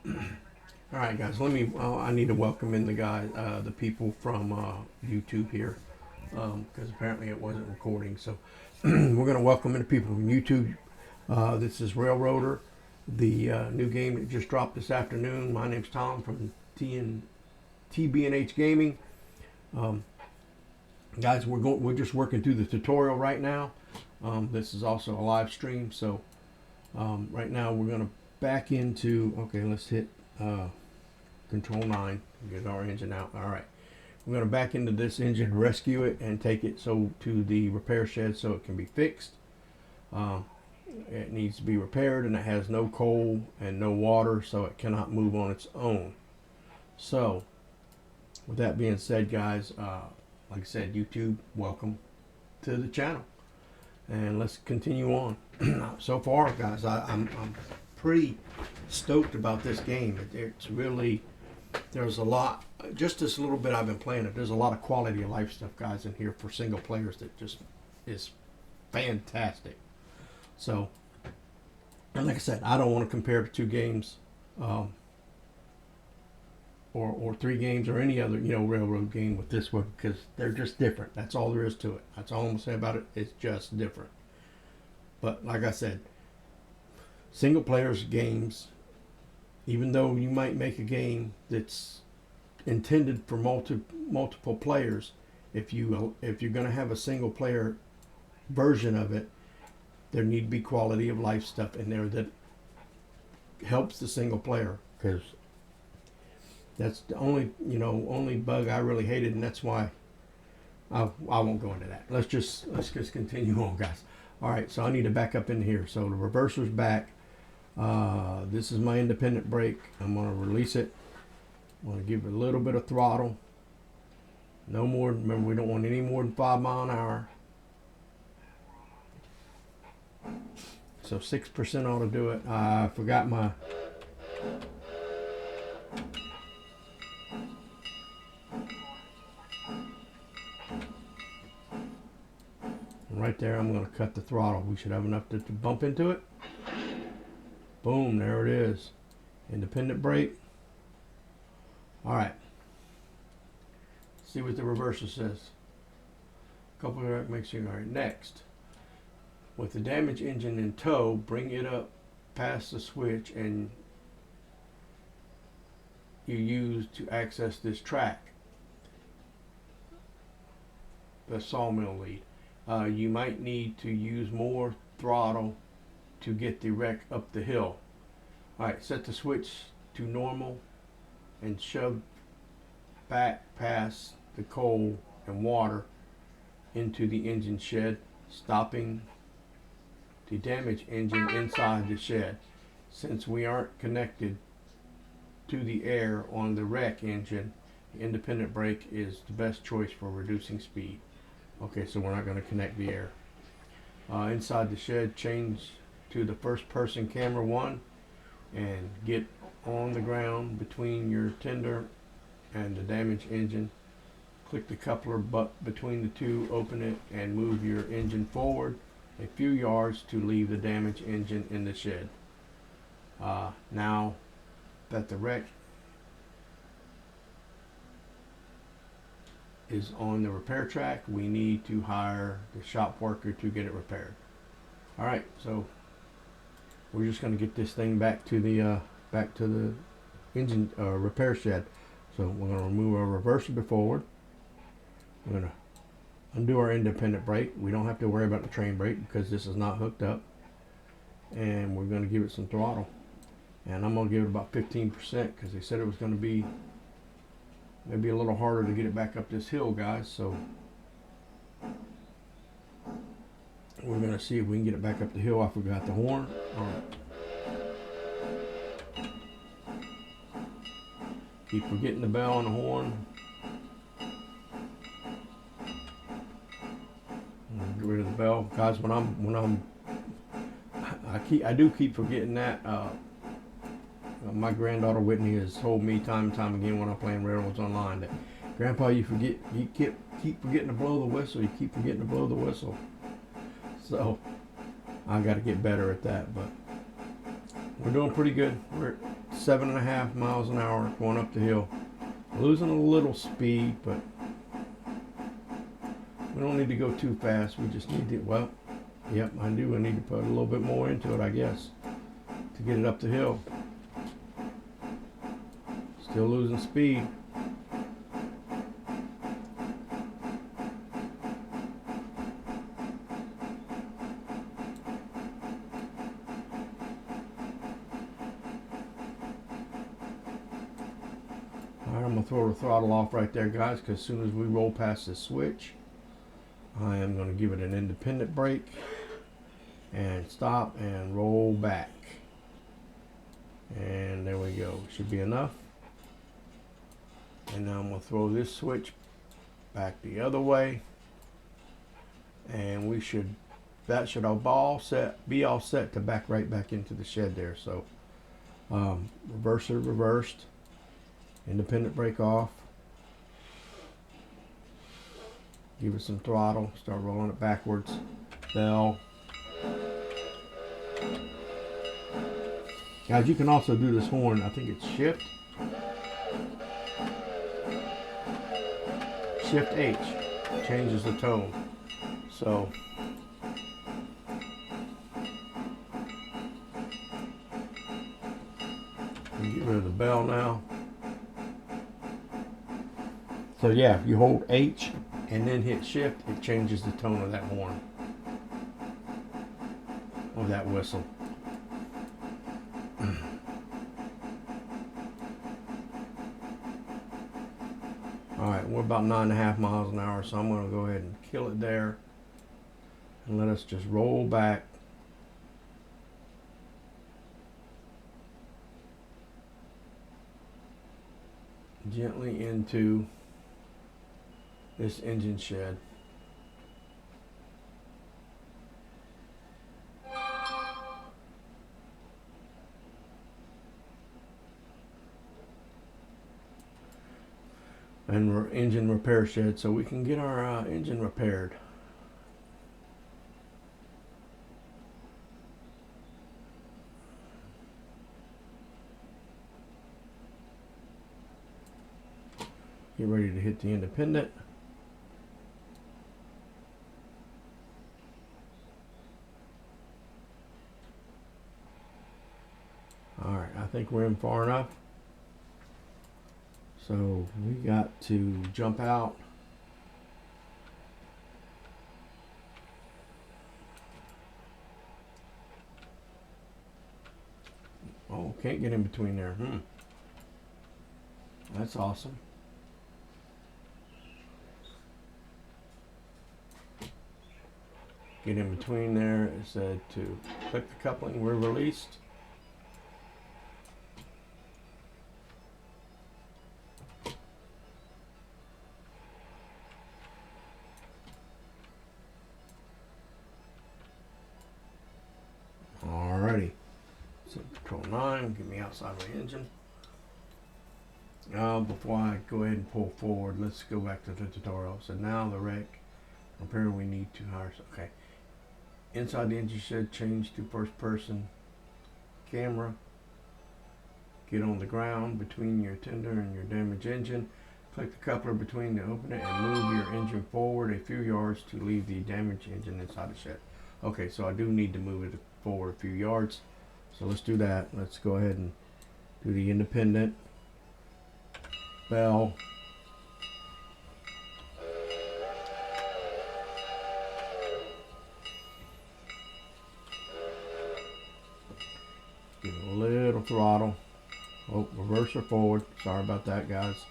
All right, guys. I need to welcome in the people from YouTube here, because apparently it wasn't recording. So we're going to welcome in the people from YouTube. This is Railroader, the new game that just dropped this afternoon. My name's Tom from T&BH Gaming. Um, Guys, we're just working through the tutorial right now. This is also a live stream, so right now we're going to back into. Okay, let's hit. Control 9, get our engine out. All right, we're going to back into this engine, rescue it, and take it to the repair shed so it can be fixed. It needs to be repaired, and it has no coal and no water, so it cannot move on its own. So with that being said, guys, like I said, YouTube, welcome to the channel, and let's continue on. So far, guys, I'm pretty stoked about this game. It's really, there's a lot, just this little bit I've been playing it, there's a lot of quality of life stuff, guys, in here for single players that just is fantastic. So, and like I said, I don't want to compare the two games, or three games or any other, railroad game with this one, because they're just different. That's all there is to it. That's all I'm gonna say about it. It's just different. But like I said, single players games, even though you might make a game that's intended for multiple players, if you're going to have a single player version of it, there need to be quality of life stuff in there that helps the single player, because that's the only bug I really hated, and that's why I won't go into that. Let's just continue on, guys. All right, so I need to back up in here. So the reverser's back. This is my independent brake. I'm going to release it. I'm going to give it a little bit of throttle. No more. Remember, we don't want any more than 5 miles an hour. So 6% ought to do it. I forgot my. Right there, I'm going to cut the throttle. We should have enough to bump into it. Boom, there it is. Independent brake. All right. See what the reverser says. Couple of makes you all right. Next, with the damaged engine in tow, bring it up past the switch and you use to access this track, the sawmill lead. You might need to use more throttle to get the wreck up the hill. Alright, set the switch to normal and shove back past the coal and water into the engine shed, stopping the damaged engine inside the shed. Since we aren't connected to the air on the wreck engine, the independent brake is the best choice for reducing speed. Okay, so we're not going to connect the air. Inside the shed, change to the first person camera 1 and get on the ground between your tender and the damaged engine. Click the coupler butt between the two, open it, and move your engine forward a few yards to leave the damaged engine in the shed. Now that the wreck is on the repair track, we need to hire the shop worker to get it repaired. All right, so we're just going to get this thing back to the engine repair shed. So we're going to remove our reversible forward. We're going to undo our independent brake. We don't have to worry about the train brake because this is not hooked up. And we're going to give it some throttle. And I'm going to give it about 15% because they said it was going to be maybe a little harder to get it back up this hill, guys. So we're going to see if we can get it back up the hill. I forgot the horn. All right. Keep forgetting the bell and the horn. Get rid of the bell, guys. I do keep forgetting that. My granddaughter Whitney has told me time and time again when I'm playing railroads online that, Grandpa, you keep forgetting to blow the whistle. You keep forgetting to blow the whistle. So I got to get better at that, but we're doing pretty good. We're at 7.5 miles an hour going up the hill. Losing a little speed, but we don't need to go too fast. We just need to, well, yep, I do. I need to put a little bit more into it, I guess, to get it up the hill. Still losing speed. Alright, I'm going to throw the throttle off right there, guys, because as soon as we roll past this switch, I am going to give it an independent brake and stop and roll back. And there we go. Should be enough. And now I'm going to throw this switch back the other way. And we should, that should be all set to back right back into the shed there. So reverser reversed, independent brake off. Give it some throttle, start rolling it backwards. Bell. Guys, you can also do this horn. I think it's shift. Shift H changes the tone. So get rid of the bell now. So yeah, if you hold H and then hit shift, it changes the tone of that horn or that whistle. Alright, we're about 9.5 miles an hour, so I'm going to go ahead and kill it there and let us just roll back. Gently into this engine shed. And we're engine repair shed, so we can get our engine repaired. Get ready to hit the independent. Alright, I think we're in far enough. So we got to jump out. Oh, can't get in between there. That's awesome. Get in between there. It said to click the coupling. We're released. Alrighty. So control 9, get me outside my engine. Before I go ahead and pull forward, let's go back to the tutorial. So now the wreck repair, we need to hire. Okay. Inside the engine shed, change to first person camera. Get on the ground between your tender and your damaged engine. Click the coupler between to open it and move your engine forward a few yards to leave the damaged engine inside the shed. Okay, so I do need to move it forward a few yards. So let's do that. Let's go ahead and do the independent. Bell. Give it a little throttle. Oh, reverser forward. Sorry about that, guys.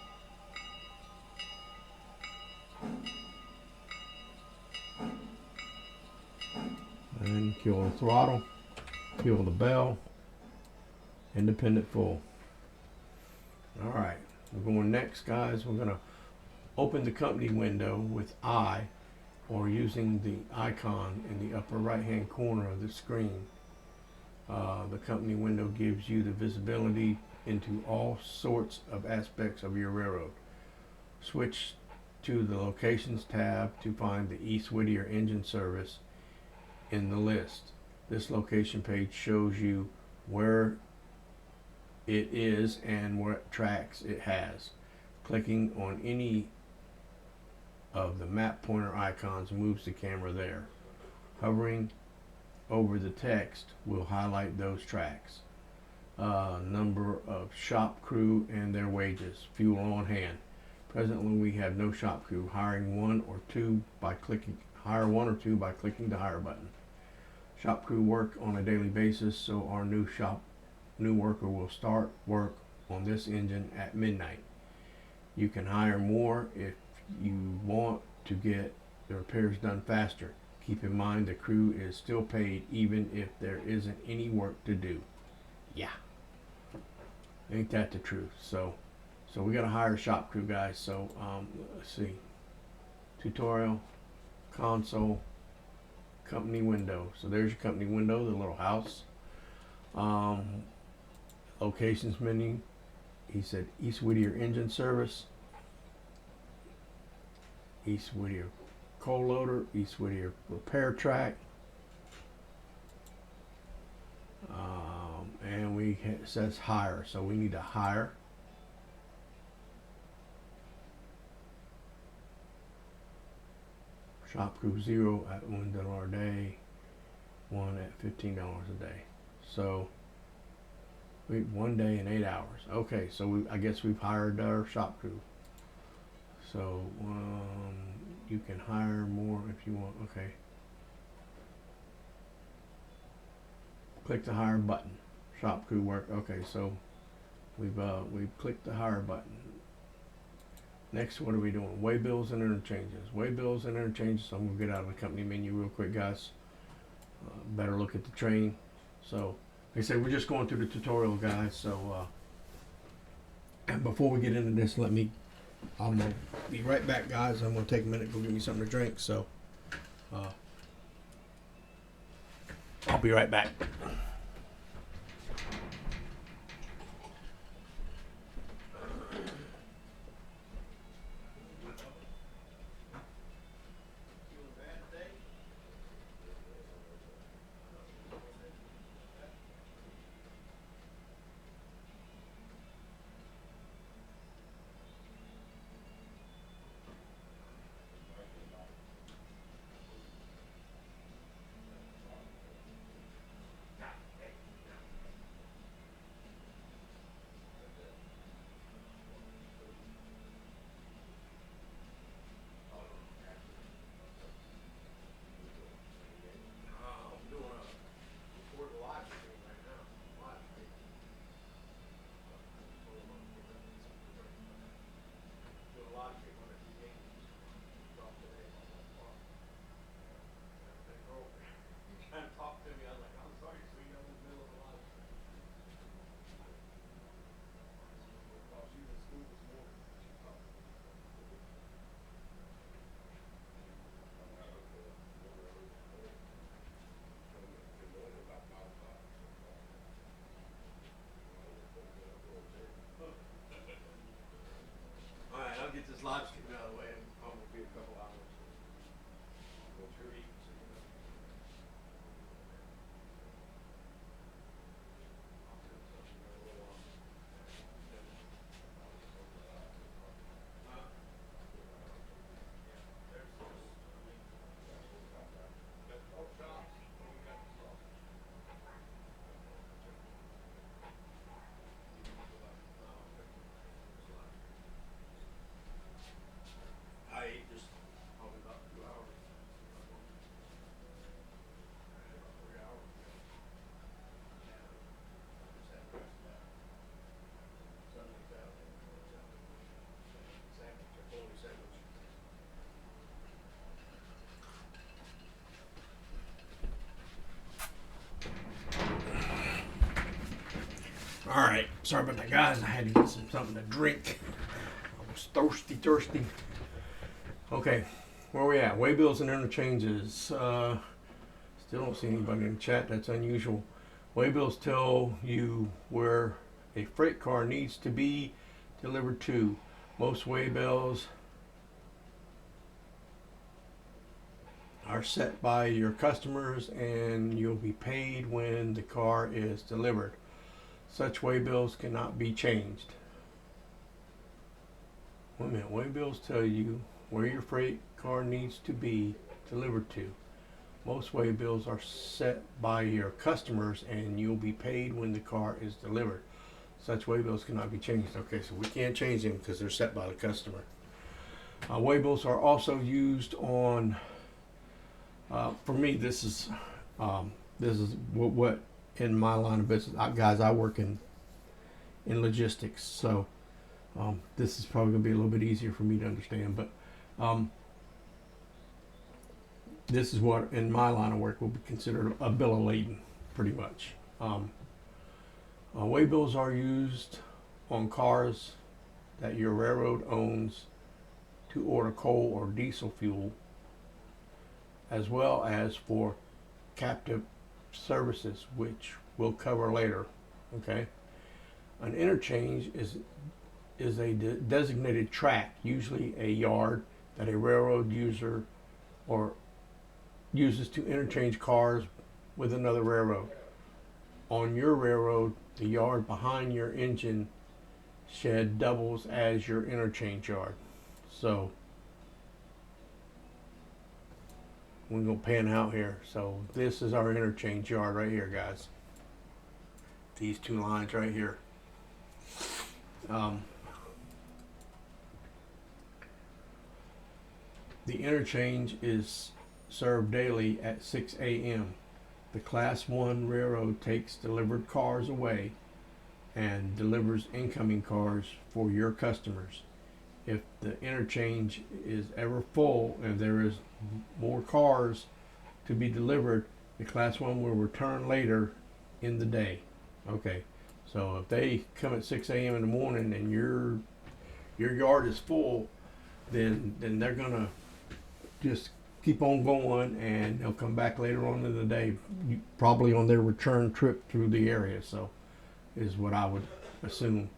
And kill the throttle. Kill the bell. Independent full. Alright, we're going next, guys. We're going to open the company window with I, or using the icon in the upper right hand corner of the screen. The company window gives you the visibility into all sorts of aspects of your railroad. Switch to the locations tab to find the East Whittier engine service in the list. This location page shows you where it is and what tracks it has. Clicking on any of the map pointer icons moves the camera there. Hovering over the text will highlight those tracks. Number of shop crew and their wages. Fuel on hand. Presently, we have no shop crew. Hire one or two by clicking the hire button. Shop crew work on a daily basis, so our new worker will start work on this engine at midnight. You can hire more if you want to get the repairs done faster. Keep in mind the crew is still paid even if there isn't any work to do. Yeah, ain't that the truth? So we gotta hire a shop crew, guys. So let's see, tutorial, console, company window. So there's your company window, the little house. Locations menu. He said East Whittier engine service, East Whittier coal loader, East Whittier repair track, and it says hire, so we need to hire. Shop crew 0 at $1 a day, 1 at $15 a day. So 1 day and 8 hours. Okay, so I guess we've hired our shop crew. So you can hire more if you want. Okay. Click the hire button. Shop crew work. Okay, so we've clicked the hire button. Next, what are we doing? Way bills and interchanges. Way bills and interchanges. So I'm gonna get out of the company menu real quick, guys. Better look at the train. So, like I said, we're just going through the tutorial, guys. So, before we get into this, I'm gonna be right back, guys. I'm gonna take a minute, go get me something to drink. So, I'll be right back. I'll get this live stream out of the way and probably be a couple hours. All right, sorry about that, guys. I had to get something to drink. I was thirsty. Okay, where we at? Way bills and interchanges. Still don't see anybody in the chat. That's unusual. Way bills tell you where a freight car needs to be delivered to. Most way bills are set by your customers, and you'll be paid when the car is delivered. Such waybills cannot be changed. Wait a minute, waybills tell you where your freight car needs to be delivered to. Most waybills are set by your customers and you'll be paid when the car is delivered. Such waybills cannot be changed. Okay, so we can't change them because they're set by the customer. Waybills are also used on, for me, this is what in my line of business, guys, I work in logistics, so this is probably going to be a little bit easier for me to understand, but this is what in my line of work will be considered a bill of lading, pretty much. Waybills are used on cars that your railroad owns to order coal or diesel fuel, as well as for captive services, which we'll cover later. Okay, an interchange is a designated track, usually a yard, that a railroad user or uses to interchange cars with another railroad. On your railroad, the yard behind your engine shed doubles as your interchange yard. So we're going to pan out here. So this is our interchange yard right here, guys. These two lines right here. The interchange is served daily at 6 a.m. The Class 1 railroad takes delivered cars away and delivers incoming cars for your customers. If the interchange is ever full and there is more cars to be delivered, the Class 1 will return later in the day. Okay, so if they come at 6 a.m. in the morning and your yard is full, then they're gonna just keep on going, and they'll come back later on in the day, probably on their return trip through the area. So is what I would assume,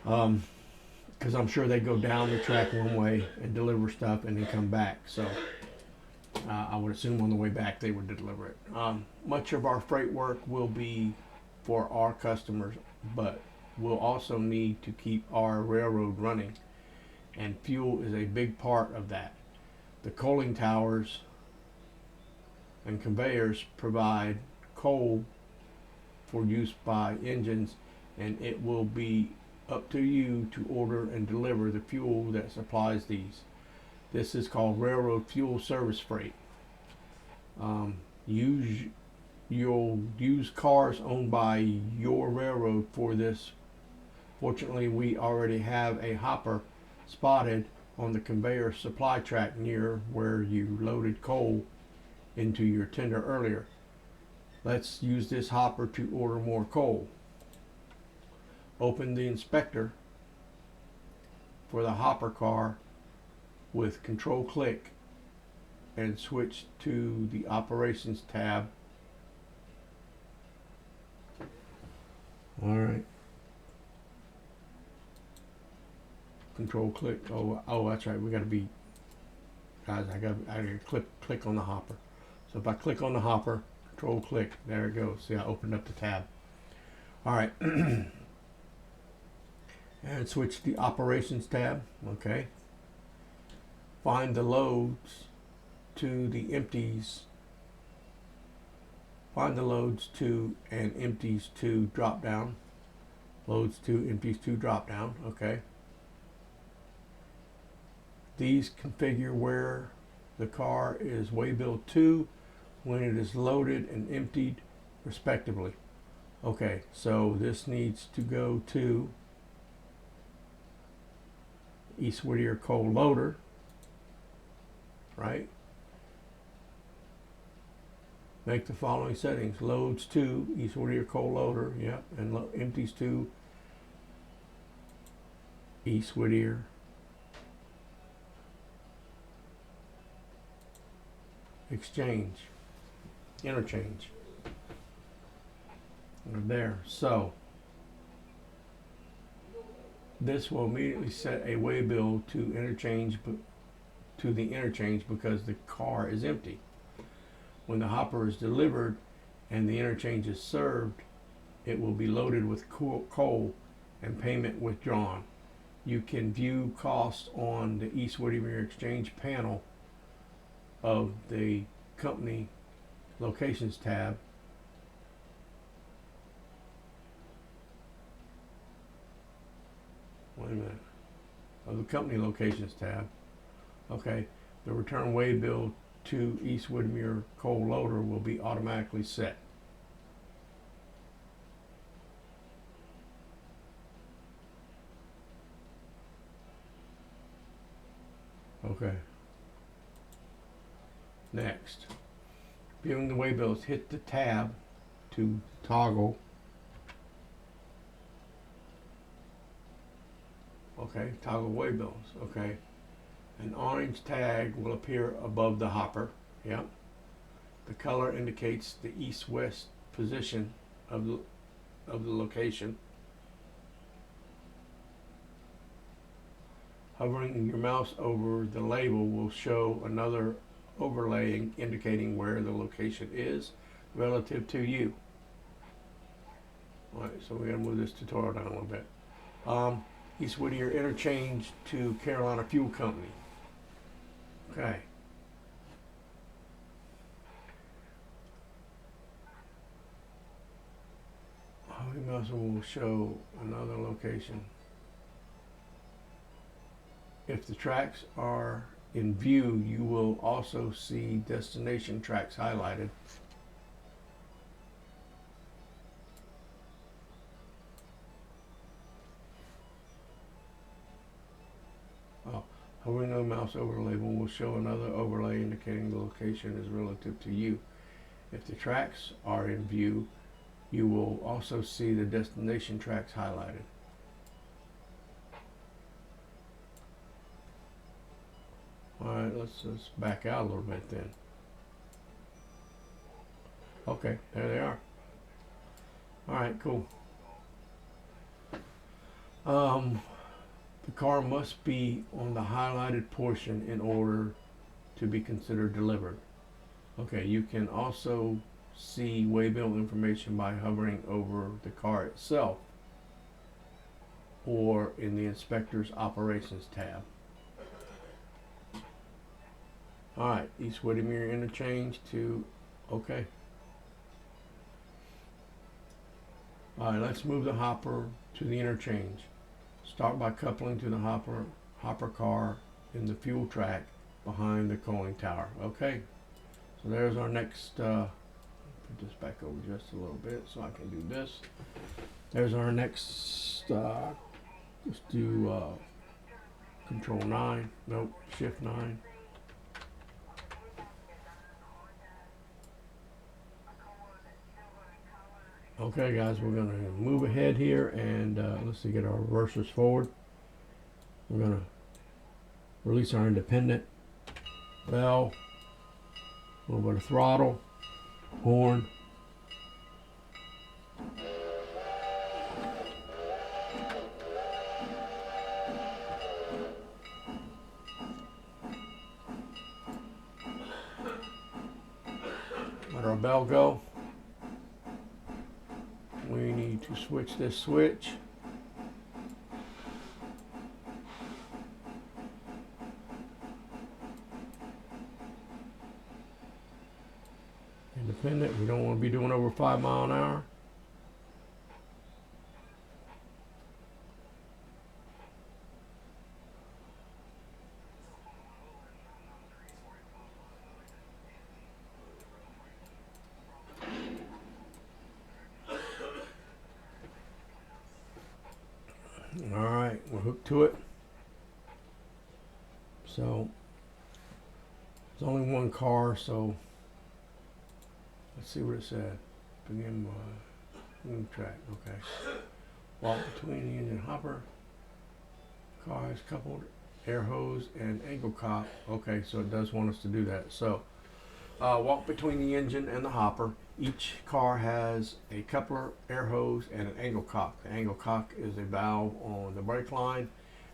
because I'm sure they go down the track one way and deliver stuff and then come back. So I would assume on the way back they would deliver it. Much of our freight work will be for our customers, but we'll also need to keep our railroad running, and fuel is a big part of that. The coaling towers and conveyors provide coal for use by engines, and it will be up to you to order and deliver the fuel that supplies these. This is called railroad fuel service freight. You'll use cars owned by your railroad for this. Fortunately, we already have a hopper spotted on the conveyor supply track near where you loaded coal into your tender earlier. Let's use this hopper to order more coal. Open the inspector for the hopper car with control click and switch to the operations tab. All right. Control click. Oh, that's right. We got to be, guys. I got to click on the hopper. So if I click on the hopper, control click, there it goes. See, I opened up the tab. All right, and switch to the operations tab. Okay. Find the loads to the empties. Find the loads to and empties to drop down. Loads to empties to drop down. Okay. These configure where the car is waybill to when it is loaded and emptied respectively. Okay, so this needs to go to East Whittier coal loader, right? Make the following settings. Loads to East Whittier coal loader, yep, and empties to East Whittier interchange. There. So this will immediately set a waybill to the interchange because the car is empty. When the hopper is delivered and the interchange is served, it will be loaded with coal and payment withdrawn. You can view costs on the East Whittier Exchange panel of the company locations tab. Wait a minute. Of the company locations tab. Okay. The return way bill to East Whittier coal loader will be automatically set. Okay. Next, viewing the way bills, hit the tab to toggle. Okay, toggle way bills. Okay. An orange tag will appear above the hopper. Yep. The color indicates the east-west position of the location. Hovering your mouse over the label will show another overlay indicating where the location is relative to you. All right, so we gotta move this tutorial down a little bit. East Whittier interchange to Carolina Fuel Company. Okay. Hovering mouse will show another location. If the tracks are in view, you will also see destination tracks highlighted. Hovering the mouse over the label will show another overlay indicating the location is relative to you. If the tracks are in view, you will also see the destination tracks highlighted. Alright, let's back out a little bit then. Okay, there they are. Alright, cool. The car must be on the highlighted portion in order to be considered delivered. Okay, you can also see waybill information by hovering over the car itself or in the inspector's operations tab. Alright, East Whittier interchange to okay. Alright, let's move the hopper to the interchange. Start by coupling to the hopper car in the fuel track behind the coaling tower. Okay, so there's our next, put this back over just a little bit so I can do this. There's our next, let's do control 9, nope, shift 9. Okay guys, we're going to move ahead here and let's see, get our reversers forward. We're going to release our independent, bell, a little bit of throttle, horn. Let our bell go. We need to switch this switch. Independent, we don't want to be doing over 5 miles an hour. Alright, we're hooked to it. So, there's only one car, so let's see what it said. Begin move track, okay. Walk between the engine hopper. Car is coupled, air hose, and angle cock. Okay, so it does want us to do that. So, walk between the engine and the hopper. Each car has a coupler, air hose, and an angle cock. The angle cock is a valve on the brake line,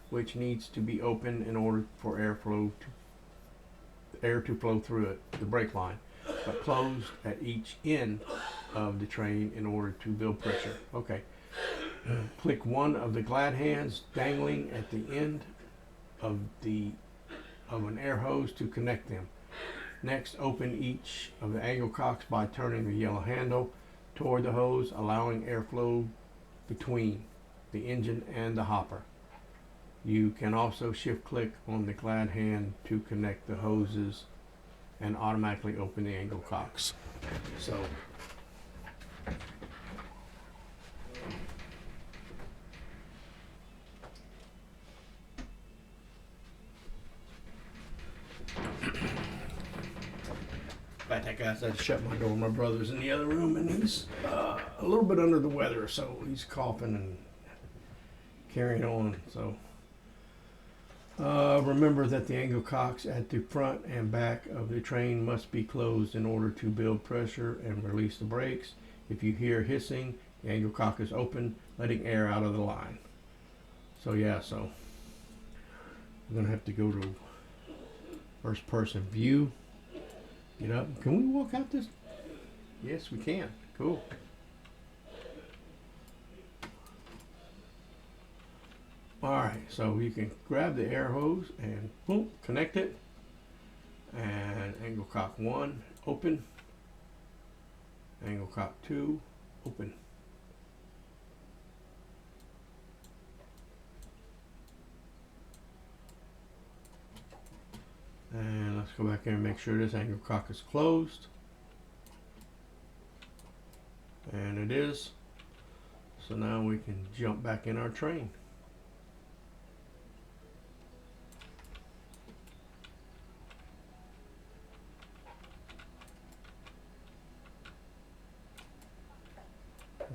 which needs to be open in order for air to flow through it, the brake line, but closed at each end of the train in order to build pressure. Okay. Click one of the glad hands dangling at the end of an air hose to connect them. Next, open each of the angle cocks by turning the yellow handle toward the hose, allowing airflow between the engine and the hopper. You can also shift click on the glad hand to connect the hoses and automatically open the angle cocks. So I think I had to shut my door. My brother's in the other room and he's a little bit under the weather, so he's coughing and carrying on. So remember that the angle cocks at the front and back of the train must be closed in order to build pressure and release the brakes. If you hear hissing, the angle cock is open, letting air out of the line. So yeah, so we're gonna have to go to first person view. Get up. Can we walk out this? Yes, we can. Cool. Alright, so you can grab the air hose and boom, connect it. And angle cock 1, open. Angle cock 2, open. And let's go back here and make sure this angle cock is closed. And it is. So now we can jump back in our train.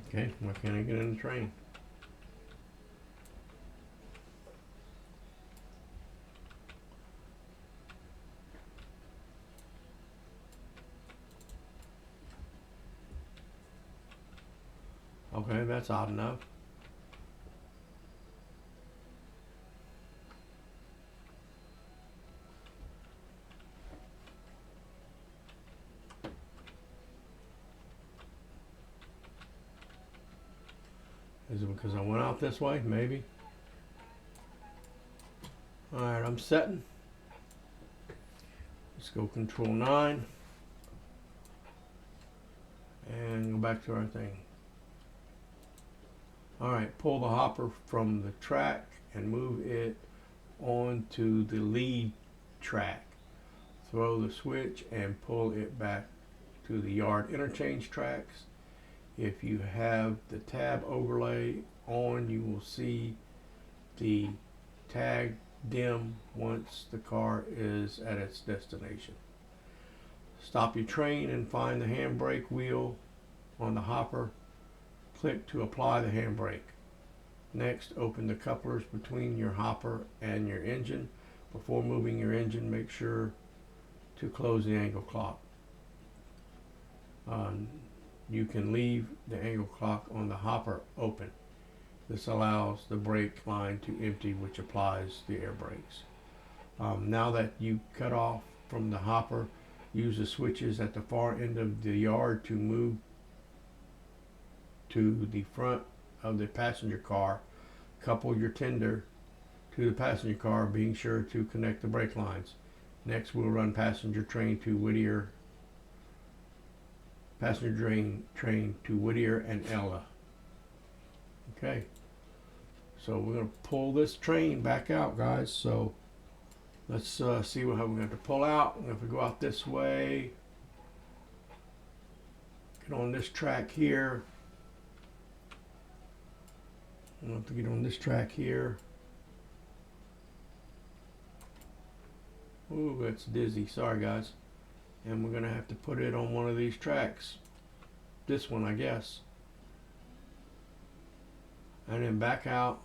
Okay, why can't I get in the train? Okay, that's odd enough. Is it because I went out this way? Maybe. Alright, I'm setting. Let's go control 9. And go back to our thing. Alright, pull the hopper from the track and move it onto the lead track. Throw the switch and pull it back to the yard interchange tracks. If you have the tab overlay on, you will see the tag dim once the car is at its destination. Stop your train and find the handbrake wheel on the hopper. Click to apply the handbrake. Next, open the couplers between your hopper and your engine. Before moving your engine, make sure to close the angle clock. You can leave the angle clock on the hopper open. This allows the brake line to empty, which applies the air brakes. Now that you cut off from the hopper, use the switches at the far end of the yard to move to the front of the passenger car. Couple your tender to the passenger car, being sure to connect the brake lines. Next, we'll run passenger train to Whittier to Whittier and Ella. Okay, so we're going to pull this train back out, guys. So let's see how we're going to pull out. If we go out this way, get on this track here. We'll have to get on this track here. Ooh, that's dizzy. Sorry, guys. And we're going to have to put it on one of these tracks. This one, I guess. And then back out.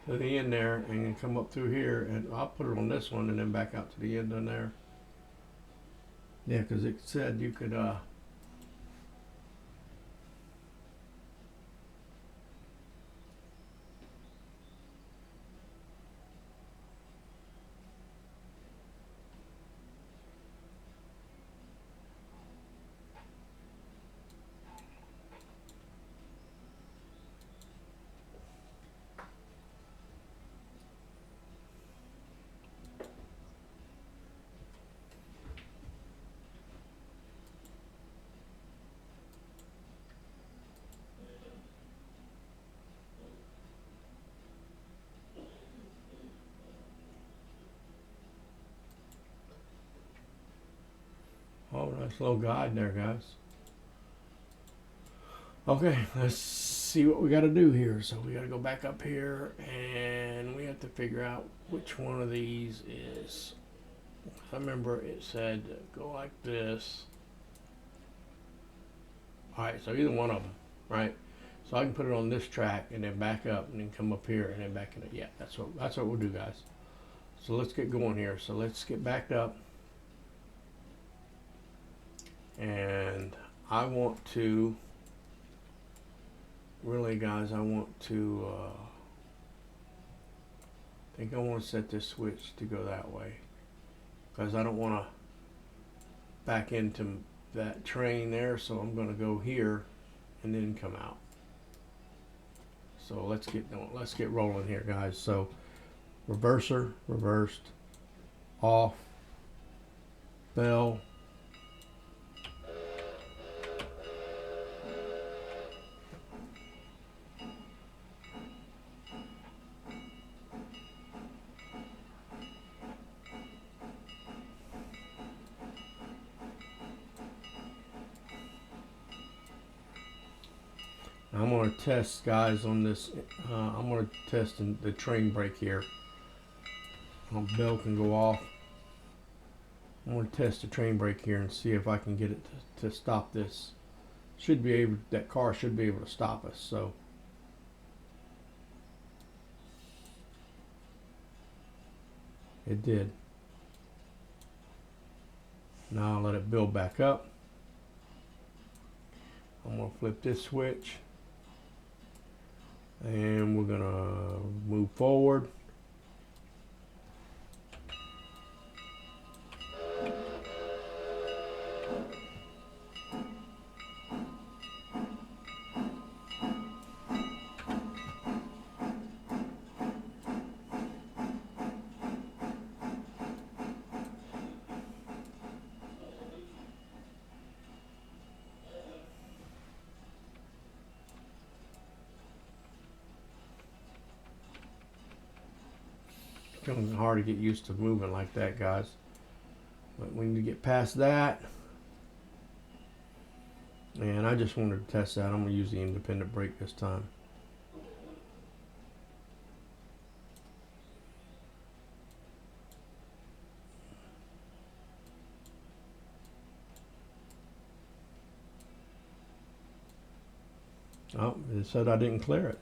To the end there, and then come up through here, and I'll put it on this one and then back out to the end on there. Yeah, because it said you could go. Nice little guide there, guys. Okay, let's see what we got to do here. So we got to go back up here, and we have to figure out which one of these is. I remember it said go like this. All right, so either one of them, right? So I can put it on this track and then back up and then come up here and then back in it. Yeah, that's what we'll do, guys. So let's get going here. So let's get backed up. And I want to, really guys, I want to, I think I want to set this switch to go that way. Because I don't want to back into that train there. So I'm going to go here and then come out. So let's get rolling here, guys. So reverser, reversed, off, bell, I'm going to test, guys, on this. I'm going to test the train brake here. Bell can go off. I'm going to test the train brake here and see if I can get it to stop this. Should be able. That car should be able to stop us. So it did. Now I'll let it build back up. I'm going to flip this switch. And we're going to move forward. It's hard to get used to moving like that, guys. But we need to get past that. And I just wanted to test that. I'm going to use the independent brake this time. Oh, it said I didn't clear it.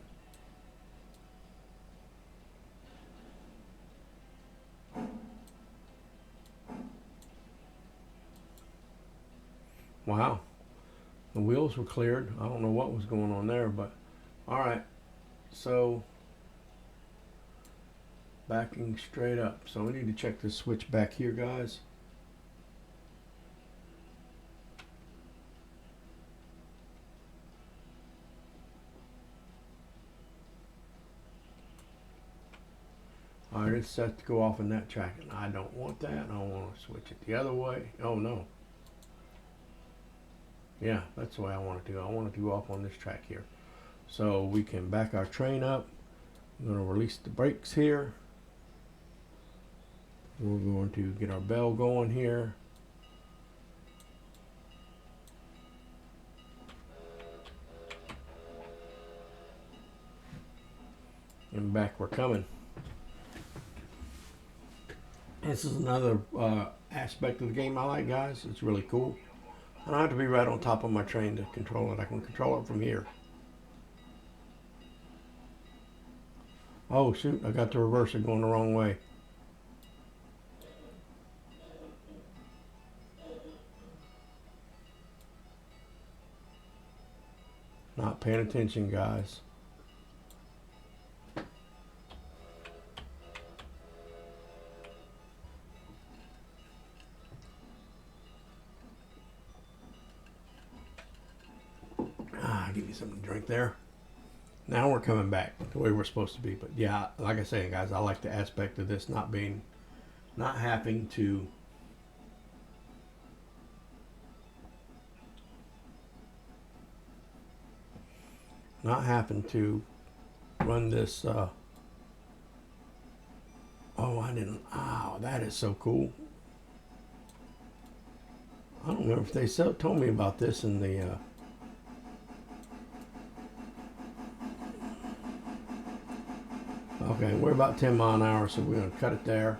Wow, the wheels were cleared. I don't know what was going on there, but all right. So backing straight up. So we need to check this switch back here, guys. All right, it's set to go off in that track, and I don't want that. I want to switch it the other way. Oh no. Yeah, that's the way I want it to go. I want it to go off on this track here. So we can back our train up. I'm going to release the brakes here. We're going to get our bell going here. And back we're coming. This is another aspect of the game I like, guys. It's really cool. I don't have to be right on top of my train to control it. I can control it from here. Oh shoot, I got the reverser going the wrong way. Not paying attention, guys. Give me something to drink there. Now we're coming back the way we're supposed to be. But yeah, like I say, guys, I like the aspect of this not having to run this. Oh, I didn't. Oh, that is so cool. I don't remember if they told me about this in the okay, we're about 10 mile an hour, so we're going to cut it there.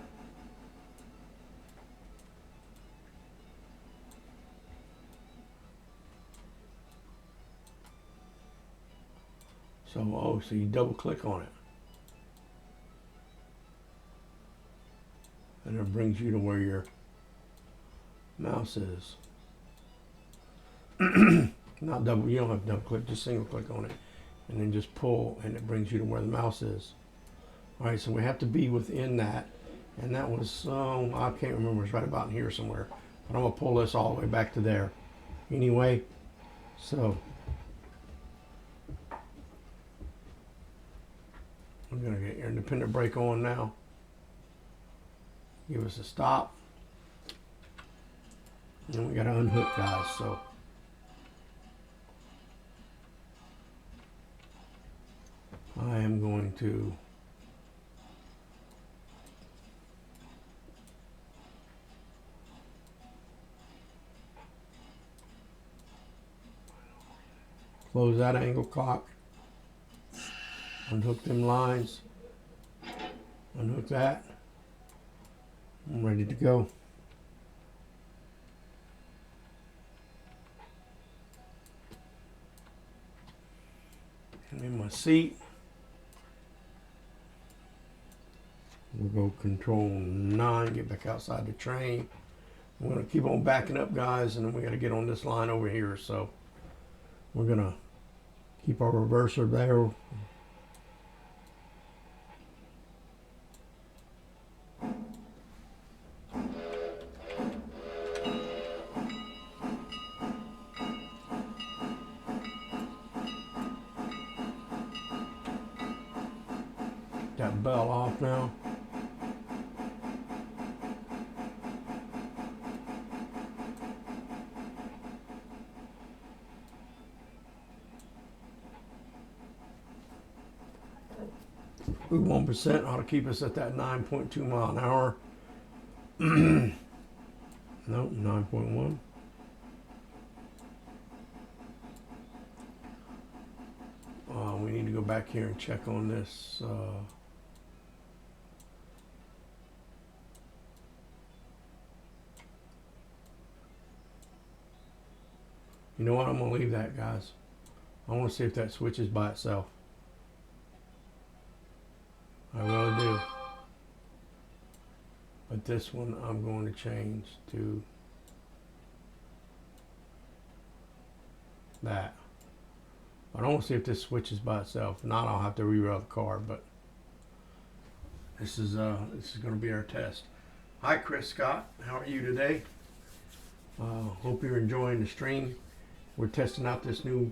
So, oh, so you double click on it. And it brings you to where your mouse is. Not double, you don't have to double click, just single click on it. And then just pull, and it brings you to where the mouse is. All right, so we have to be within that. And that was, I can't remember, it's right about in here somewhere. But I'm gonna pull this all the way back to there. Anyway, so I'm gonna get your independent brake on now. Give us a stop. And we gotta unhook, guys, so. I am going to close that angle cock, unhook them lines, unhook that. I'm ready to go. I'm in my seat. We'll go control 9, get back outside the train. We're going to keep on backing up, guys, and then we got to get on this line over here. So we're going to keep our reverser there. That bell off now. Ooh, 1% ought to keep us at that 9.2 mile an hour. Nope, 9.1. We need to go back here and check on this. You know what? I'm going to leave that, guys. I want to see if that switches by itself. I really do. But this one I'm going to change to that. I don't want to see if this switches by itself. If not, I'll have to reroute the car, but this is going to be our test. Hi, Chris Scott. How are you today? Hope you're enjoying the stream. We're testing out this new,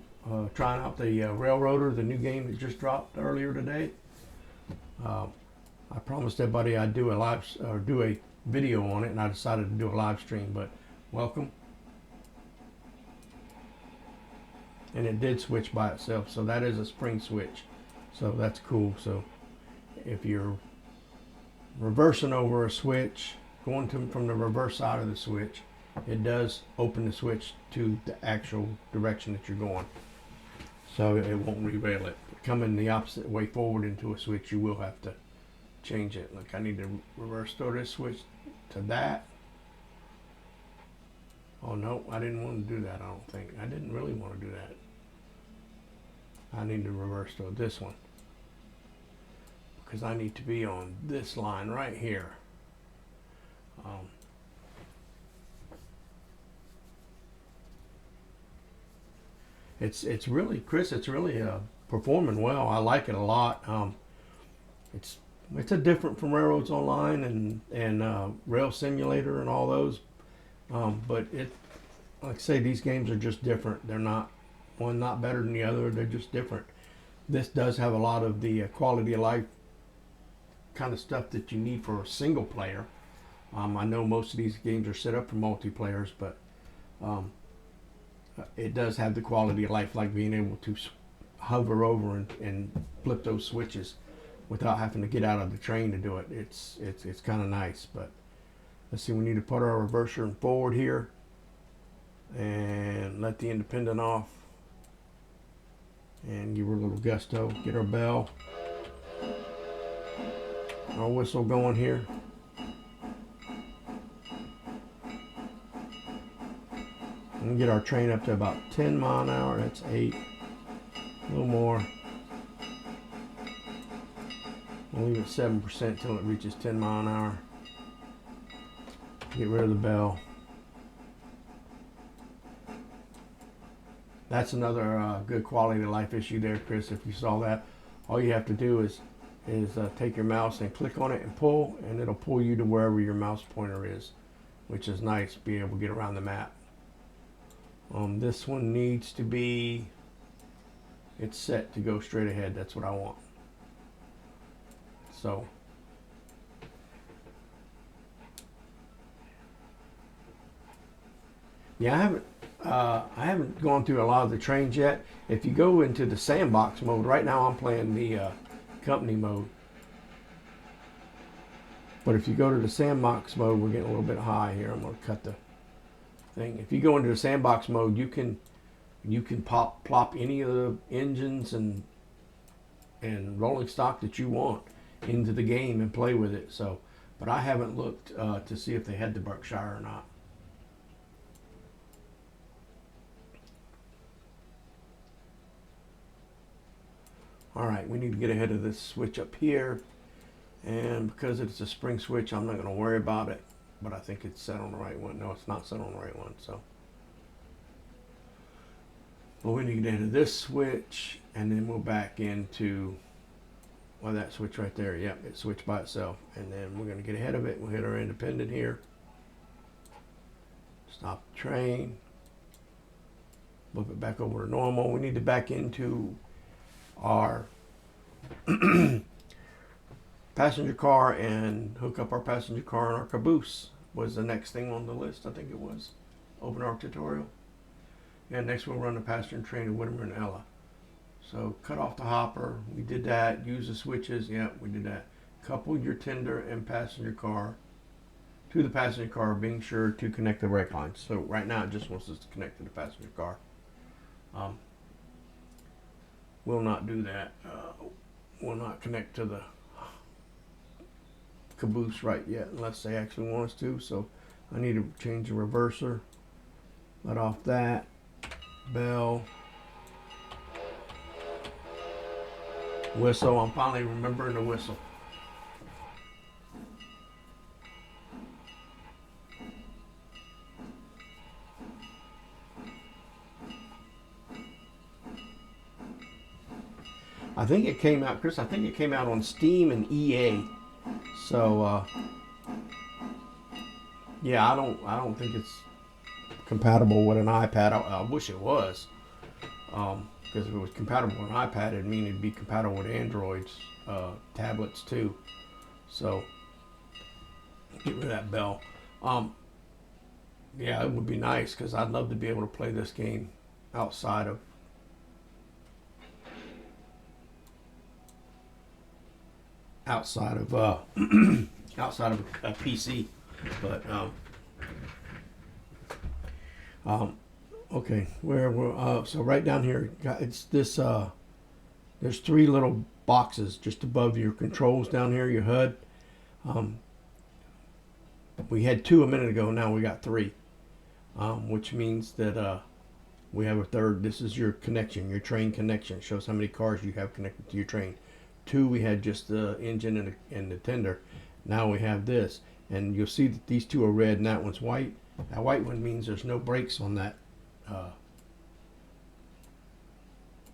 trying out the Railroader, the new game that just dropped earlier today. I promised everybody I'd do a video on it, and I decided to do a live stream. But welcome. And it did switch by itself, so that is a spring switch, so that's cool. So if you're reversing over a switch, going from the reverse side of the switch, it does open the switch to the actual direction that you're going, so it won't derail it. Coming the opposite way forward into a switch, you will have to change it. Like, I need to reverse throw this switch to that. Oh no, I didn't want to do that. I don't think I didn't really want to do that. I need to reverse throw this one because I need to be on this line right here. It's really, Chris, it's really performing well. I like it a lot. It's a different from Railroads Online and Rail Simulator and all those. But it, like I say, these games are just different. They're not one not better than the other. They're just different. This does have a lot of the quality of life kind of stuff that you need for a single player. I know most of these games are set up for multiplayers, but it does have the quality of life, like being able to hover over and flip those switches without having to get out of the train to do it. It's kind of nice. But let's see, we need to put our reverser in forward here. and let the independent off and give her a little gusto. Get our bell, our whistle going here. And get our train up to about 10 mile an hour. That's 8. A little more. We'll leave it 7% until it reaches 10 mile an hour. Get rid of the bell. That's another good quality of life issue there, Chris. If you saw that, all you have to do is take your mouse and click on it and pull, and it'll pull you to wherever your mouse pointer is, which is nice, be able to get around the map. This one needs to be, it's set to go straight ahead. That's what I want. So yeah, I haven't gone through a lot of the trains yet. If you go into the sandbox mode, right now I'm playing the company mode. But if you go to the sandbox mode, we're getting a little bit high here. I'm going to cut the thing. If you go into the sandbox mode, you can plop any of the engines and rolling stock that you want into the game and play with it. So, but I haven't looked to see if they had the Berkshire or not. All right, we need to get ahead of this switch up here, and because it's a spring switch, I'm not going to worry about it, but I think it's set on the right one. No, it's not set on the right one, so. Well, we need to get ahead of this switch, and then we'll back into, well, that switch right there. Yep, it switched by itself, and then we're going to get ahead of it. We'll hit our independent here. Stop the train. Move it back over to normal. We need to back into our passenger car and hook up our passenger car and our caboose was the next thing on the list. I think it was open our tutorial. And next we'll run the passenger train to Whittimer and Ella. So cut off the hopper. We did that. Use the switches. Yeah, we did that. Couple your tender and passenger car to the passenger car, being sure to connect the brake lines. So right now it just wants us to connect to the passenger car. We'll not do that. We'll not connect to the caboose right yet unless they actually want us to. So I need to change the reverser. Let off that. Bell. Whistle. I'm finally remembering the whistle. I think it came out, Chris, I think it came out on Steam and EA. So, yeah, I don't think it's compatible with an iPad. I wish it was. Because if it was compatible with an iPad, it'd mean it'd be compatible with Android's tablets too. So, get rid of that bell. Yeah, it would be nice because I'd love to be able to play this game outside of outside of a PC, but okay, where we're so right down here, it's this. There's 3 little boxes just above your controls down here, your HUD. We had 2 a minute ago. Now we got 3, which means that we have a third. This is your connection, your train connection. It shows how many cars you have connected to your train. 2, we had just the engine and the tender. Now we have this, and you'll see that these 2 are red and that one's white. That white one means there's no brakes on that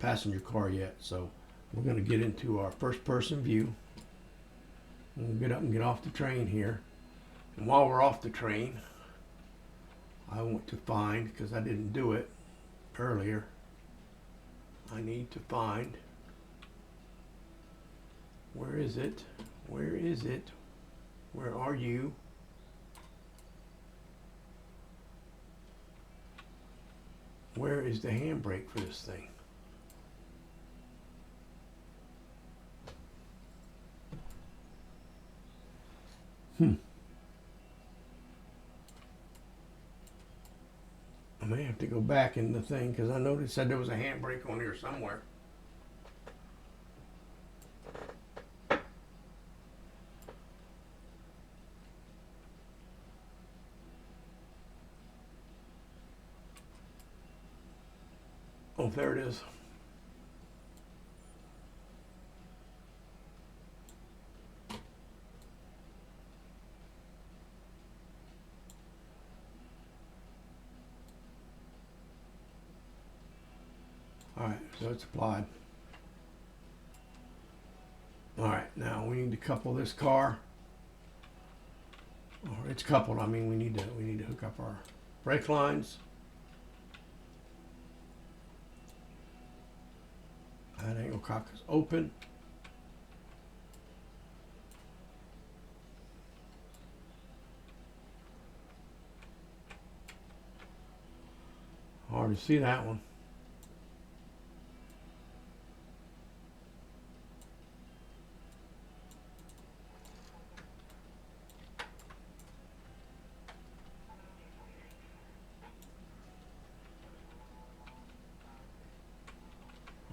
passenger car yet. So we're going to get into our first person view. We'll get up and get off the train here. And while we're off the train, I want to find, because I didn't do it earlier, I need to find, where is it? Where is it? Where are you? Where is the handbrake for this thing? I may have to go back in the thing because I know they said there was a handbrake on here somewhere. Oh, there it is. Alright, so it's applied. Alright, now we need to couple this car. Or it's coupled, I mean we need to hook up our brake lines. That angle cock is open. Hard to see that one.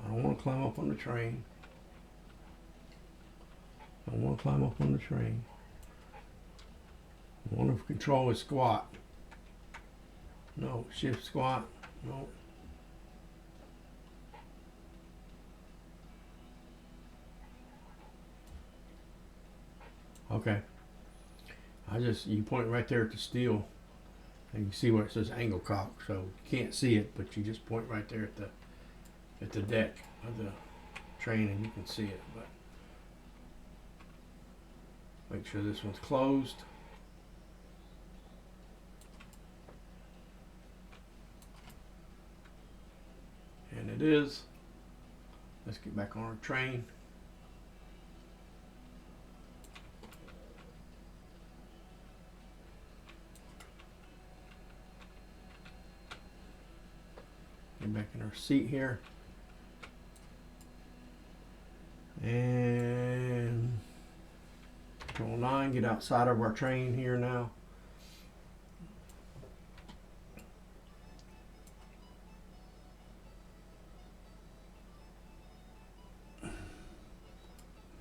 I don't want to climb up on the train. I want to climb up on the train. I want to control is squat. No, shift squat. No. Okay. You point right there at the steel and you see where it says angle cock. So you can't see it, but you just point right there at the deck of the train and you can see it. But make sure this one's closed. And it is. Let's get back on our train. Get back in our seat here. And Control 9, get outside of our train here now.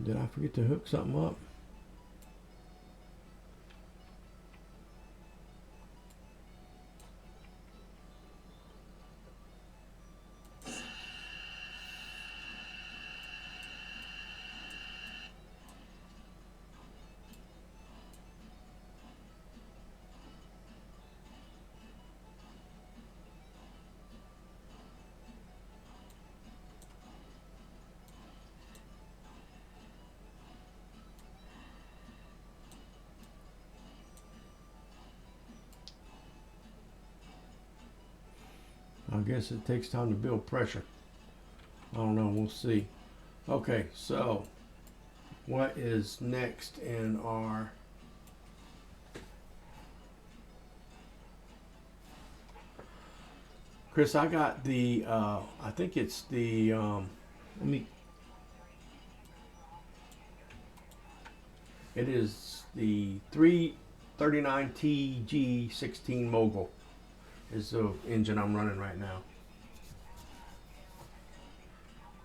Did I forget to hook something up? I guess it takes time to build pressure. I don't know, we'll see. Okay, so what is next in our Chris, I got the I think it's the it is the 339T G16 Mogul is the engine I'm running right now.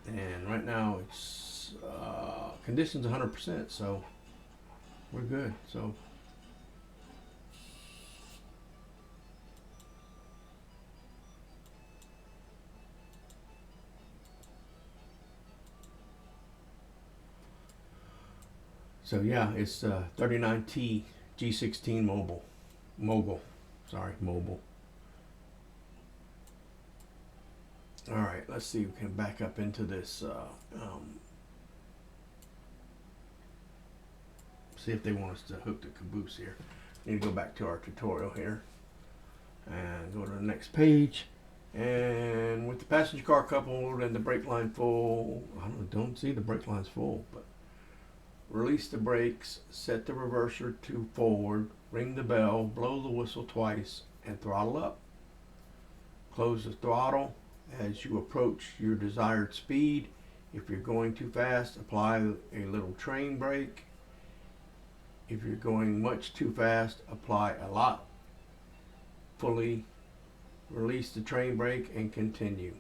And right now it's conditions 100%, so we're good. So yeah, it's 39T G16 Mogul. Sorry, mobile. All right, let's see if we can back up into this. See if they want us to hook the caboose here. Need to go back to our tutorial here and go to the next page. And with the passenger car coupled and the brake line full, I don't see the brake lines full, but release the brakes, set the reverser to forward, ring the bell, blow the whistle twice, and throttle up. Close the throttle as you approach your desired speed. If you're going too fast, apply a little train brake. If you're going much too fast, apply a lot. Fully release the train brake and continue.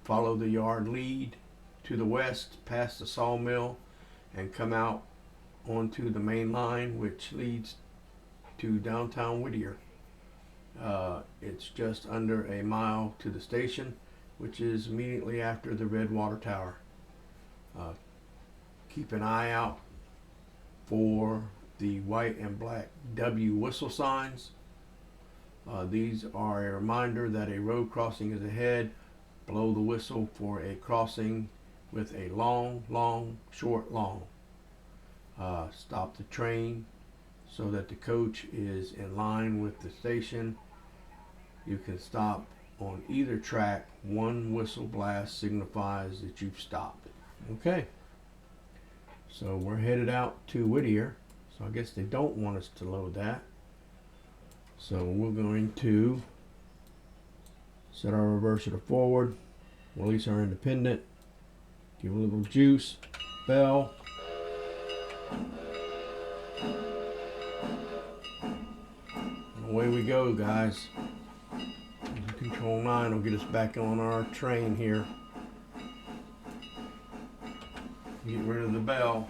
Follow the yard lead to the west past the sawmill and come out onto the main line, which leads to downtown Whittier. It's just under a mile to the station, which is immediately after the red water tower. Keep an eye out for the white and black W whistle signs. These are a reminder that a road crossing is ahead. Blow the whistle for a crossing with a long, long, short, long. Stop the train so that the coach is in line with the station. You can stop on either track. One whistle blast signifies that you've stopped. Okay, so we're headed out to Whittier. So I guess they don't want us to load that. So we're going to set our reverser to forward, release our independent, give a little juice, bell. And away we go, guys. Control 9 will get us back on our train here. Get rid of the bell.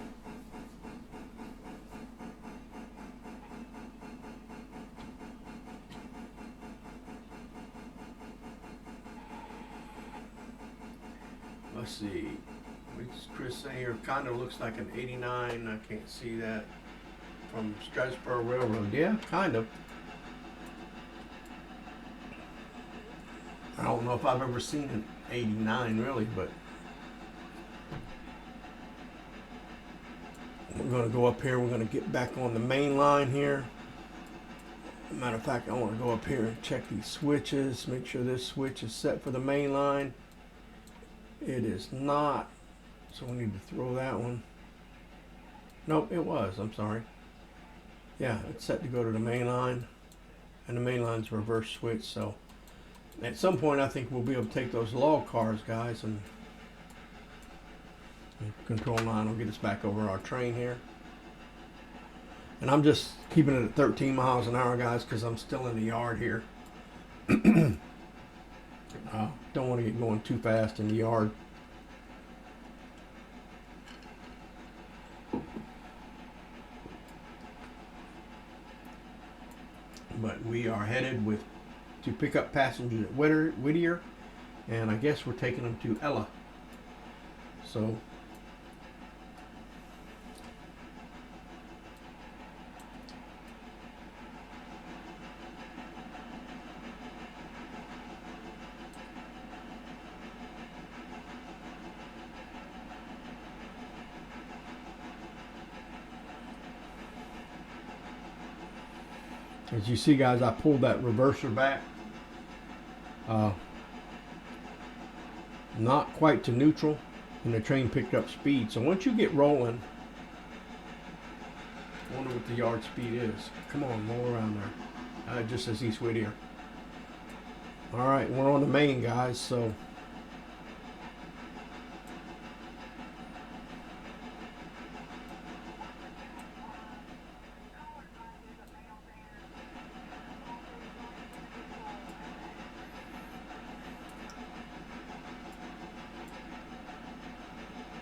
Let's see. What's Chris saying here? Kind of looks like an 89. I can't see that from Strasburg Railroad. Yeah, kind of. I don't know if I've ever seen an 89 really, but we're going to go up here. We're going to get back on the main line here. Matter of fact, I want to go up here and check these switches, make sure this switch is set for the main line. It is not, so we need to throw that one. Nope, it was. I'm sorry. Yeah, it's set to go to the main line, and the main line's reverse switch. So at some point, I think we'll be able to take those log cars, guys, and control 9 will get us back over our train here. And I'm just keeping it at 13 miles an hour, guys, because I'm still in the yard here. Don't want to get going too fast in the yard. But we are headed to pick up passengers at Whittier, and I guess we're taking them to Ella. So as you see, guys, I pulled that reverser back. Not quite to neutral, and the train picked up speed. So once you get rolling, I wonder what the yard speed is. Come on, roll around there. It just says East Whittier. All right, we're on the main, guys, so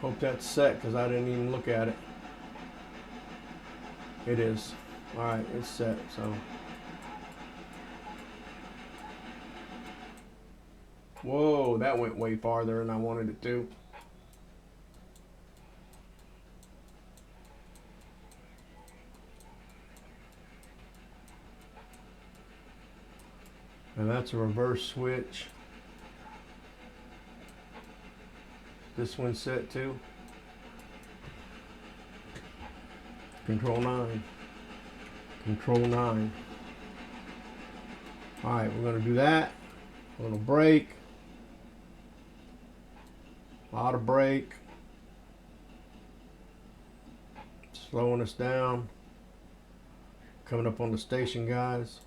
hope that's set, because I didn't even look at it. It is. Alright, it's set, so. Whoa, that went way farther than I wanted it to. And that's a reverse switch. This one's set too. Control 9. Control 9. Alright, we're going to do that. A little brake. A lot of brake. Slowing us down. Coming up on the station, guys.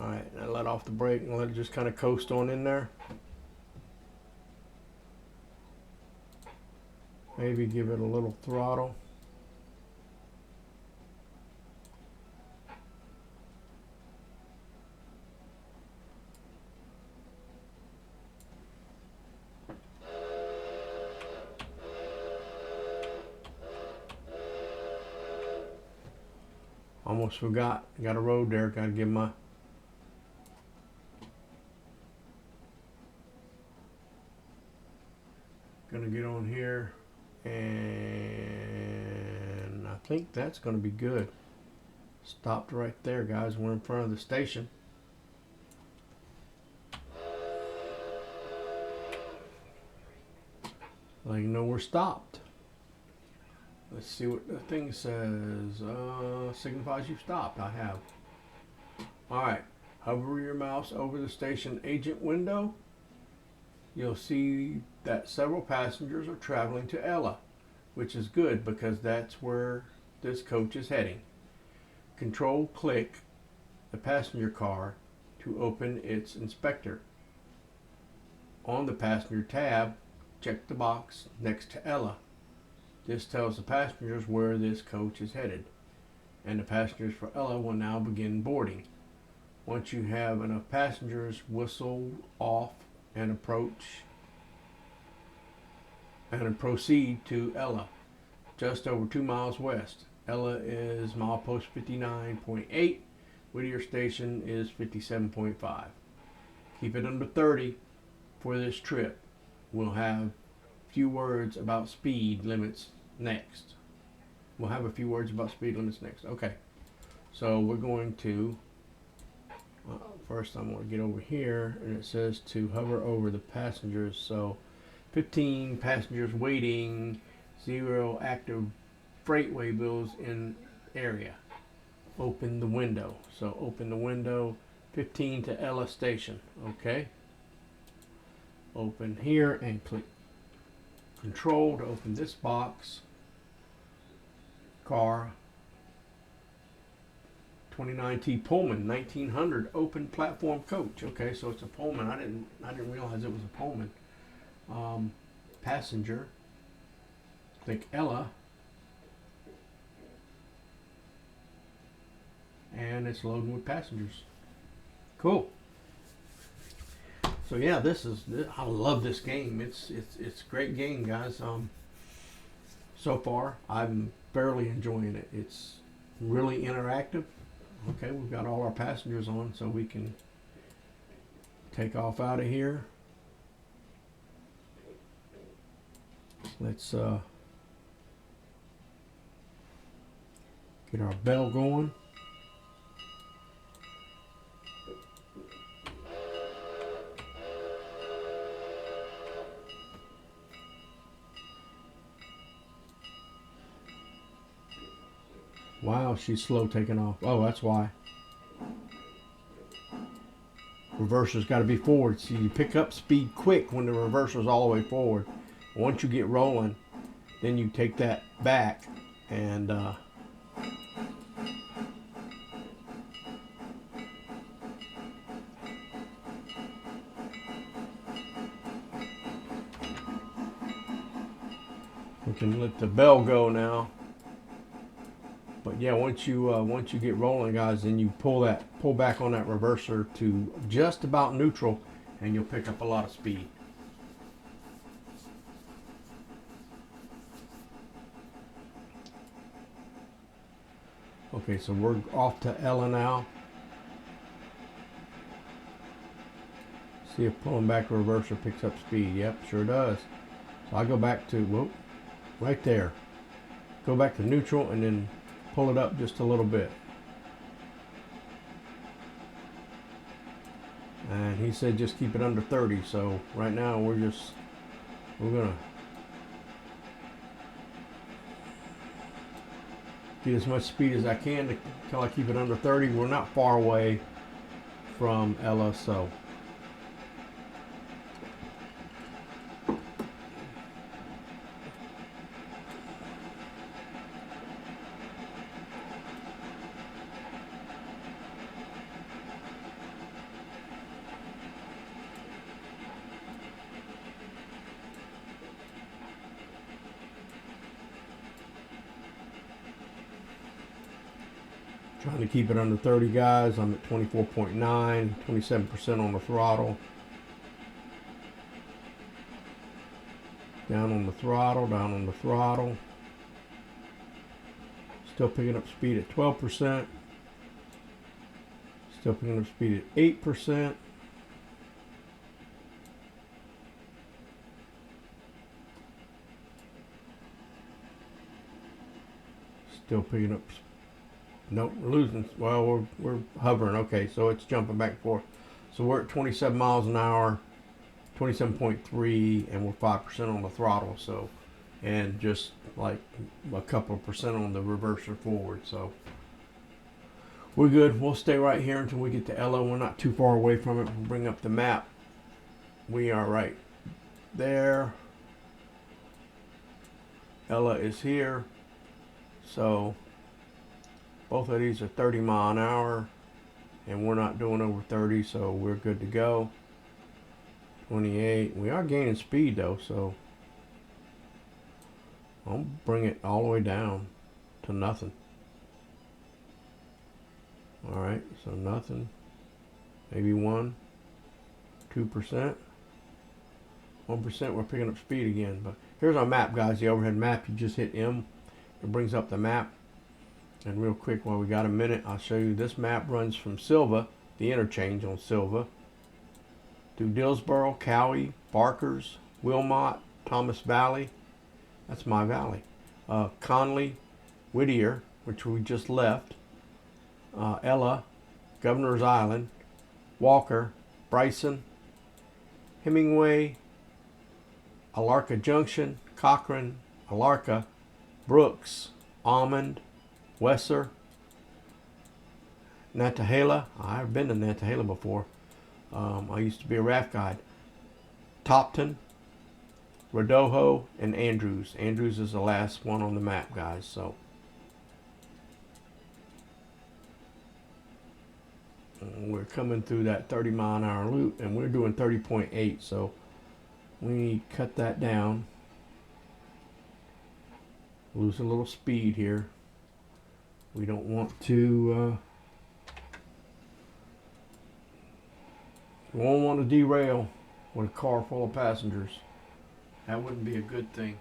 Alright, I let off the brake and let it just kind of coast on in there. Maybe give it a little throttle. Almost forgot. Got a road there. Got to give my... Gonna get on here. And I think that's gonna be good. Stopped right there, guys. We're in front of the station. Let you know we're stopped. Let's see what the thing says. Signifies you've stopped. I have. Alright. Hover your mouse over the station agent window. You'll see that several passengers are traveling to Ella, which is good because that's where this coach is heading. Control-click the passenger car to open its inspector. On the passenger tab, check the box next to Ella. This tells the passengers where this coach is headed, and the passengers for Ella will now begin boarding. Once you have enough passengers, whistle off and proceed to Ella, just over 2 miles west. Ella is milepost 59.8. Whittier Station is 57.5. Keep it under 30 for this trip. We'll have few words about speed limits next. Okay, so we're going to first I'm going to get over here, and it says to hover over the passengers. So 15 passengers waiting, 0 active freight waybills in area. Open the window. So open the window. 15 to Ella Station. Okay. Open here and click Control to open this box. Car 29T Pullman 1900 open platform coach. Okay, so it's a Pullman. I didn't realize it was a Pullman. Passenger. Click Ella. And it's loading with passengers. Cool. So yeah, I love this game. It's a great game, guys. So far I'm fairly enjoying it. It's really interactive. Okay, we've got all our passengers on, so we can take off out of here. Let's get our bell going. Wow, she's slow taking off. Oh, that's why. Reverser's got to be forward. So you pick up speed quick when the reverser's all the way forward. Once you get rolling, then you take that back and we can let the bell go now. But yeah, once you get rolling, guys, then you pull back on that reverser to just about neutral, and you'll pick up a lot of speed. Okay, so we're off to Ella now. See if pulling back the reverser picks up speed. Yep, sure does. So I go back to, whoop, right there. Go back to neutral and then pull it up just a little bit. And he said just keep it under 30. So right now we're gonna get as much speed as I can until I keep it under 30. We're not far away from Ella, so trying to keep it under 30, guys. I'm at 24.9, 27% on the throttle. Down on the throttle, down on the throttle. Still picking up speed at 12%. Still picking up speed at 8%. Still picking up. Nope, we're losing. Well, we're hovering. Okay, so it's jumping back and forth. So we're at 27 miles an hour, 27.3, and we're 5% on the throttle. So, and just like a couple of percent on the reverser forward. So we're good. We'll stay right here until we get to Ella. We're not too far away from it. We'll bring up the map. We are right there. Ella is here. So both of these are 30 mile an hour, and we're not doing over 30, so we're good to go. 28. We are gaining speed though, so I'll bring it all the way down to nothing. All right, so nothing. Maybe 1%, 2%, 1%. We're picking up speed again. But here's our map, guys. The overhead map. You just hit M. It brings up the map. And real quick, while we got a minute, I'll show you this map runs from Silva, the interchange on Silva, through Dillsboro, Cowie, Barkers, Wilmot, Thomas Valley. That's my valley. Conley, Whittier, which we just left, Ella, Governor's Island, Walker, Bryson, Hemingway, Alarka Junction, Cochran, Alarka, Brooks, Almond, Wesser, Nantahala. I've been to Nantahala before. I used to be a raft guide. Topton, Rodoho, and Andrews. Andrews is the last one on the map, guys. So we're coming through that 30 mile an hour loop, and we're doing 30.8. So we need to cut that down. Lose a little speed here. We don't want to. We won't want to derail with a car full of passengers. That wouldn't be a good thing.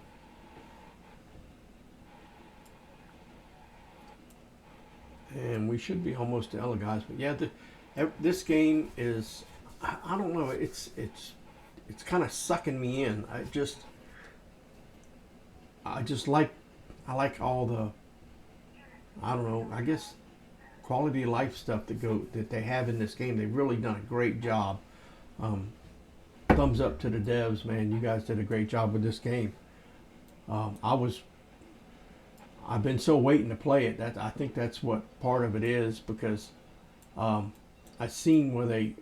And we should be almost to Ella, guys. But yeah, this game is, I don't know, it's kind of sucking me in. I like all the, I don't know, I guess quality of life stuff that they have in this game. They've really done a great job. Thumbs up to the devs, man. You guys did a great job with this game. I've been so waiting to play it. I think that's what part of it is, because I seen where they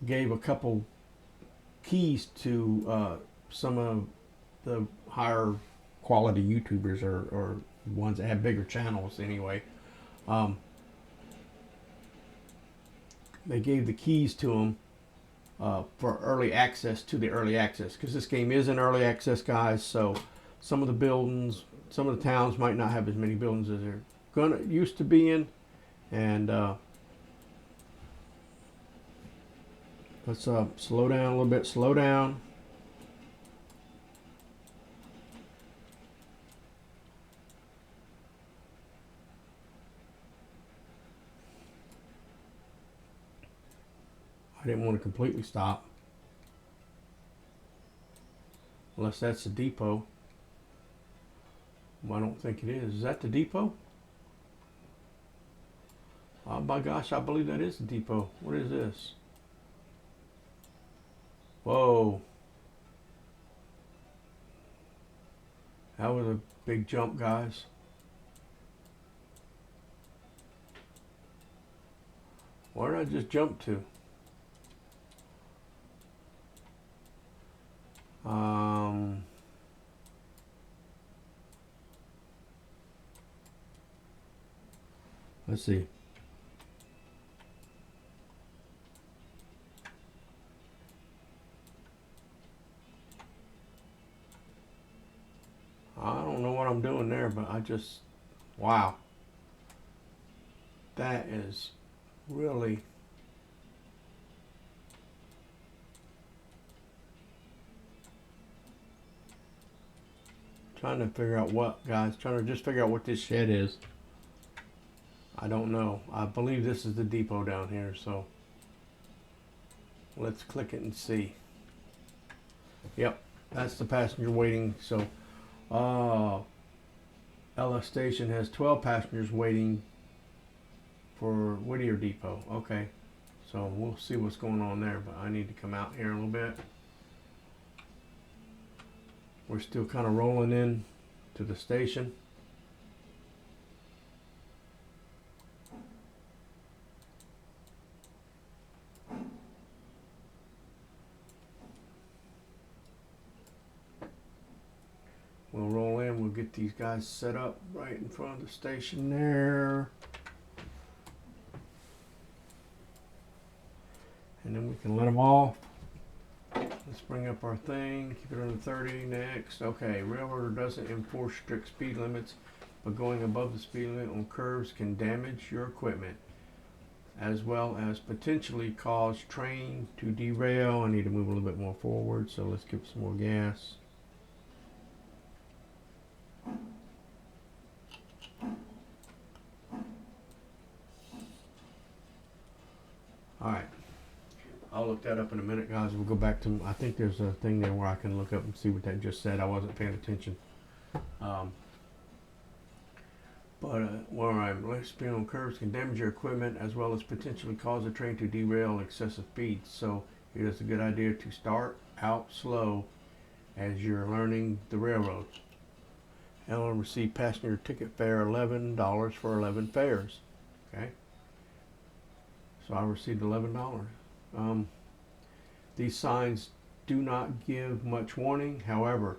gave a couple keys to some of the higher quality YouTubers or ones that have bigger channels anyway. They gave the keys to them for early access to the early access, because this game is in early access, guys. So some of the buildings, some of the towns might not have as many buildings as they're used to be in. And let's slow down a little bit. Slow down. I didn't want to completely stop, unless that's the depot. Well, I don't think it is. Is that the depot? Oh my gosh, I believe that is the depot. What is this? Whoa. That was a big jump, guys. Where did I just jump to? Let's see. I don't know what I'm doing there, but wow. That is really trying to figure out what, guys. Trying to just figure out what this shed is. I don't know. I believe this is the depot down here, so let's click it and see. Yep, that's the passenger waiting. So Ella Station has 12 passengers waiting for Whittier Depot. Okay, so we'll see what's going on there, but I need to come out here a little bit. We're still kind of rolling in to the station. We'll roll in, we'll get these guys set up right in front of the station there. And then we can let them off. Let's bring up our thing, keep it under 30, next. Okay, railroader doesn't enforce strict speed limits, but going above the speed limit on curves can damage your equipment, as well as potentially cause train to derail. I need to move a little bit more forward, so let's give some more gas. Alright, I'll look that up in a minute, guys. We'll go back to, I think there's a thing there where I can look up and see what that just said. I wasn't paying attention. Where I'm less speed on curves can damage your equipment, as well as potentially cause a train to derail excessive speeds. So it is a good idea to start out slow as you're learning the railroad. Ellen received passenger ticket fare $11 for 11 fares. Okay. So I received $11. These signs do not give much warning, however,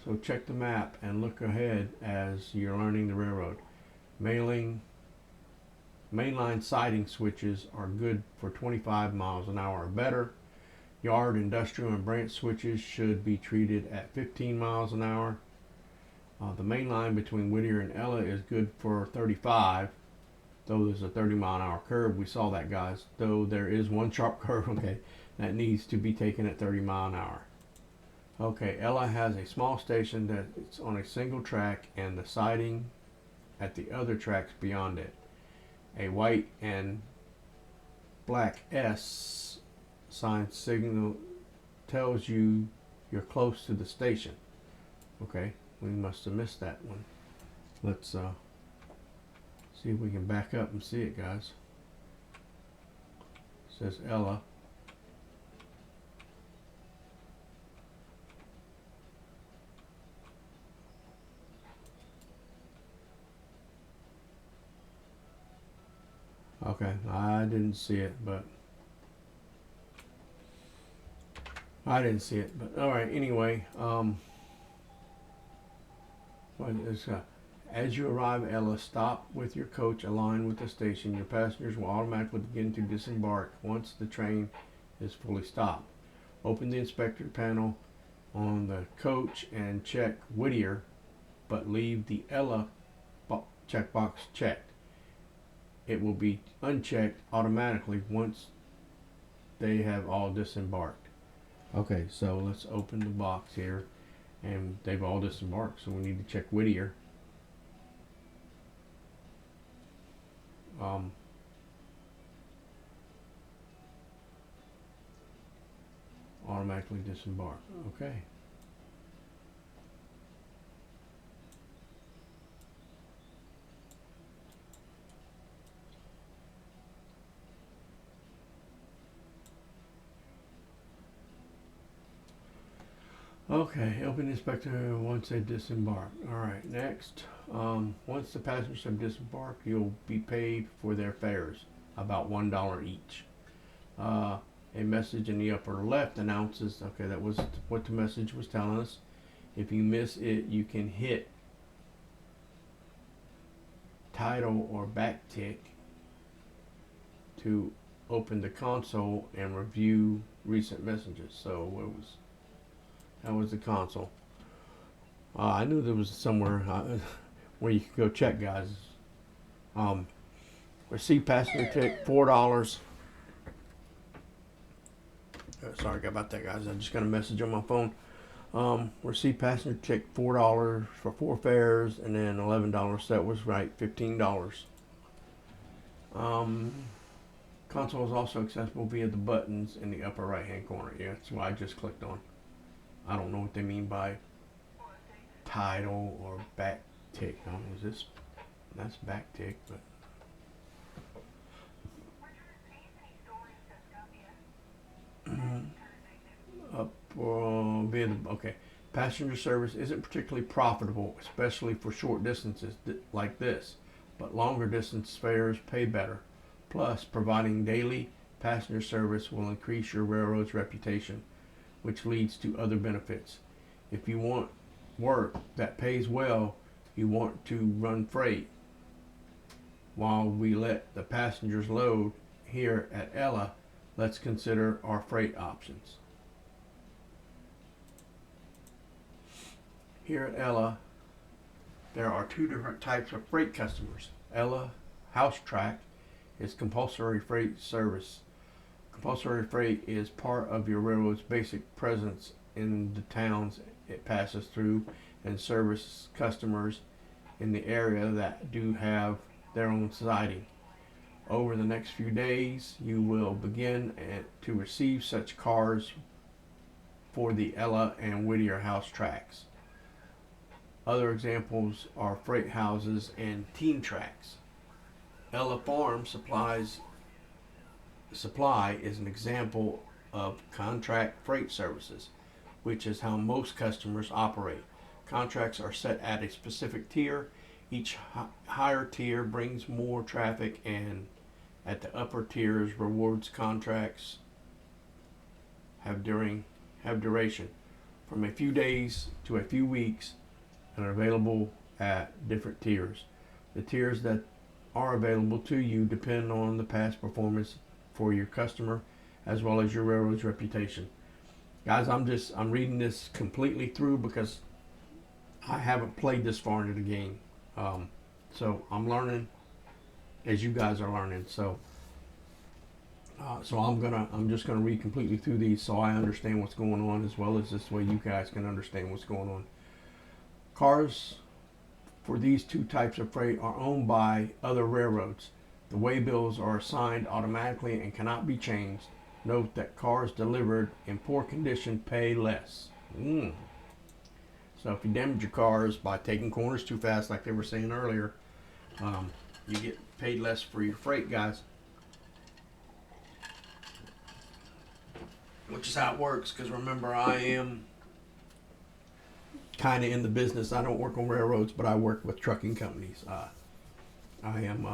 so check the map and look ahead as you're learning the railroad. Mainline siding switches are good for 25 miles an hour or better. Yard, industrial, and branch switches should be treated at 15 miles an hour. The main line between Whittier and Ella is good for 35, though there's a 30-mile-an-hour curve. We saw that, guys. Though there is one sharp curve, okay, that needs to be taken at 30 miles an hour. Okay, Ella has a small station that's on a single track and the siding at the other tracks beyond it. A white and black S sign signal tells you you're close to the station. Okay, we must have missed that one. Let's see if we can back up and see it, guys. It says Ella. Okay, I didn't see it, but all right. Anyway, as you arrive at Ella, stop with your coach aligned with the station. Your passengers will automatically begin to disembark once the train is fully stopped. Open the inspector panel on the coach and check Whittier, but leave the Ella checkbox checked. It will be unchecked automatically once they have all disembarked. Okay, so let's open the box here, and they've all disembarked, so we need to check Whittier. Automatically disembark. Okay. Okay, open the inspector once they disembark. Alright, next. Once the passengers have disembarked, you'll be paid for their fares, about $1 each. A message in the upper left announces, okay, that was what the message was telling us. If you miss it, you can hit title or backtick to open the console and review recent messages. So that was the console. I knew there was somewhere where you could go check, guys. Receive passenger ticket, $4. Sorry about that, guys. I just got a message on my phone. Receive passenger check $4 for 4 fares, and then $11. That was right, $15. Console is also accessible via the buttons in the upper right hand corner. Yeah, that's what I just clicked on. I don't know what they mean by title or back tick. I don't know, is this, that's back tick, but up via the, okay. Passenger service isn't particularly profitable, especially for short distances like this, but longer distance fares pay better. Plus, providing daily passenger service will increase your railroad's reputation, which leads to other benefits. If you want work that pays well, you want to run freight while we let the passengers load here at Ella. Let's consider our freight options. Here at Ella, there are 2 different types of freight customers. Ella House Track is compulsory freight service. Compulsory freight is part of your railroad's basic presence in the towns it passes through and service customers in the area that do have their own siding. Over the next few days, you will begin to receive such cars for the Ella and Whittier House tracks. Other examples are freight houses and team tracks. Ella Farm Supply is an example of contract freight services, which is how most customers operate. Contracts are set at a specific tier. Each higher tier brings more traffic, and at the upper tiers, rewards contracts have duration from a few days to a few weeks and are available at different tiers. The tiers that are available to you depend on the past performance for your customer as well as your railroad's reputation. Guys, I'm reading this completely through because I haven't played this far into the game. So I'm learning as you guys are learning. So I'm just gonna read completely through these so I understand what's going on, as well as this way you guys can understand what's going on. Cars for these 2 types of freight are owned by other railroads. The waybills are assigned automatically and cannot be changed. Note that cars delivered in poor condition pay less. So if you damage your cars by taking corners too fast, like they were saying earlier, you get paid less for your freight, guys. Which is how it works, because remember, I am kind of in the business. I don't work on railroads, but I work with trucking companies. I am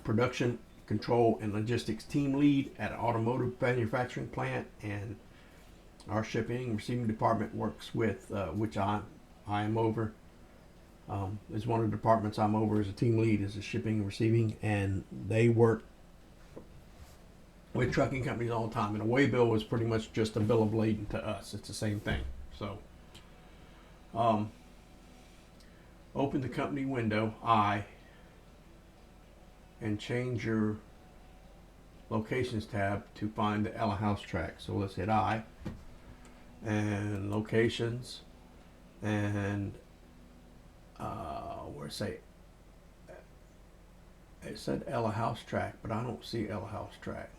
production control and logistics team lead at an automotive manufacturing plant, and our shipping and receiving department works with which I am over. Is one of the departments I'm over as a team lead, is the shipping and receiving, and they work with trucking companies all the time. And a waybill is pretty much just a bill of lading to us. It's the same thing. So open the company window, and change your locations tab to find the Ella House track. So let's hit I and locations, and where it said Ella House track, but I don't see Ella House track.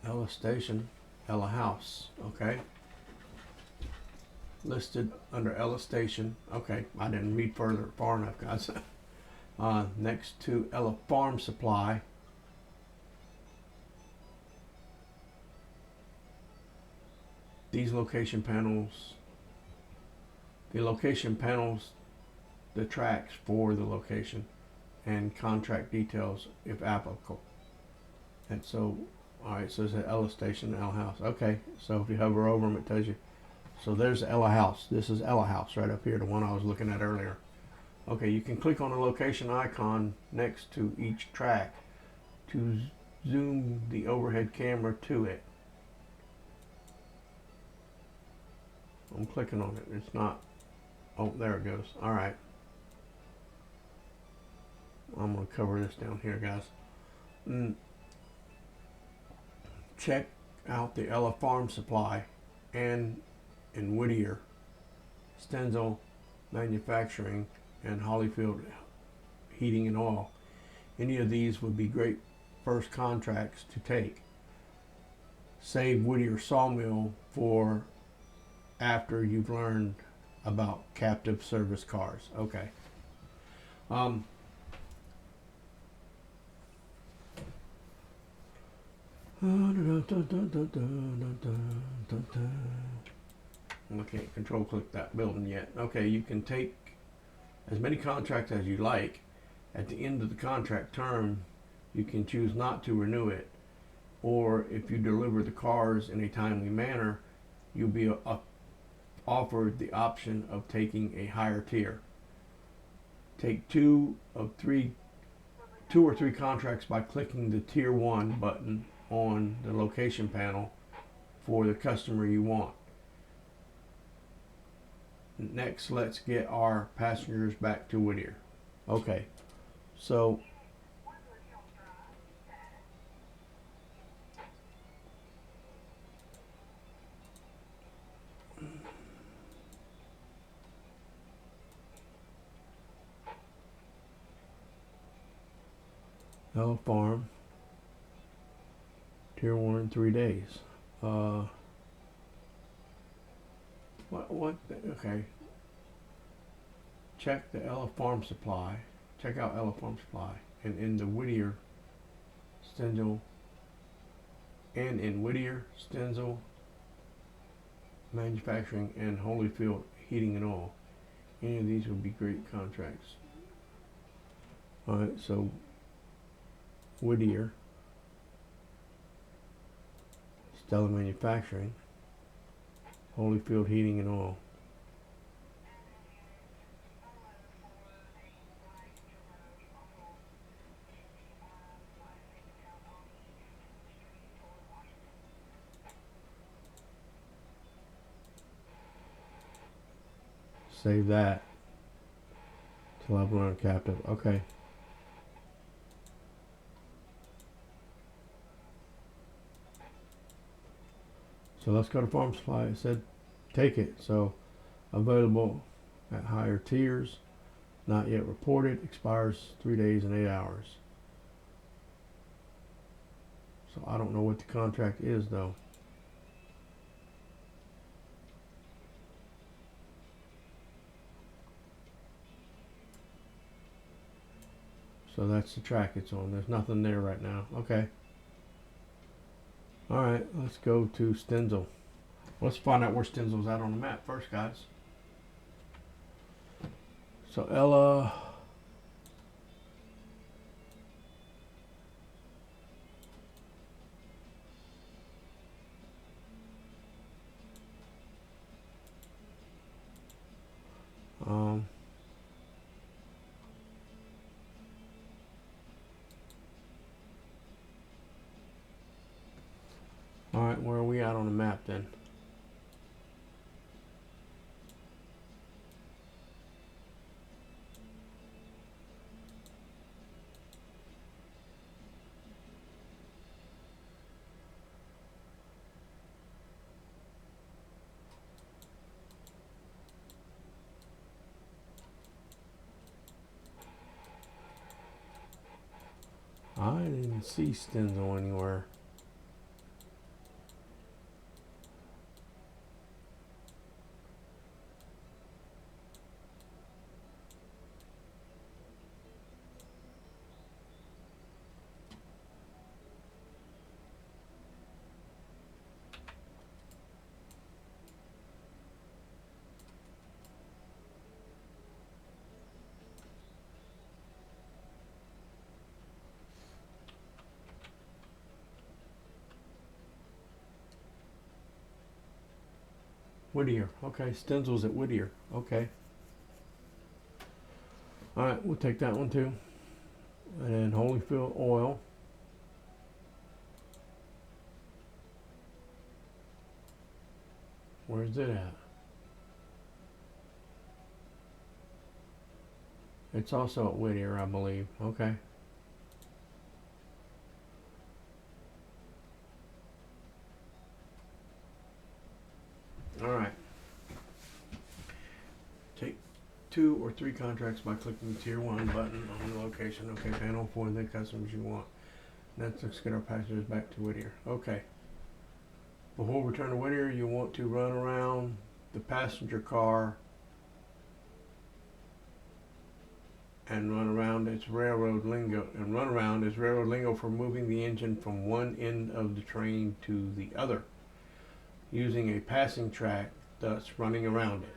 Ella Station, Ella House. Okay. Listed under Ella Station. Okay, I didn't read far enough, guys. Next to Ella Farm Supply. These location panels, the tracks for the location and contract details if applicable. And so, alright, so it's at Ella Station, Ella House. Okay, so if you hover over them, it tells you. So there's Ella House. This is Ella House right up here, the one I was looking at earlier. Okay, you can click on the location icon next to each track to zoom the overhead camera to it. I'm clicking on it. It's not. Oh, there it goes. All right. I'm going to cover this down here, guys. Check out the Ella Farm Supply and in Whittier, Stenzel Manufacturing, and Holyfield Heating and Oil. Any of these would be great first contracts to take. Save Whittier Sawmill for after you've learned about captive service cars. Okay. I can't control click that building yet. Okay, you can take as many contracts as you like. At the end of the contract term, you can choose not to renew it, or if you deliver the cars in a timely manner, you'll be offered the option of taking a higher tier. Take two or three contracts by clicking the Tier 1 button on the location panel for the customer you want. Next, let's get our passengers back to Whittier. Okay, so Ella Farm, Tier 1 in 3 days. Okay. Check the Ella Farm Supply. Check out Ella Farm Supply. And in Whittier, Stenzel Manufacturing and Holyfield Heating and Oil. Any of these would be great contracts. Alright, so Whittier, Stella Manufacturing, Holyfield Heating and Oil. Save that till I've learned captive. Okay. So let's go to Farm Supply. It said take it. So available at higher tiers, not yet reported, expires 3 days and 8 hours. So I don't know what the contract is though. So that's the track it's on. There's nothing there right now. Okay. Alright, let's go to Stenzel. Let's find out where Stenzel's at on the map first, guys. So Ella, alright, where are we at on the map then? I didn't see Stenzel anywhere. Whittier. Okay, Stenzel's at Whittier. Okay. Alright, we'll take that one too. And then Holyfield Oil. Where's it at? It's also at Whittier, I believe. Okay. All right. Take 2 or 3 contracts by clicking the Tier 1 button on the location. Okay, panel for the customers you want. Let's get our passengers back to Whittier. Okay. Before we return to Whittier, you want to run around the passenger car and run around its railroad lingo. And run around is railroad lingo for moving the engine from one end of the train to the other, using a passing track, thus running around it.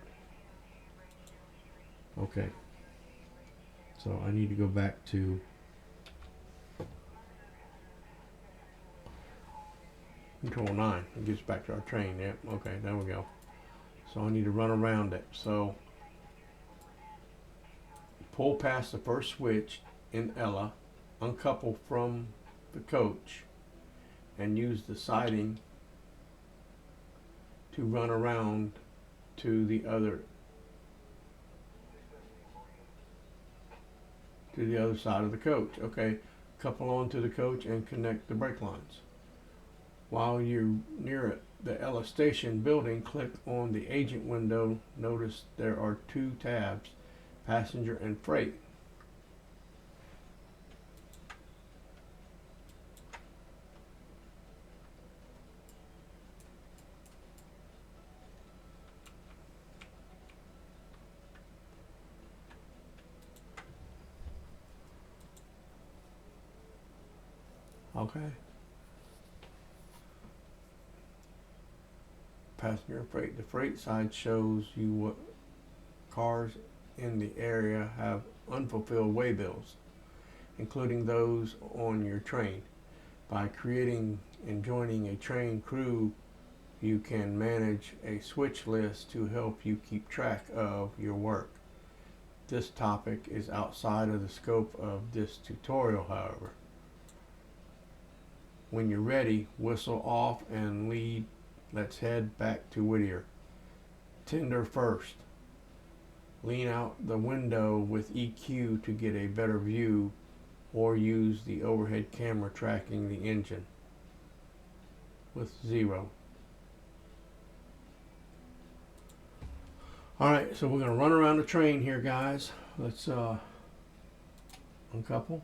Okay. So I need to go back to Control 9. It gets back to our train. Yep. Okay, there we go. So I need to run around it. So pull past the first switch in Ella, uncouple from the coach, and use the siding to run around to the other side of the coach. Okay, couple onto the coach and connect the brake lines. While you're near it, the Ella Station building, click on the agent window. Notice there are 2 tabs, passenger and freight. Okay. Passenger and freight. The freight side shows you what cars in the area have unfulfilled waybills, including those on your train. By creating and joining a train crew, you can manage a switch list to help you keep track of your work. This topic is outside of the scope of this tutorial, however. When you're ready, whistle off and lead. Let's head back to Whittier. Tender first. Lean out the window with EQ to get a better view, or use the overhead camera tracking the engine with 0. Alright, so we're going to run around the train here, guys. Let's uncouple.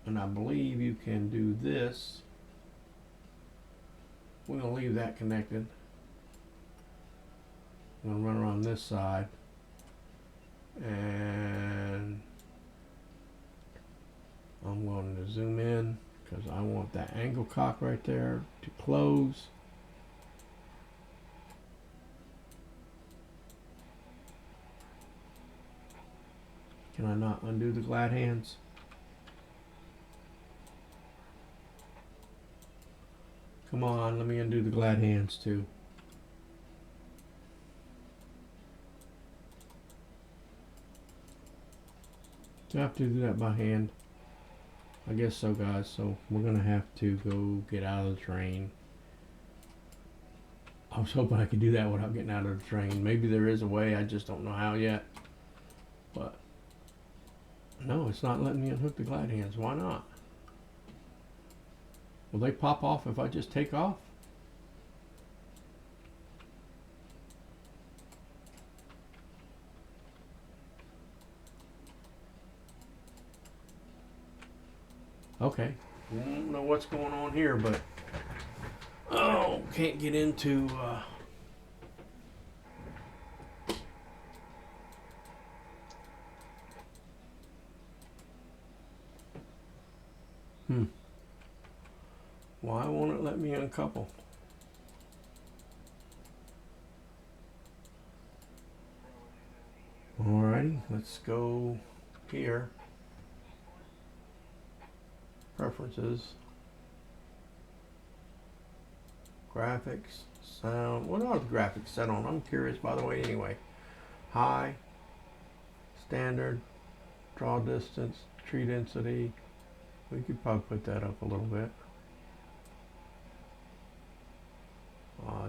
And I believe you can do this. We're going to leave that connected. I'm going to run around this side. And I'm going to zoom in because I want that angle cock right there to close. Can I not undo the glad hands? Come on, let me undo the glad hands too. Do I have to do that by hand? I guess so, guys. So we're gonna have to go get out of the train. I was hoping I could do that without getting out of the train. Maybe there is a way, I just don't know how yet. But no, it's not letting me unhook the glad hands. Why not? Will they pop off if I just take off? Okay. I don't know what's going on here, but oh, can't get into why won't it let me uncouple? Alrighty, let's go here. Preferences. Graphics, sound. What are the graphics set on? I'm curious, by the way, anyway. High, standard, draw distance, tree density. We could probably put that up a little bit.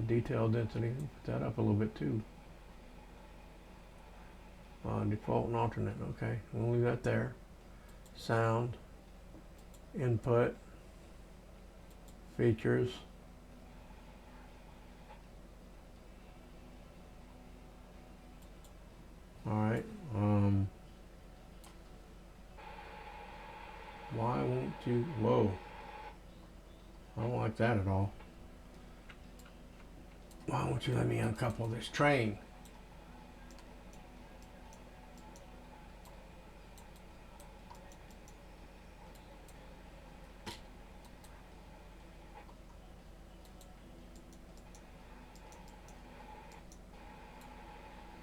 Detail density, put that up a little bit too. Default and alternate, okay, we'll leave that there. Sound, input, features. Alright, why won't you, whoa, I don't like that at all. Why won't you let me uncouple this train?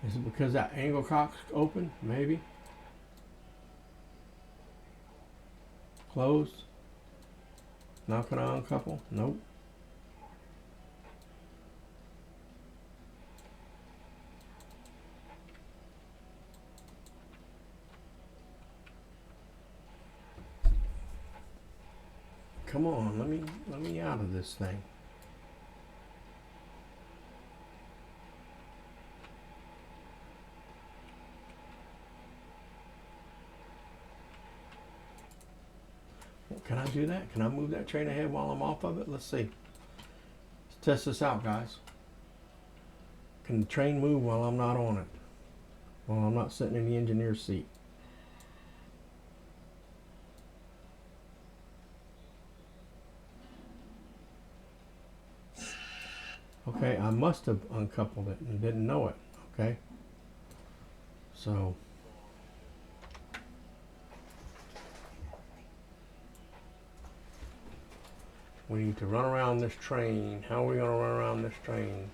Is it because that angle cock's open? Maybe. Closed. Not gonna uncouple? Nope. Come on, let me out of this thing. Well, can I do that? Can I move that train ahead while I'm off of it? Let's see. Let's test this out, guys. Can the train move while I'm not on it? While I'm not sitting in the engineer's seat? Okay, I must have uncoupled it and didn't know it. Okay. So we need to run around this train. How are we going to run around this train?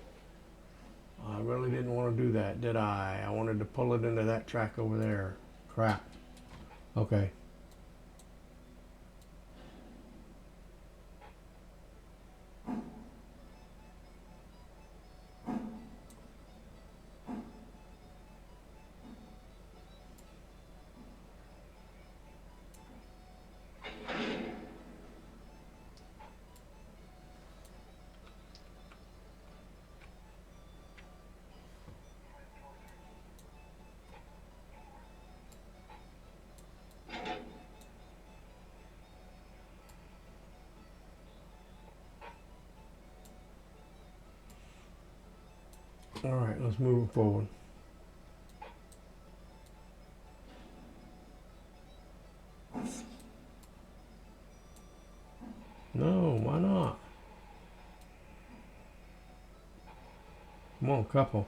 I really didn't want to do that, did I? I wanted to pull it into that track over there. Crap. Okay. All right, let's move it forward. No, why not? Come on, couple.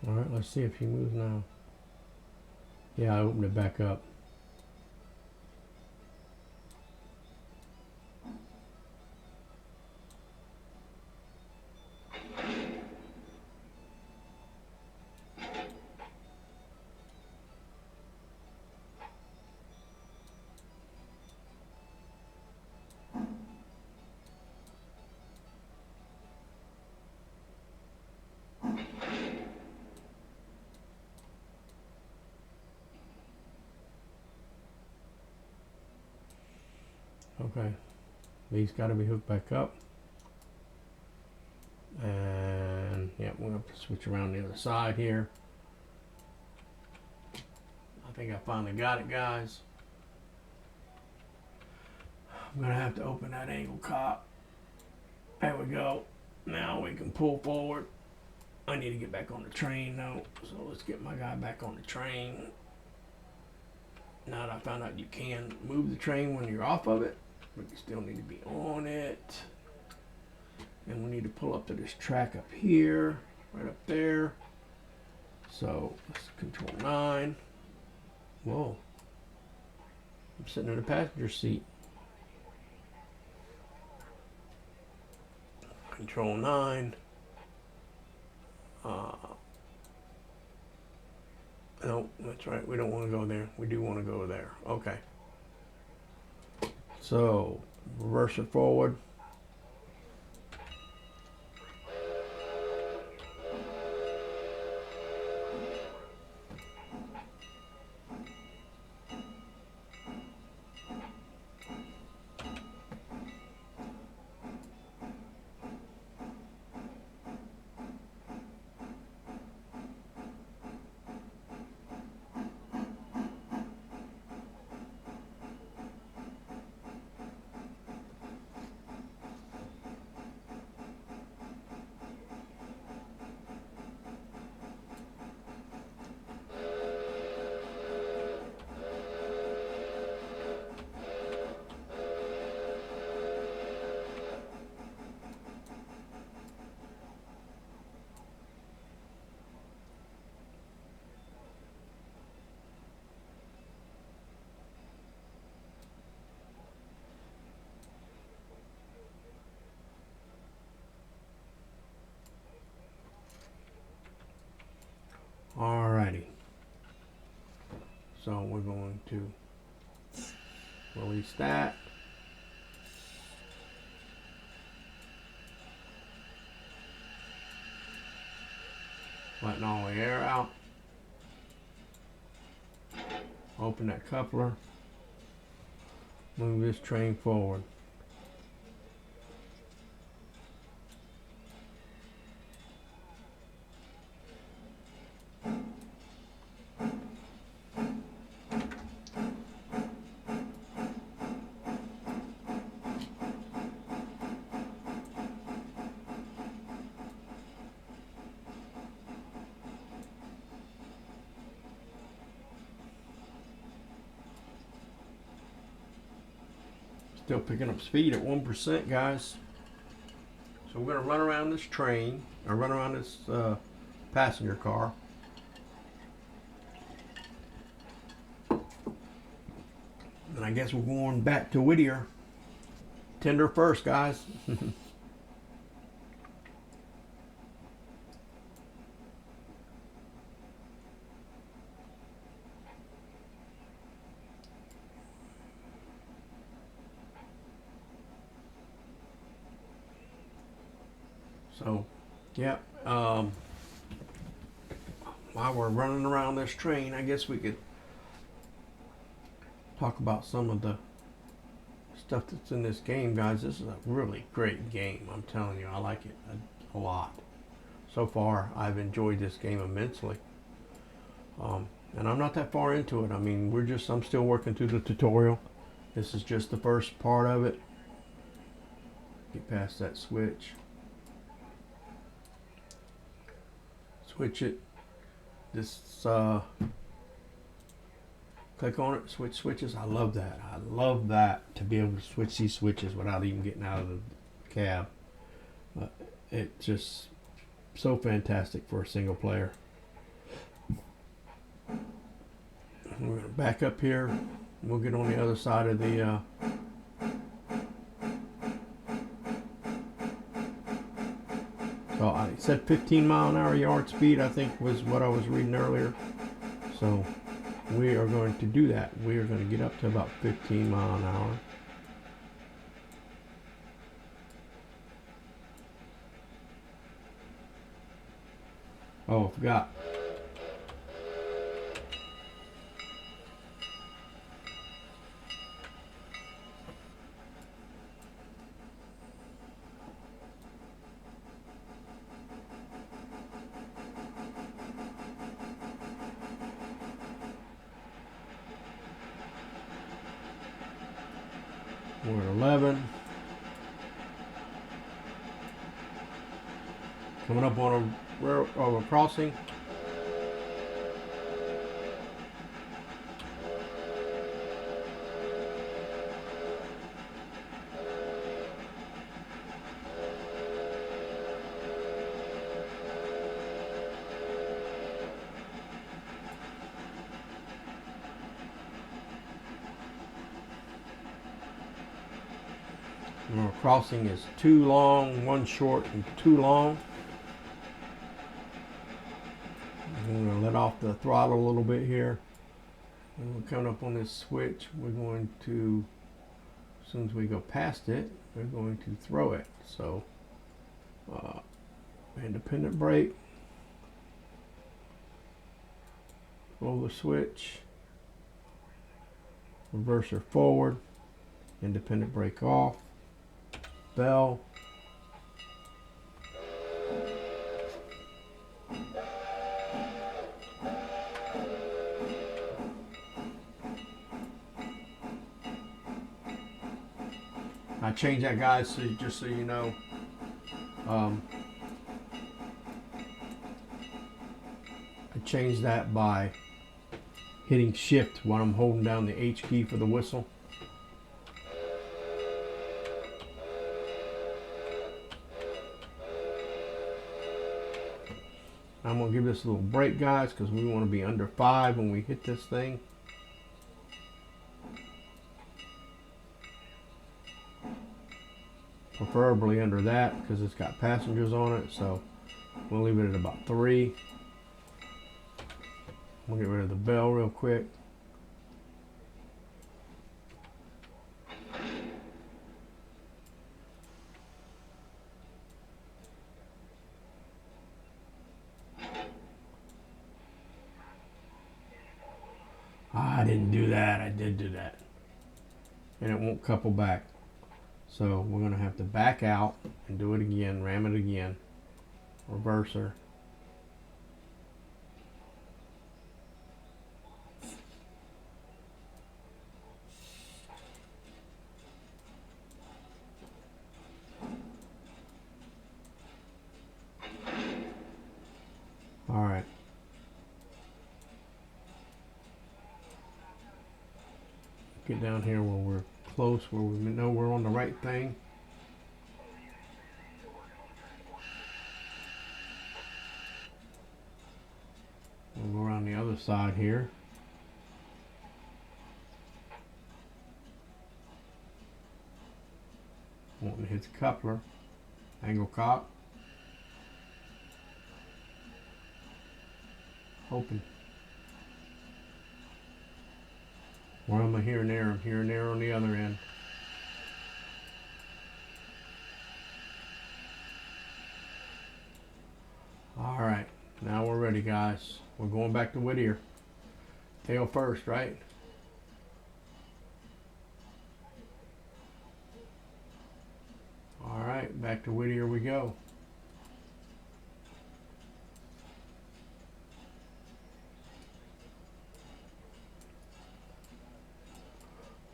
All right, let's see if he moves now. Yeah, I opened it back up. Okay, these got to be hooked back up. And yeah, we're going to switch around the other side here. I think I finally got it, guys. I'm going to have to open that angle cock. There we go. Now we can pull forward. I need to get back on the train though, so let's get my guy back on the train. Now that I found out you can move the train when you're off of it, but you still need to be on it. And we need to pull up to this track up here, right up there. So let's control 9. Whoa. I'm sitting in the passenger seat. Control 9. No, that's right. We don't want to go there. We do want to go there. Okay. So reverse it forward. Alrighty. So we're going to release that. Letting all the air out. Open that coupler. Move this train forward. Still picking up speed at 1%, guys. So we're going to run around this train, or run around this passenger car. And I guess we're going back to Whittier. Tender first, guys. So, yeah, while we're running around this train, I guess we could talk about some of the stuff that's in this game, guys. This is a really great game. I'm telling you, I like it a lot. So far, I've enjoyed this game immensely. And I'm not that far into it. I mean, I'm still working through the tutorial. This is just the first part of it. Get past that switch. Switch it. This click on it, switch switches. I love that. I love that, to be able to switch these switches without even getting out of the cab. It's just so fantastic for a single player. We're going to back up here. We'll get on the other side of the so I said 15-mile-an-hour yard speed, I think was what I was reading earlier. So we are going to do that. We are going to get up to about 15 miles an hour. Oh, I forgot. We're at 11. Coming up on a crossing. Our crossing is too long, one short, and too long. I'm going to let off the throttle a little bit here. And we're coming up on this switch. We're going to as soon as we go past it, we're going to throw it. So independent brake, roll the switch, reverser forward, independent brake off, bell, I changed that, guys, so just so you know. I changed that by hitting shift while I'm holding down the H key for the whistle. I'm going to give this a little break, guys, because we want to be under 5 when we hit this thing. Preferably under that because it's got passengers on it, so we'll leave it at about 3. We'll get rid of the bell real quick. I didn't do that. I did do that. And it won't couple back. So we're going to have to back out and do it again, ram it again. Reverser. All right. Get down here where we're close, where we know we're on the right thing. We'll go around the other side here. Wanting to hit the coupler. Angle cock. Hoping. Where am I here and there? I'm here and there on the other end. Alright, now we're ready, guys. We're going back to Whittier. Tail first, right? Alright, back to Whittier we go.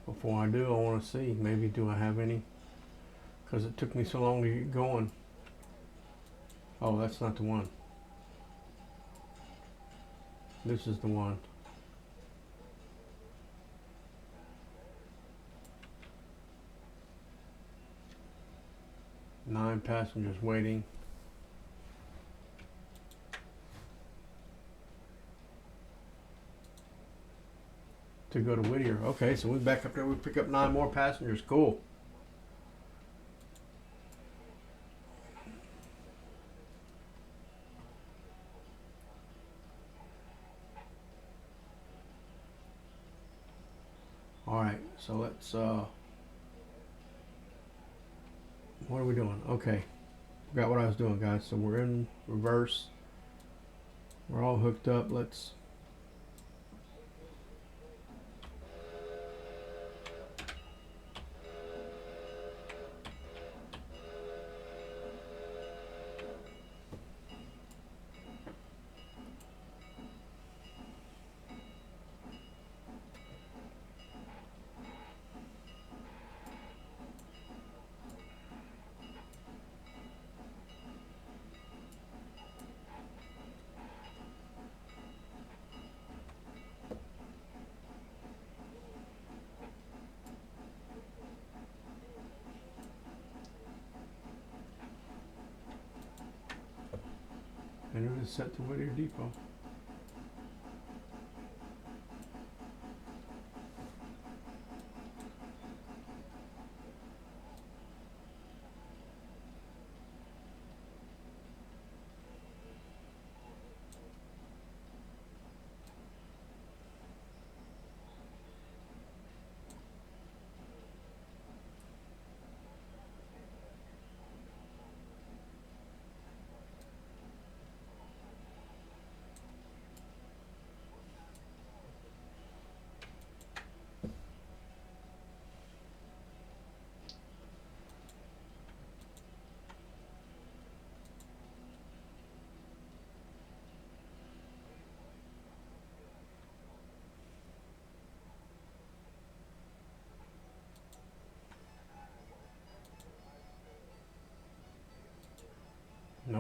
Before I do, I want to see, maybe do I have any? Because it took me so long to get going. Oh, that's not the one. This is the one. Nine passengers waiting. To go to Whittier. Okay, so we back up there, we pick up 9 more passengers. Cool. Alright, so let's what are we doing? Okay. Forgot what I was doing, guys. So we're in reverse. We're all hooked up. Let's enter the set to Whittier Depot.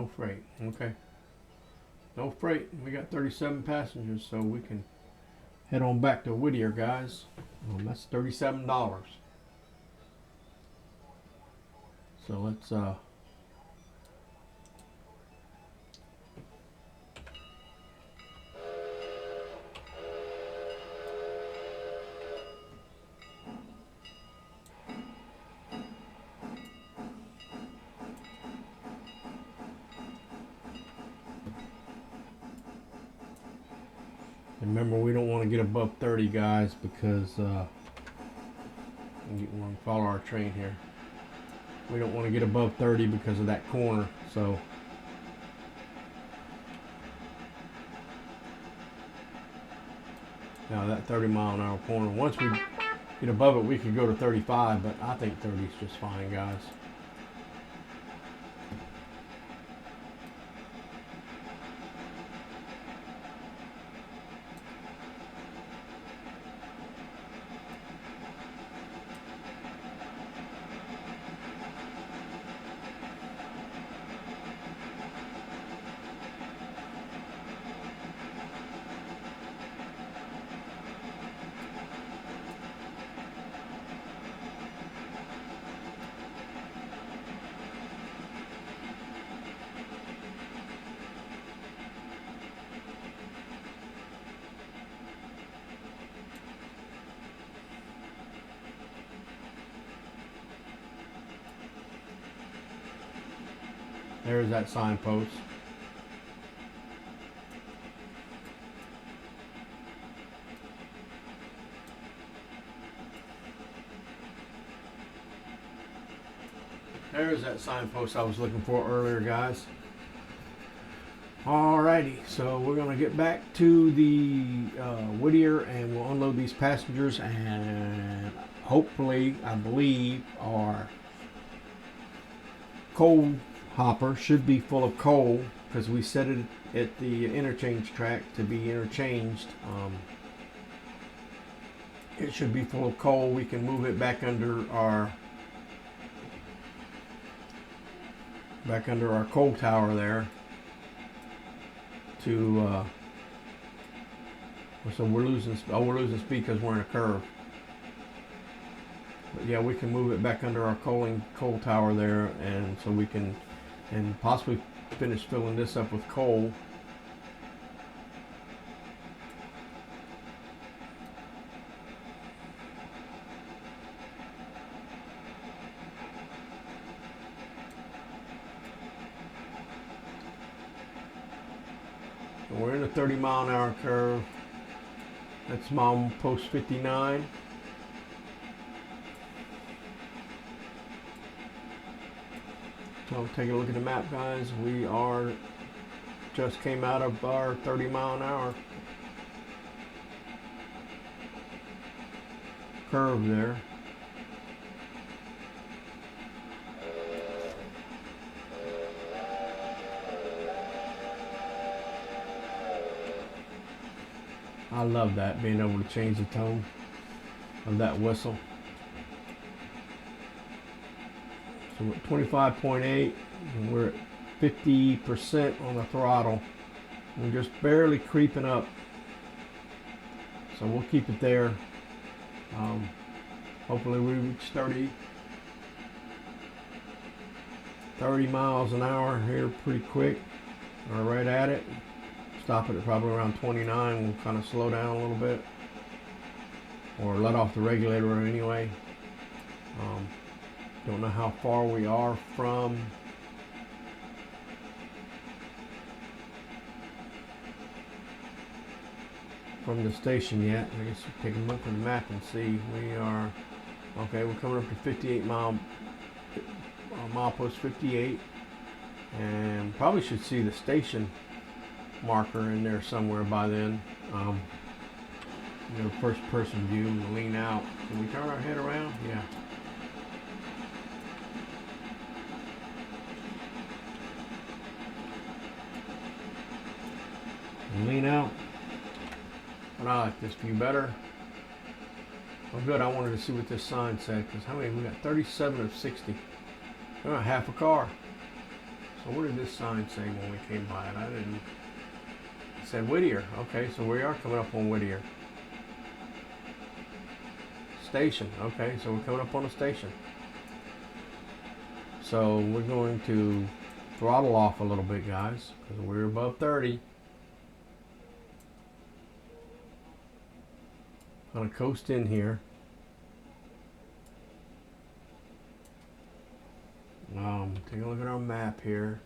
No freight. Okay. No freight. We got 37 passengers, so we can head on back to Whittier, guys. That's $37. So let's remember, we don't want to get above 30, guys, because we want to follow our train here. We don't want to get above 30 because of that corner. So now that 30-mile-an-hour corner, once we get above it, we could go to 35, but I think 30 is just fine, guys. There's that signpost. There's that signpost I was looking for earlier, guys. Alrighty, so we're going to get back to the Whittier, and we'll unload these passengers, and hopefully, I believe, our coal hopper should be full of coal, because we set it at the interchange track to be interchanged. It should be full of coal. We can move it back under our coal tower there to so we're losing speed because we're in a curve. But yeah, we can move it back under our coal tower there, and so we can possibly finish filling this up with coal. So we're in a 30-mile-an-hour curve. That's milepost 59. So take a look at the map, guys. We just came out of our 30-mile-an-hour curve there. I love that, being able to change the tone of that whistle. So we're at 25.8, and we're at 50% on the throttle. We're just barely creeping up, so we'll keep it there. Hopefully we reach 30 miles an hour here pretty quick, or right at it. Stop it at probably around 29. We'll kind of slow down a little bit, or let off the regulator anyway. Don't know how far we are from the station yet. I guess we'll take a look at the map and see. We are okay. We're coming up to 58 milepost 58, and probably should see the station marker in there somewhere by then. First person view, and lean out. Can we turn our head around? Yeah. And lean out. But I like this view better. Well, good. I wanted to see what this sign said, because how many? We got 37 of 60. We're not half a car. So what did this sign say when we came by it? I didn't. It said Whittier. Okay, so we are coming up on Whittier. Station. Okay, so we're coming up on a station. So we're going to throttle off a little bit, guys, because we're above 30. Gonna coast in here. Take a look at our map here.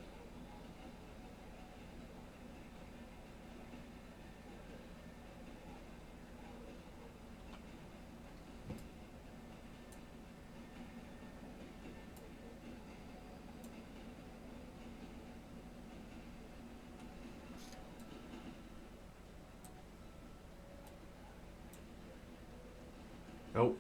Nope.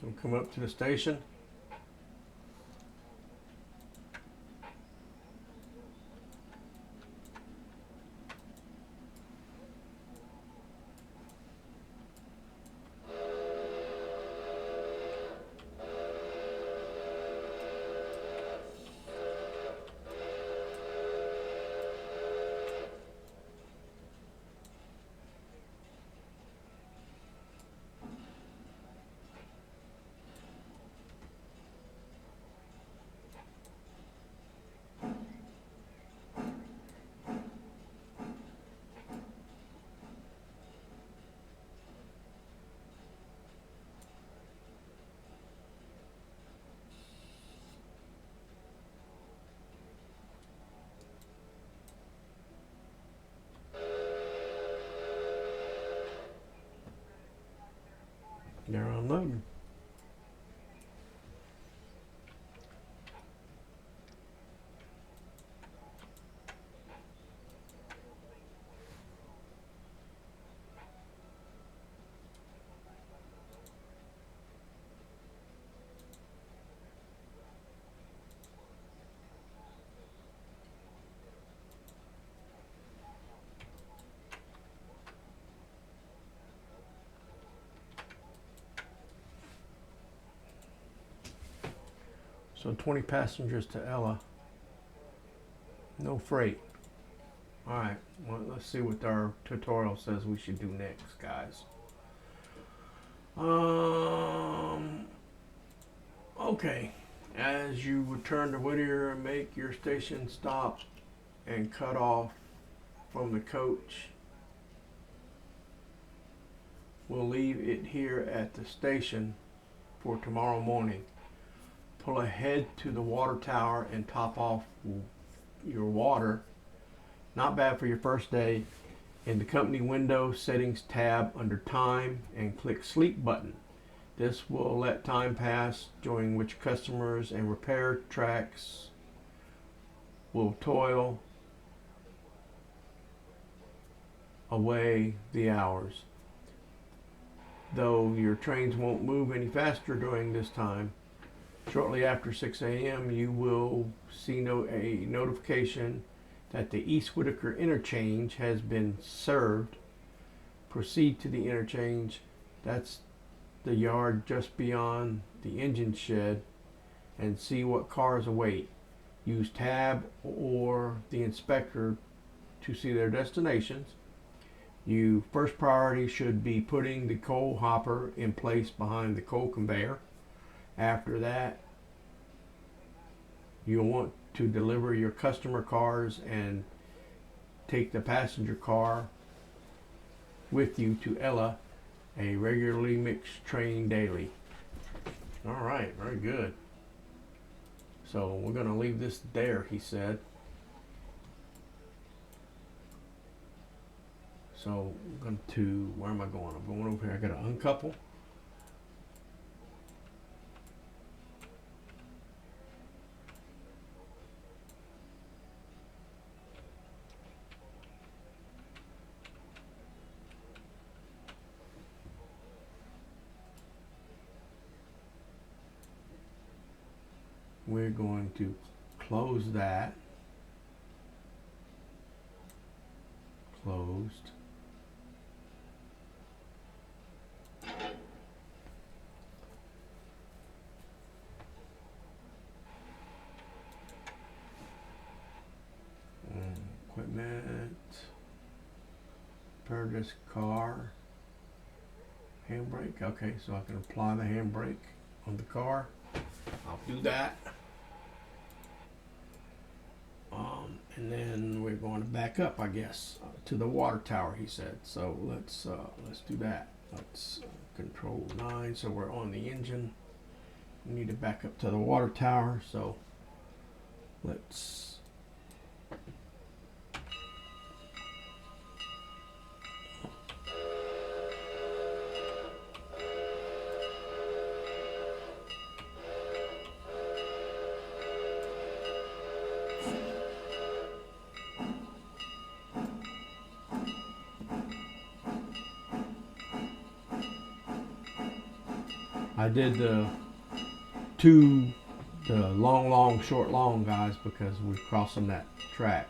So come up to the station. They're unloading. So 20 passengers to Ella. No freight. Alright, well, let's see what our tutorial says we should do next, guys. Okay. As you return to Whittier, make your station stop and cut off from the coach. We'll leave it here at the station for tomorrow morning. Pull ahead to the water tower and top off your water. Not bad for your first day. In the company window, settings tab under time and click sleep button. This will let time pass during which customers and repair tracks will toil away the hours. Though your trains won't move any faster during this time, shortly after 6 a.m. you will see a notification that the East Whitaker interchange has been served. Proceed to the interchange. That's the yard just beyond the engine shed, and see what cars await. Use tab or the inspector to see their destinations. You first priority should be putting the coal hopper in place behind the coal conveyor. After that, you'll want to deliver your customer cars and take the passenger car with you to Ella, a regularly mixed train daily. All right, very good. So we're going to leave this there, he said. So I'm going to, where am I going? I'm going over here. I got to uncouple. we're going to close that. Closed. Equipment. Repair this car. Handbrake. Okay, so I can apply the handbrake on the car. I'll do that. And then we're going to back up, I guess, to the water tower, he said. So let's do that. Let's control 9. So we're on the engine. We need to back up to the water tower. So let's. I did the long, short, long, guys, because we're crossing that track.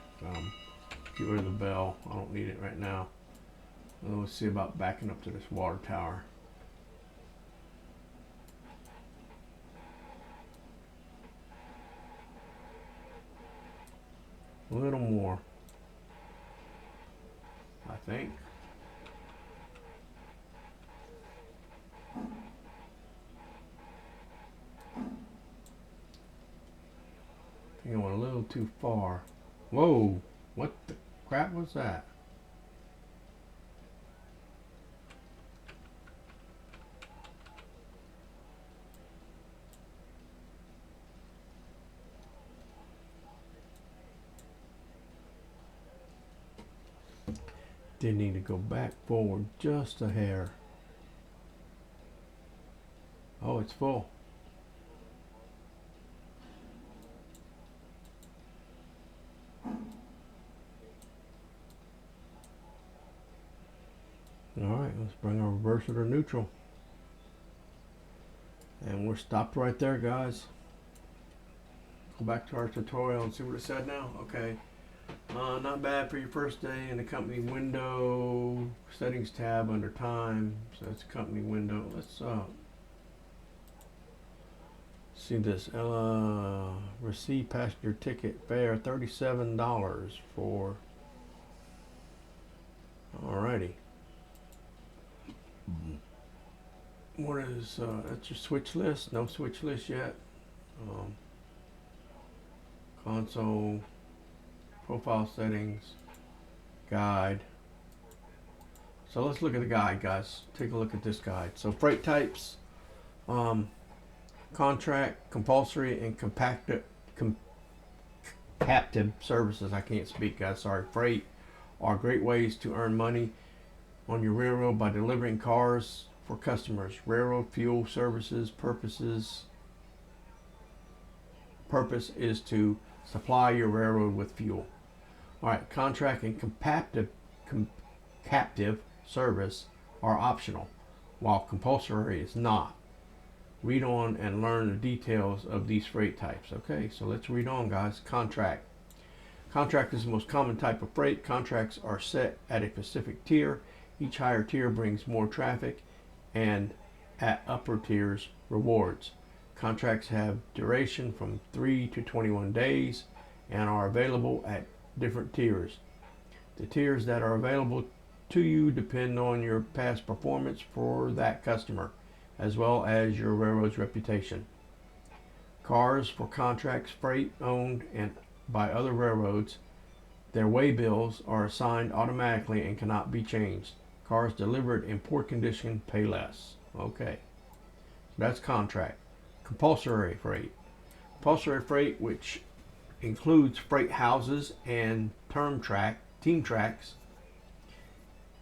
Get rid of the bell. I don't need it right now. Let's see about backing up to this water tower. A little more, I think. I went a little too far. Whoa, what the crap was that? Did need to go back forward just a hair. Oh, it's full. Alright, let's bring our reverser to neutral. And we're stopped right there, guys. Go back to our tutorial and see what it said now. Okay. Not bad for your first day in the company window. Settings tab under time. So that's company window. Let's see this. Receive passenger ticket fare $37 for. Alrighty. What is that's your switch list? No switch list yet. Console, profile settings, guide. So let's look at the guide, guys. Take a look at this guide. So freight types, contract, compulsory, and captive services. I can't speak, guys. Sorry. Freight are great ways to earn money on your railroad by delivering cars for customers. Railroad fuel services purpose is to supply your railroad with fuel. All right, contract and captive service are optional, while compulsory is not. Read on and learn the details of these freight types. Okay, so let's read on, guys. Contract. Contract is the most common type of freight. Contracts are set at a specific tier. Each higher tier brings more traffic, and at upper tiers, rewards. Contracts have duration from 3 to 21 days and are available at different tiers. The tiers that are available to you depend on your past performance for that customer, as well as your railroad's reputation. Cars for contracts freight owned and by other railroads, their way bills are assigned automatically and cannot be changed. Cars delivered in poor condition pay less. Okay, that's contract. Compulsory freight. Compulsory freight, which includes freight houses and team tracks.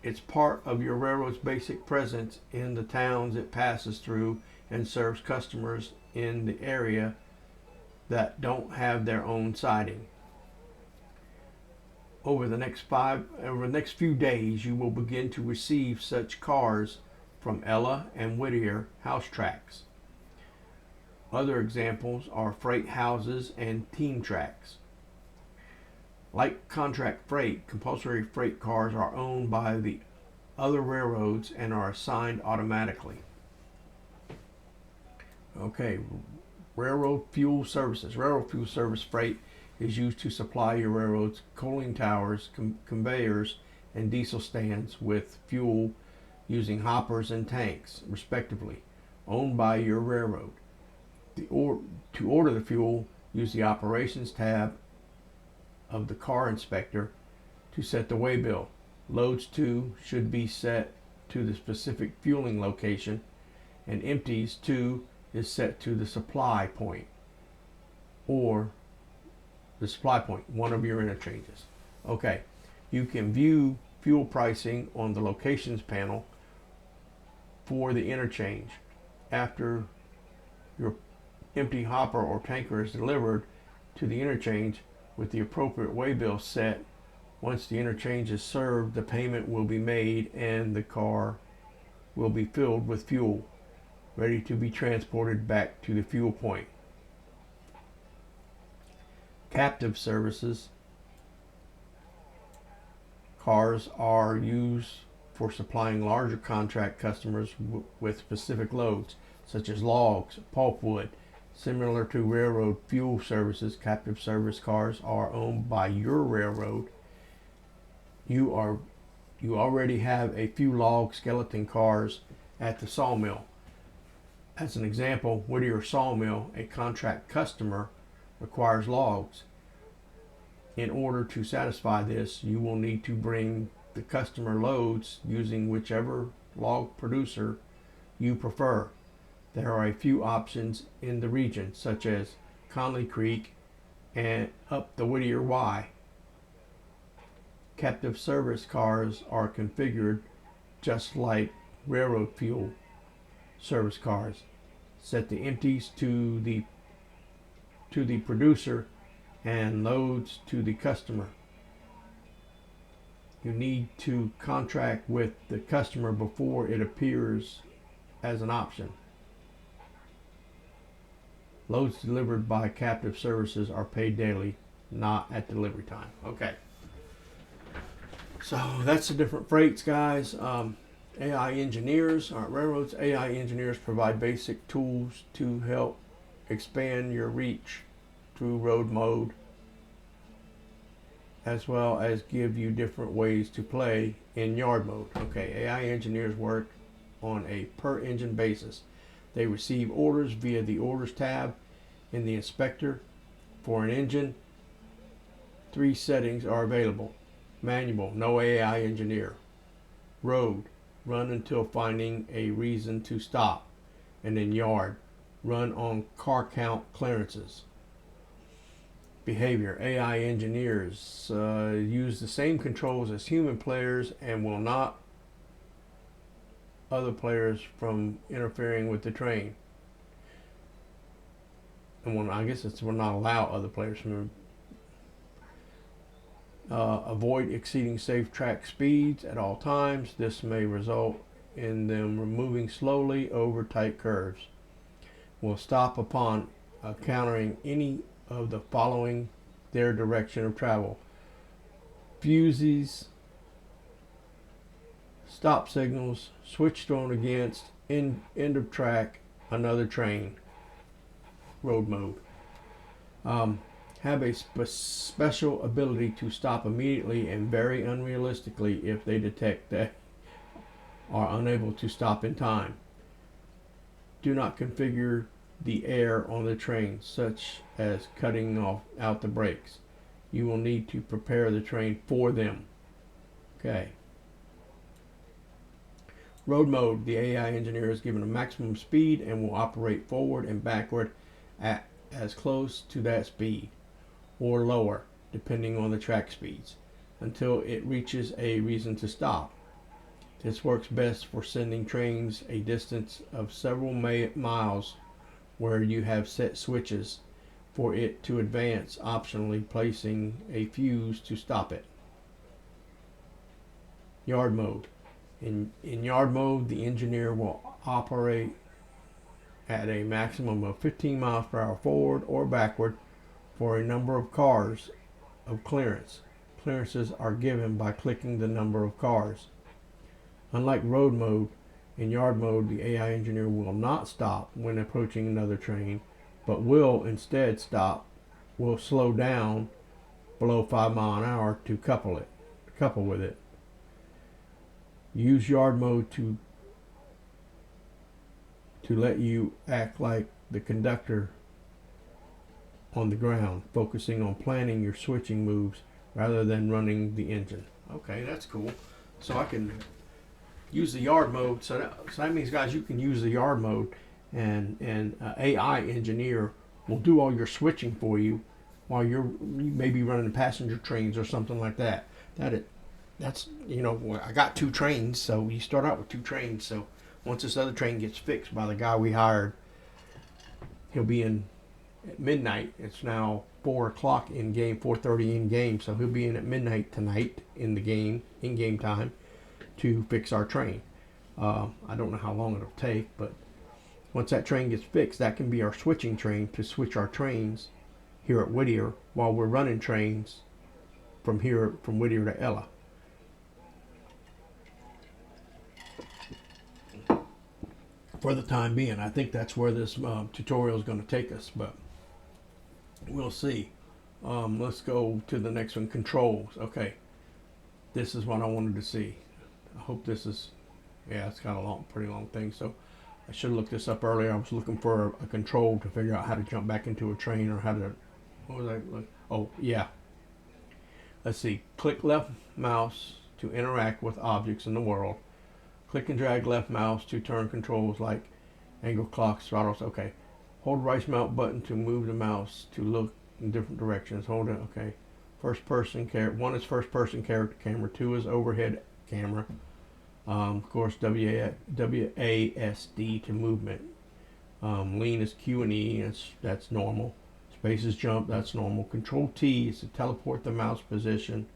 It's part of your railroad's basic presence in the towns it passes through and serves customers in the area that don't have their own siding. Over the next few days, you will begin to receive such cars from Ella and Whittier house tracks. Other examples are freight houses and team tracks. Like contract freight, compulsory freight cars are owned by the other railroads and are assigned automatically. Okay, railroad fuel services. Railroad fuel service freight is used to supply your railroad's coaling towers, conveyors, and diesel stands with fuel using hoppers and tanks, respectively, owned by your railroad. To order the fuel, use the Operations tab of the car inspector to set the waybill. Loads to should be set to the specific fueling location, and empties to is set to the supply point, or the supply point, one of your interchanges. Okay, you can view fuel pricing on the locations panel for the interchange. After your empty hopper or tanker is delivered to the interchange with the appropriate waybill set, once the interchange is served, the payment will be made and the car will be filled with fuel, ready to be transported back to the fuel point. Captive services. Cars are used for supplying larger contract customers with specific loads, such as logs, pulpwood. Similar to railroad fuel services, captive service cars are owned by your railroad. You already have a few log skeleton cars at the sawmill. As an example, Whittier Sawmill, a contract customer, requires logs. In order to satisfy this, you will need to bring the customer loads using whichever log producer you prefer. There are a few options in the region, such as Conley Creek and up the Whittier Y. Captive service cars are configured just like railroad fuel service cars. Set the empties to the producer and loads to the customer. You need to contract with the customer before it appears as an option. Loads delivered by captive services are paid daily, not at delivery time. Okay. So that's the different freights, guys. AI engineers, railroads, AI engineers provide basic tools to help expand your reach through road mode, as well as give you different ways to play in yard mode. Okay, AI engineers work on a per engine basis. They receive orders via the orders tab in the inspector. For an engine, 3 settings are available. Manual, no AI engineer. Road, run until finding a reason to stop. And then yard, run on car count clearances. Behavior, AI engineers use the same controls as human players and will not other players from interfering with the train. And I guess it's will not allow other players from avoid exceeding safe track speeds at all times. This may result in them moving slowly over tight curves. Will stop upon encountering any of the following their direction of travel: fuses, stop signals, switch thrown against, end of track, another train. Road mode. Have a special ability to stop immediately and very unrealistically if they detect that are unable to stop in time. Do not configure the air on the train, such as cutting out the brakes. You will need to prepare the train for them. Okay. Road mode. The AI engineer is given a maximum speed and will operate forward and backward at as close to that speed or lower, depending on the track speeds, until it reaches a reason to stop. This works best for sending trains a distance of several miles where you have set switches for it to advance, optionally placing a fuse to stop it. Yard mode. In yard mode, the engineer will operate at a maximum of 15 miles per hour forward or backward for a number of cars of clearance. Clearances are given by clicking the number of cars. Unlike road mode, in yard mode, the AI engineer will not stop when approaching another train, but will instead will slow down below 5 miles an hour to couple with it. Use yard mode to let you act like the conductor on the ground, focusing on planning your switching moves rather than running the engine. Okay, that's cool. So I can use the yard mode. So that means, guys, you can use the yard mode, and AI engineer will do all your switching for you while you may be running passenger trains or something like that. That's I got 2 trains, so you start out with 2 trains. So once this other train gets fixed by the guy we hired, he'll be in at midnight. It's now 4 o'clock in game, 4:30 in game, so he'll be in at midnight tonight in the game, in game time, to fix our train. I don't know how long it'll take, but once that train gets fixed, that can be our switching train to switch our trains here at Whittier while we're running trains from Whittier to Ella. For the time being, I think that's where this tutorial is going to take us, but we'll see. Let's go to the next one, controls. Okay, this is what I wanted to see. I hope this is, yeah, it's got a pretty long thing, so I should have looked this up earlier. I was looking for a control to figure out how to jump back into a train, or how to, what was I, oh yeah. Let's see, click left mouse to interact with objects in the world. Click and drag left mouse to turn controls like angle, clocks, throttles. Okay. Hold right mouse button to move the mouse to look in different directions. Hold it. Okay. First person character. 1 is first person character camera. 2 is overhead camera. Of course, WASD to movement. Lean is Q and E. That's normal. Space is jump. That's normal. Control T is to teleport the mouse position.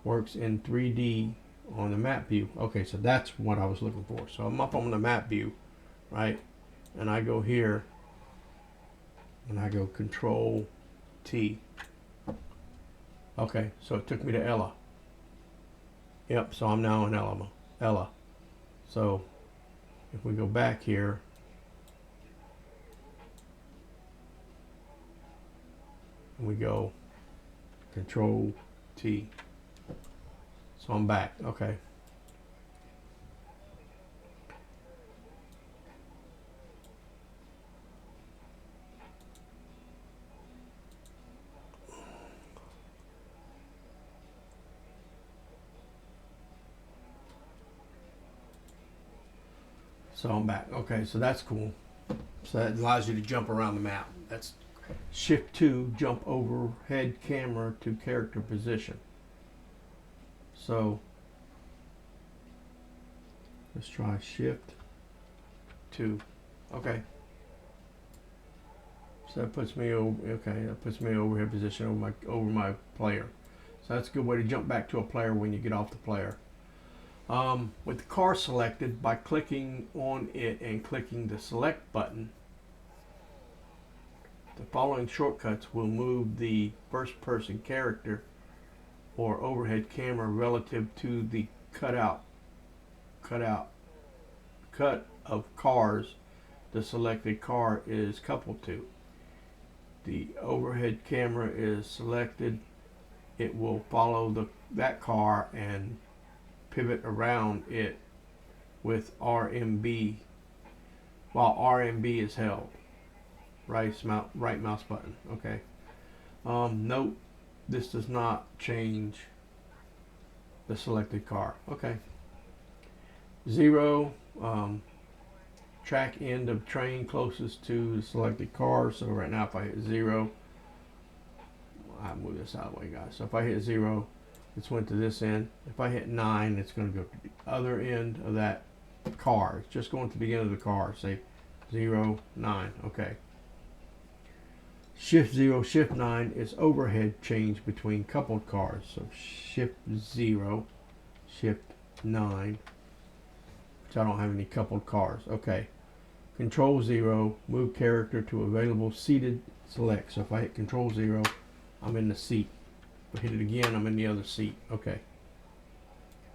Works in 3D on the map view. Okay, so that's what I was looking for. So I'm up on the map view, right? And I go here and I go Control T. Okay, so it took me to Ella. Yep, so I'm now in Ella. So if we go back here, and we go Control T. So I'm back. Okay. So I'm back. Okay, so that's cool. So that allows you to jump around the map. That's Shift 2, jump overhead camera to character position. So let's try Shift 2. Okay. So that puts me over. Okay, that puts me overhead position over my player. So that's a good way to jump back to a player when you get off the player. With the car selected, by clicking on it and clicking the select button, the following shortcuts will move the first person character or overhead camera relative to the cut of cars the selected car is coupled to. The overhead camera is selected, it will follow that car and pivot around it with RMB while RMB is held. Right mouse button. Okay. Note this does not change the selected car. Okay. 0, track end of train closest to the selected car. So right now, if I hit 0, I move this out of the way, guys. So if I hit 0, it's went to this end. If I hit 9, it's going to go to the other end of that car. It's just going to the end of the car. Say 0, 9. Okay. Shift 0, Shift 9 is overhead change between coupled cars. So Shift 0, Shift 9, which I don't have any coupled cars. Okay. Control 0, move character to available seated select. So if I hit Control 0, I'm in the seat. If I hit it again, I'm in the other seat. Okay.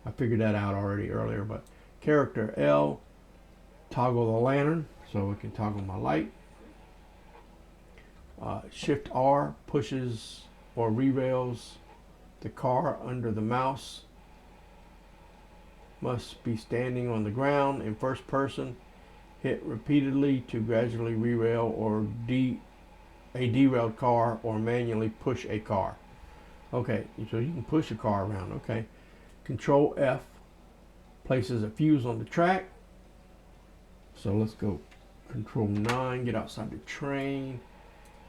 I figured that out already earlier, but character L, toggle the lantern, so we can toggle my light. Shift R pushes or rerails the car under the mouse. Must be standing on the ground in first person. Hit repeatedly to gradually rerail or a derailed car or manually push a car. Okay, so you can push a car around. Okay. Control F places a fuse on the track. So let's go Control 9, get outside the train.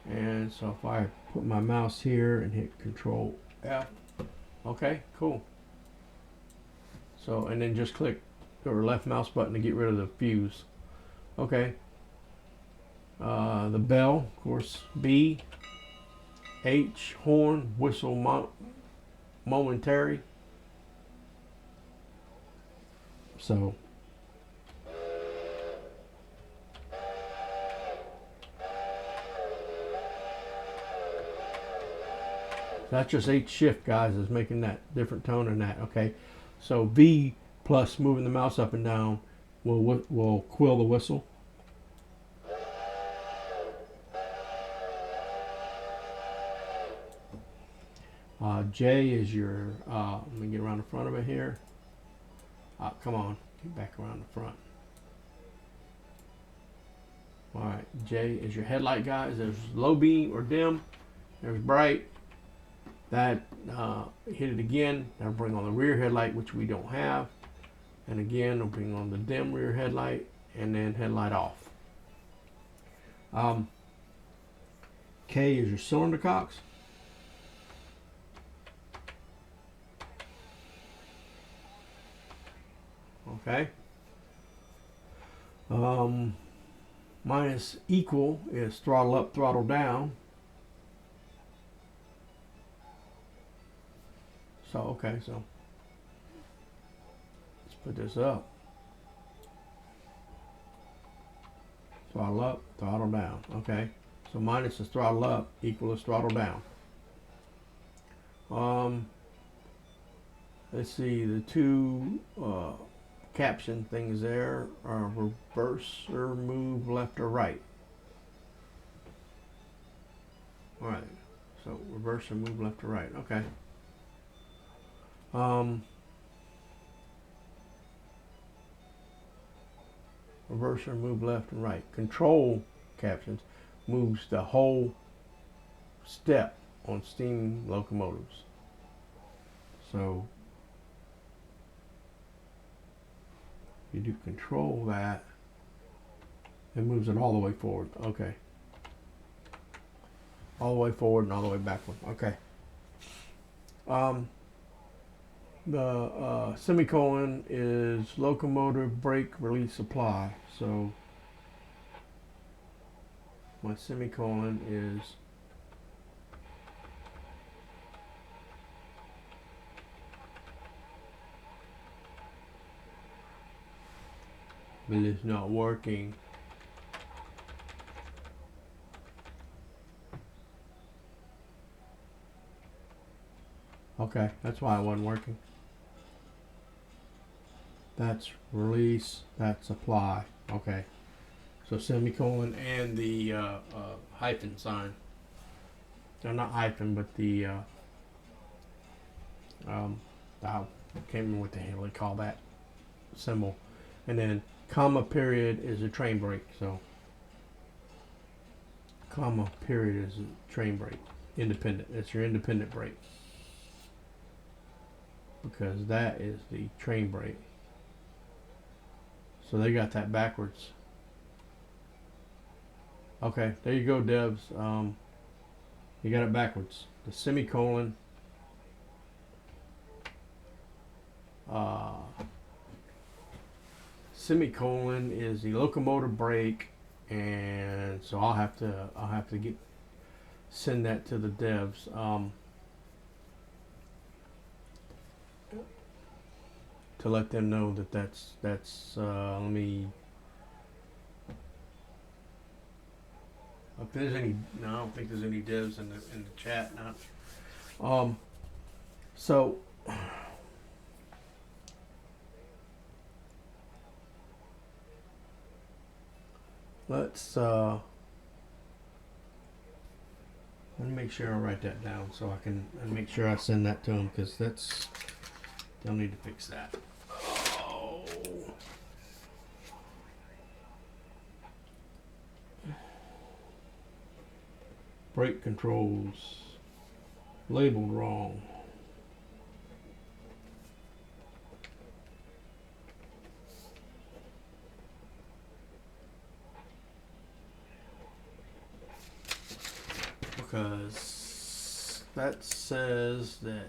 And so if I put my mouse here and hit Control F, okay, cool. So, and then just click the left mouse button to get rid of the fuse. Okay. The bell, of course, B, H, horn, whistle, momentary. So that's just H shift, guys, is making that different tone than that. Okay, so V plus moving the mouse up and down will quill the whistle. J is your, let me get around the front of it here. Come on, get back around the front. All right, J is your headlight, guys. There's low beam or dim. There's bright. That, hit it again. That'll bring on the rear headlight, which we don't have. And again, it'll bring on the dim rear headlight and then headlight off. K is your cylinder cocks. Okay. Minus equal is throttle up, throttle down. So, okay, so let's put this up. Throttle up, throttle down. Okay. So minus is throttle up, equal is throttle down. Let's see, the two caption things there are reverse or move left or right. All right, so reverse or move left or right. Okay. Reverse or move left and right. Control captions moves the whole step on steam locomotives. So you do control that, it moves it all the way forward. Okay. All the way forward and all the way backward. Okay. The semicolon is locomotive brake release supply. So my semicolon is but it's not working. Okay, that's why it wasn't working. That's release, that's apply. Okay, so semicolon and the hyphen sign. They're not hyphen, but the I can't remember what the hell they call that symbol. And then comma period is a train brake. So comma period is a train brake. Independent. It's your independent brake. Because that is the train brake. So they got that backwards. Okay, there you go, devs. You got it backwards. The semicolon semicolon is the locomotive brake, and so I'll have to send that to the devs. To let them know that that's let me If there's any, no, I don't think there's any divs in the chat now. So let's let me make sure I write that down so I can make sure I send that to them, because they'll need to fix that. Oh. Brake controls labeled wrong. Because that says that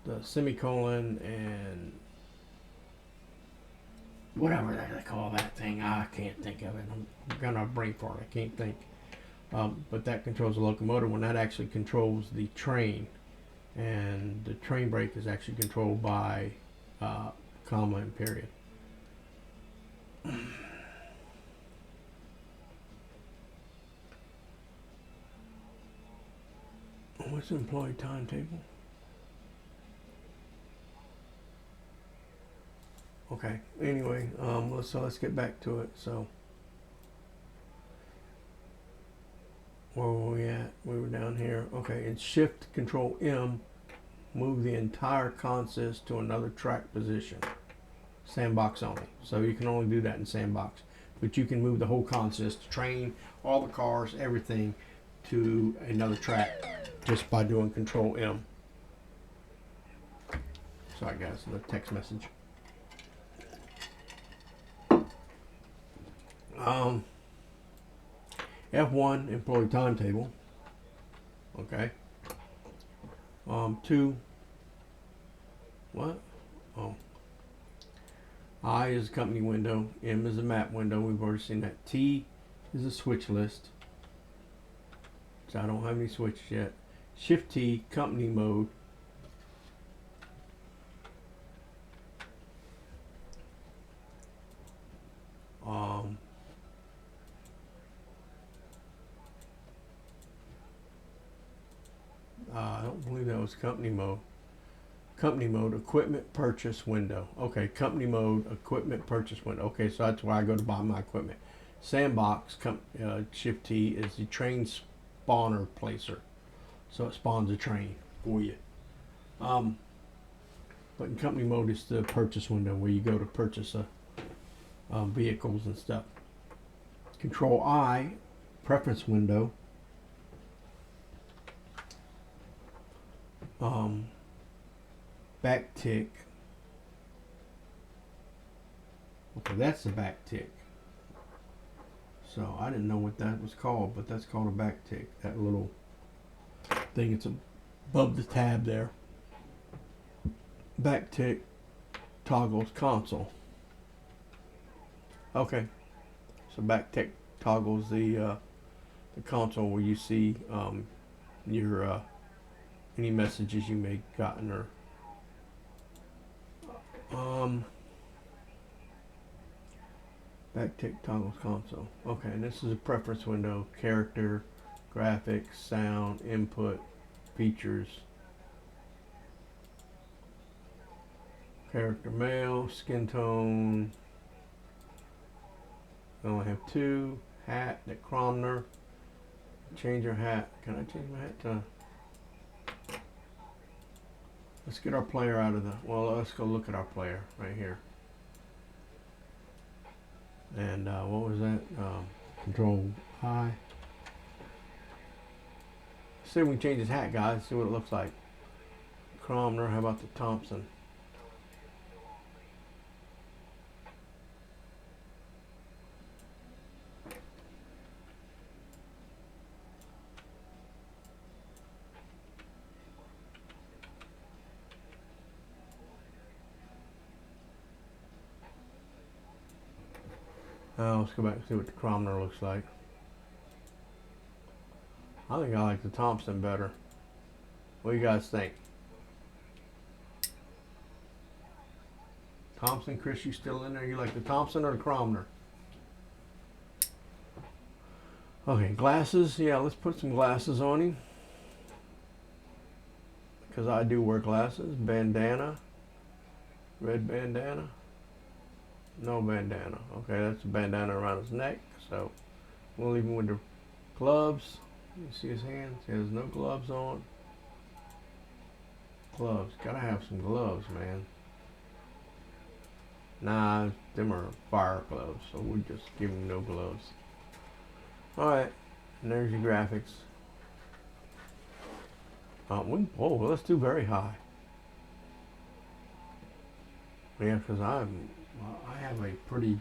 the semicolon and whatever they call that thing, I can't think of it. I'm gonna brain fart. I can't think. But that controls the locomotive when that actually controls the train, and the train brake is actually controlled by comma and period. What's the employee timetable? Okay. Anyway, let's get back to it. So, where were we at? We were down here. Okay, and Shift Control M, move the entire consist to another track position. Sandbox only. So you can only do that in Sandbox, but you can move the whole consist, train, all the cars, everything, to another track just by doing Control M. Sorry guys, the text message. F1 employee timetable. Okay. 2. What? Oh. I is a company window. M is a map window. We've already seen that. T is a switch list. So I don't have any switches yet. Shift T, company mode. I don't believe that was company mode. Company mode, equipment purchase window. Okay, company mode, equipment purchase window. Okay, so that's where I go to buy my equipment. Sandbox, Shift T is the train spawner placer. So it spawns a train for you. But in company mode, it's the purchase window where you go to purchase vehicles and stuff. Control I, preference window. Back tick. Okay, that's the back tick. So I didn't know what that was called, but that's called a back tick. That little thing, it's above the tab there. Back tick toggles console. Okay, so back tick toggles the console where you see your any messages you may have gotten, or back tick toggles console. Okay, and this is a preference window. Character, graphics, sound, input, features. Character male, skin tone. I only have 2. Hat, the Cromner. Change your hat. Can I change my hat to? Let's get our player out of the. Well, let's go look at our player right here. And what was that? Control I. See if we can change his hat, guys. See what it looks like. Cromner. How about the Thompson? Let's go back and see what the Cromner looks like. I think I like the Thompson better. What do you guys think? Thompson, Chris, you still in there? You like the Thompson or the Cromner? Okay, glasses. Yeah, let's put some glasses on him. Because I do wear glasses. Bandana. Red bandana. No bandana. Okay, that's a bandana around his neck. So we'll leave him with the gloves. You see his hands? He has no gloves on. Gloves. Gotta have some gloves, man. Nah, them are fire gloves, so we'll just give him no gloves. Alright, and there's your graphics. Whoa, let's do very high. Yeah, because I have a pretty,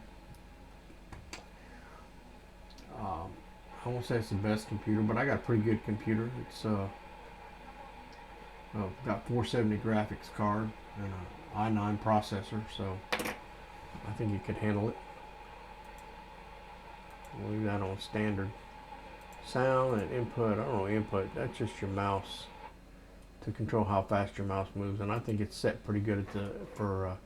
I won't say it's the best computer, but I got a pretty good computer. It's got 470 graphics card and an i9 processor, so I think it could handle it. We'll leave that on standard. Sound and input, I don't know, input, that's just your mouse to control how fast your mouse moves, and I think it's set pretty good at for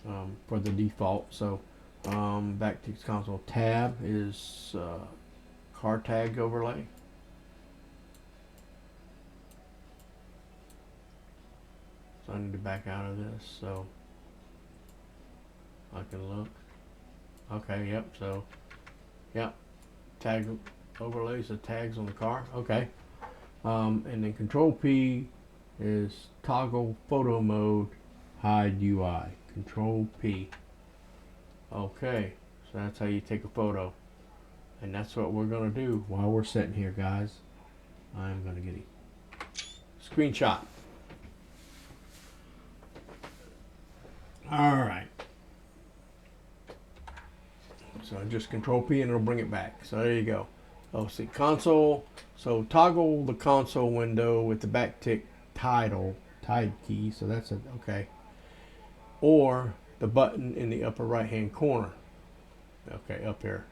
the default. So back to console. Tab is car tag overlay. So I need to back out of this so I can look. Okay, yep, so yep, tag overlays the tags on the car. Okay. And then control P is toggle photo mode hide UI. Control P. Okay, so that's how you take a photo. And that's what we're gonna do while we're sitting here, guys. I'm gonna get a screenshot. Alright. So just control P and it'll bring it back. So there you go. Oh, see, console. So toggle the console window with the backtick tide key. So that's it. Okay. Or the button in the upper right hand corner. Okay, up here.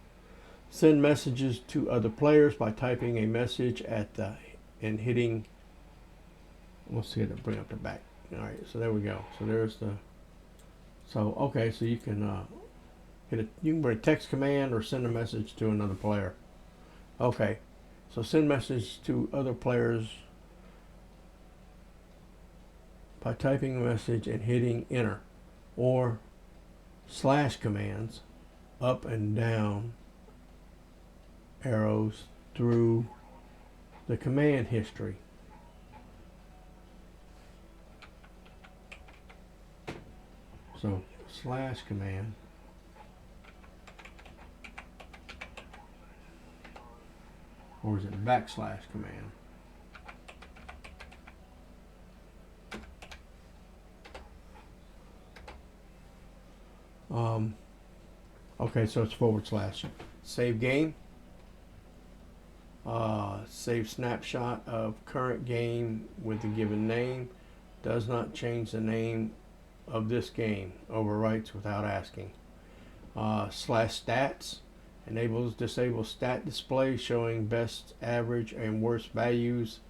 Send messages to other players by typing a message at the and hitting. Let's see it bring up the back. All right, so there we go. So there's the. So okay, so you can you can put a text command or send a message to another player. Okay, so send message to other players by typing a message and hitting enter, or slash commands, up and down arrows through the command history. So slash command, or is it backslash command? Okay, so it's forward slash. Save game. Save snapshot of current game with the given name. Does not change the name of this game. Overwrites without asking. Slash stats. Disables stat display showing best, average, and worst values.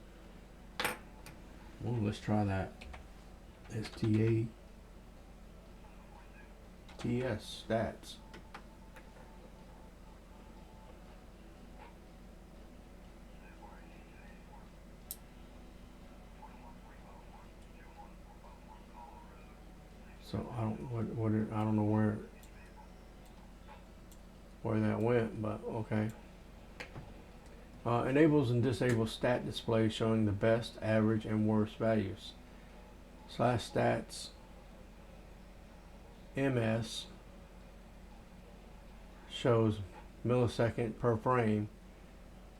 Well, let's try that. STATS stats. So I don't know where that went, but okay. Enables and disables stat display showing the best, average, and worst values. Slash stats MS shows millisecond per frame.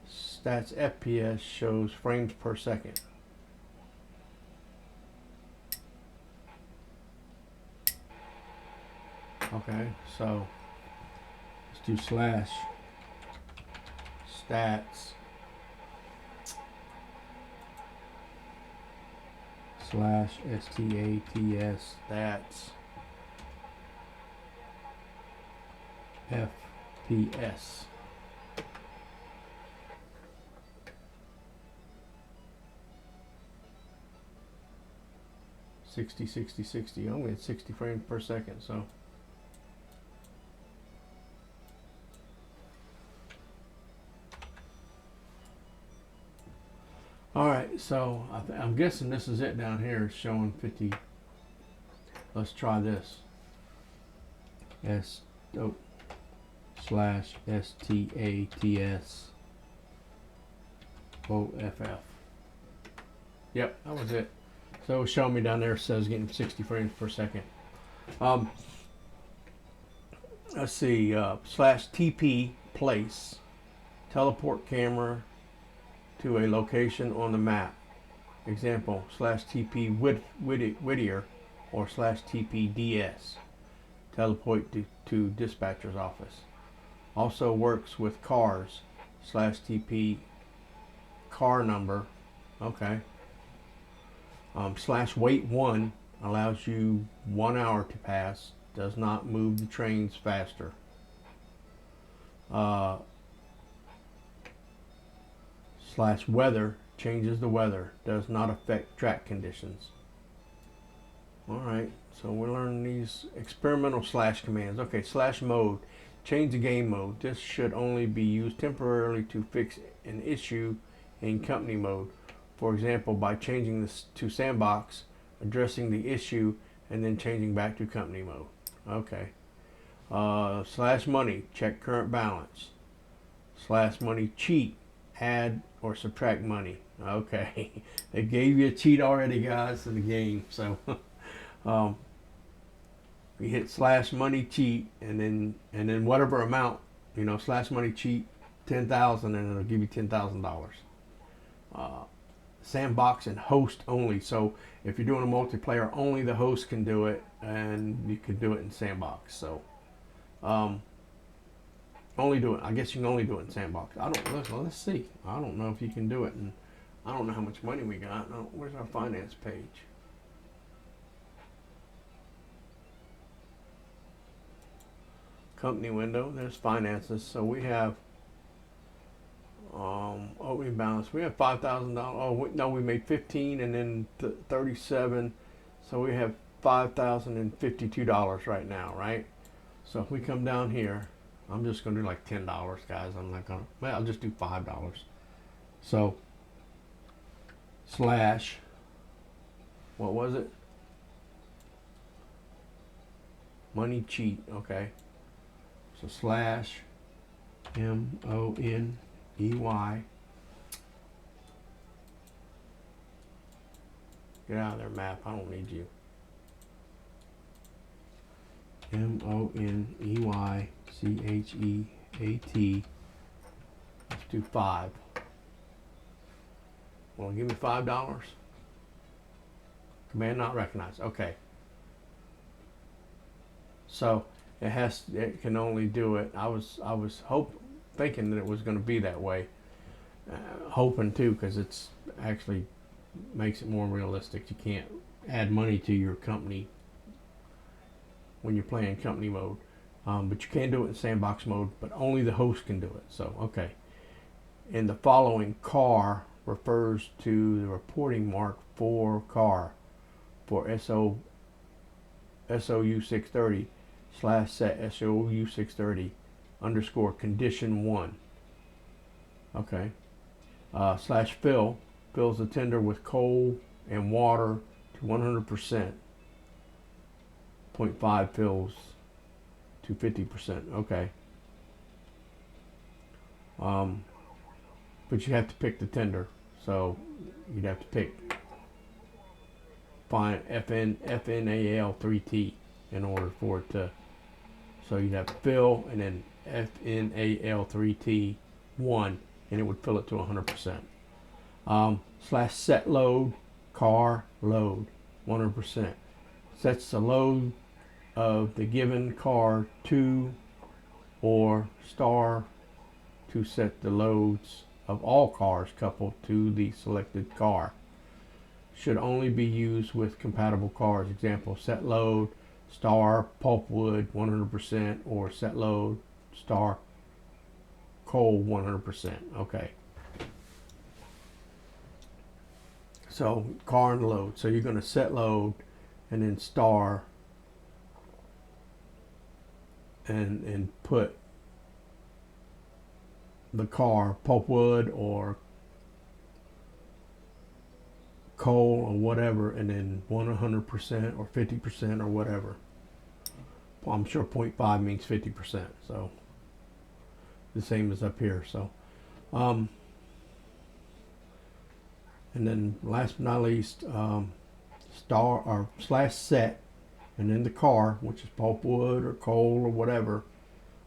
Stats FPS shows frames per second. Okay, so let's do slash stats slash STATS stats FPS. $60. I'm at 60 frames per second, so So I'm guessing this is it down here. It's showing 50. Let's try this. S oh, slash STATS OFF. Yep, that was it. So it was showing me down there. It says getting 60 frames per second. Let's see. Slash TP place. Teleport camera to a location on the map. Example, slash TP Whittier or slash TPDS. Teleport to dispatcher's office. Also works with cars. Slash TP car number. Okay. Slash wait 1 allows you 1 hour to pass. Does not move the trains faster. Slash weather changes the weather. Does not affect track conditions. Alright, so we're learning these experimental slash commands. Okay, slash mode. Change the game mode. This should only be used temporarily to fix an issue in company mode. For example, by changing this to sandbox, addressing the issue, and then changing back to company mode. Okay. Slash money. Check current balance. Slash money cheat. Add or subtract money. Okay. They gave you a cheat already, guys, in the game. So you hit slash money cheat and then whatever amount, slash money cheat 10,000 and it'll give you $10,000. Sandbox and host only. So if you're doing a multiplayer, only the host can do it, and you can do it in sandbox. So only do it. I guess you can only do it in sandbox. Let's see. I don't know if you can do it, and I don't know how much money we got. Where's our finance page? Company window. There's finances. So we have opening balance. We have $5,000. Oh no, we made 15 and then 37. So we have $5,052 right now, right? So if we come down here, I'm just gonna do like $10, guys. I'm not gonna. Well, I'll just do $5. So slash. What was it? Money cheat. Okay. So slash MONEY. Get out of there, map. I don't need you. MONEYCHEAT. Let's do 5. Well, give me $5. Command not recognized. Okay. So it can only do it. I was thinking that it was going to be that way. Hoping too, because it's actually makes it more realistic. You can't add money to your company when you're playing company mode, but you can do it in sandbox mode, but only the host can do it. So okay. In the following, car refers to the reporting mark for car for SOU 630 / set SOU 630 _ condition 1. Okay. Slash fill fills the tender with coal and water to 100%. 0.5 fills to 50%. Okay. But you have to pick the tender, so you'd have to pick FNAL3T in order for it to. So you'd have to fill and then FNAL3T 1, and it would fill it to 100%. Slash set load car load 100%. Sets the load of the given car to or star to set the loads of all cars coupled to the selected car. Should only be used with compatible cars. Example, set load star pulpwood 100% or set load star coal 100%. Okay. So car and load. So you're going to set load and then star and put the car pulpwood or coal or whatever, and then 100% or 50% or whatever. Well, I'm sure 0.5 means 50%, so the same as up here. So and then last but not least, star or slash set, and then the car, which is pulpwood or coal or whatever,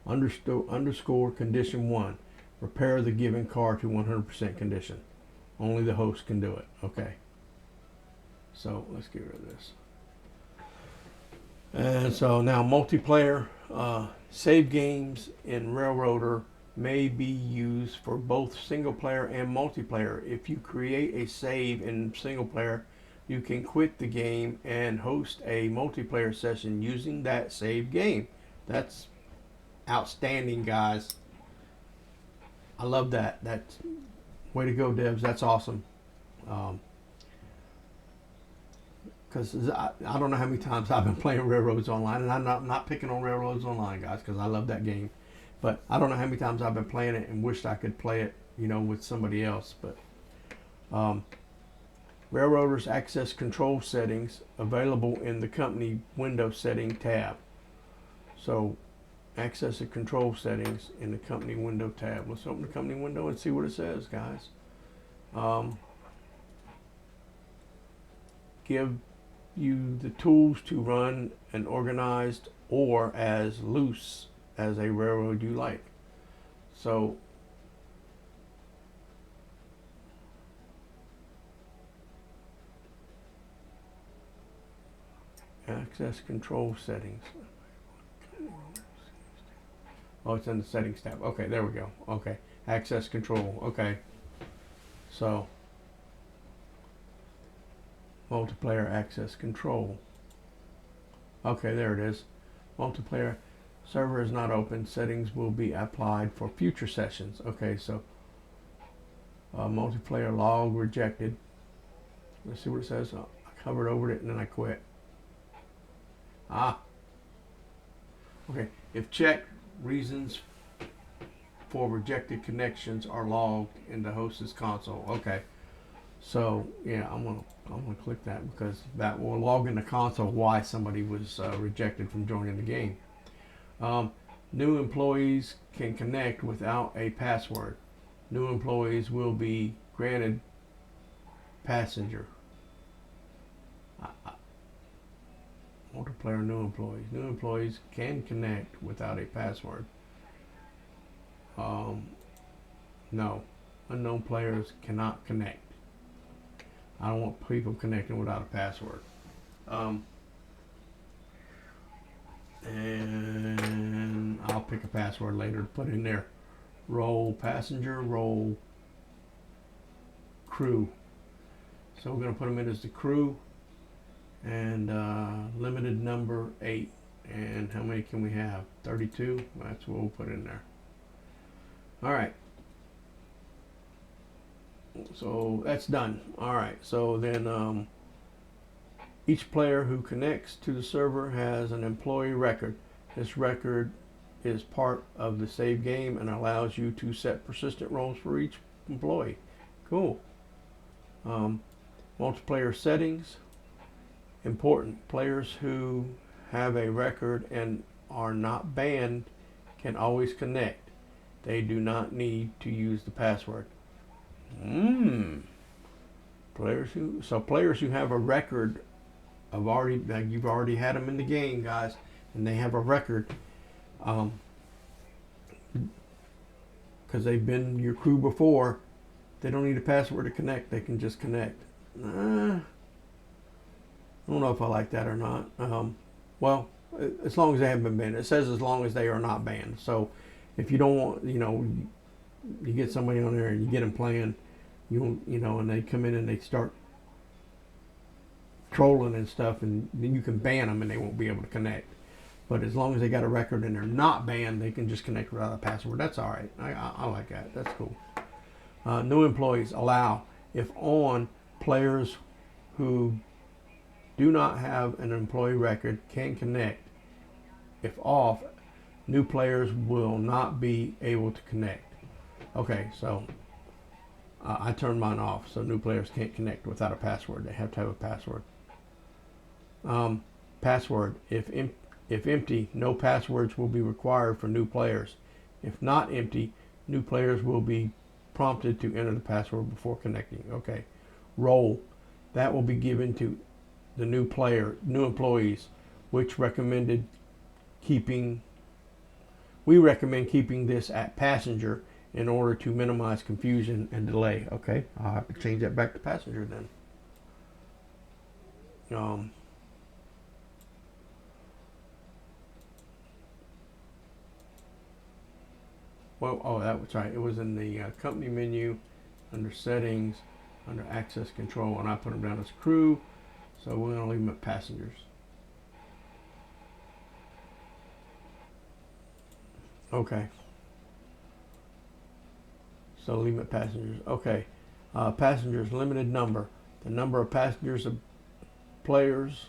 underscore condition 1. Repair the given car to 100% condition. Only the host can do it. Okay. So let's get rid of this. And so now multiplayer save games in Railroader may be used for both single player and multiplayer. If you create a save in single player, you can quit the game and host a multiplayer session using that save game. That's outstanding, guys. I love that. That's way to go, devs. That's awesome. Because I don't know how many times I've been playing Railroads Online, and I'm not picking on Railroads Online, guys, because I love that game. But I don't know how many times I've been playing it and wished I could play it, with somebody else. But Railroaders access control settings available in the company window setting tab. So access the control settings in the company window tab. Let's open the company window and see what it says, guys. Give you the tools to run an organized or as loose as a railroad you like. So access control settings. Oh, it's in the settings tab. Okay, there we go. Okay, access control. Okay, so multiplayer access control. Okay, there it is. Multiplayer server is not open. Settings will be applied for future sessions. Okay, so multiplayer log rejected. Let's see what it says. Oh, I covered over it and then I quit. Okay, if checked, reasons for rejected connections are logged in the host's console. Okay, so yeah, I'm gonna click that because that will log in the console why somebody was rejected from joining the game. New employees can connect without a password. New employees will be granted passenger. Multiplayer new employees. New employees can connect without a password. No. Unknown players cannot connect. I don't want people connecting without a password. And I'll pick a password later to put in there. Roll passenger, roll crew. So we're going to put them in as the crew. And limited number 8. And how many can we have? 32. That's what we'll put in there. All right. So that's done. All right. So then each player who connects to the server has an employee record. This record is part of the save game and allows you to set persistent roles for each employee. Cool. Multiplayer settings. Important. Players who have a record and are not banned can always connect. They do not need to use the password. Players who have a record of you've already had them in the game, guys, and they have a record because they've been your crew before. They don't need a password to connect. They can just connect. I don't know if I like that or not. Well, as long as they haven't been banned. It says as long as they are not banned. So if you don't want, you get somebody on there and you get them playing, and they come in and they start trolling and stuff, and then you can ban them and they won't be able to connect. But as long as they got a record and they're not banned, they can just connect without a password. That's all right. I like that. That's cool. New employees allow, if on, players who do not have an employee record can connect. If off, new players will not be able to connect. Okay, so I turned mine off, so new players can't connect without a password. They have to have a password. Password. If empty, no passwords will be required for new players. If not empty, new players will be prompted to enter the password before connecting. Okay. Role. That will be given to the new employees, which we recommend keeping this at passenger in order to minimize confusion and delay. Okay, I'll have to change that back to passenger then. Well, oh, that was right. It was in the company menu, under settings, under access control, and I put them down as crew. So we're going to leave them at passengers. Okay. So leave them at passengers. Okay. Passengers, limited number. The number of passengers of players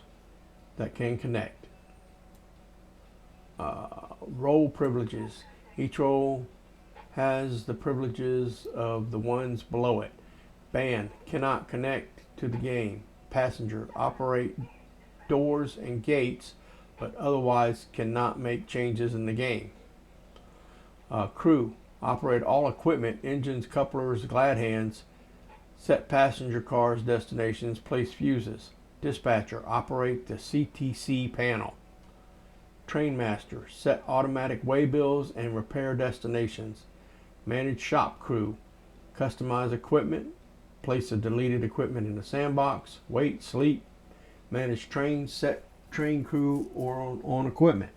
that can connect. Role privileges. Each role has the privileges of the ones below it. Ban, cannot connect to the game. Passenger, operate doors and gates, but otherwise cannot make changes in the game. Crew, operate all equipment, engines, couplers, glad hands, set passenger cars, destinations, place fuses. Dispatcher, operate the CTC panel. Trainmaster, set automatic waybills and repair destinations. Manage shop crew, customize equipment, place the deleted equipment in the sandbox, wait, sleep, manage trains, set train crew or on equipment.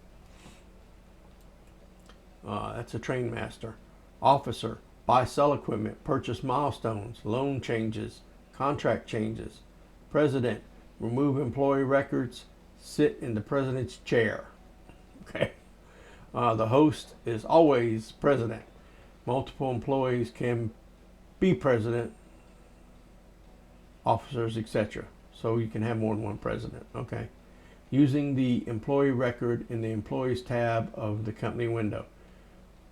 That's a train master. Officer, buy, sell equipment, purchase milestones, loan changes, contract changes. President, remove employee records, sit in the president's chair. Okay. The host is always president. Multiple employees can be president, officers, etc. So you can have more than one president. Okay. Using the employee record in the employees tab of the company window.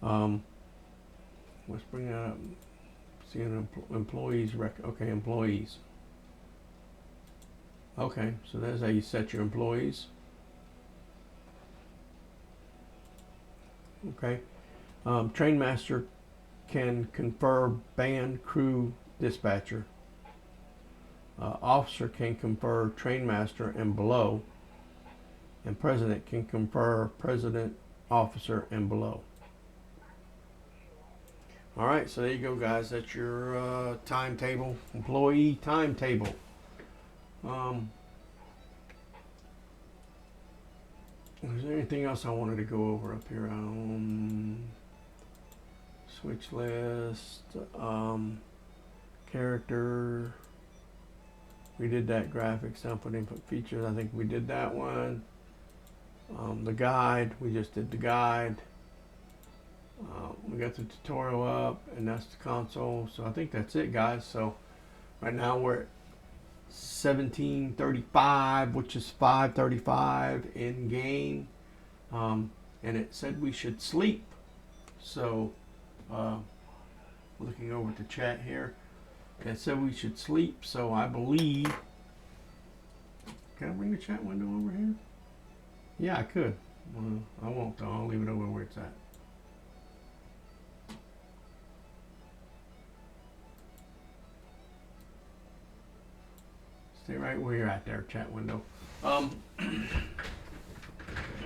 Let's bring that up. See an employees record. Okay, employees. Okay, so that's how you set your employees. Okay. Trainmaster can confer band, crew, dispatcher. Officer can confer trainmaster and below. And president can confer president, officer, and below. All right, so there you go, guys. That's your timetable, employee timetable. Is there anything else I wanted to go over up here? Switch list, character. We did that. Graphics, sample input features. I think we did that one. The guide. We just did the guide. We got the tutorial up, and that's the console. So I think that's it, guys. So right now we're at 17:35, which is 5:35 in game, and it said we should sleep. So looking over to chat here, it said we should sleep. So I believe. Can I bring the chat window over here? Yeah, I could. Well, I won't though. I'll leave it over where it's at. Stay right where you're at there, chat window. I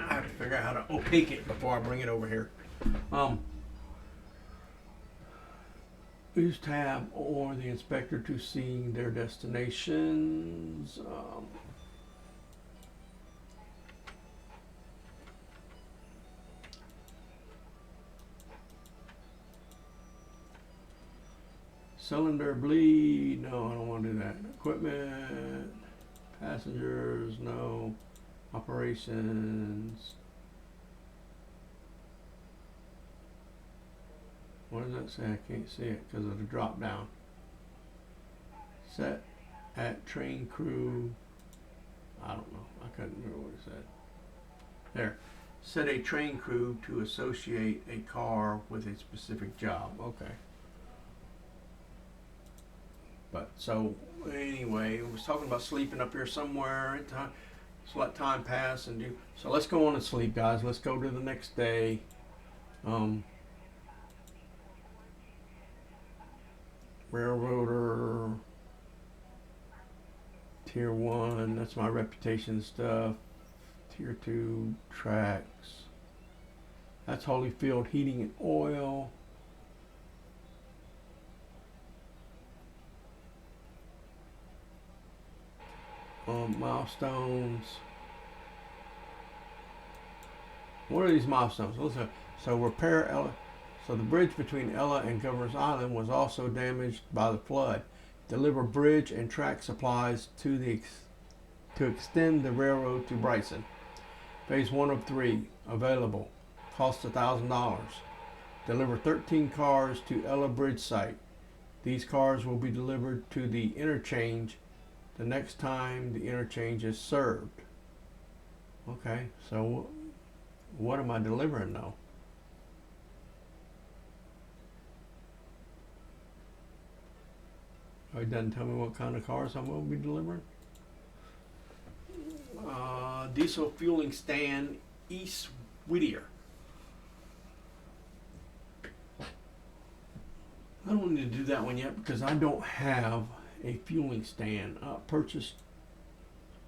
have to figure out how to opaque it before I bring it over here. Use tab or the inspector to see their destinations. Cylinder bleed, no, I don't want to do that. Equipment, passengers, no. Operations. What does that say? I can't see it because of the drop down. Set at train crew. I don't know. I couldn't remember what it said. There. Set a train crew to associate a car with a specific job. Okay. But so anyway, I was talking about sleeping up here somewhere. So let time pass and do. So let's go on and sleep, guys. Let's go to the next day. Railroader, tier 1. That's my reputation stuff. Tier 2 tracks. That's Holyfield Heating and Oil. Milestones. What are these milestones? Listen. So repair Ella. So the bridge between Ella and Governor's Island was also damaged by the flood. Deliver bridge and track supplies to extend the railroad to Bryson. Phase 1 of 3 available. Cost $1,000. Deliver 13 cars to Ella Bridge site. These cars will be delivered to the interchange the next time the interchange is served. Okay, so what am I delivering though? Oh, it doesn't tell me what kind of cars I'm going to be delivering. Diesel fueling stand, East Whittier. I don't need to do that one yet because I don't have a fueling stand. Purchase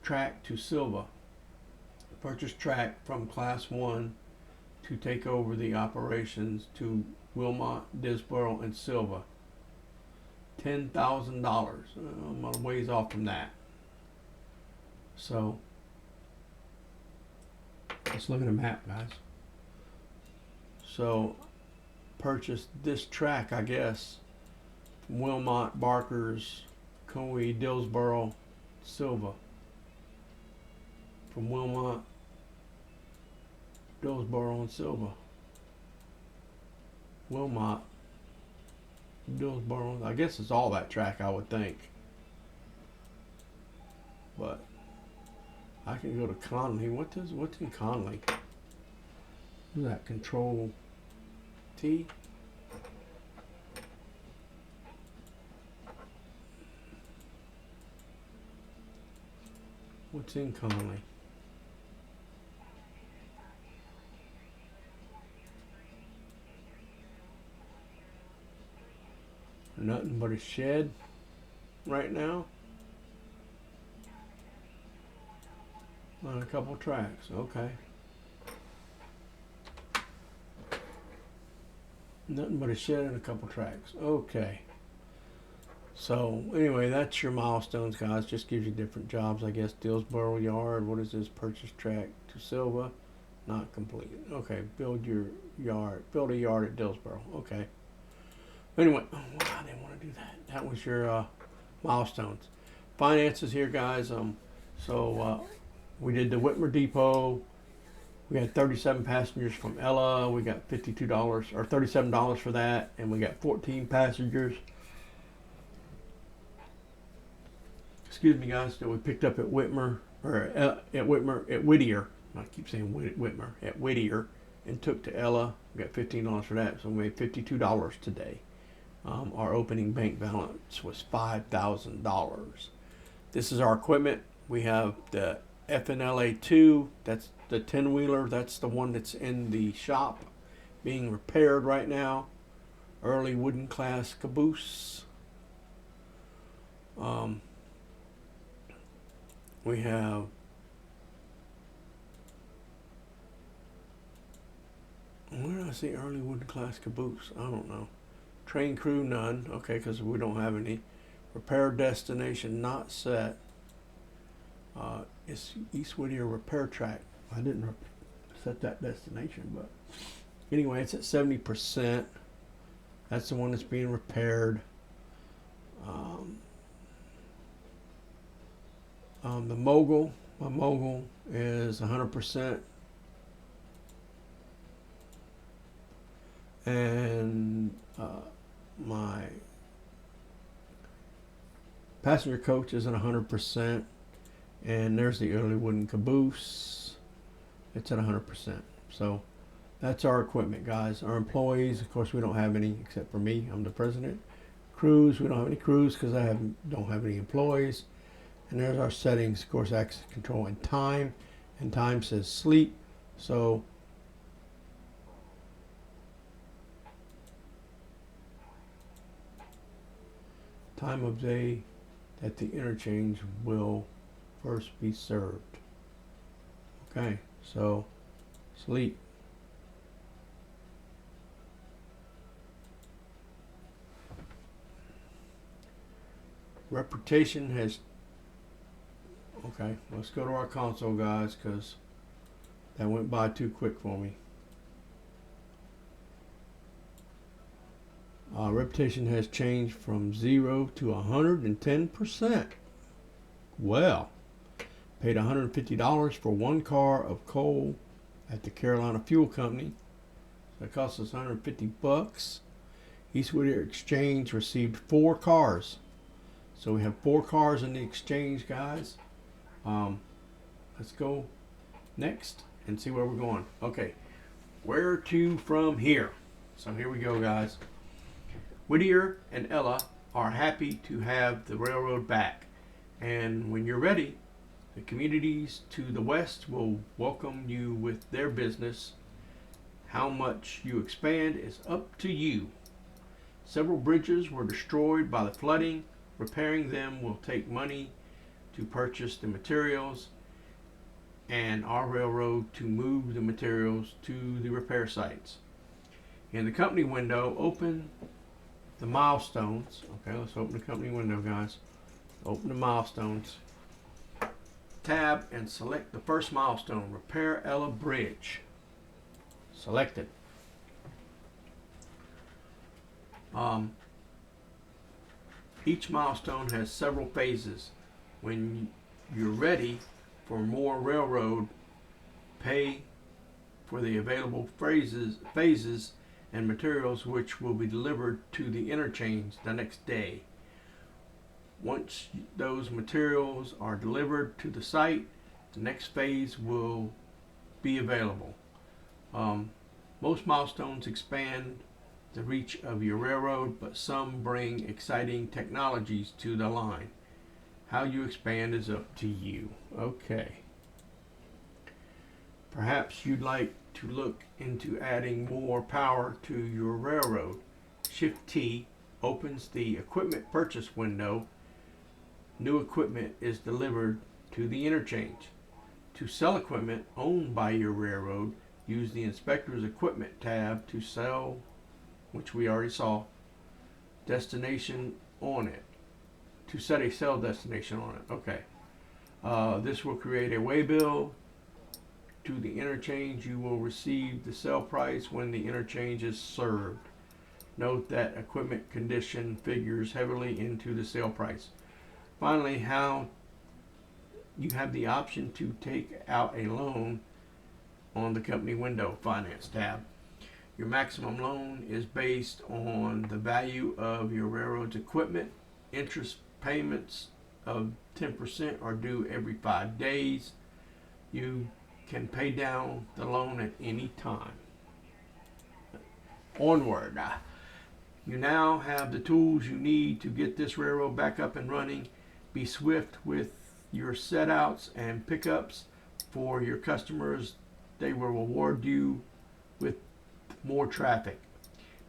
track to Silva. Purchase track from Class 1 to take over the operations to Wilmot, Disboro, and Silva. $10,000. I'm a ways off from that. So let's look at the map, guys. So purchase this track, I guess, from Wilmot, Barkers, Coe, Dillsboro, Silva. From Wilmot, Dillsboro, and Silva. Wilmot, Dillsboro. I guess it's all that track, I would think. But I can go to Conley. What's in Conley? What's that? Control T. What's in Conley? Nothing but a shed right now. On a couple tracks, okay. Nothing but a shed and a couple tracks, okay. So anyway, that's your milestones, guys. Just gives you different jobs, I guess. Dillsboro Yard. What is this? Purchase track to Silva, not completed. Okay, build your yard. Build a yard at Dillsboro. Okay. Anyway, I didn't want to do that. That was your milestones. Finances here, guys. We did the Whitmer Depot. We had 37 passengers from Ella. We got $52 or $37 for that, and we got 14 passengers. Excuse me, guys. That we picked up at Whitmer at Whittier. I keep saying Whitmer at Whittier, and took to Ella. We got $15 for that, so we made $52 today. Our opening bank balance was $5,000. This is our equipment. We have the FNLA 2. That's the 10-wheeler. That's the one that's in the shop being repaired right now. Early wooden class caboose. We have where do I see early wooden class caboose? I don't know. Train crew, none. Okay, because we don't have any. Repair destination not set. It's East Whittier repair track. I didn't set that destination, but anyway, it's at 70%. That's the one that's being repaired. The mogul, my mogul is 100%. And my passenger coach is at 100%. And there's the early wooden caboose. It's at 100%. So that's our equipment, guys. Our employees, of course, we don't have any except for me. I'm the president. Cruise, we don't have any cruise because don't have any employees. And there's our settings, of course, access control and time. And time says sleep. So time of day that the interchange will first be served. Okay, so sleep. Reputation has, okay, let's go to our console, guys, because that went by too quick for me. Reputation has changed from 0 to 110%. Well, paid $150 for 1 car of coal at the Carolina Fuel Company. That cost us $150. East Whittier Exchange received 4 cars. So we have 4 cars in the exchange, guys. Let's go next and see where we're going. Okay, where to from here? So here we go, guys. Whittier and Ella are happy to have the railroad back. And when you're ready, the communities to the west will welcome you with their business. How much you expand is up to you. Several bridges were destroyed by the flooding. Repairing them will take money to purchase the materials and our railroad to move the materials to the repair sites. In the company window, open the milestones. Okay, let's open the company window, guys. Open the milestones tab and select the first milestone, Repair Ella Bridge. Selected. Each milestone has several phases. When you're ready for more railroad, pay for the available phases and materials which will be delivered to the interchange the next day. Once those materials are delivered to the site, the next phase will be available. Most milestones expand the reach of your railroad, but some bring exciting technologies to the line. How you expand is up to you. Okay. Perhaps you'd like to look into adding more power to your railroad. Shift T opens the equipment purchase window. New equipment is delivered to the interchange. To sell equipment owned by your railroad, use the Inspector's Equipment tab to sell, which we already saw, destination on it. To set a sell destination on it. Okay. This will create a waybill to the interchange. You will receive the sell price when the interchange is served. Note that equipment condition figures heavily into the sale price. Finally, how you have the option to take out a loan on the company window finance tab. Your maximum loan is based on the value of your railroad's equipment. Interest payments of 10% are due every 5 days. You can pay down the loan at any time. Onward. You now have the tools you need to get this railroad back up and running. Be swift with your setouts and pickups for your customers. They will reward you with more traffic.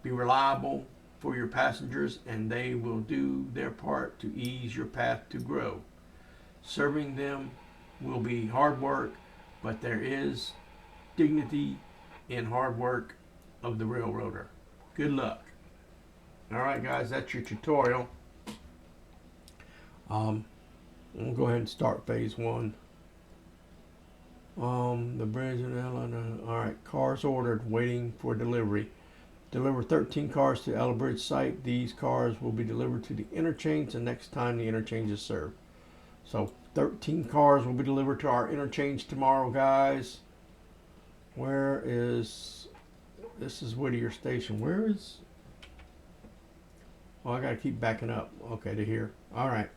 Be reliable for your passengers, and they will do their part to ease your path to grow. Serving them will be hard work, but there is dignity in hard work of the railroader. Good luck. All right, guys, that's your tutorial. We'll go ahead and start phase 1. The bridge in Ella. All right, cars ordered, waiting for delivery. Deliver 13 cars to Ella Bridge site. These cars will be delivered to the interchange the next time the interchange is served. So 13 cars will be delivered to our interchange tomorrow, guys. Where is, this is Whittier Station. Where is, oh, I gotta keep backing up. Okay, to here. All right.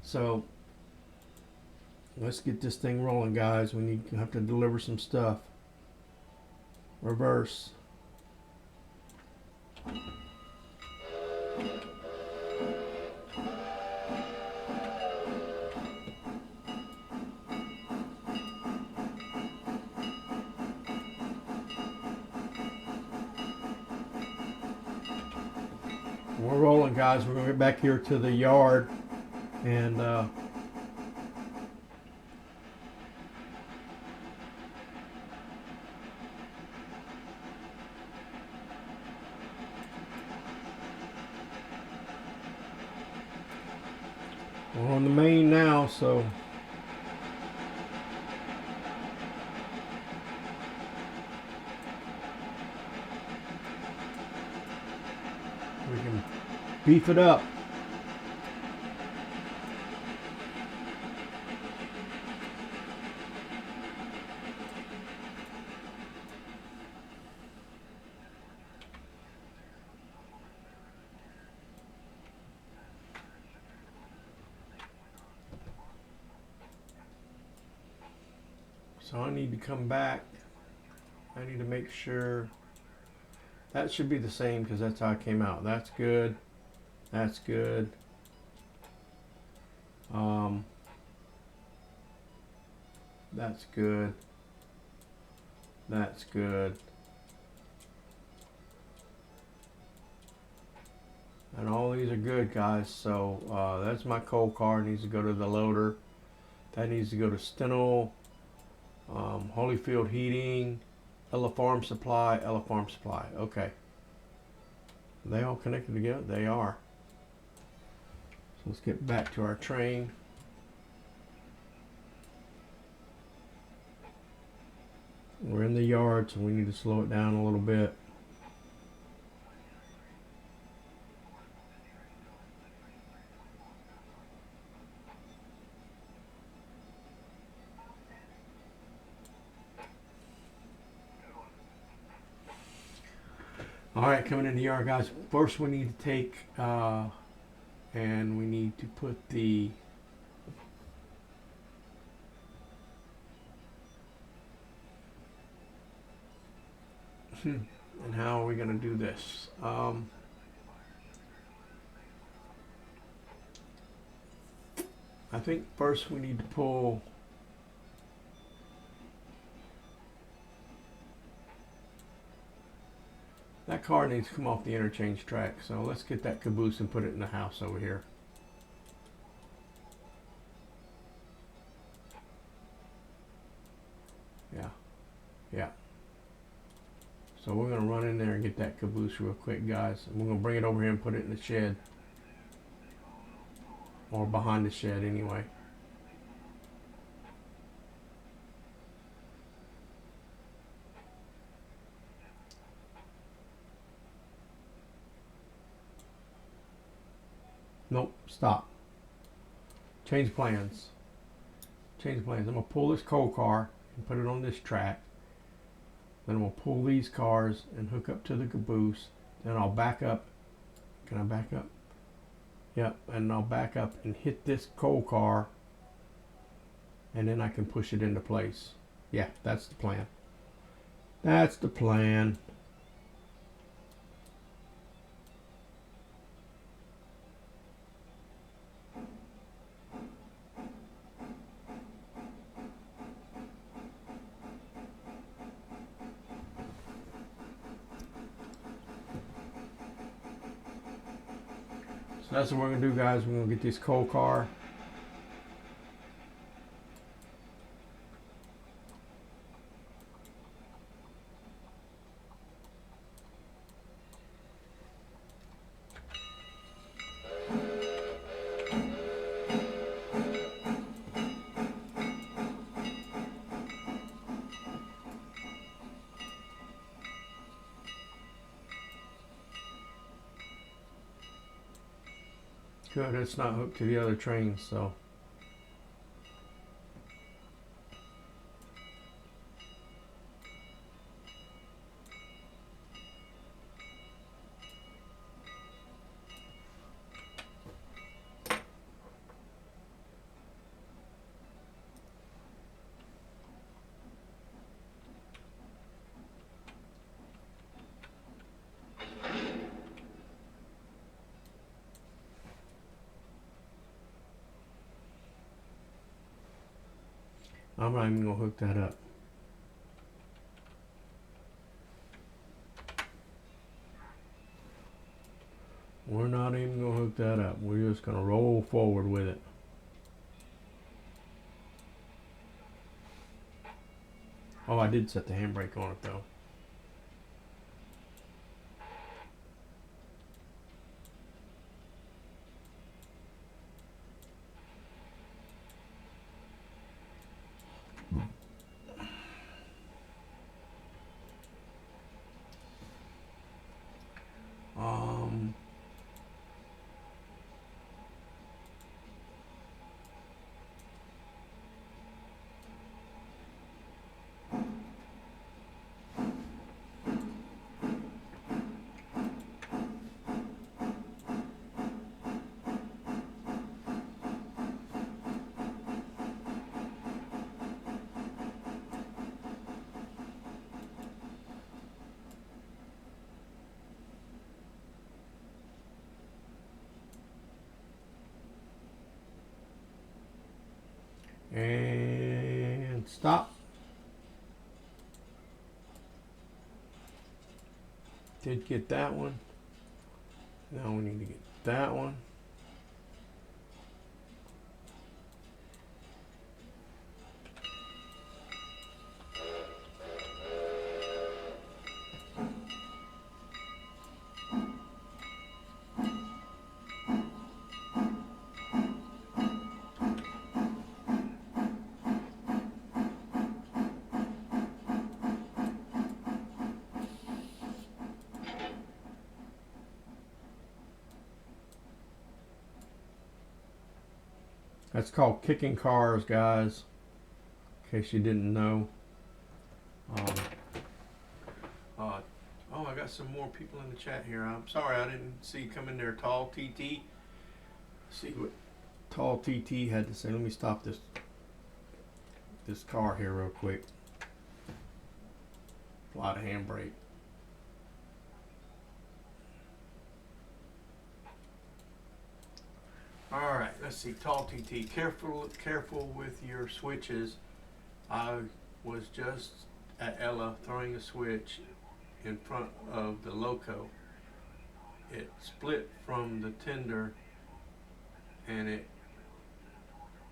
So let's get this thing rolling, guys. We have to deliver some stuff. Reverse. we're rolling, guys. We're gonna get back here to the yard and we're on the main now, so we can beef it up. So I need to come back. I need to make sure that should be the same because that's how it came out. That's good. That's good. That's good. That's good. And all these are good, guys. So that's my coal car. It needs to go to the loader. That needs to go to Steno, Holyfield Heating, Ella Farm Supply, Ella Farm Supply. Okay. Are they all connected together? They are. So let's get back to our train. We're in the yard, so we need to slow it down a little bit. All right, coming in the yard, guys. First, we need to take and we need to put the and how are we going to do this? I think first we need to pull that car needs to come off the interchange track. So let's get that caboose and put it in the house over here. Yeah. Yeah. So we're going to run in there and get that caboose real quick, guys. And we're going to bring it over here and put it in the shed. Or behind the shed anyway. Nope, stop. Change plans. Change plans. I'm going to pull this coal car and put it on this track. Then we'll pull these cars and hook up to the caboose. Then I'll back up. Can I back up? Yep, and I'll back up and hit this coal car. And then I can push it into place. Yeah, that's the plan. That's the plan. So that's what we're going to do, guys. We're going to get this coal car. Good, it's not hooked to the other train, so. I'm not even going to hook that up. We're not even going to hook that up. We're just going to roll forward with it. Oh, I did set the handbrake on it though. Um, and stop. Did get that one. Now we need to get that one. That's called kicking cars, guys, in case you didn't know. Oh, I got some more people in the chat here. I'm sorry I didn't see you come in there, Tall TT. See what Tall TT had to say. Let me stop this car here real quick. A lot of handbrake. All right, let's see. Tall TT, careful with your switches. I was just at Ella throwing a switch in front of the loco. It split from the tender and it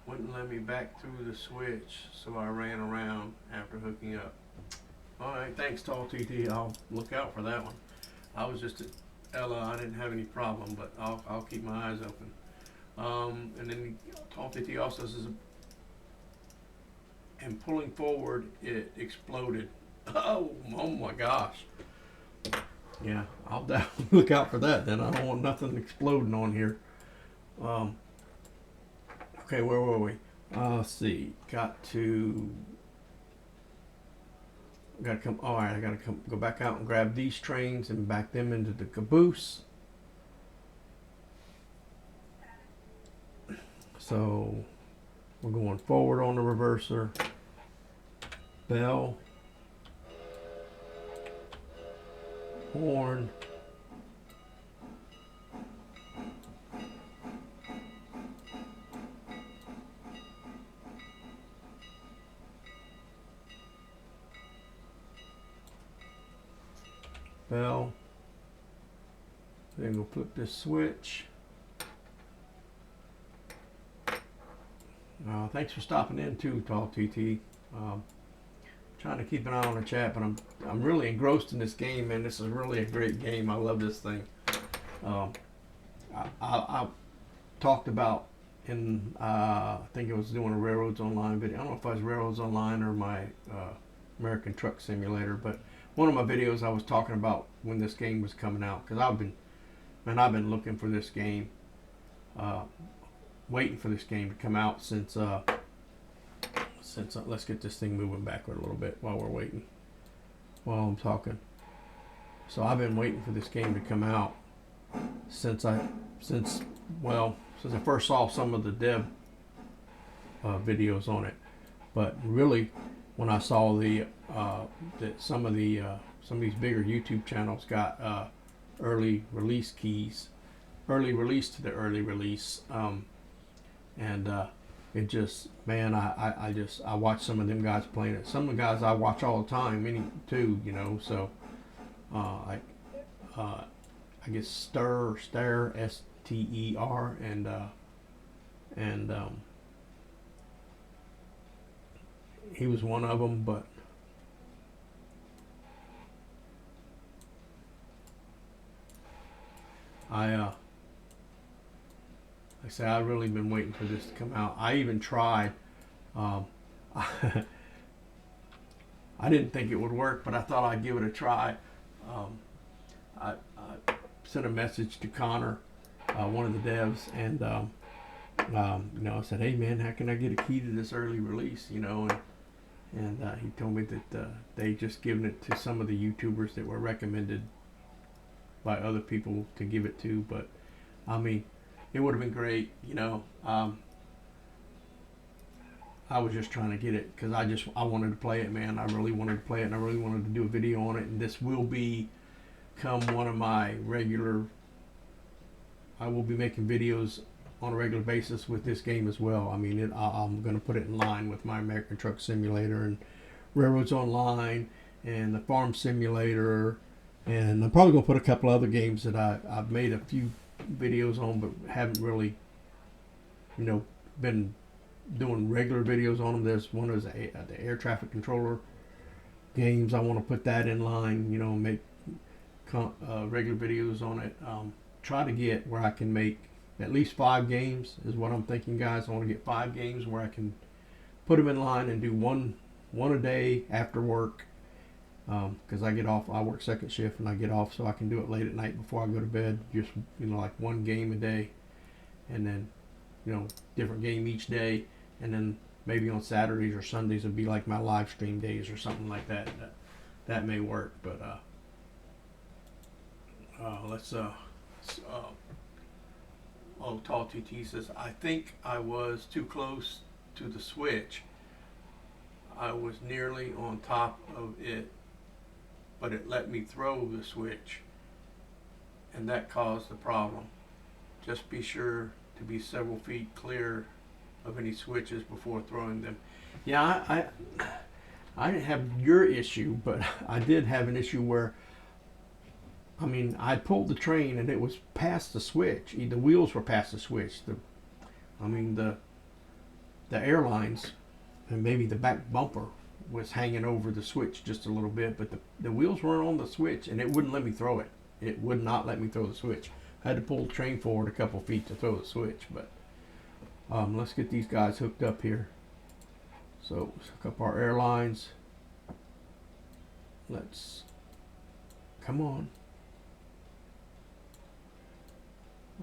wouldn't let me back through the switch, so I ran around after hooking up. All right, thanks, Tall TT. I'll look out for that one. I was just at Ella. I didn't have any problem, but I'll keep my eyes open. And then Tall TT also says, and pulling forward, it exploded. Oh my gosh. Yeah, I'll definitely look out for that then. I don't want nothing exploding on here. Okay, where were we? Let's see. Got to come. All right, I gotta go back out and grab these trains and back them into the caboose. So we're going forward on the reverser. Bell. Horn. Bell. Then we'll flip this switch. Thanks for stopping in too, Tall TT. Trying to keep an eye on the chat, but I'm really engrossed in this game, man. This is really a great game. I love this thing. I talked about in I think it was doing a Railroads Online video. I don't know if it was Railroads Online or my American Truck Simulator, but one of my videos I was talking about when this game was coming out, because I've been looking for this game, waiting for this game to come out since let's get this thing moving backward a little bit while we're waiting, while I'm talking. So I've been waiting for this game to come out since I first saw some of the dev videos on it. But really, when I saw that some of these bigger YouTube channels got early release keys, early release to the early release, it just, man, I watch some of them guys playing it. Some of the guys I watch all the time, many too, you know. So I I guess Stir, STER, and he was one of them. But like I say, I've really been waiting for this to come out. I even tried. Um, I didn't think it would work, but I thought I'd give it a try. I sent a message to Connor, one of the devs, and I said, "Hey man, how can I get a key to this early release?" And he told me that they just given it to some of the YouTubers that were recommended by other people to give it to. But I mean, it would have been great, I was just trying to get it because I wanted to play it, man. I really wanted to play it, and I really wanted to do a video on it. And this will become one of my regular. I will be making videos on a regular basis with this game as well. I mean, I'm going to put it in line with my American Truck Simulator and Railroads Online and the Farm Simulator, and I'm probably going to put a couple other games that I've made a few videos on, but haven't really, been doing regular videos on them. There's one is the air traffic controller games. I want to put that in line, make regular videos on it. Try to get where I can make at least 5 games is what I'm thinking, guys. I want to get 5 games where I can put them in line and do one a day after work, because I get off. I work second shift and I get off, so I can do it late at night before I go to bed. Just like one game a day, and then different game each day, and then maybe on Saturdays or Sundays it'd be like my live stream days or something like that. That may work, but let's Tall TT says, I think I was too close to the switch. I was nearly on top of it, but it let me throw the switch, and that caused the problem. Just be sure to be several feet clear of any switches before throwing them. Yeah, I didn't have your issue, but I did have an issue where, I pulled the train and it was past the switch. The wheels were past the switch. The airlines and maybe the back bumper was hanging over the switch just a little bit, but the wheels weren't on the switch, and it wouldn't let me throw it. It would not let me throw the switch. I had to pull the train forward a couple feet to throw the switch. But let's get these guys hooked up here. So let's hook up our airlines. Come on.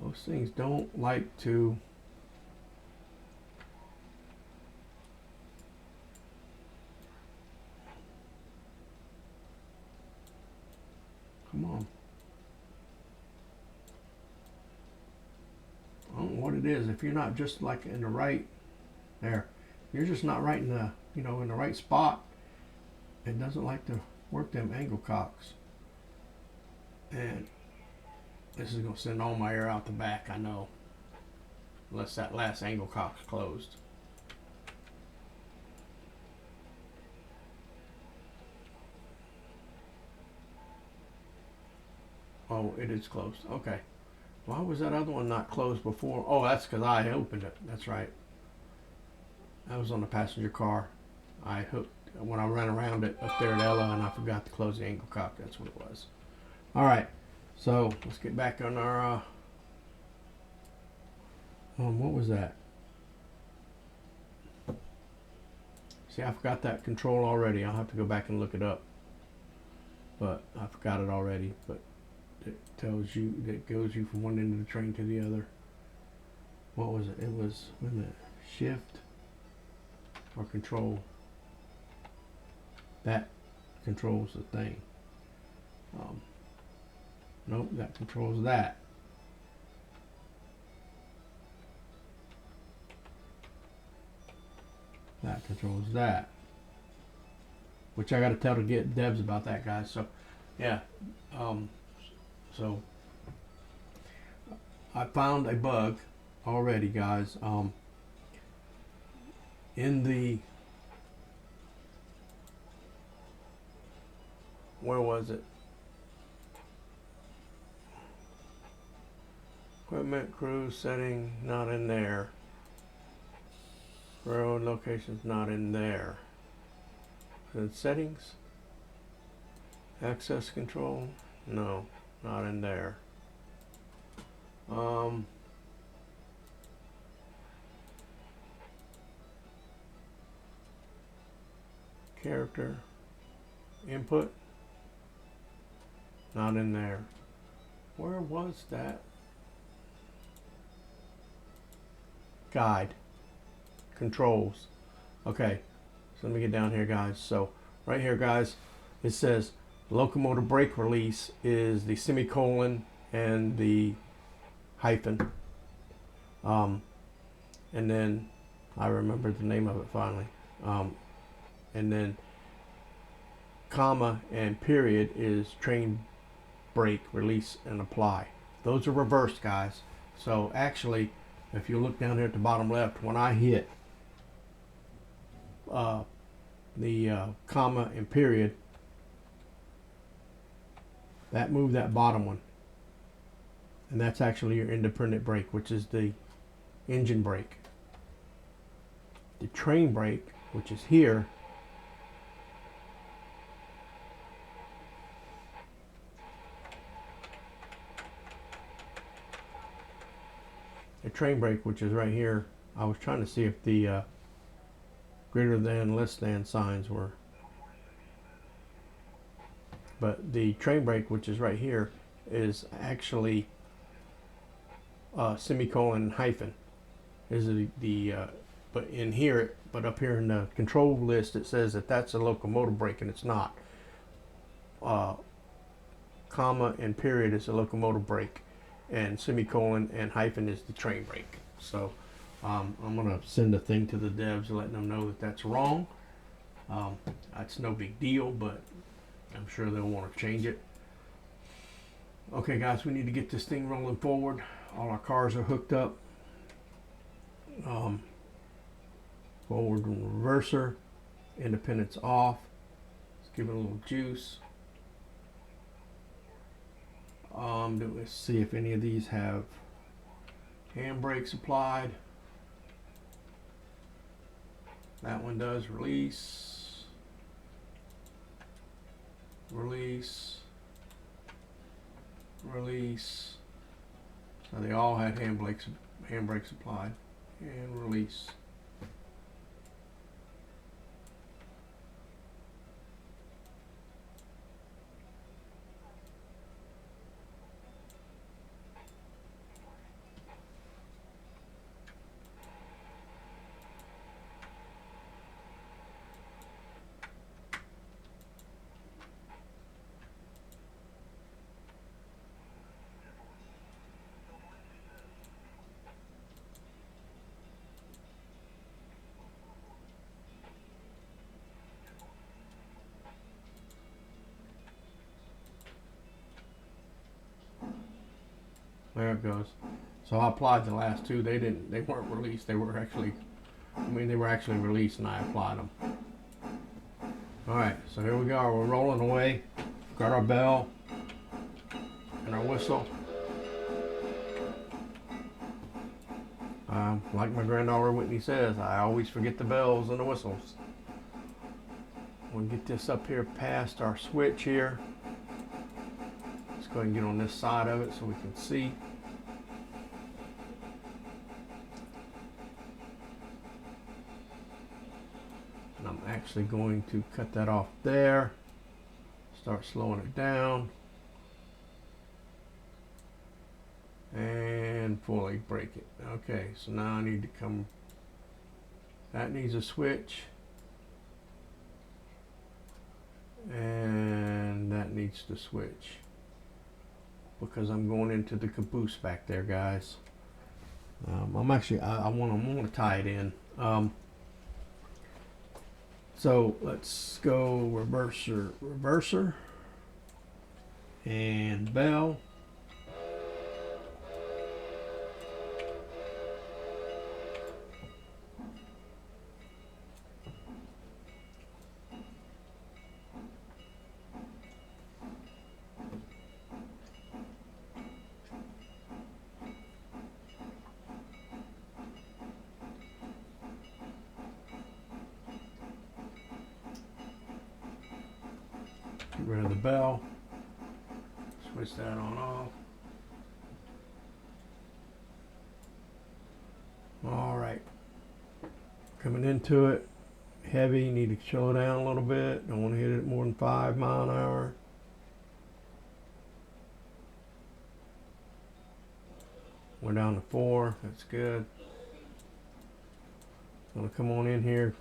Those things don't like to. Come on. I don't know what it is. If you're not just like in the right there, you're just not right in the in the right spot. It doesn't like to work them angle cocks. And this is gonna send all my air out the back, I know. Unless that last angle cock's closed. Oh, it is closed. Okay. Why was that other one not closed before? Oh, that's because I opened it. That's right. I was on the passenger car. I hooked when I ran around it up there at Ella, and I forgot to close the angle cock. That's what it was. All right. So let's get back on our. What was that? See, I forgot that control already. I'll have to go back and look it up. But I forgot it already. But it tells you that goes you from one end of the train to the other. What was it? It was shift or control. That controls the thing. Nope, that controls that. That controls that. Which I got to tell to get devs about that, guys. So, yeah. So I found a bug already, guys. In the where was it? Equipment, cruise, setting, not in there. Road locations, not in there. And settings, access control, no, not in there. Character, input, not in there. Where was that? Guide, controls. Okay, so let me get down here, guys. So right here, guys, it says locomotive brake release is the semicolon and the hyphen. And then I remembered the name of it finally. And then comma and period is train brake release and apply. Those are reversed, guys. So actually, if you look down here at the bottom left, when I hit the comma and period, that moved that bottom one, and that's actually your independent brake, which is the engine brake. The train brake, which is here, the train brake, which is right here. I was trying to see if the greater than, less than signs were, but the train brake, which is right here, is actually semicolon hyphen. Is the but in here, but up here in the control list, it says that that's a locomotive brake, and it's not. Comma and period is a locomotive brake, and semicolon and hyphen is the train brake. So I'm gonna send a thing to the devs letting them know that that's wrong. That's no big deal, but I'm sure they'll want to change it. Okay, guys, we need to get this thing rolling forward. All our cars are hooked up. Forward and reverser, independence off. Let's give it a little juice. Let's see if any of these have handbrakes applied. That one does. Release, release, release. So they all had handbrakes applied, and release. There it goes. So I applied the last two. They weren't released. They were actually, they were actually released, and I applied them. All right, so here we go. We're rolling away. Got our bell and our whistle. Like my granddaughter Whitney says, I always forget the bells and the whistles. We'll get this up here past our switch here. Let's go ahead and get on this side of it so we can see. And I'm actually going to cut that off there. Start slowing it down. And fully break it. Okay, so now I need to come, that needs a switch. And that needs to switch. Because I'm going into the caboose back there, guys. I'm gonna tie it in. So let's go reverser, and bell. rid of the bell. Switch that on off. All right. Coming into it, heavy, need to slow down a little bit. Don't want to hit it more than 5 miles an hour. We're down to 4, that's good. Gonna come on in here.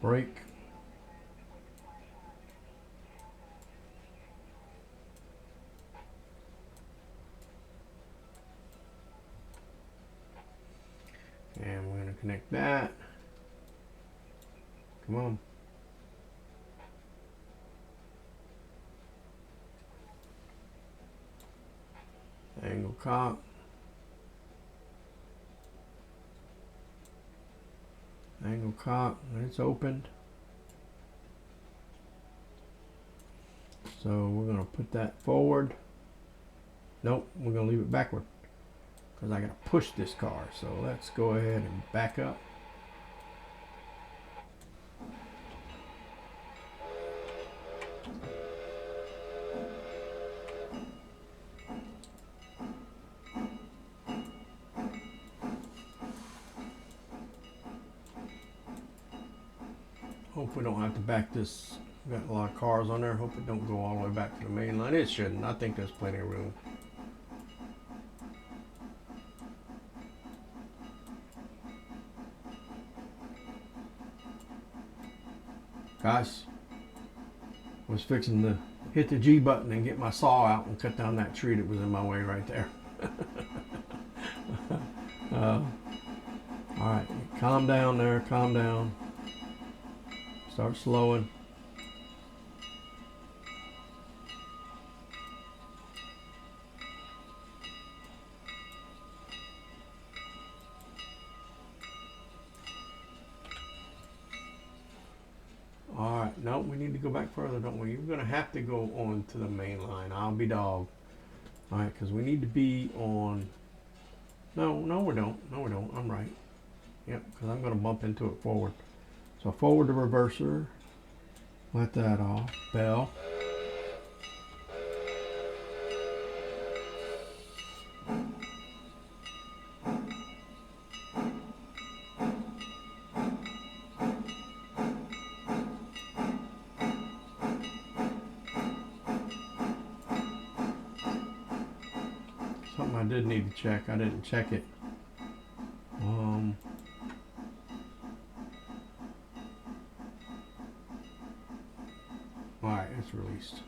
Brake. And we're going to connect that. Come on. Angle cock. Angle cock, and it's opened. So we're going to put that forward. Nope, we're going to leave it backward because I got to push this car. So let's go ahead and back up. Hope we don't have to back this. We've got a lot of cars on there. Hope it don't go all the way back to the main line. It shouldn't. I think there's plenty of room. Guys, was fixing to hit the G button and get my saw out and cut down that tree that was in my way right there. All right, calm down there, calm down. Start slowing. All right, no, we need to go back further, don't we? You're gonna have to go on to the main line. I'll be dog. All right, because we need to be on. No, we don't. No, we don't. I'm right. Yep, because I'm gonna bump into it forward. So forward the reverser. Let that off. Bell. Something I did need to check. I didn't check it. All right, it's released.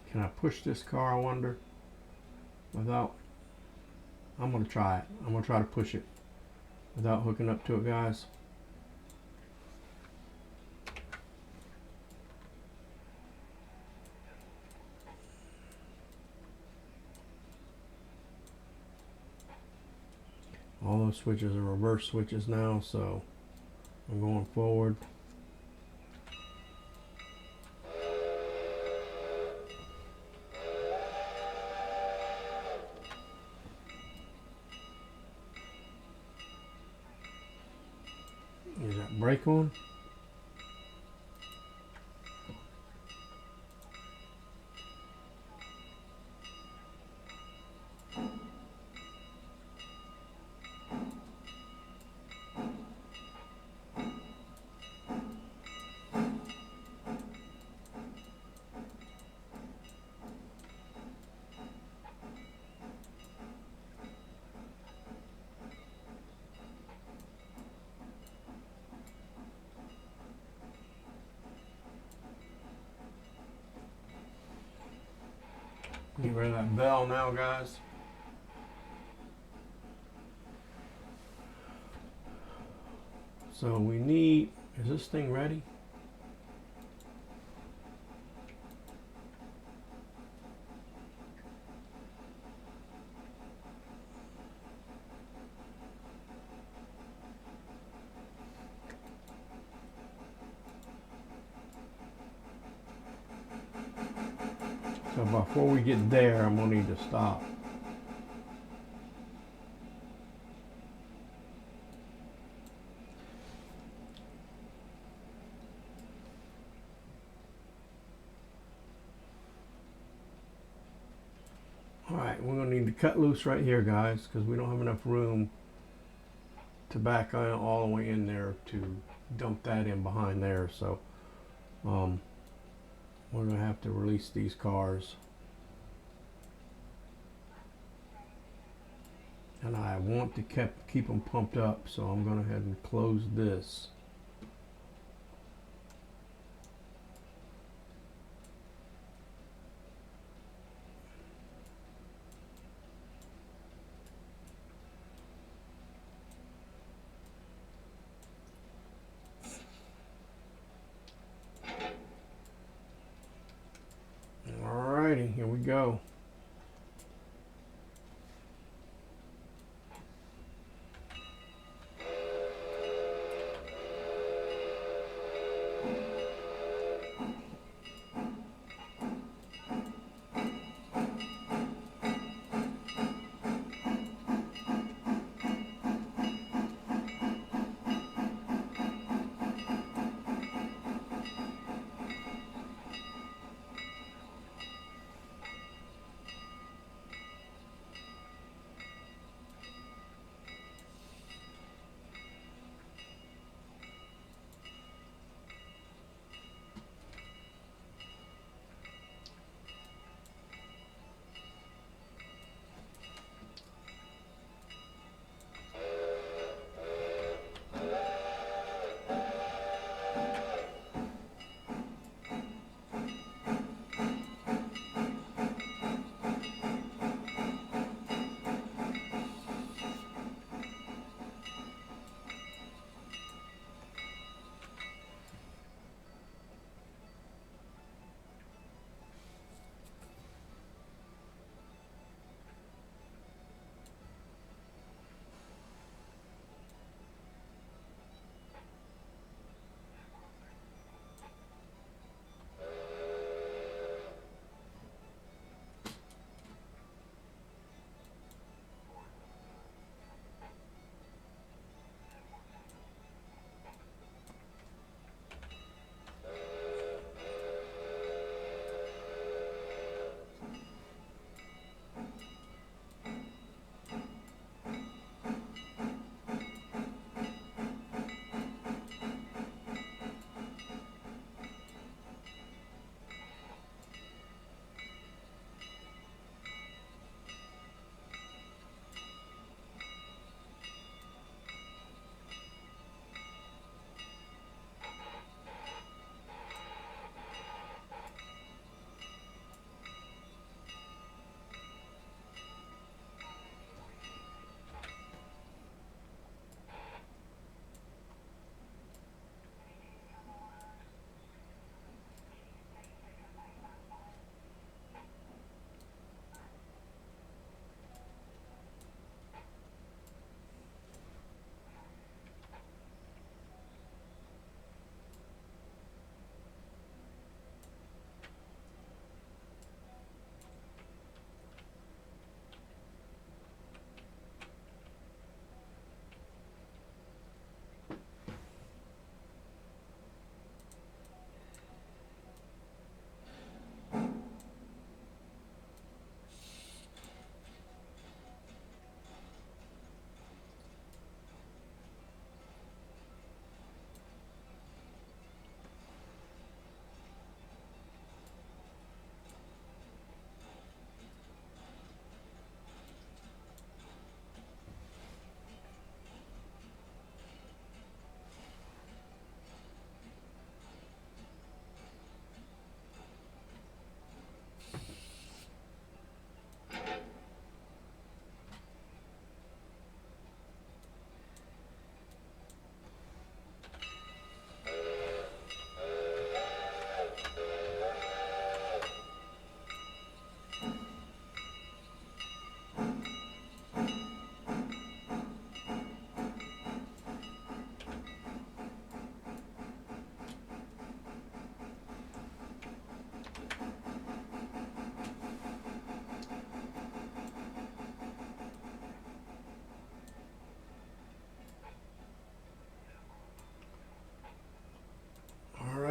Can I push this car, I wonder, without, I'm going to try it. I'm going to try to push it without hooking up to it, guys. All those switches are reverse switches now, so I'm going forward. Is that brake on? Get rid of that bell now, guys. So we need, is this thing ready? So before we get there, I'm gonna need to stop. Alright, we're going to need to cut loose right here, guys, because we don't have enough room to back all the way in there to dump that in behind there. So we're going to have to release these cars. And I want to keep them pumped up, so I'm going to go ahead and close this. Alrighty, here we go.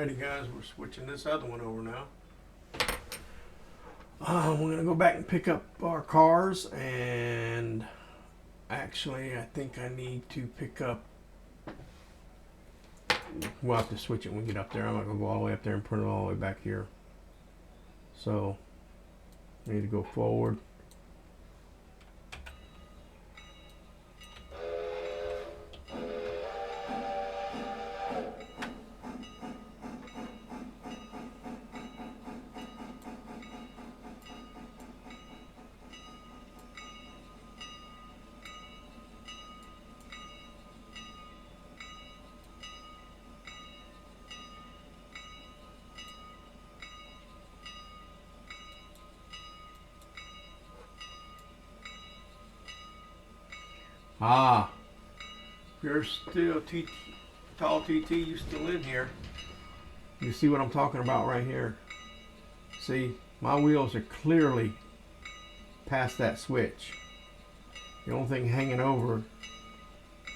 Alrighty guys, we're switching this other one over now. We're gonna go back and pick up our cars, and actually I think I need to pick up, we'll have to switch it when we get up there. I'm not gonna go all the way up there and put it all the way back here. So we need to go forward. Ah, if you're still tall TT, you still in here. You see what I'm talking about right here. See, my wheels are clearly past that switch. The only thing hanging over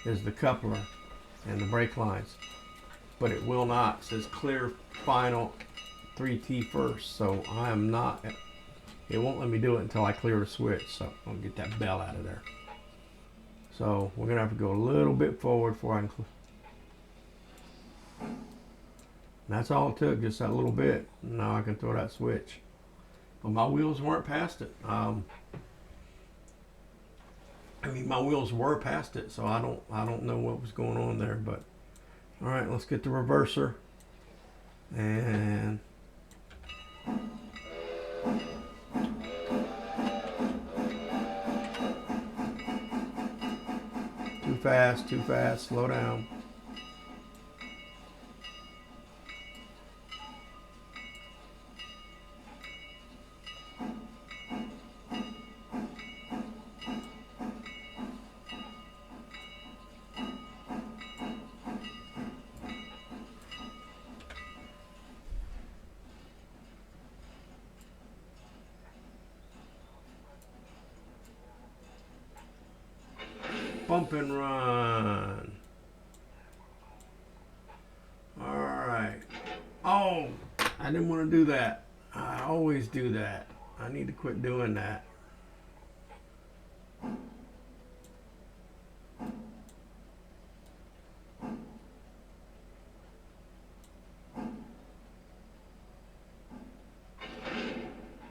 is the coupler and the brake lines. But it will not. It says clear final 3T first. So I am not, it won't let me do it until I clear the switch. So I'll get that bell out of there. So we're gonna have to go a little bit forward before I can. That's all it took, just that little bit. Now I can throw that switch. But my wheels weren't past it. I mean, my wheels were past it, so I don't know what was going on there. But all right, let's get the reverser and. Too fast, slow down. Bump and run. Alright. Oh, I didn't want to do that. I always do that. I need to quit doing that.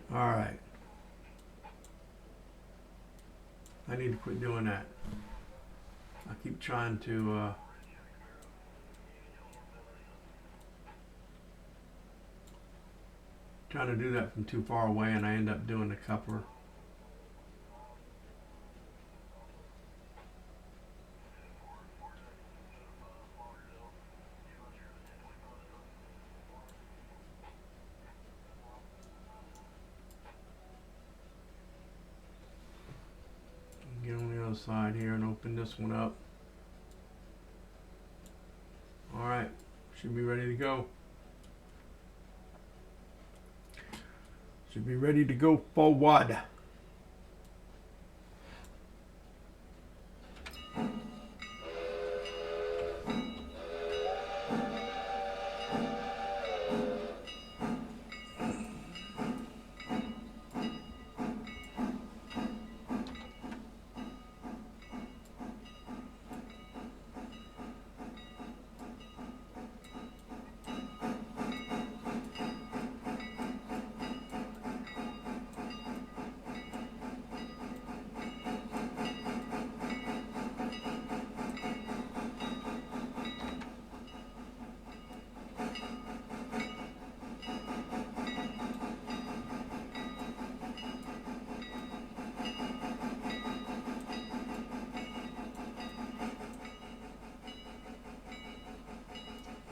Alright. I need to quit doing that. I keep trying to do that from too far away, and I end up doing the coupler. Get on the other side here and open this one up. Alright, should be ready to go. Should be ready to go forward.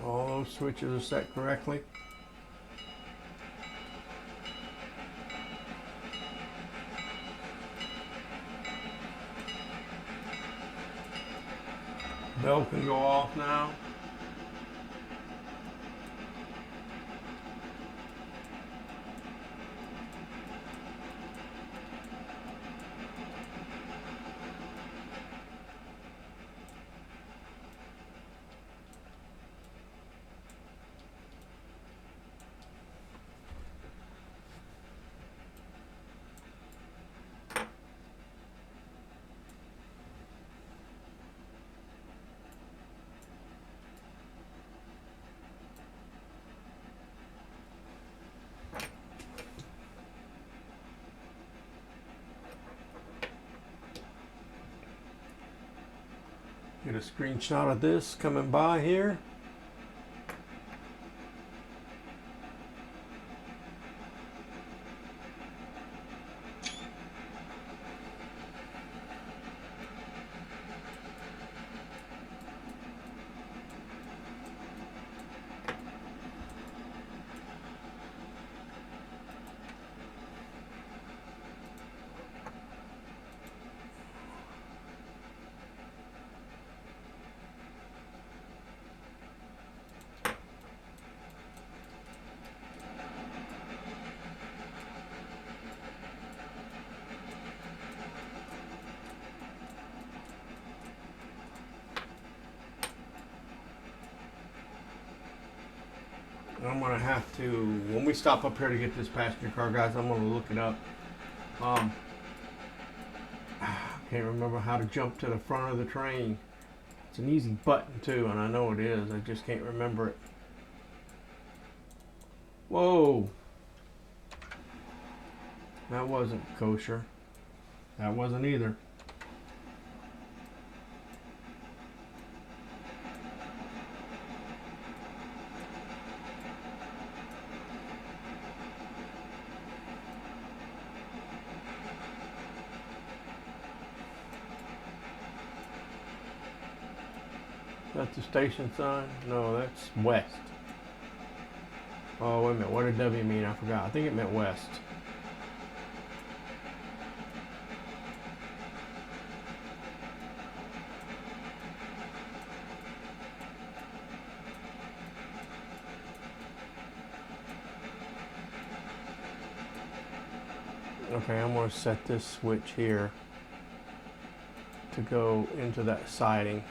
All those switches are set correctly. Bell can go off now. Get a screenshot of this coming by here. I'm gonna have to, when we stop up here to get this passenger car, guys, I'm gonna look it up. Can't remember how to jump to the front of the train. It's an easy button too, and I know it is. I just can't remember it. Whoa! That wasn't kosher. That wasn't either. That's the station sign? No, that's west. Oh, wait a minute. What did W mean? I forgot. I think it meant west. Okay, I'm going to set this switch here to go into that siding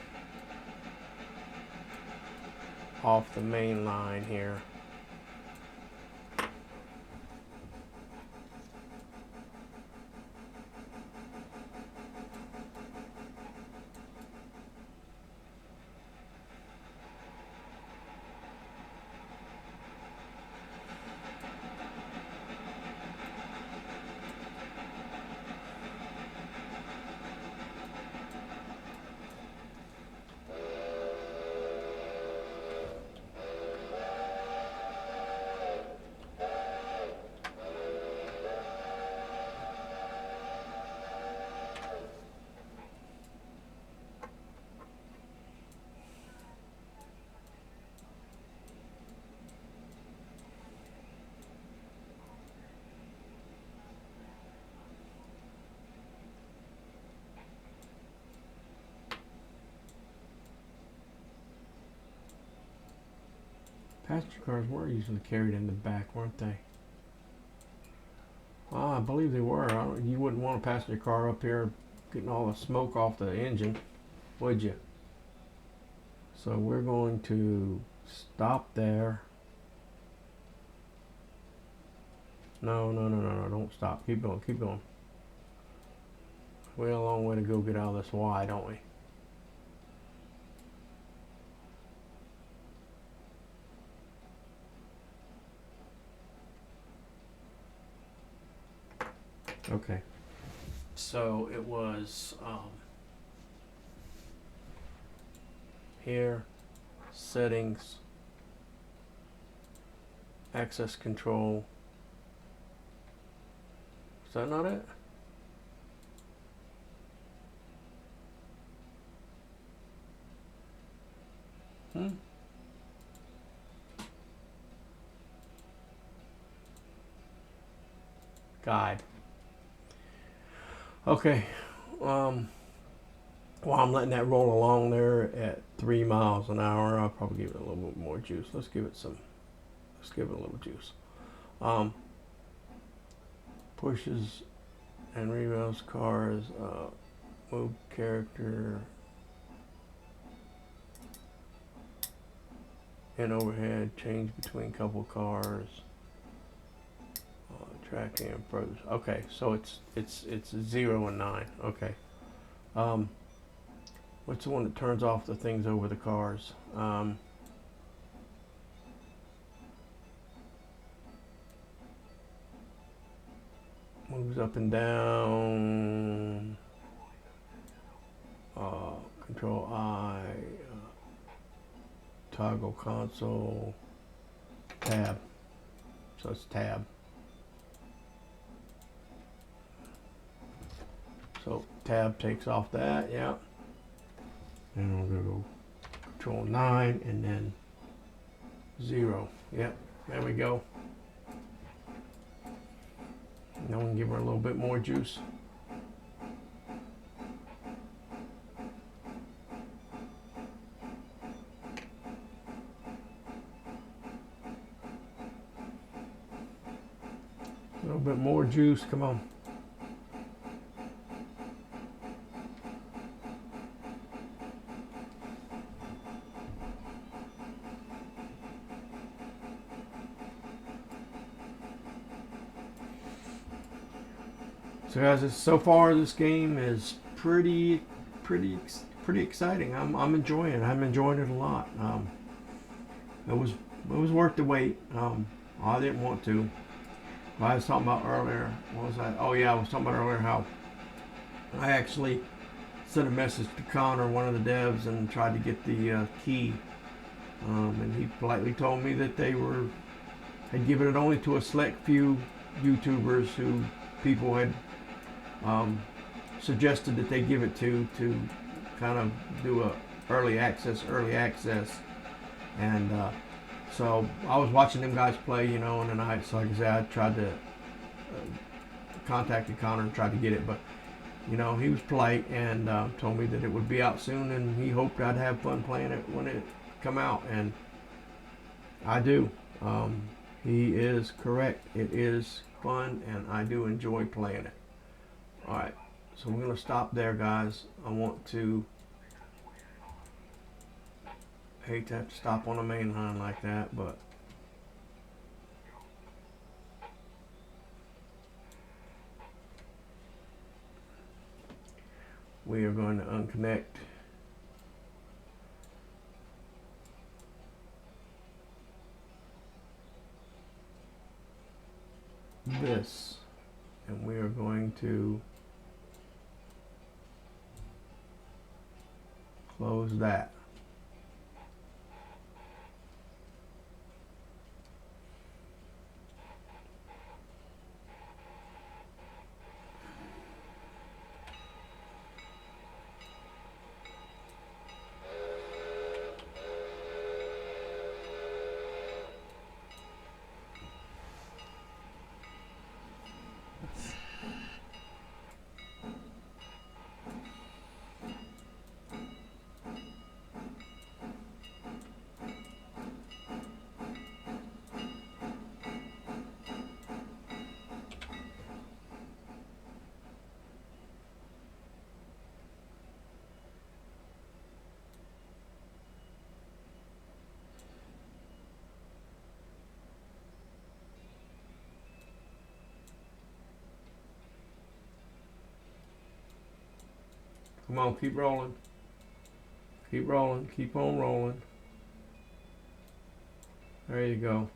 off the main line here. Passenger cars were usually carried in the back, weren't they? I believe they were. You wouldn't want a passenger car up here getting all the smoke off the engine, would you? So we're going to stop there. No, don't stop. Keep going, keep going. We have a long way to go get out of this Y, don't we? Okay. So it was here, settings, access control. Is that not it? Guide. Okay. While I'm letting that roll along there at 3 miles an hour, I'll probably give it a little bit more juice. Let's give it a little juice. Pushes and revamps cars, move character, and overhead, change between couple cars, tracking approach. Okay, so it's 0 and 9. Okay. What's the one that turns off the things over the cars? Moves up and down. Control I, toggle console, tab. So it's tab. So tab takes off that, yeah. And we're gonna go Control 9 and then 0. Yep, there we go. Now we can give her a little bit more juice. A little bit more juice, come on. So guys, so far this game is pretty exciting. I'm enjoying it. I'm enjoying it a lot. It was worth the wait. I didn't want to. I was talking about earlier. What was I? Oh yeah, I was talking about earlier how I actually sent a message to Connor, one of the devs, and tried to get the key. And he politely told me that they had given it only to a select few YouTubers who people had suggested that they give it to kind of do a early access, and so I was watching them guys play, you know, in the night. So like I said, I tried to contacted Connor and tried to get it, but you know, he was polite and told me that it would be out soon, and he hoped I'd have fun playing it when it come out, and I do. He is correct. It is fun, and I do enjoy playing it. All right, so we're gonna stop there, guys. I want to. Hate to have to stop on a main line like that, but we are going to unconnect this, and we are going to close that. Come on, keep rolling. Keep rolling. Keep on rolling. There you go.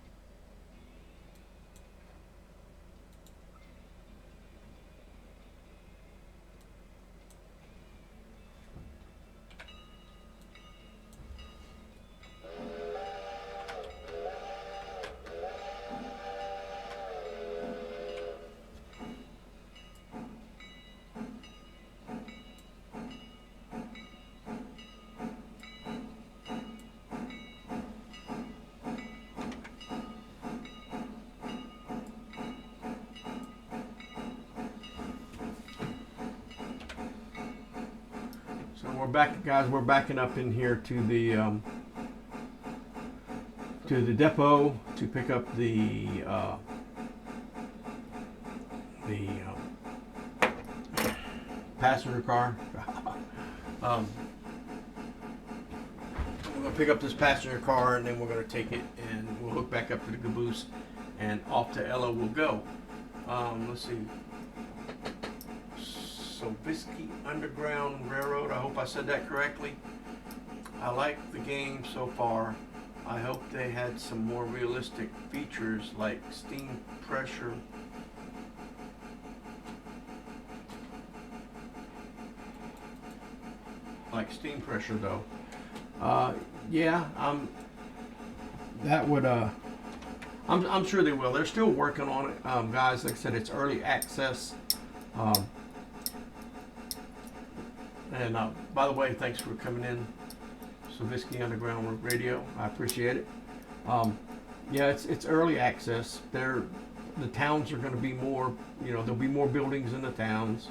So we're back, guys. We're backing up in here to the depot to pick up the passenger car. We're gonna pick up this passenger car, and then we're gonna take it, and we'll hook back up to the caboose, and off to Ella we'll go. Let's see. Sobieski Underground Railroad. I hope I said that correctly. I like the game so far. I hope they had some more realistic features like steam pressure. like steam pressure though. Yeah, that would I'm sure they will. They're still working on it, guys. Like I said, it's early access. Um, and by the way, thanks for coming in, Slavisky Underground Radio. I appreciate it. Yeah, it's early access. The towns are going to be more. You know, there'll be more buildings in the towns,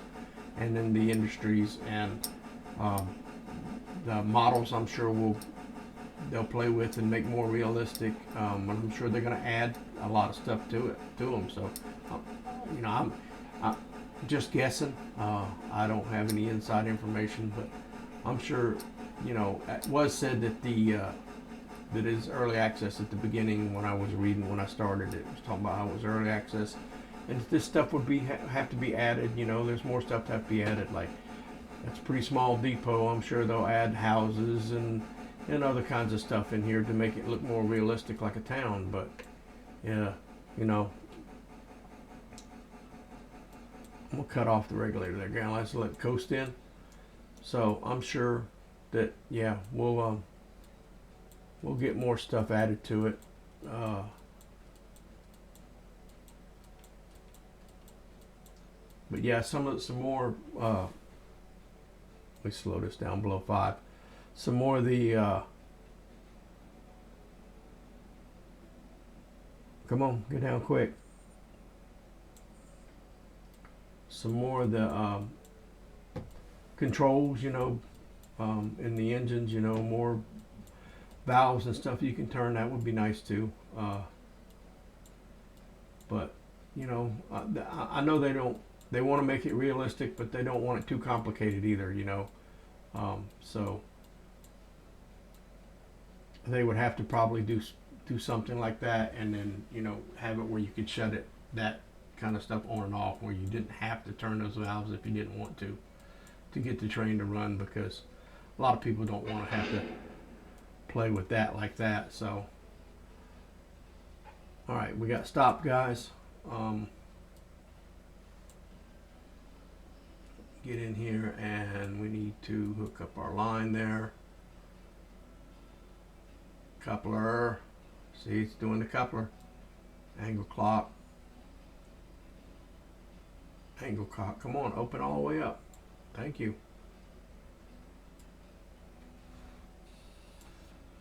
and in the industries, and um, the models. I'm sure they'll play with and make more realistic. I'm sure they're going to add a lot of stuff to them. So, you know, I'm just guessing. I don't have any inside information, but I'm sure. You know, it was said that that is early access at the beginning when I was reading when I started. It was talking about how it was early access, and this stuff would have to be added. You know, there's more stuff to have to be added. Like that's a pretty small depot. I'm sure they'll add houses and other kinds of stuff in here to make it look more realistic like a town. But yeah, you know, I'm gonna cut off the regulator there, guys. Let's let it coast in. So I'm sure that yeah, we'll get more stuff added to it. But yeah, some more. Let me slow this down below 5. Some more of the. Come on, get down quick. Some more of the controls, you know, in the engines, you know, more valves and stuff you can turn. That would be nice too. But you know, I know they want to make it realistic, but they don't want it too complicated either, you know. So they would have to probably do something like that, and then you know have it where you could shut it, that kind of stuff, on and off, where you didn't have to turn those valves if you didn't want to get the train to run, because a lot of people don't want to have to play with that like that. So all right, we got stopped, guys. Get in here, and we need to hook up our line there. Coupler. See, it's doing the coupler. Angle clock. Angle clock. Come on, open all the way up. Thank you.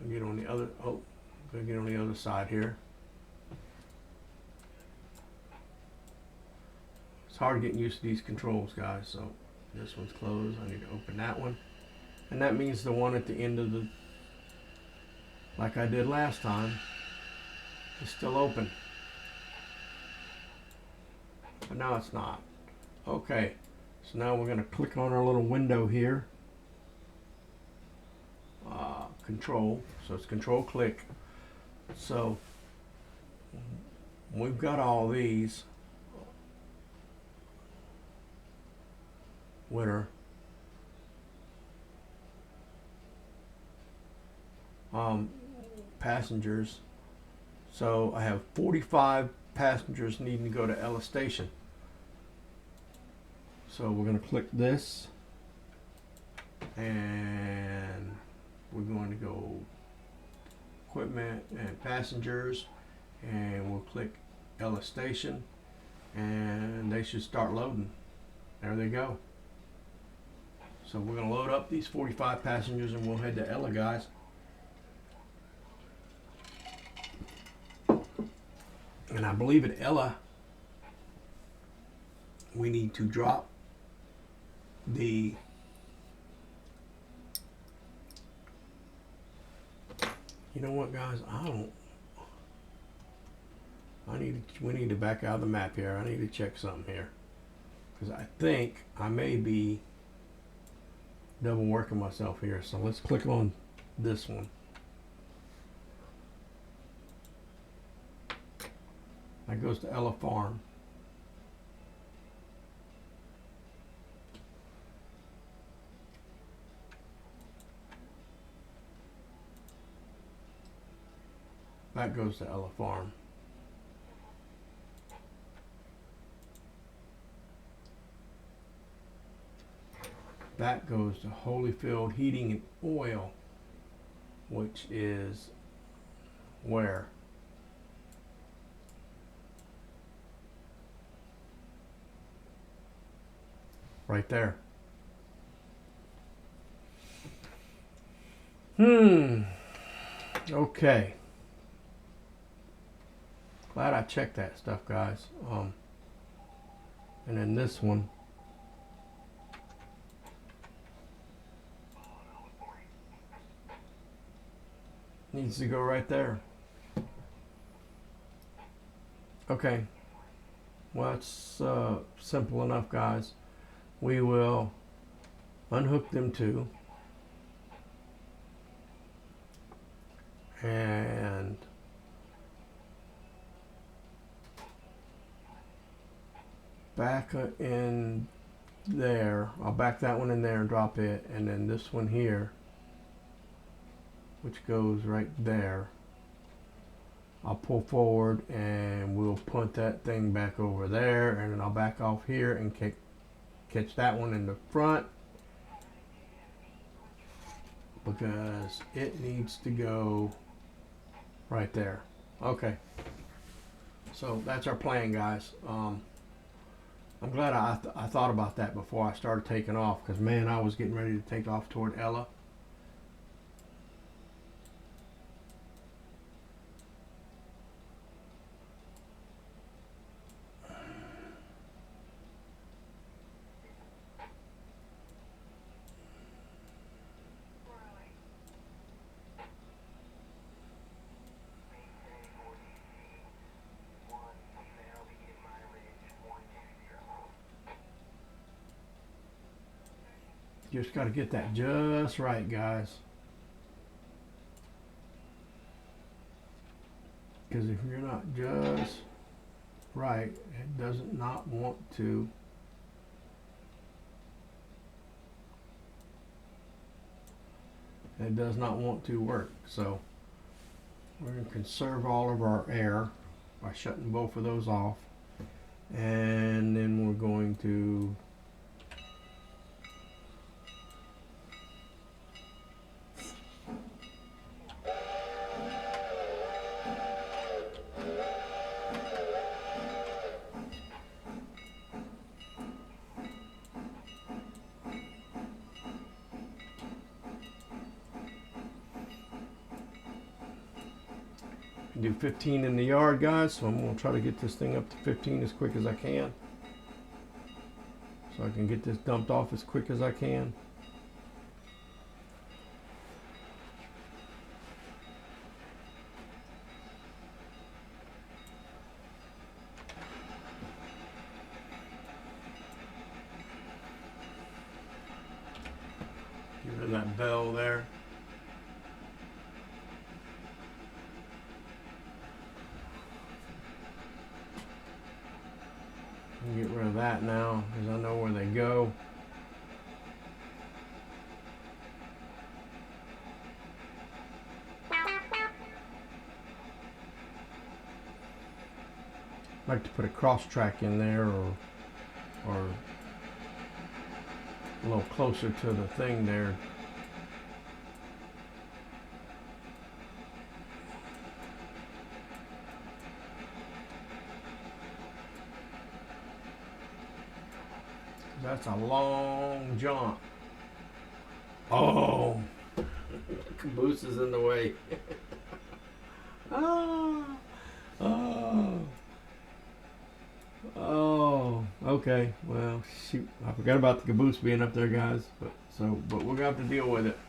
Get on the other. Oh, gonna get on the other side here. It's hard getting used to these controls, guys. So this one's closed. I need to open that one, and that means the one at the end of the, like I did last time, is still open. But now it's not. Okay, so now we're going to click on our little window here. Control. So it's control click. So we've got all these. Winner. Passengers. So I have 45 passengers needing to go to Ella Station. So we're going to click this, and we're going to go equipment and passengers, and we'll click Ella Station, and they should start loading. There they go. So we're going to load up these 45 passengers, and we'll head to Ella, guys. And I believe at Ella, we need to drop the you know what, guys, we need to back out of the map here. I need to check something here, because I think I may be double working myself here. So let's click on this one. That goes to Ella Farm. That goes to Ella Farm. that goes to Holyfield Heating and Oil, which is where? Right there. Okay. Glad I checked that stuff, guys. And then this one. Needs to go right there. Okay. Well, it's simple enough, guys. We will unhook them two. And back in there. I'll back that one in there and drop it. And then this one here, which goes right there, I'll pull forward and we'll punt that thing back over there. And then I'll back off here and catch that one in the front, because it needs to go right there. Okay. So that's our plan, guys. I'm glad I thought about that before I started taking off, because man, I was getting ready to take off toward Ella. Just got to get that just right, guys. Because if you're not just right, it does not want to. It does not want to work. So we're going to conserve all of our air by shutting both of those off. And then we're going to do 15 in the yard, guys. So I'm going to try to get this thing up to 15 as quick as I can, so I can get this dumped off as quick as I can. Get rid of that bell there. Get rid of that now, because I know where they go. I'd like to put a cross track in there, or a little closer to the thing there. That's a long jaunt. Oh, caboose is in the way. Oh, okay. Well, shoot, I forgot about the caboose being up there, guys. But we're gonna have to deal with it.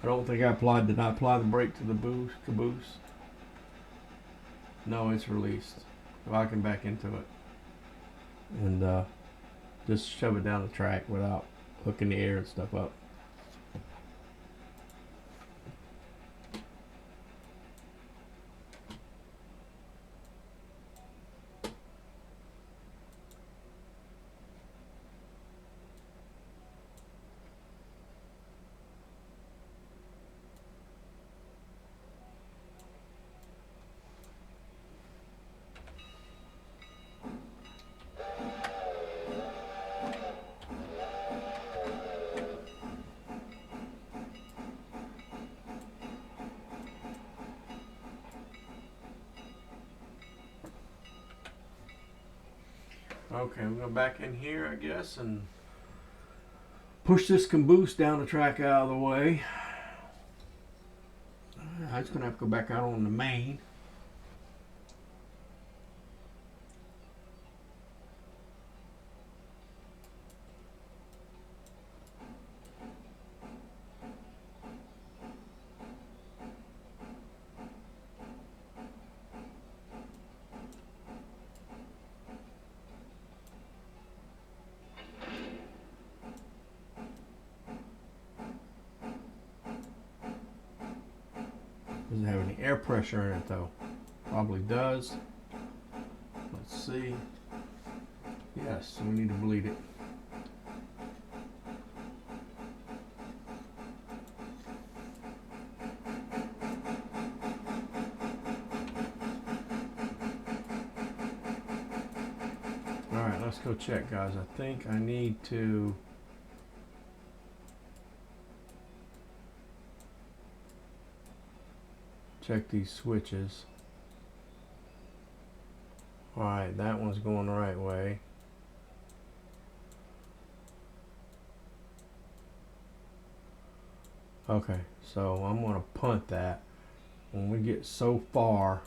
I don't think did I apply the brake to the caboose? No, it's released. So I can back into it and just shove it down the track without hooking the air and stuff up. Okay, I'm going back in here, I guess, and push this caboose down the track out of the way. I'm just going to have to go back out on the main. Doesn't have any air pressure in it though. Probably does. Let's see. Yes, so we need to bleed it. Alright, let's go check, guys. I think I need to check these switches. Alright, that one's going the right way. Okay, so I'm going to punt that. When we get so far,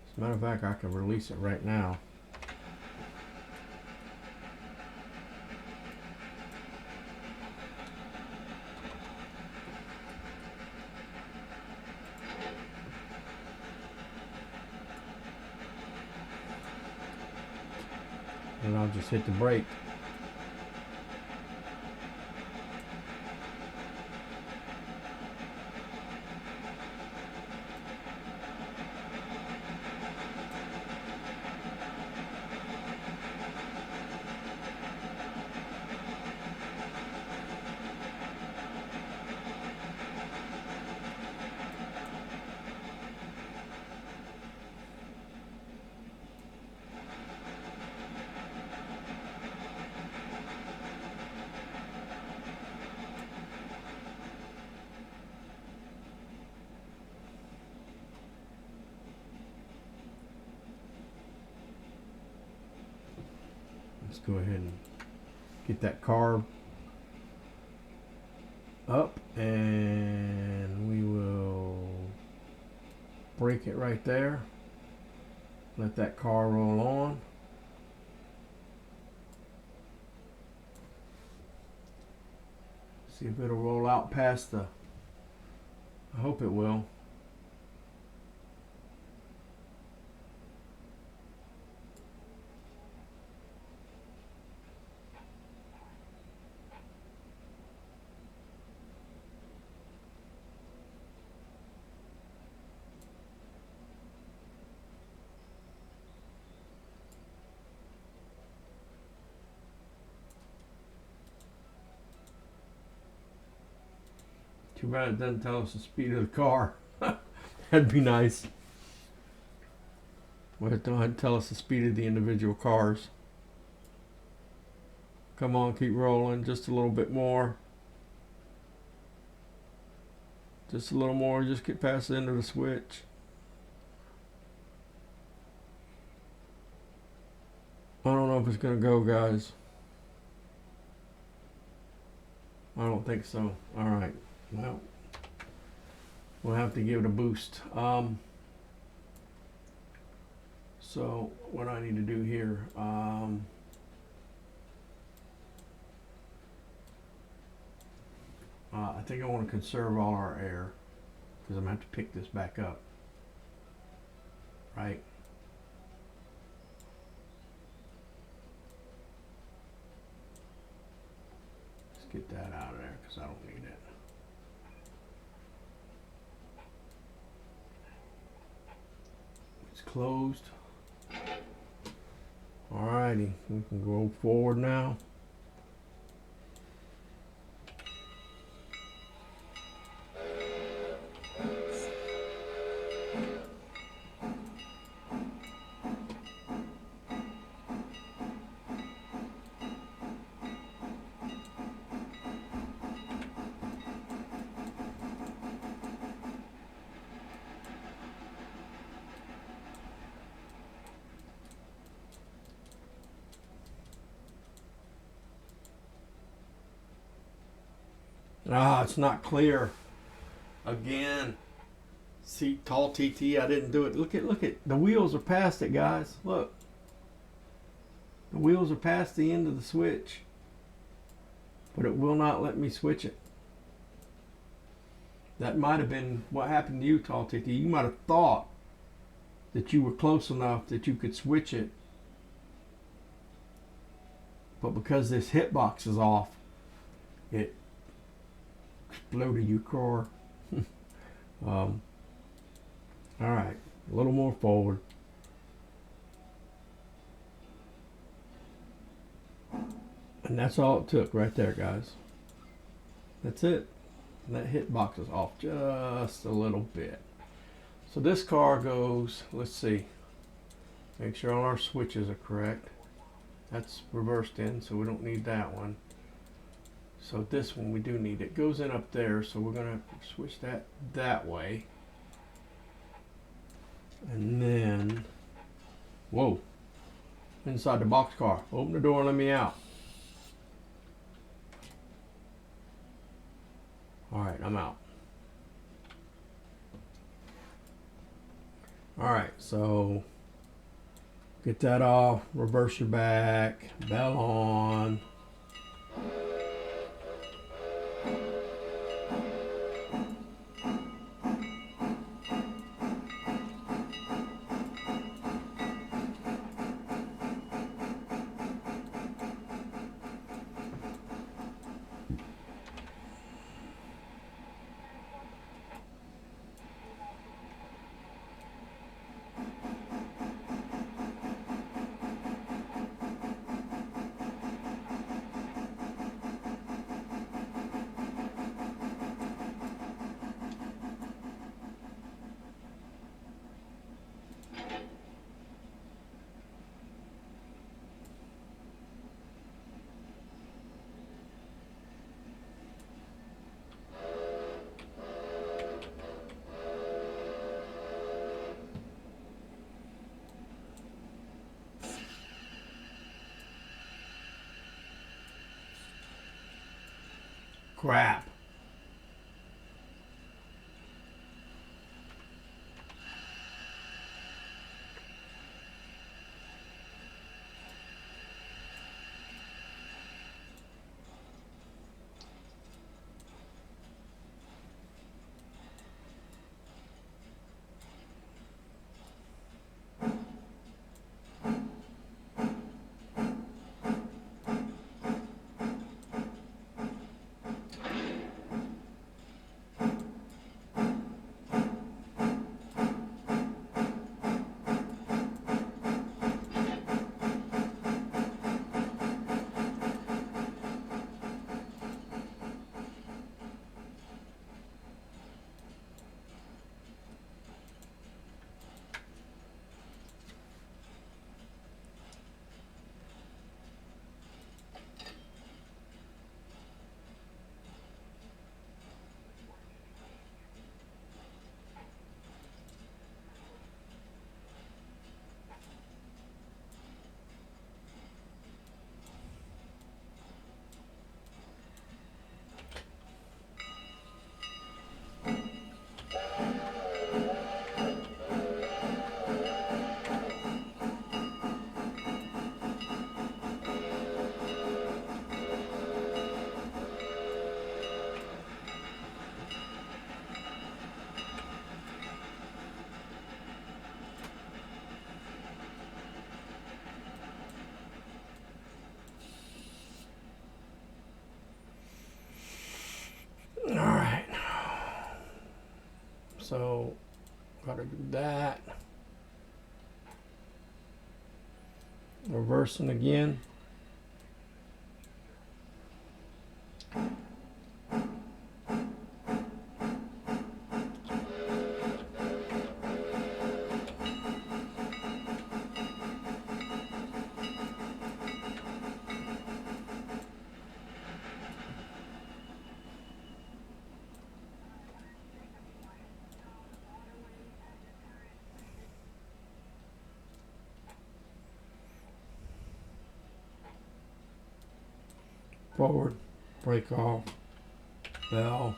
as a matter of fact, I can release it right now. And I'll just hit the brake. Let's go ahead and get that car up, and we will brake it right there. Let that car roll on. See if it'll roll out past the, I hope it will. Too bad it doesn't tell us the speed of the car. That'd be nice. Well, it don't tell us the speed of the individual cars. Come on, keep rolling. Just a little bit more. Just a little more. Just get past the end of the switch. I don't know if it's going to go, guys. I don't think so. All right. Well, we'll have to give it a boost. So what I need to do here, I think I want to conserve all our air because I'm going to have to pick this back up, right? Let's get that out of there because I don't need it. It's closed. Alrighty, we can go forward now. Ah, it's not clear. Again. See, tall TT, I didn't do it. Look at, the wheels are past it, guys. Look. The wheels are past the end of the switch. But it will not let me switch it. That might have been what happened to you, tall TT. You might have thought that you were close enough that you could switch it. But because this hitbox is off, it exploded your car. All right, a little more forward. And that's all it took right there, guys. That's it. And that hitbox is off just a little bit. So this car goes, let's see, make sure all our switches are correct. That's reversed in, so we don't need that one. So this one we do need. It goes in up there, so we're gonna have to switch that way. And then, whoa, inside the box car. Open the door and let me out. All right, I'm out. All right, so get that off, reverse your back, bell on. Crap. All right. So, gotta do that. Reversing again. Forward, break off. Well,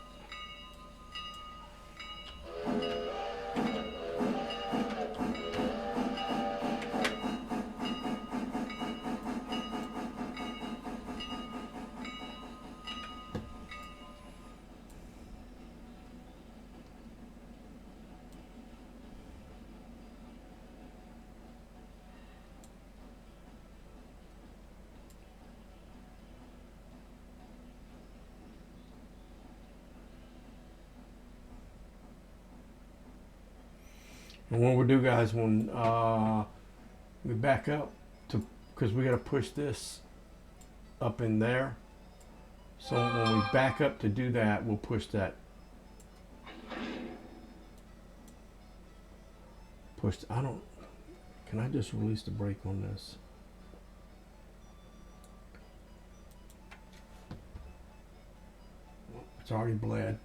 and what we'll do, guys, when we back up to, because we got to push this up in there. So when we back up to do that, we'll push that. I don't. Can I just release the brake on this? It's already bled.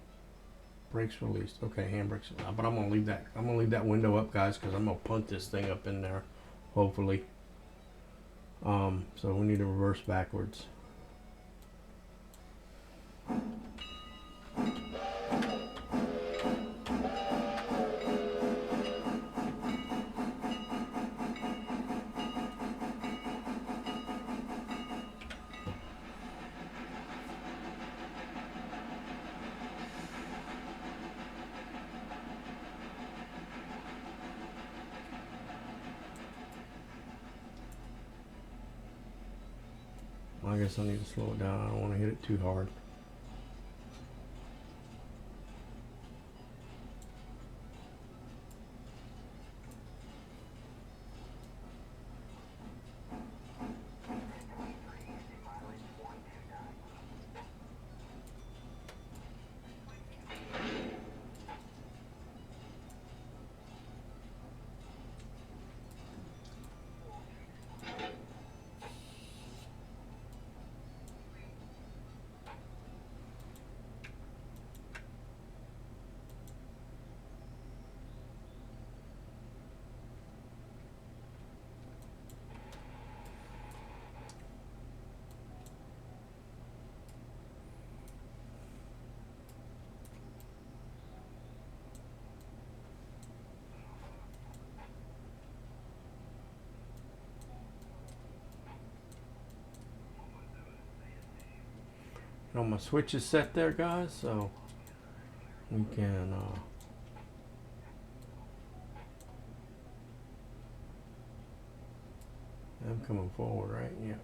Brakes released. Okay, handbrakes. But I'm gonna leave that. I'm gonna leave that window up, guys, because I'm gonna punt this thing up in there, hopefully. So we need to reverse backwards. I guess I need to slow it down. I don't want to hit it too hard. My switch is set there, guys, so we can I'm coming forward, right? Yeah.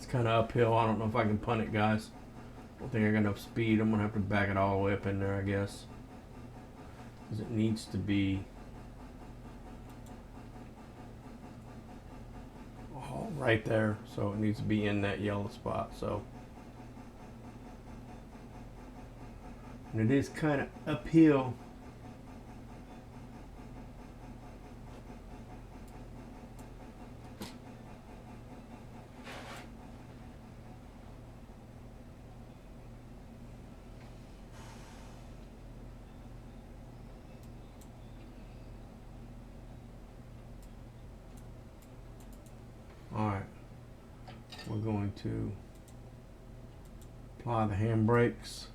Kind of uphill. I don't know if I can punt it, guys. I don't think I got enough speed. I'm gonna have to back it all the way up in there, I guess, because it needs to be all right there. So it needs to be in that yellow spot. So, and it is kind of uphill. Alright, we're going to apply the handbrakes.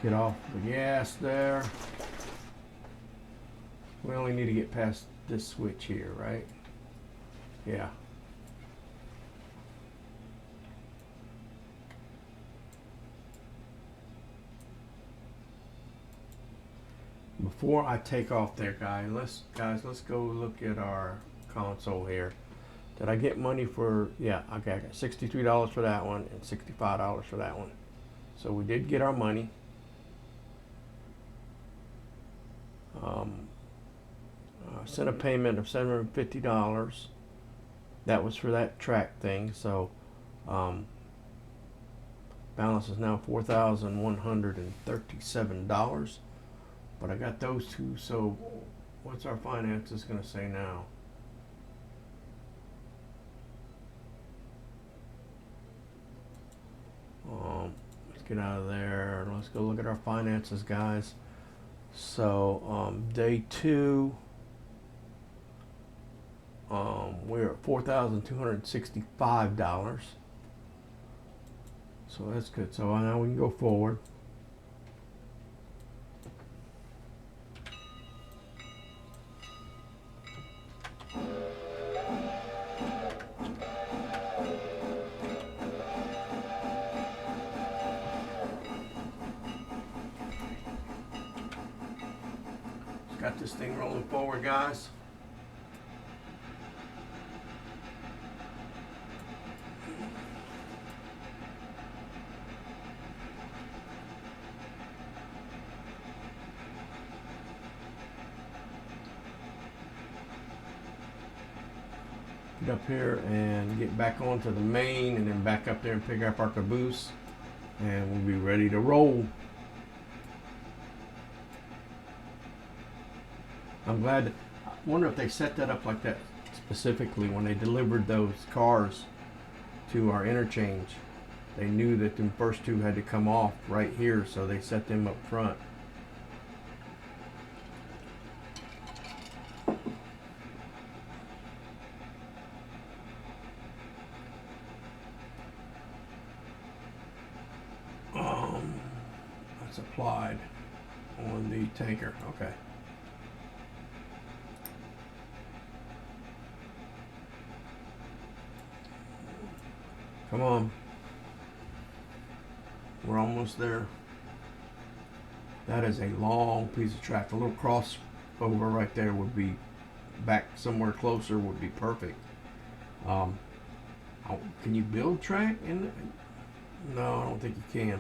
get off the gas there. We only need to get past this switch here, right? Yeah. Before I take off there, guys, let's go look at our console here. Did I get money for? Yeah, okay, I got $63 for that one and $65 for that one. So we did get our money. Sent a payment of $750. That was for that track thing. So balance is now $4,137. But I got those two. So what's our finances going to say now? Let's get out of there. Let's go look at our finances, guys. So day 2, we're at $4,265. So that's good. So now we can go forward. Got this thing rolling forward, guys. Get up here and get back onto the main and then back up there and pick up our caboose, and we'll be ready to roll. I'm glad. I wonder if they set that up like that specifically when they delivered those cars to our interchange. They knew that the first two had to come off right here, so they set them up front. That's applied on the tanker. Okay. Come on. We're almost there. That is a long piece of track. A little crossover right there would be, back somewhere closer would be perfect. Can you build track in it? No, I don't think you can.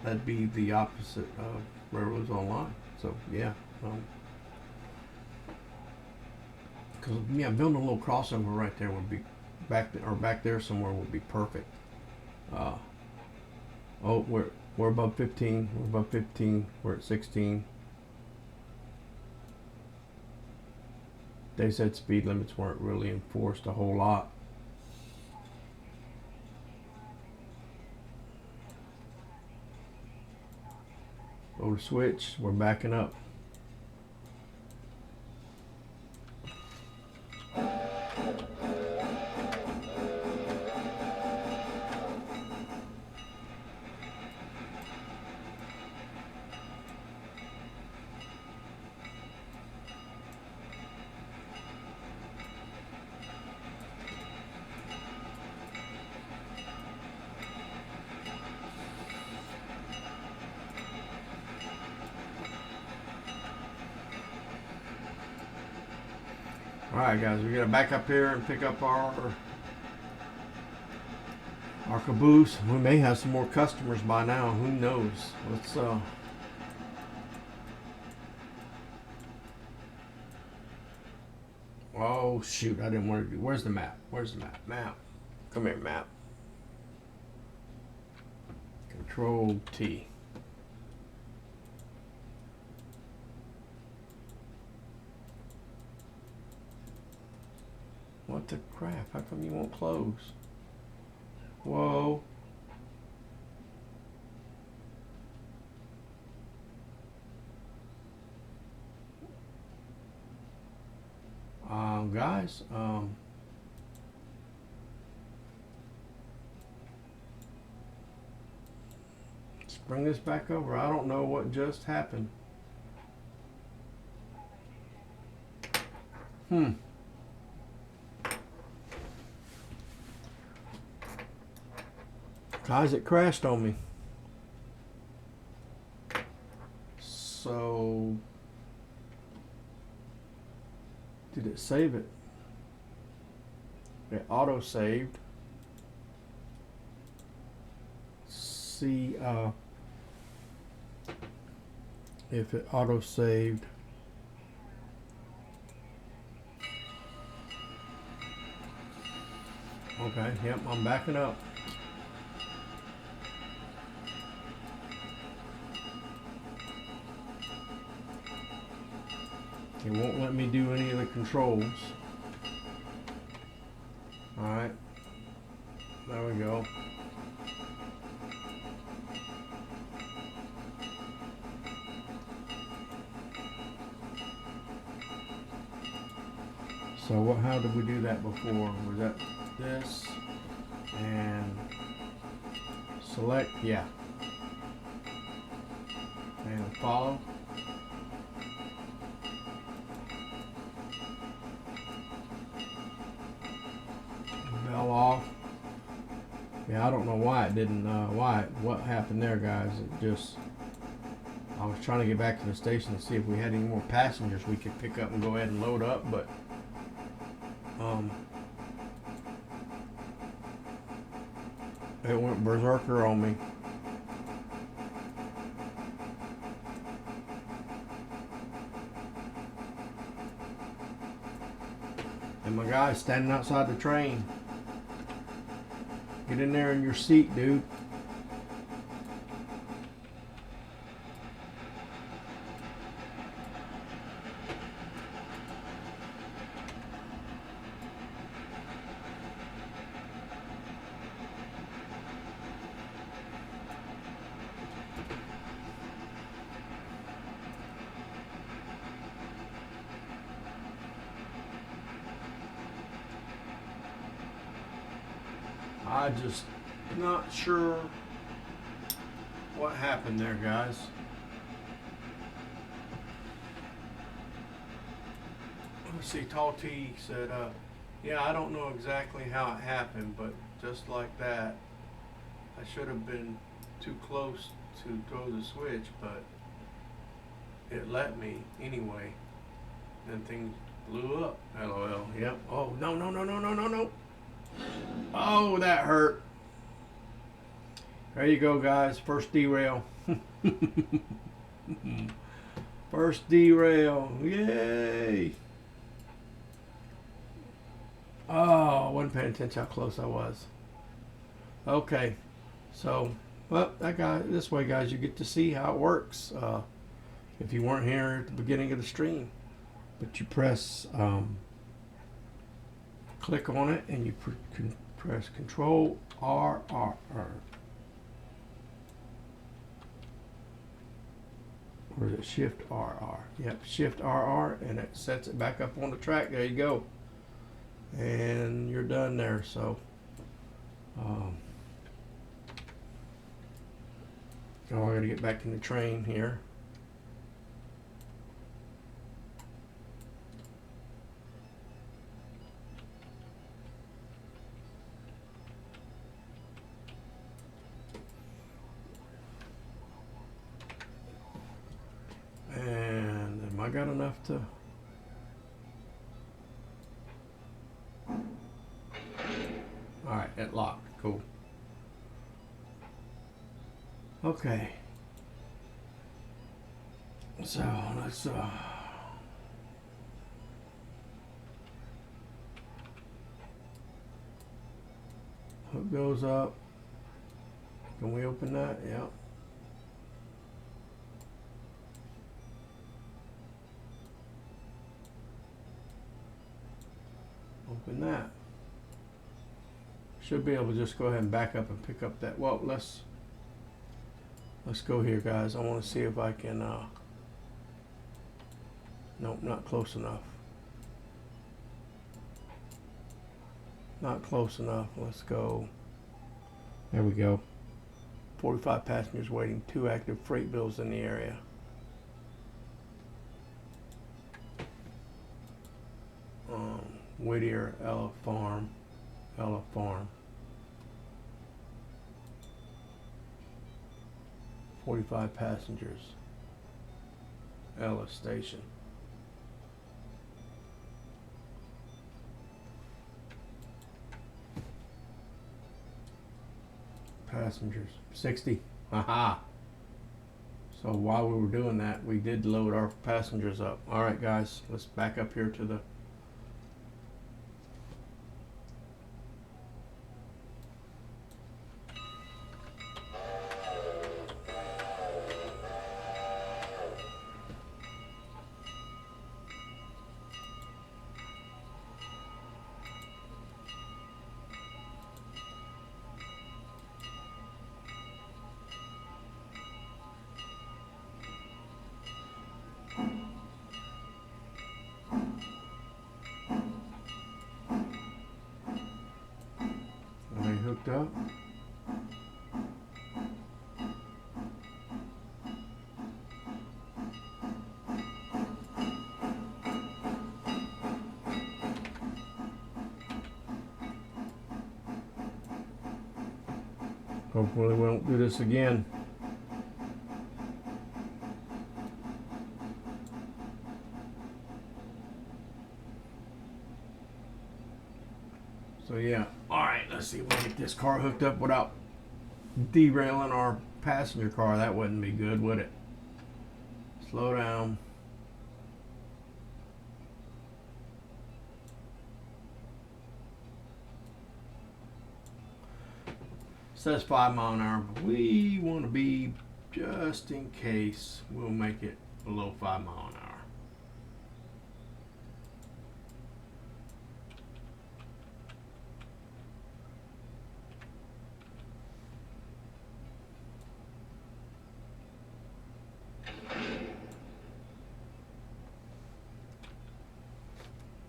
That'd be the opposite of railroads online. So yeah. Because yeah, building a little crossover right there would be back there somewhere would be perfect. Oh, we're above 15. We're above 15. We're at 16. They said speed limits weren't really enforced a whole lot. Over switch. We're backing up. Alright guys, we gotta back up here and pick up our caboose. We may have some more customers by now, who knows. Let's oh shoot, I didn't want to do. Where's the map? Where's the map? Map. Come here, map. Control T. What the crap? How come you won't close? Whoa. Guys, bring this back over. I don't know what just happened. Guys, it crashed on me. So, did it save it? It auto saved. See if it auto saved. Okay, yep, I'm backing up. It won't let me do any of the controls. Alright, there we go. So how did we do that before? Was that this and select? Yeah. And follow. Bell off. Yeah, I don't know why it didn't, what happened there, guys. It just, I was trying to get back to the station to see if we had any more passengers we could pick up and go ahead and load up, but it went berserker on me. And my guy's standing outside the train. Get in there in your seat, dude. I just not sure what happened there, guys. Let's see, Tall T said, yeah, I don't know exactly how it happened, but just like that, I should have been too close to throw the switch, but it let me anyway. Then things blew up. LOL. Yep. Oh, no, no, no, no, no, no, no. Oh, that hurt. There you go, guys. First derail. First derail. Yay. Oh, I wasn't paying attention how close I was. Okay. So, well, this way, guys, you get to see how it works. If you weren't here at the beginning of the stream. But you press... click on it and you press Control R. Or is it Shift RR? Yep, Shift RR, and it sets it back up on the track. There you go. And you're done there. So, oh, I gotta get back in the train here. And am I got enough to... Alright, it locked. Cool. Okay. So, let's... hook goes up. Can we open that? Yep. Open that. Should be able to just go ahead and back up and pick up that. Well, let's go here, guys. I want to see if I can. Nope, not close enough. Not close enough. Let's go. There we go. 45 passengers waiting, 2 active freight bills in the area. Whittier, Ella Farm. 45 passengers. Ella Station. Passengers, 60. Aha. So while we were doing that, we did load our passengers up. All right, guys, let's back up here to the hooked up. Hopefully we won't do this again. So yeah, all right, let's see if we can get this car hooked up without derailing our passenger car. That wouldn't be good, would it? Slow down. Says 5 miles an hour, but we want to be, just in case, we'll make it below 5 miles an hour.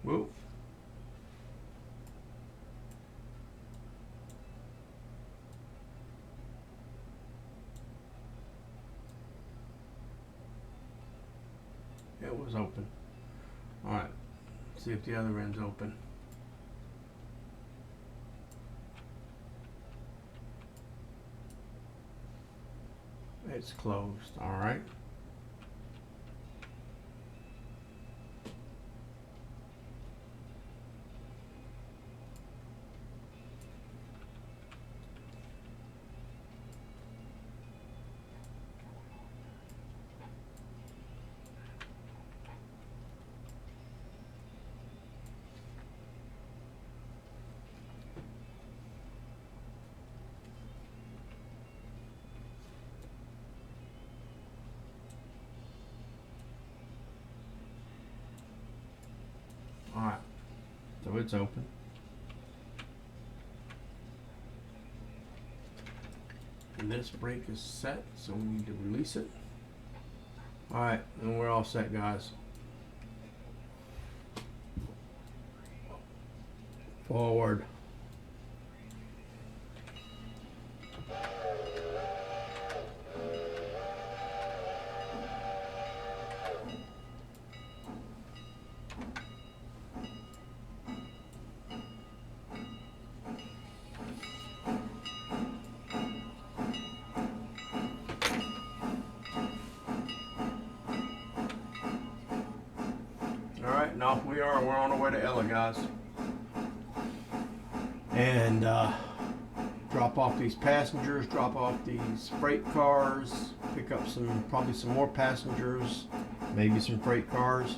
Whoa. It was open. All right, see if the other end's open. It's closed. All right. Alright, so it's open. And this brake is set, so we need to release it. Alright, and we're all set, guys. Forward. Alright, and off we are. We're on our way to Ella, guys. And drop off these passengers, drop off these freight cars, pick up probably some more passengers, maybe some freight cars.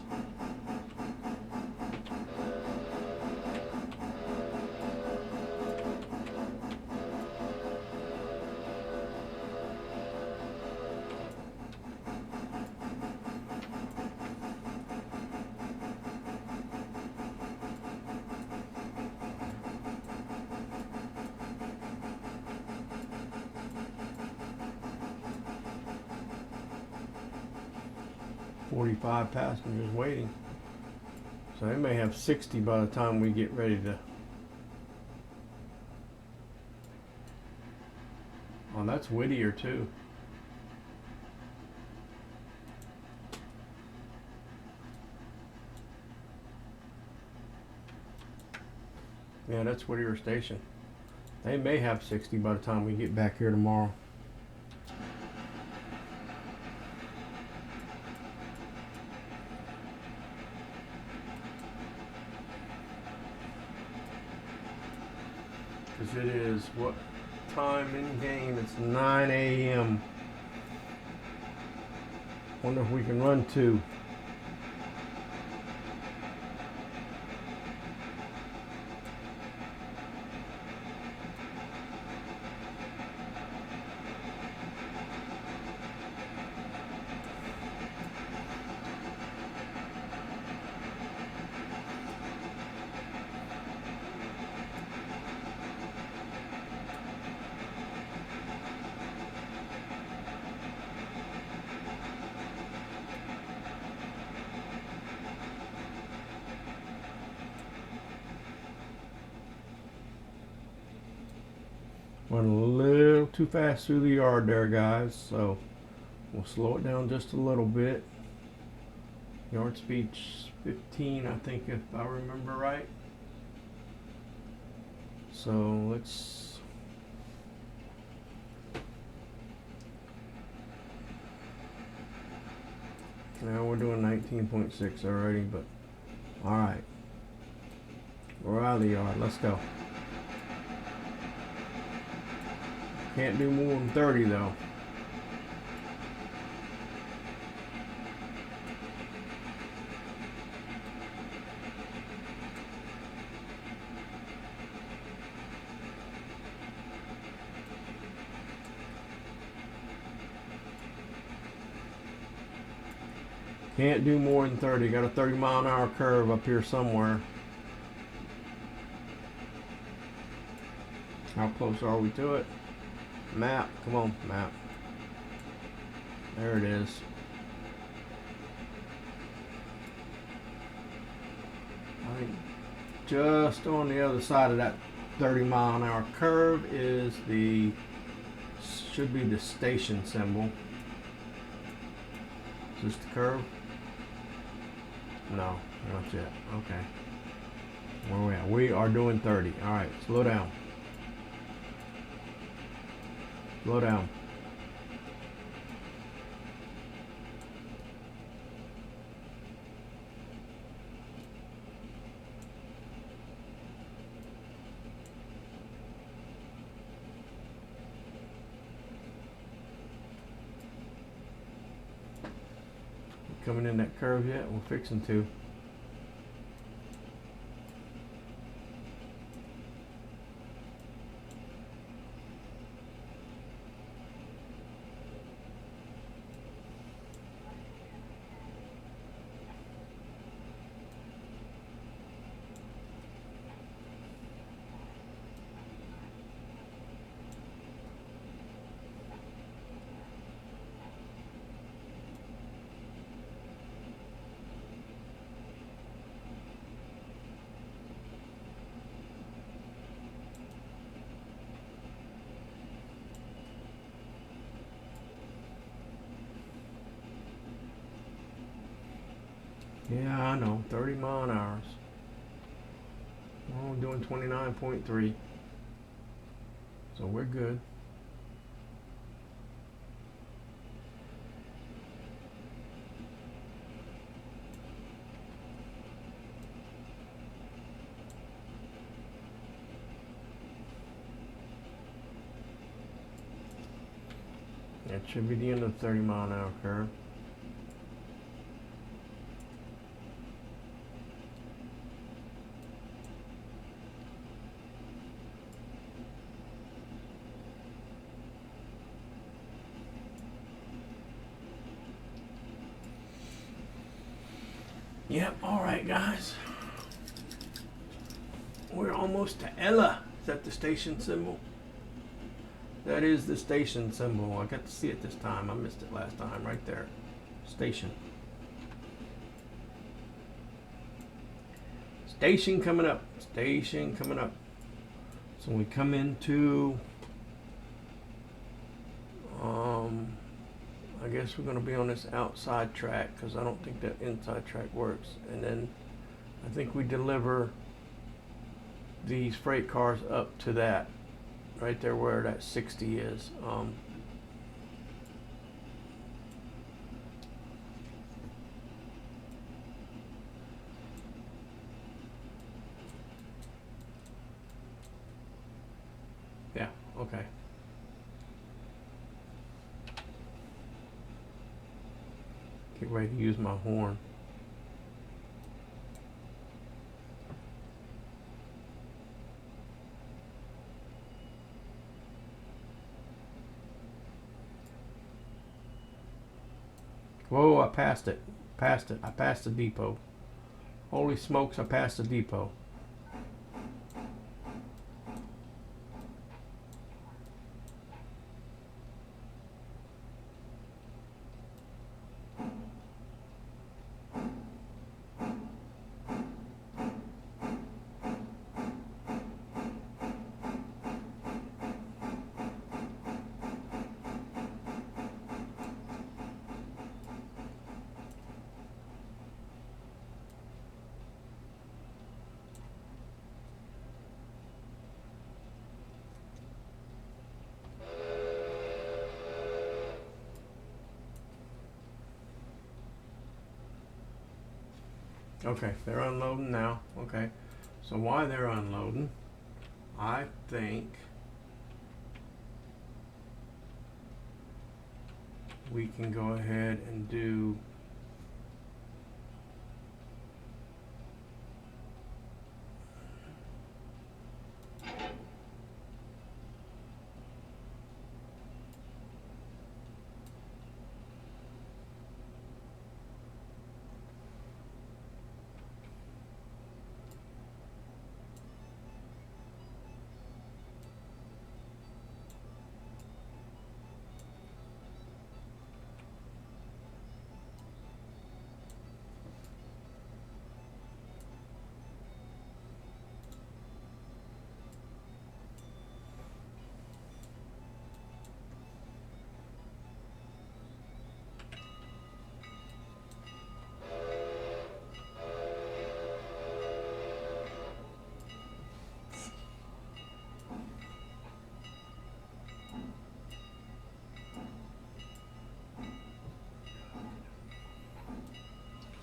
$45 passengers waiting. So they may have 60 by the time we get ready to Oh, that's Whittier too. Yeah, that's Whittier Station. They may have 60 by the time we get back here tomorrow. Because it is what time in game? It's 9 a.m. Wonder if we can run 2. Went a little too fast through the yard there, guys, so we'll slow it down just a little bit. Yard speed's 15, I think, if I remember right. So let's now we're doing 19.6 already, but all right, we're out of the yard. Let's go. Can't do more than 30 though. Can't do more than 30. Got a 30-mile-an-hour curve up here somewhere. How close are we to it? Map, come on, map. There it is. I think just on the other side of that 30-mile-an-hour curve is should be the station symbol. Is this the curve? No, not yet. Okay. Where are we at? We are doing 30. All right, slow down. Slow down. Coming in that curve yet? We're fixing to. Yeah, I know. 30 mile an hour. We're only doing 29.3. So we're good. That should be the end of the 30 mile an hour curve. Yep, alright guys. We're almost to Ella. Is that the station symbol? That is the station symbol. I got to see it this time. I missed it last time. Right there. Station. Station coming up. Station coming up. So we come into guess we're going to be on this outside track because I don't think that inside track works. And then I think we deliver these freight cars up to that, right there where that 60 is. Yeah, okay. Get ready to use my horn. Whoa, I passed it. I passed the depot. Holy smokes, I passed the depot. Okay, they're unloading now. Okay, so while they're unloading, I think we can go ahead and do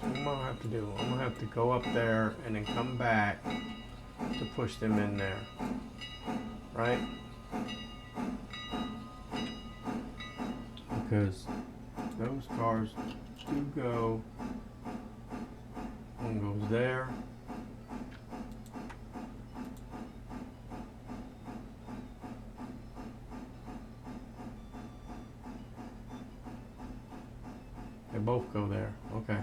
what I'm gonna have to do. I'm gonna have to go up there and then come back to push them in there, right? Because those cars do go. One goes there. They both go there. Okay.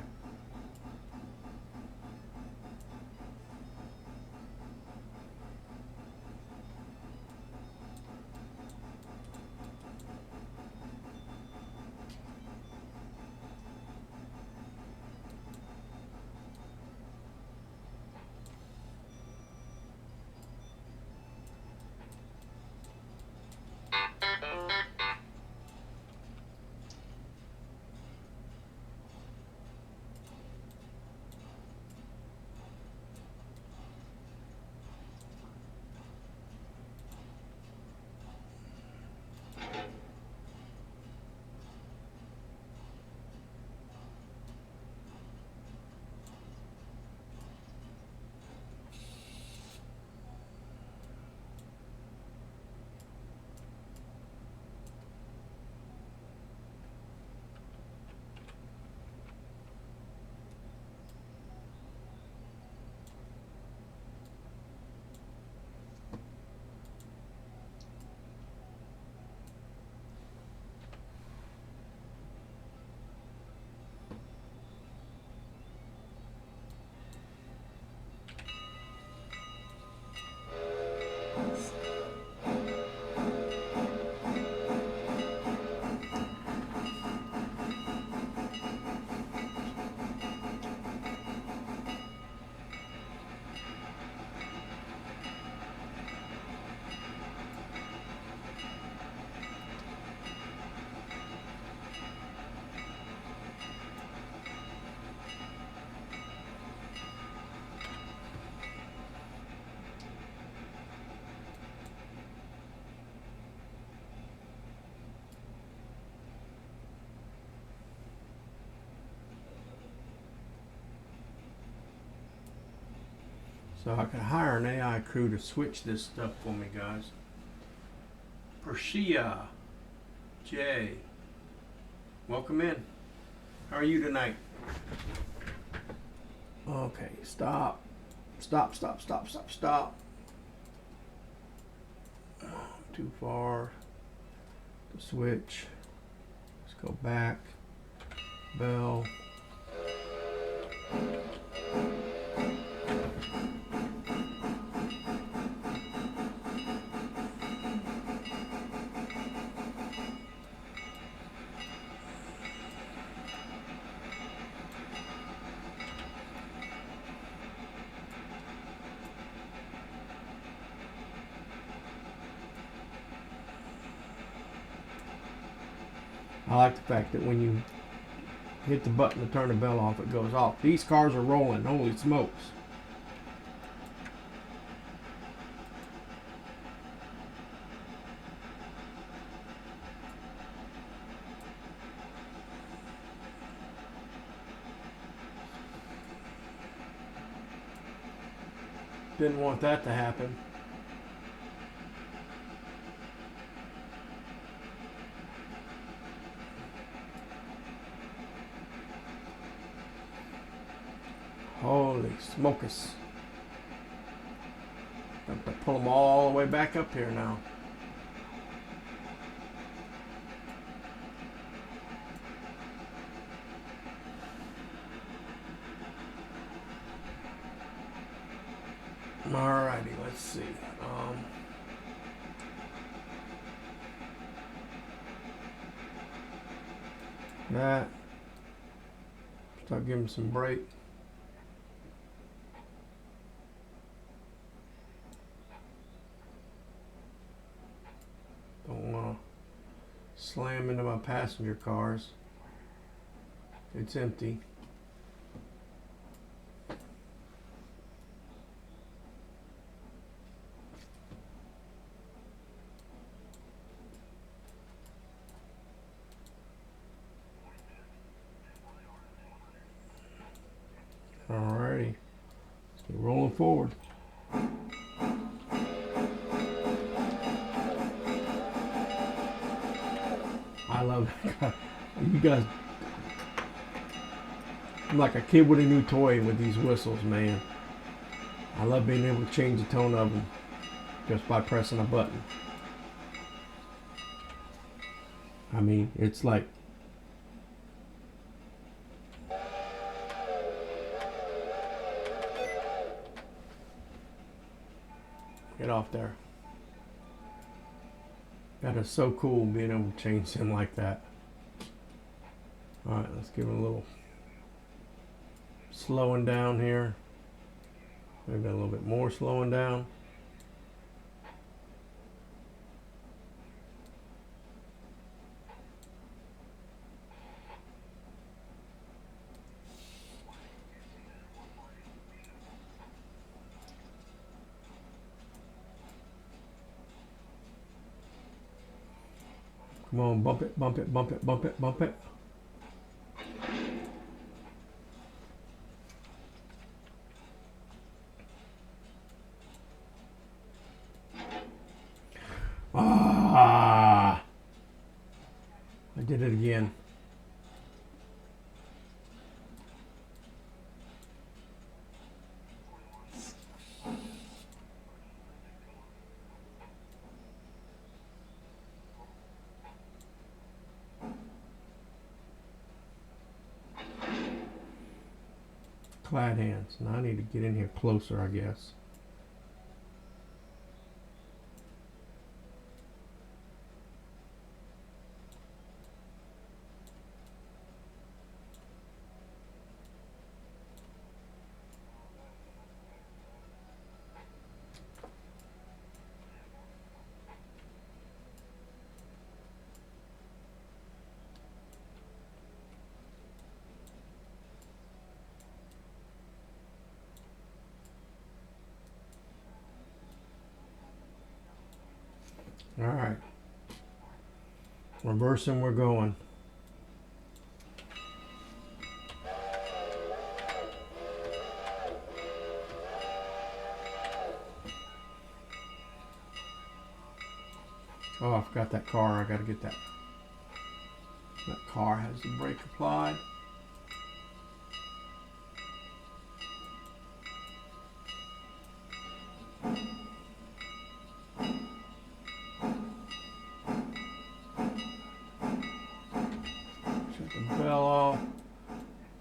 So I could hire an AI crew to switch this stuff for me, guys. Persia J, welcome in. How are you tonight? Okay, stop. Stop, stop, stop, stop, stop. Too far to switch. Let's go back. Bell. I like the fact that when you hit the button to turn the bell off, it goes off. These cars are rolling. Holy smokes. Didn't want that to happen. Holy smokers. I have to pull them all the way back up here now. Alrighty, let's see. That. Start giving them some break. Don't want to slam into my passenger cars. It's empty. Alrighty, let's get rolling forward. I love it. You guys. I'm like a kid with a new toy with these whistles, man. I love being able to change the tone of them just by pressing a button. I mean, it's like get off there. That is so cool being able to change him like that. Alright, let's give him a little slowing down here. Maybe a little bit more slowing down. Come on, bump it, bump it, bump it, bump it, bump it. Ah! I did it again. Clad hands. Now I need to get in here closer, I guess. All right. Reversing, we're going. Oh, I forgot that car. I gotta get that. That car has the brake applied. Shut the bell off.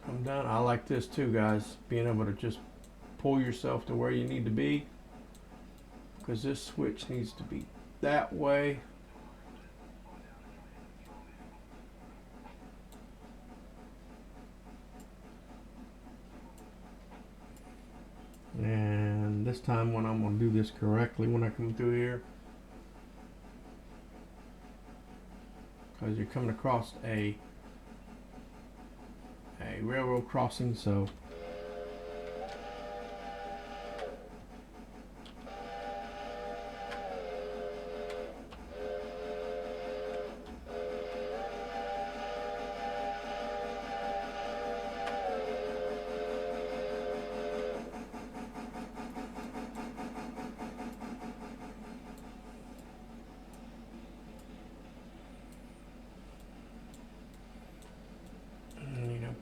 Come down. I like this too, guys. Being able to just pull yourself to where you need to be. Because this switch needs to be that way. And this time when I'm going to do this correctly when I come through here, because you're coming across a railroad crossing, so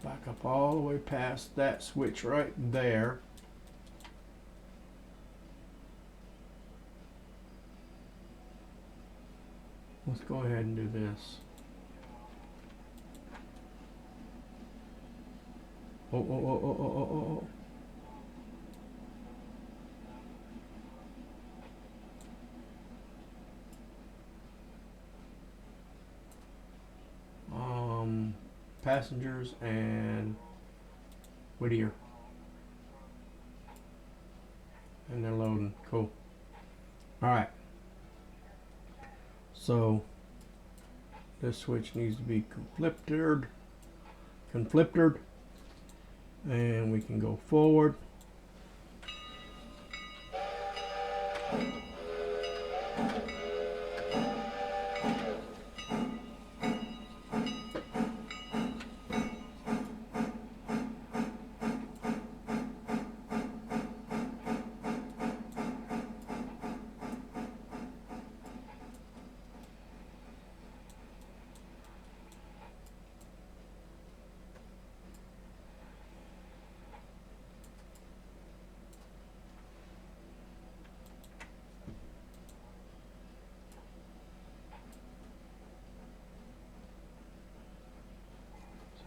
back up all the way past that switch right there. Let's go ahead and do this. Oh, oh, oh, oh, oh, oh, oh. Passengers and Whittier. And they're loading. Cool. Alright. So this switch needs to be conflicted. And we can go forward.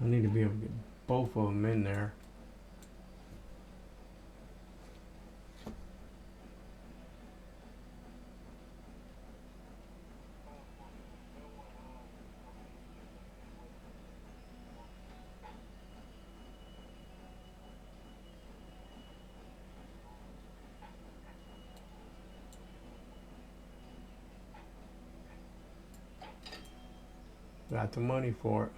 I need to be able to get both of them in there. Got the money for it.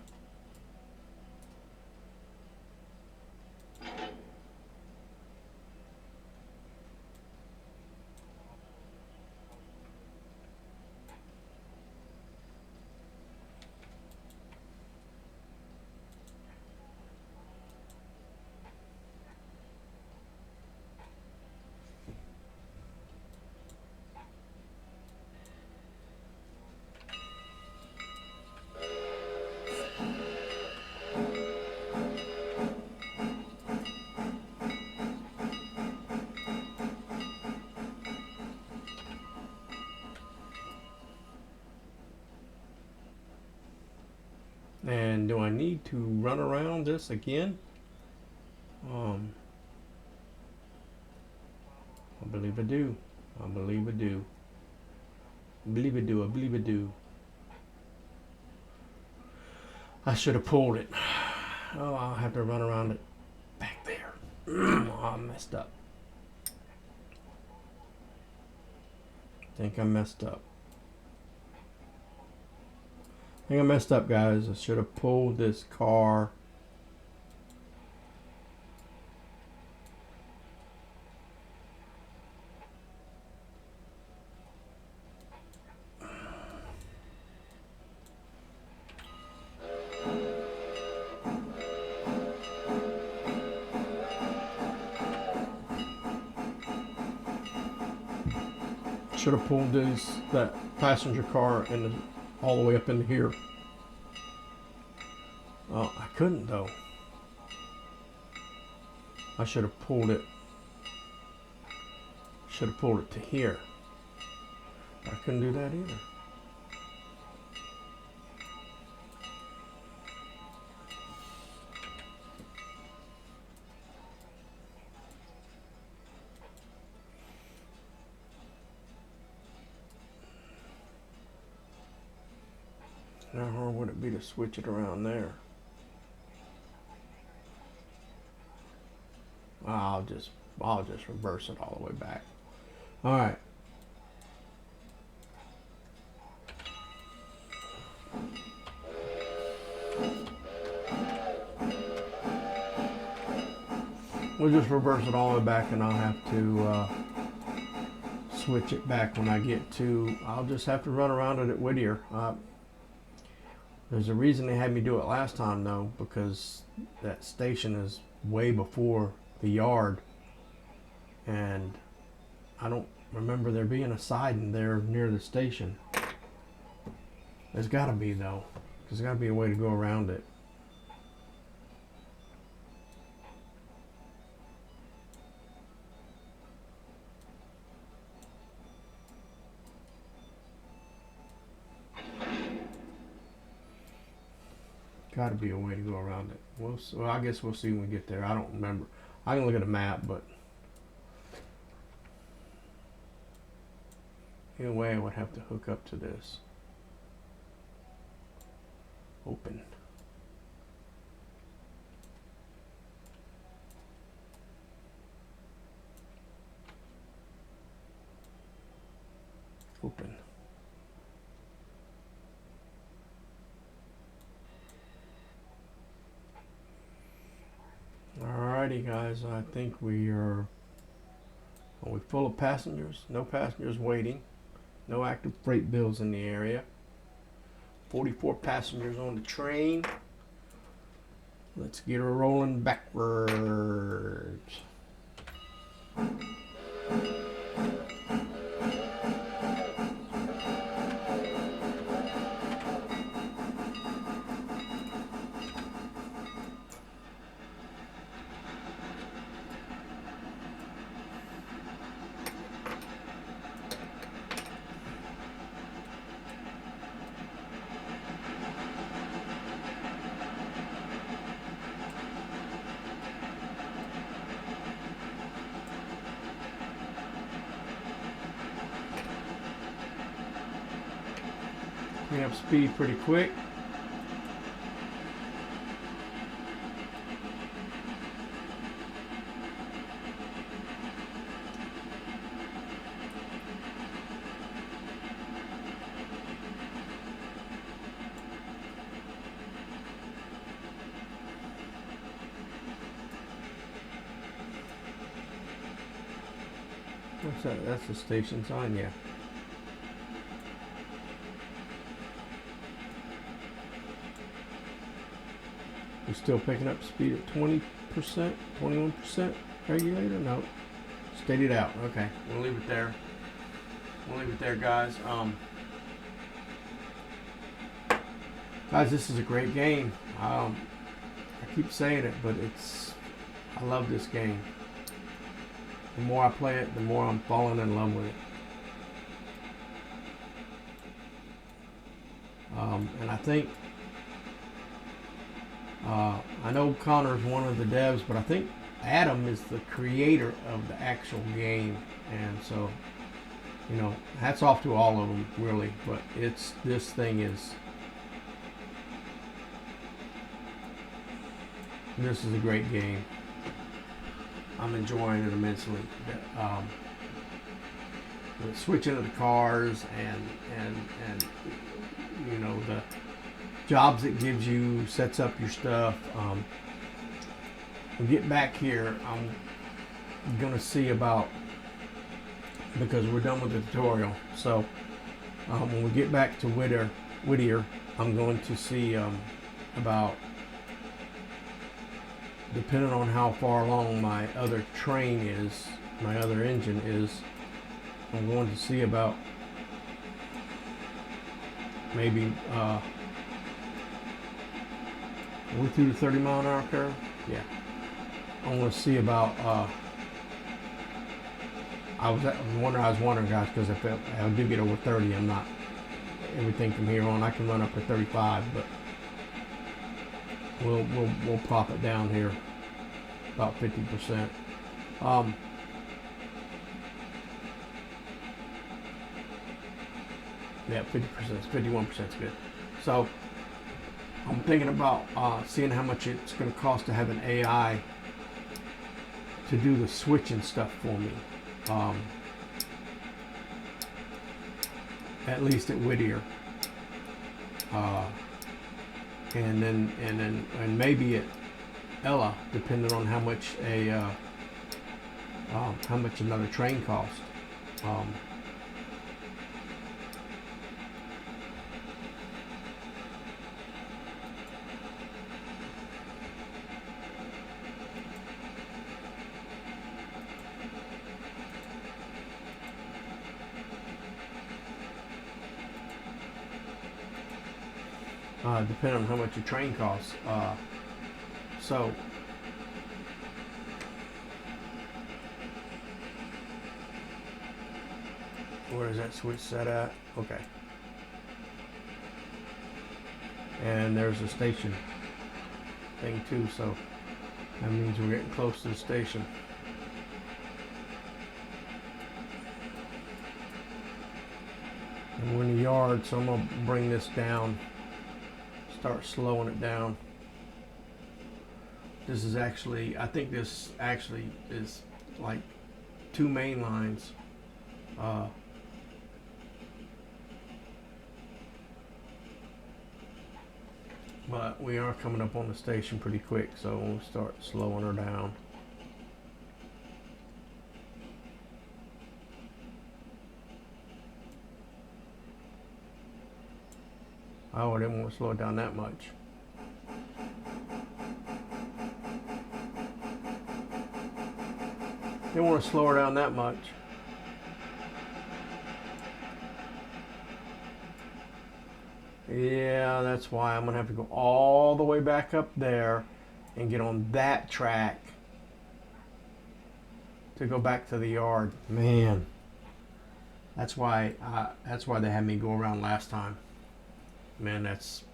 And do I need to run around this again? I believe I do. I believe I do. I believe I do. I believe I do. I should have pulled it. Oh, I'll have to run around it back there. Oh, I messed up. I think I messed up. Guys. I should have pulled this car. Should have pulled that passenger car all the way up into here. Oh, I couldn't though. I should have pulled it. Should have pulled it to here. I couldn't do that either. How hard would it be to switch it around there? I'll just reverse it all the way back. All right. We'll just reverse it all the way back, and I'll have to switch it back when I get to. I'll just have to run around it at Whittier. There's a reason they had me do it last time though, because that station is way before the yard, and I don't remember there being a siding there near the station. There's got to be though, because there's got to be a way to go around it. Got to be a way to go around it. Well, I guess we'll see when we get there. I don't remember. I can look at a map, but either way, I would have to hook up to this. Open. Open. Alrighty guys, I think are we full of passengers? No passengers waiting. No active freight bills in the area. 44 passengers on the train. Let's get her rolling backwards. Bring up speed pretty quick. What's that? That's the station sign, yeah. We're still picking up speed at 20%, 21% regulator? No. Steadied out. Okay. We'll leave it there. We'll leave it there, guys. Guys, this is a great game. I keep saying it, but I love this game. The more I play it, the more I'm falling in love with it. And I think I know Connor's one of the devs, but I think Adam is the creator of the actual game, and so, you know, hats off to all of them, really. But this thing is a great game. I'm enjoying it immensely. Switching to the cars and you know, the jobs it gives you, sets up your stuff. We get back here, I'm gonna see about, because we're done with the tutorial, so when we get back to Whittier, I'm going to see about, depending on how far along my other train is, my other engine is, I'm going to see about maybe we're through the 30-mile-an-hour curve. Yeah, I want to see about. I was wondering, guys, because if I do get over 30, I'm not. Everything from here on, I can run up to 35, but we'll pop it down here about 50%. Yeah, 50%, 51% is good. So I'm thinking about seeing how much it's going to cost to have an AI to do the switching stuff for me. At least at Whittier, and maybe at Ella, depending on how much another train costs. Depending on how much your train costs. So where is that switch set at? Okay. And there's a station thing too, so that means we're getting close to the station. And we're in the yard, so I'm gonna bring this down. Start slowing it down. This is actually, I think this actually is like 2 main lines. But we are coming up on the station pretty quick, so we'll start slowing her down. Oh, I didn't want to slow it down that much. Didn't want to slow her down that much. Yeah, that's why I'm going to have to go all the way back up there and get on that track to go back to the yard. Man, that's why they had me go around last time. Man, that's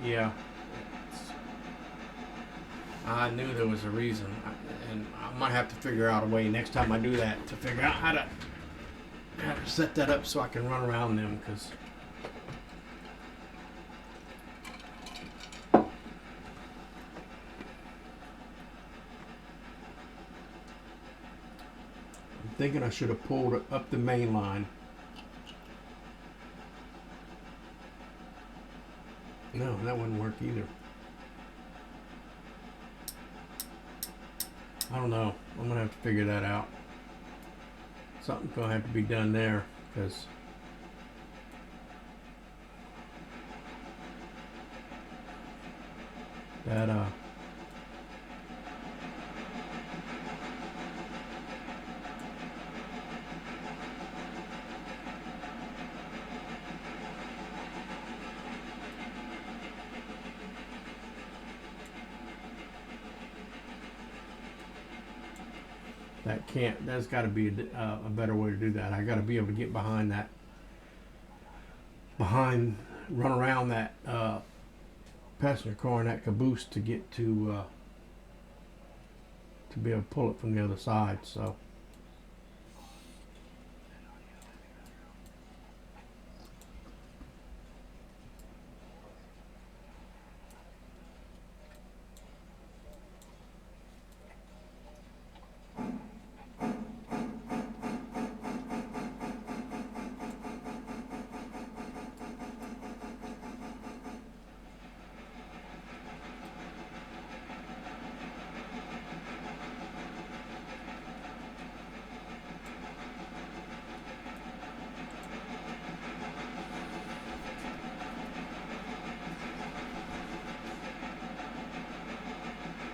yeah. I knew there was a reason, and I might have to figure out a way next time I do that to figure out how to set that up so I can run around them, because I'm thinking I should have pulled up the main line. No, that wouldn't work either. I don't know. I'm gonna have to figure that out. Something's gonna have to be done there, because that that's got to be a better way to do that. I got to be able to get behind that, run around that passenger car in that caboose to get to be able to pull it from the other side. So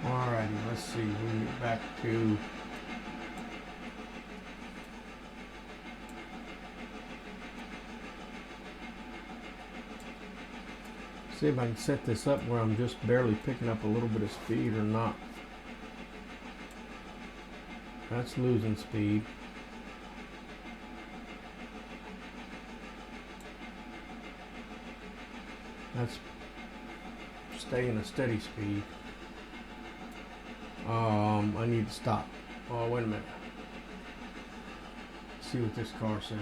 alrighty, let's see. We get back to see if I can set this up where I'm just barely picking up a little bit of speed or not. That's losing speed. That's staying a steady speed. I need to stop. Oh, wait a minute. See what this car says.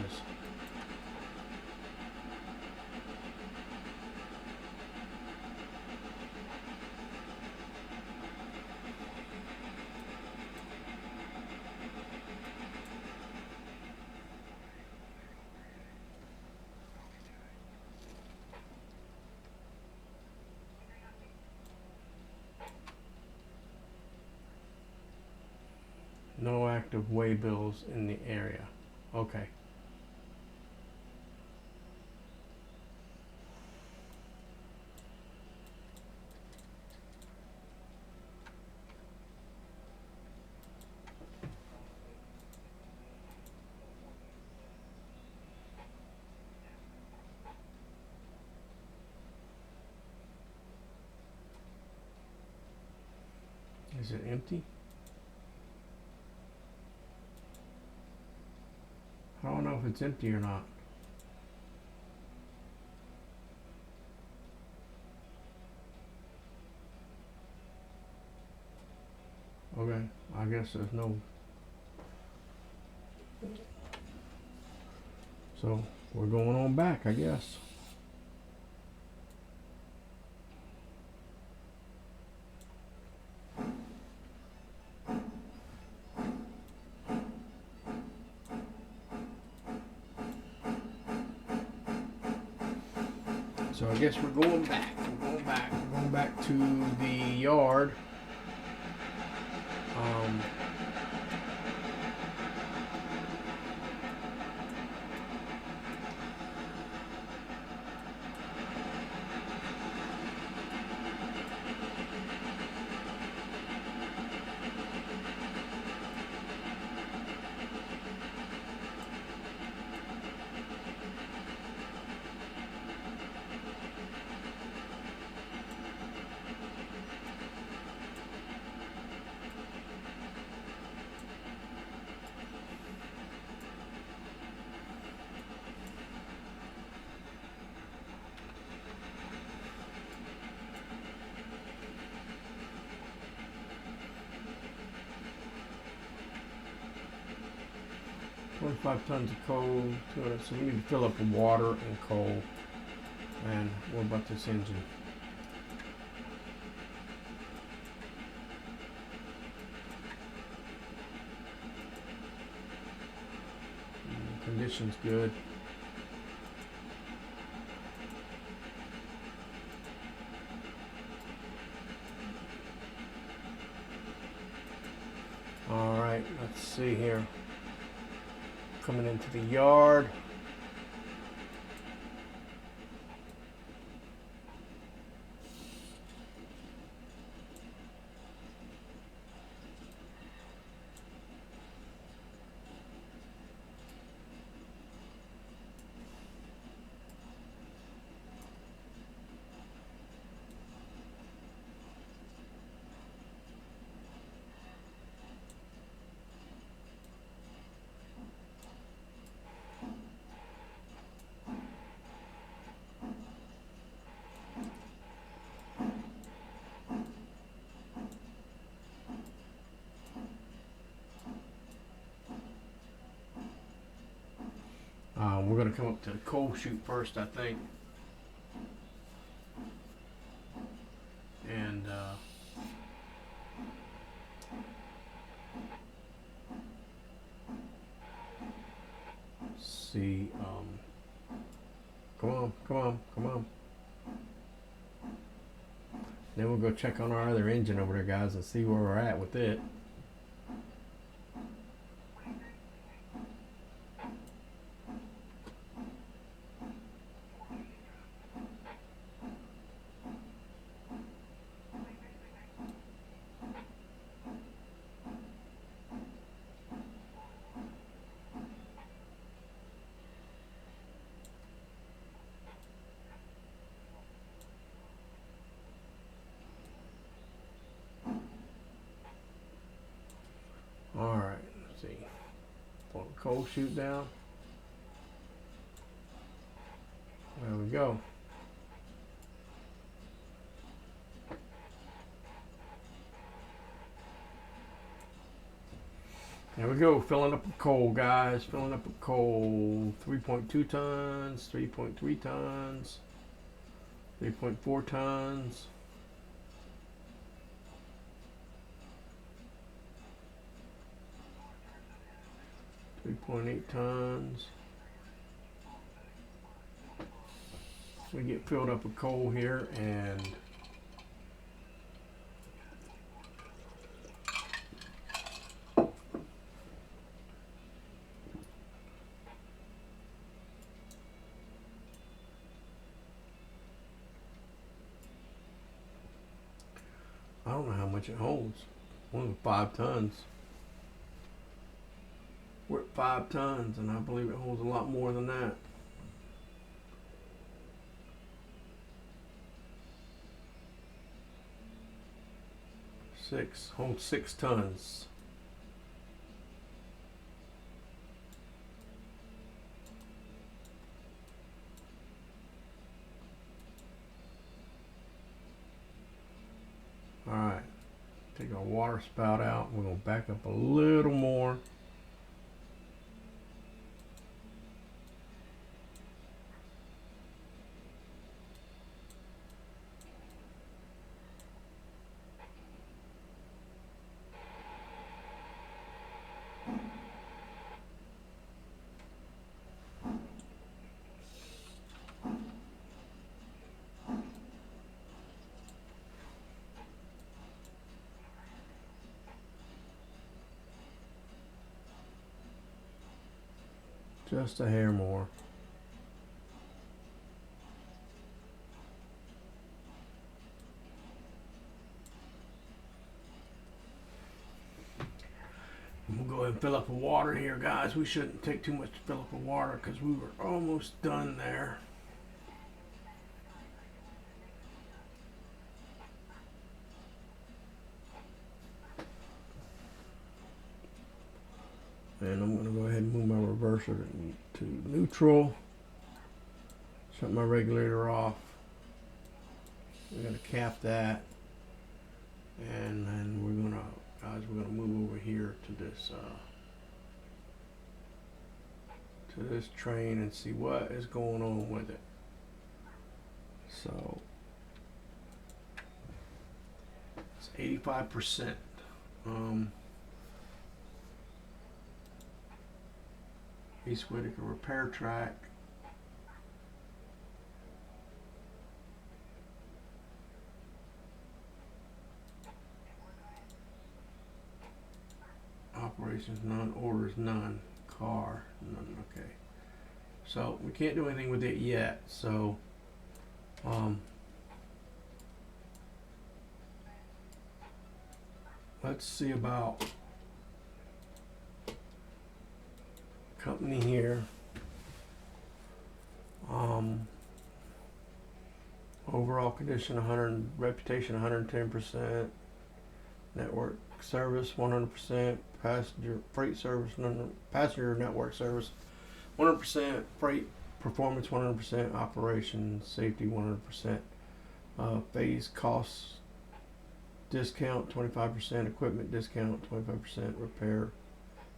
No active waybills in the area. Okay. Is it empty? I don't know if it's empty or not. Okay, I guess there's no. So we're going on back, I guess. So I guess we're going back. We're going back to the yard. $25 tons of coal, 200, so we need to fill up with water and coal. And what about this engine? Condition's good. All right, let's see here. Coming into the yard. come up to the coal chute first, I think. And see, come on, come on, come on. Then we'll go check on our other engine over there, guys, and see where we're at with it. Alright, let's see. Pull the coal chute down. There we go. There we go, filling up with coal, guys. Filling up with coal. 3.2 tons, 3.3 tons, 3.4 tons. 3.8 tons. We get filled up with coal here, and I don't know how much it holds. Only 5 tons. We're at 5 tons, and I believe it holds a lot more than that. Holds 6 tons. All right, take our water spout out. We're gonna back up a little more. Just a hair more. We'll go ahead and fill up with water here, guys. We shouldn't take too much to fill up with water because we were almost done there. And I'm going to go ahead and move my reverser to neutral. Shut my regulator off. We're going to cap that. And then we're going to move over here to this train and see what is going on with it. So it's 85%. East Whitaker repair track. Operations none, orders none, car none. Okay, so we can't do anything with it yet. So let's see about company here. Overall condition 100, reputation 110%, network service 100%, passenger freight service, passenger network service 100%, freight performance 100%, operation safety 100%, phase costs discount 25%, equipment discount 25%, repair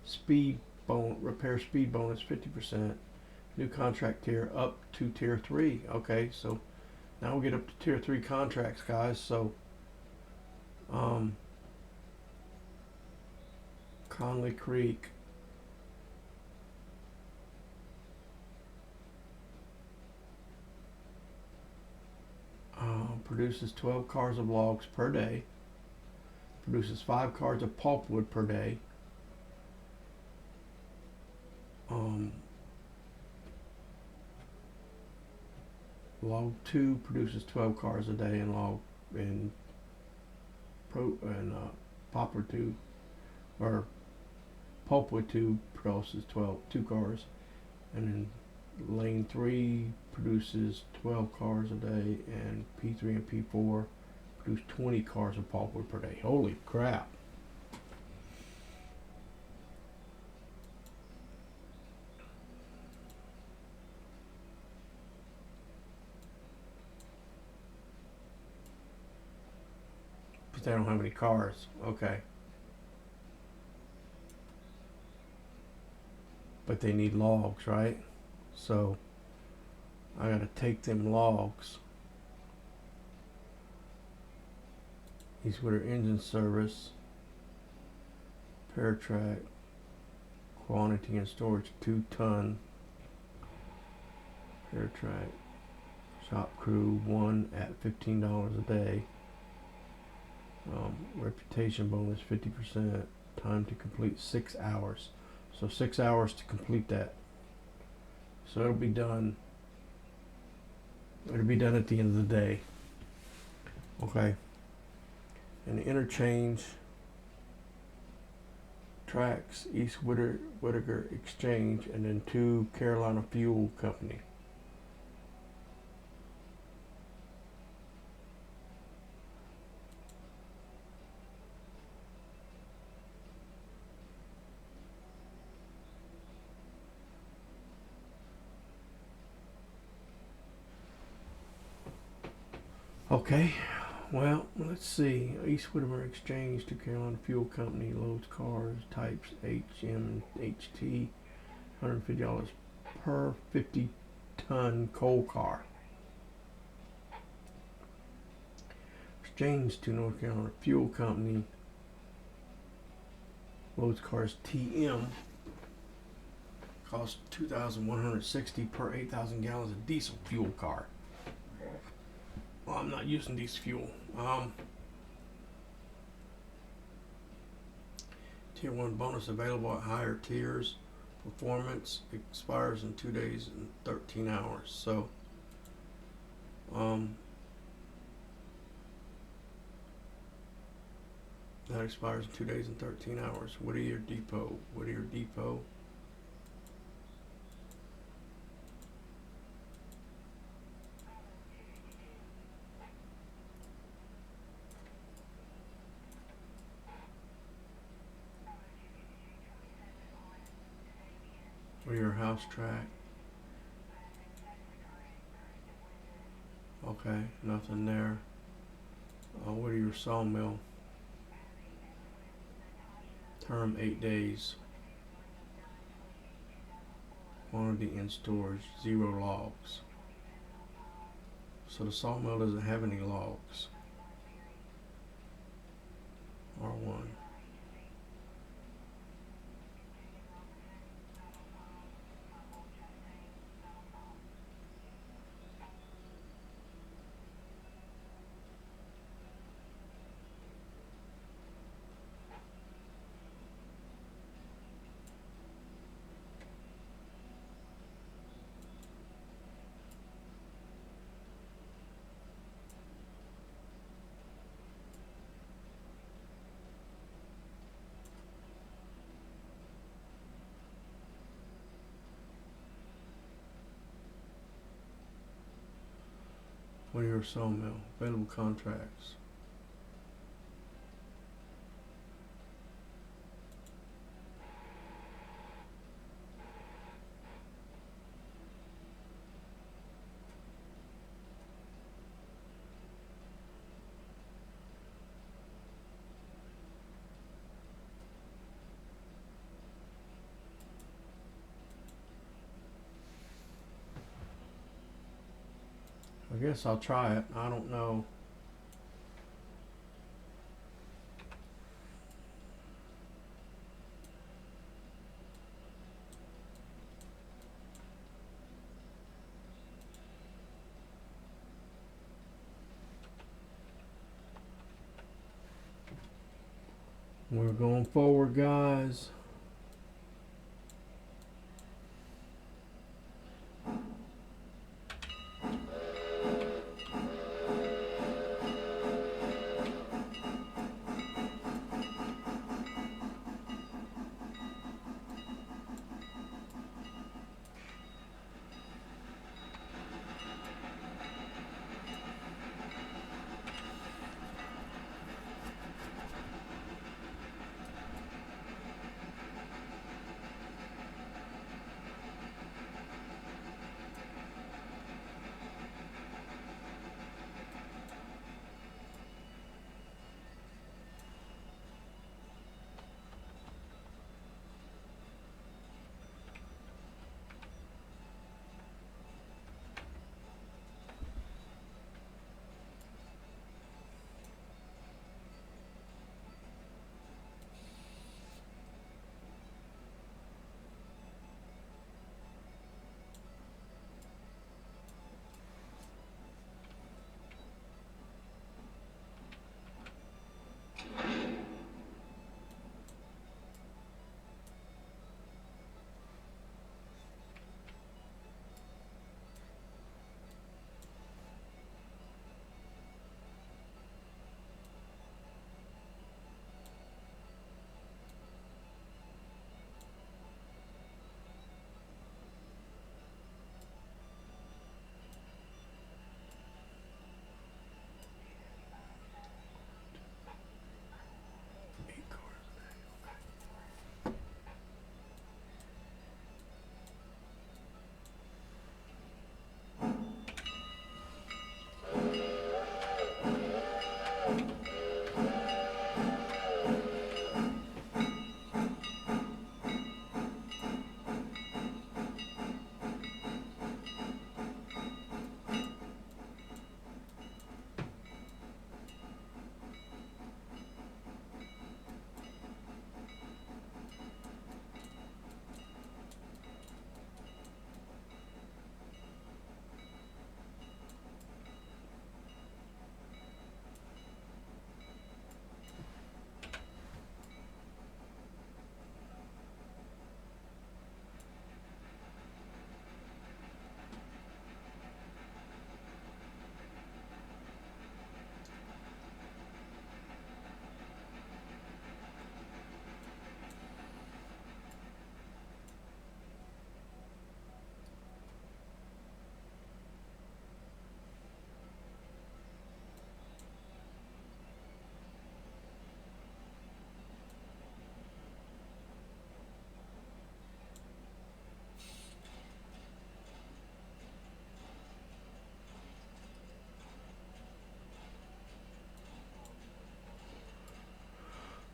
speed bonus 50%, New contract tier up to tier 3. Okay, so now we'll get up to tier 3 contracts, guys. So, Conley Creek. Produces 12 cars of logs per day. Produces 5 cars of pulpwood per day. Log 2 produces 12 cars a day, and popper 2 or pulpwood 2 produces 2 cars, and then lane 3 produces 12 cars a day, and P3 and P4 produce 20 cars of pulpwood per day. Holy crap. But they don't have any cars. Okay. But they need logs, right? So I gotta take them logs. Eastwater engine service, Paratrack, quantity and storage 2 ton. Paratrack, shop crew 1 at $15 a day. Reputation bonus 50%. Time to complete 6 hours. So 6 hours to complete that. So it'll be done. It'll be done at the end of the day. Okay. And the interchange tracks East Whittaker Exchange, and then 2 Carolina Fuel Company. Okay, well, let's see. East Whittaker Exchange to Carolina Fuel Company loads cars types HM and HT, $150 per 50-ton coal car. Exchange to North Carolina Fuel Company loads cars TM, costs $2,160 per 8,000 gallons of diesel fuel car. Well, I'm not using diesel fuel. Tier 1 bonus available at higher tiers. Performance expires in 2 days and 13 hours. So, that expires in 2 days and 13 hours. Whittier Depot. Whittier Depot. Whittier House Track. Okay, nothing there. Whittier Sawmill. Term 8 days. Quantity in storage 0 logs. So the sawmill doesn't have any logs. R1. Whittier Sawmill. Available contracts. guess I'll try it. I don't know. We're going forward, guys.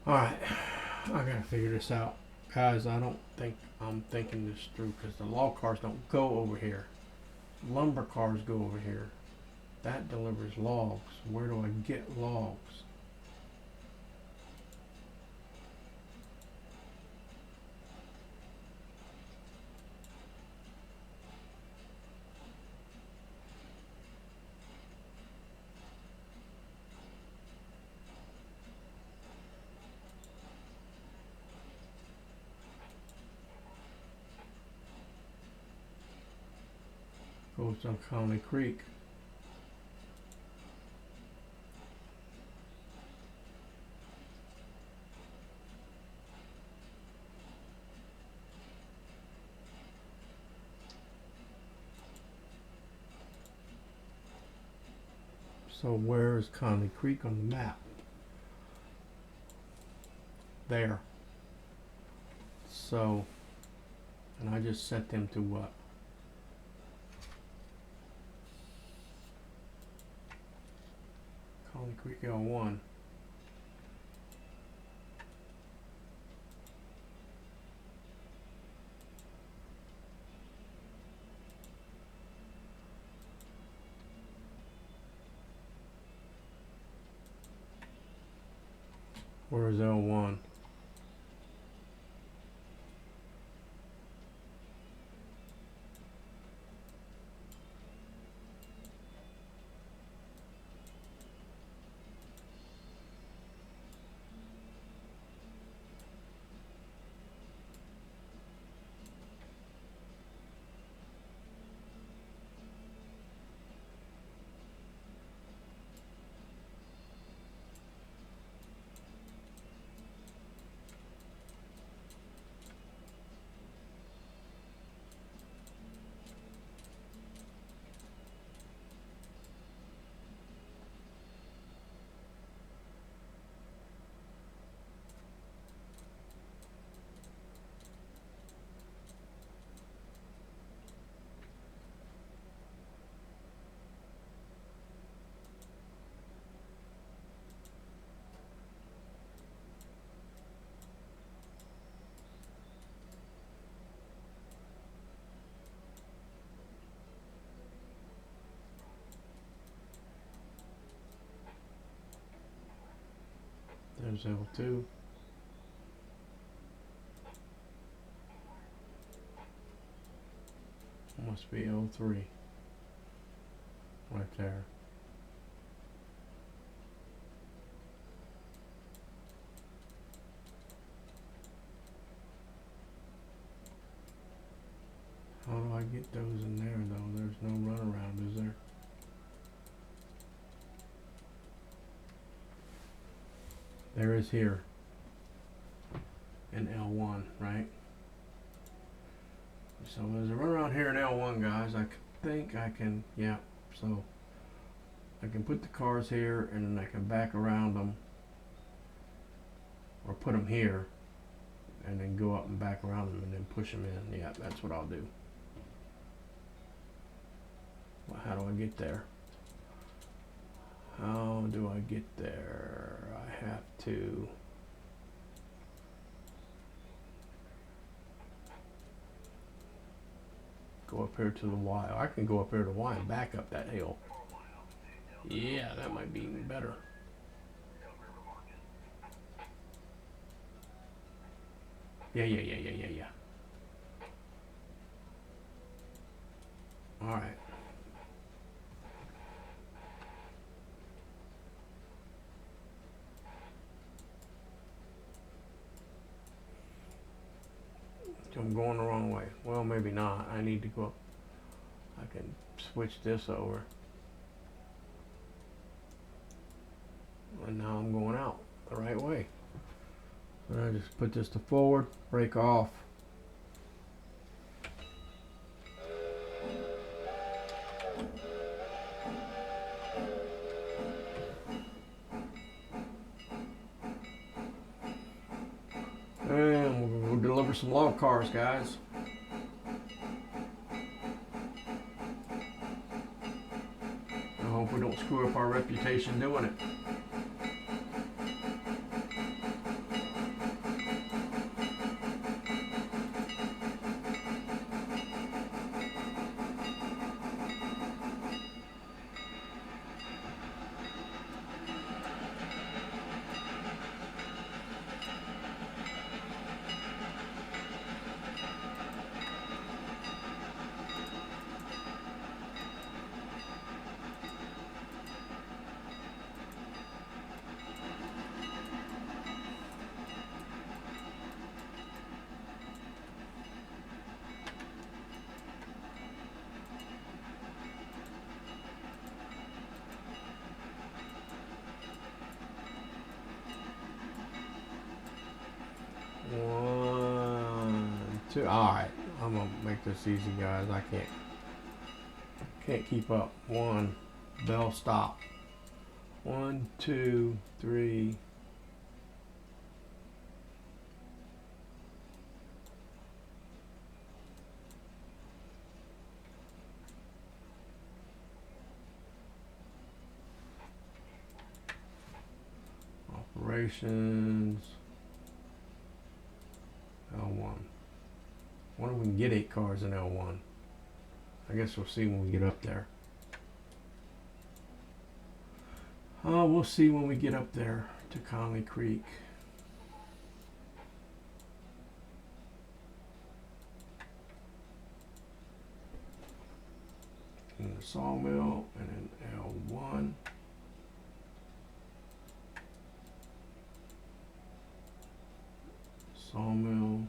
Alright, I gotta figure this out. Guys, I don't think I'm thinking this through because the log cars don't go over here. Lumber cars go over here. That delivers logs. Where do I get logs? Goes on County Creek. So where is Conley Creek on the map? There. So, and I just set them to what? Conley Creek L1. Where's L1? There's L2. Must be L3. Right there. How do I get those in there though? There's no runaround, is there? There is here. In L1, right? So there's a runaround here in L1, guys. I think I can, yeah. So I can put the cars here and then I can back around them. Or put them here. And then go up and back around them and then push them in. Yeah, that's what I'll do. Well, how do I get there? How do I get there? I have to go up here to the Y. I can go up here to Y and back up that hill. Yeah, that might be even better. Yeah. All right. I'm going the wrong way. Well, maybe not. I need to go up. I can switch this over. And now I'm going out the right way. So I just put this to forward, brake off. And we'll deliver some log cars, guys. I hope we don't screw up our reputation doing it. One, two. All right, I'm gonna make this easy, guys. I can't keep up. One, bell stop. 1, 2, 3. Operations. L1. Wonder if we can get 8 cars in L1. I guess we'll see when we get up there. Oh, we'll see when we get up there to Conley Creek. the sawmill, and then L1. Sawmill,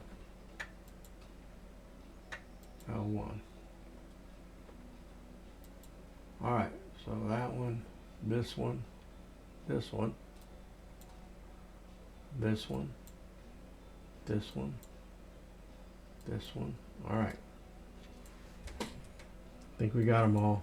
L1. All right, so that one, this one, this one, this one, this one, this one. All right. I think we got them all.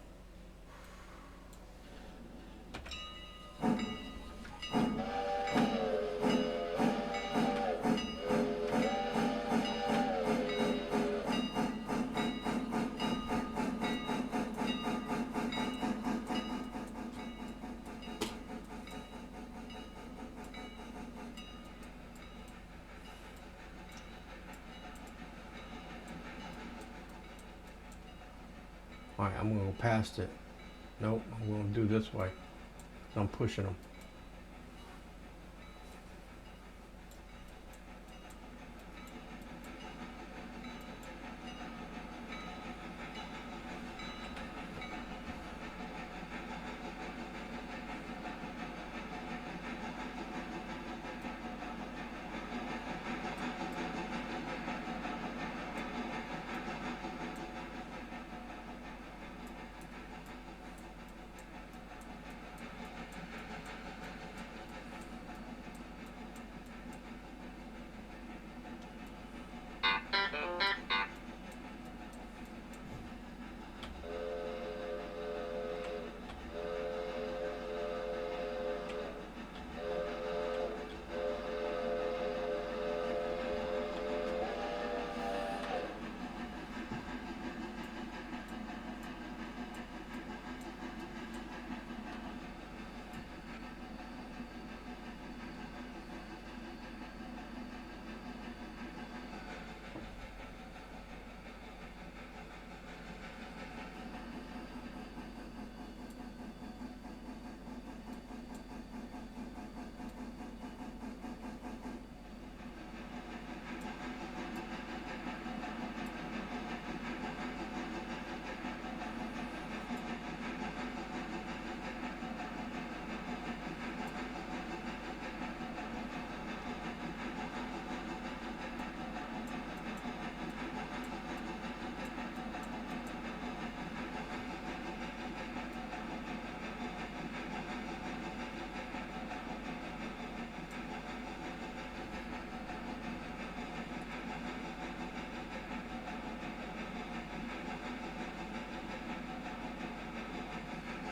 All right, I'm gonna go past it. Nope, I'm gonna do this way. I'm pushing them.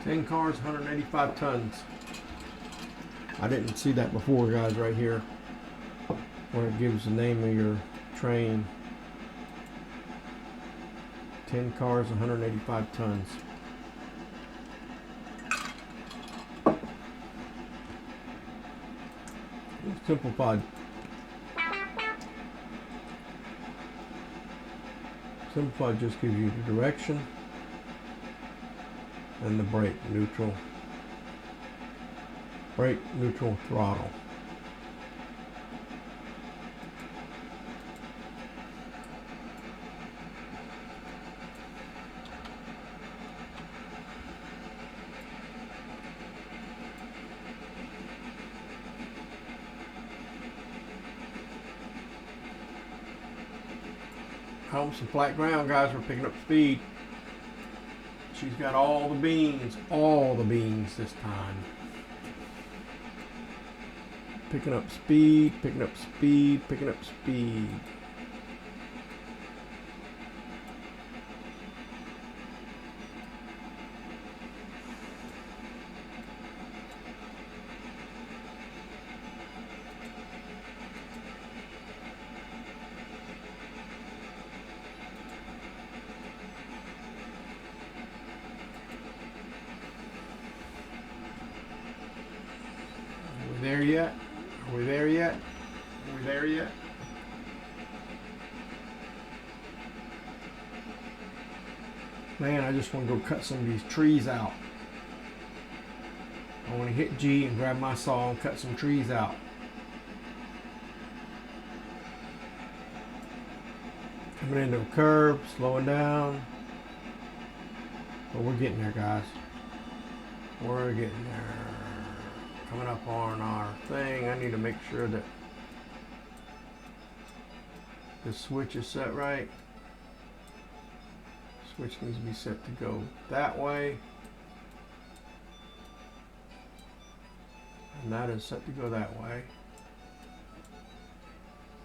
Ten cars, 185 tons. I didn't see that before, guys, right here, where it gives the name of your train. 10 cars, 185 tons. Simplified. Simplified just gives you the direction and the brake, neutral, throttle. Home some flat ground, guys. We're picking up speed. She's got all the beans this time. Picking up speed, picking up speed, picking up speed. There yet? Are we there yet? Are we there yet? Man, I just want to go cut some of these trees out. I want to hit G and grab my saw and cut some trees out. Coming into a curve, slowing down. But we're getting there, guys. We're getting there. Coming up on our thing, I need to make sure that the switch is set right. Switch needs to be set to go that way. And that is set to go that way.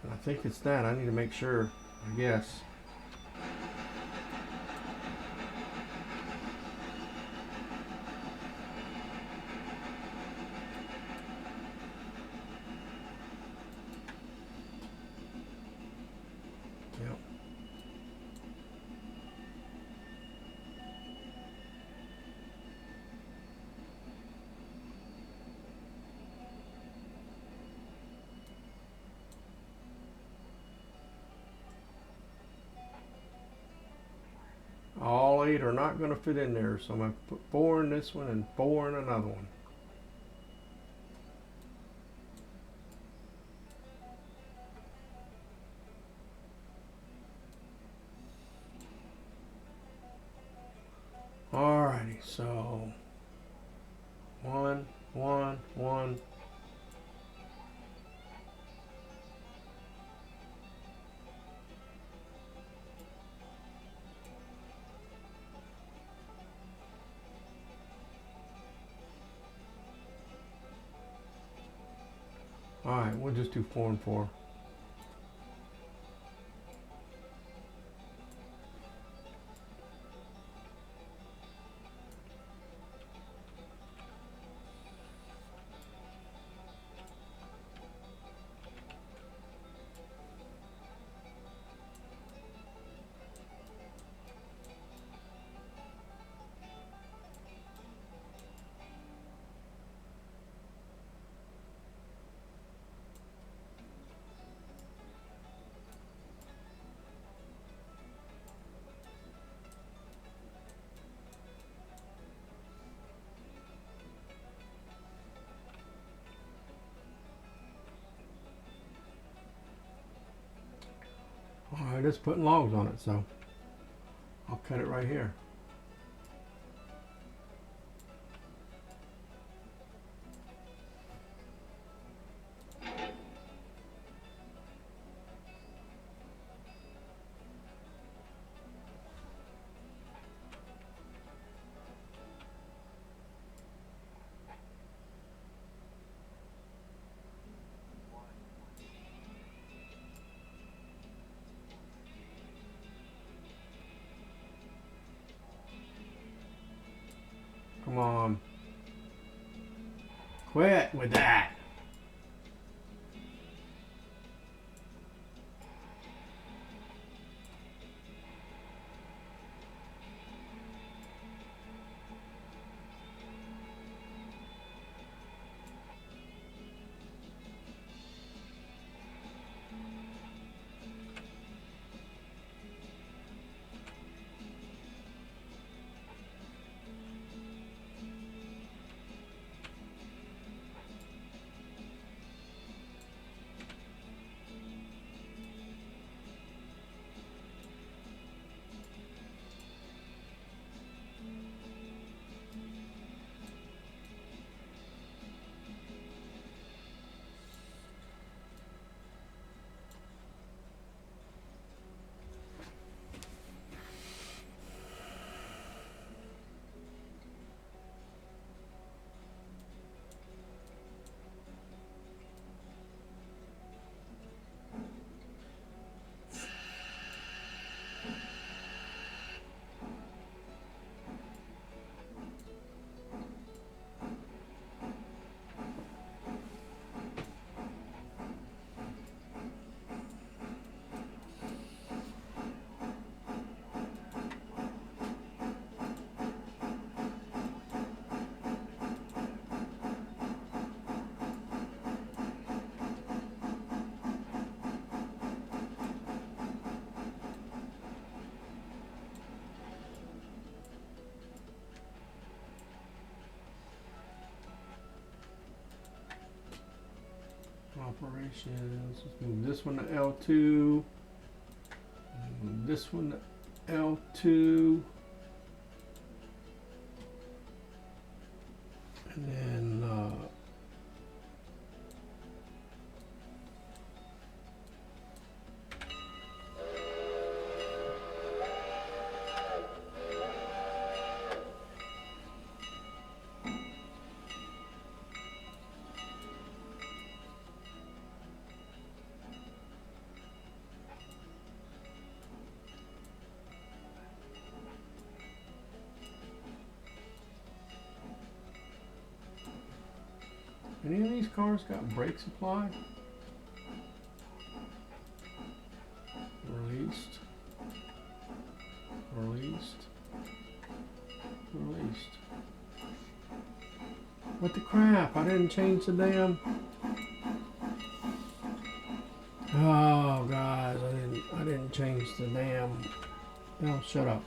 And I think it's that. I need to make sure, I guess. Yep. All 8 are not going to fit in there, so I'm going to put 4 in this one and 4 in another one. Alrighty, so 1, 1, 1. Alright, we'll just do 4 and 4. Alright, it's putting logs on it, so I'll cut it right here. Come on. Quit with that. Operations. Let's move this one to L2. Move this one to L2. Any of these cars got brake supply? Released. Released. Released. What the crap? I didn't change the damn. Oh guys, I didn't change the damn. No, shut up.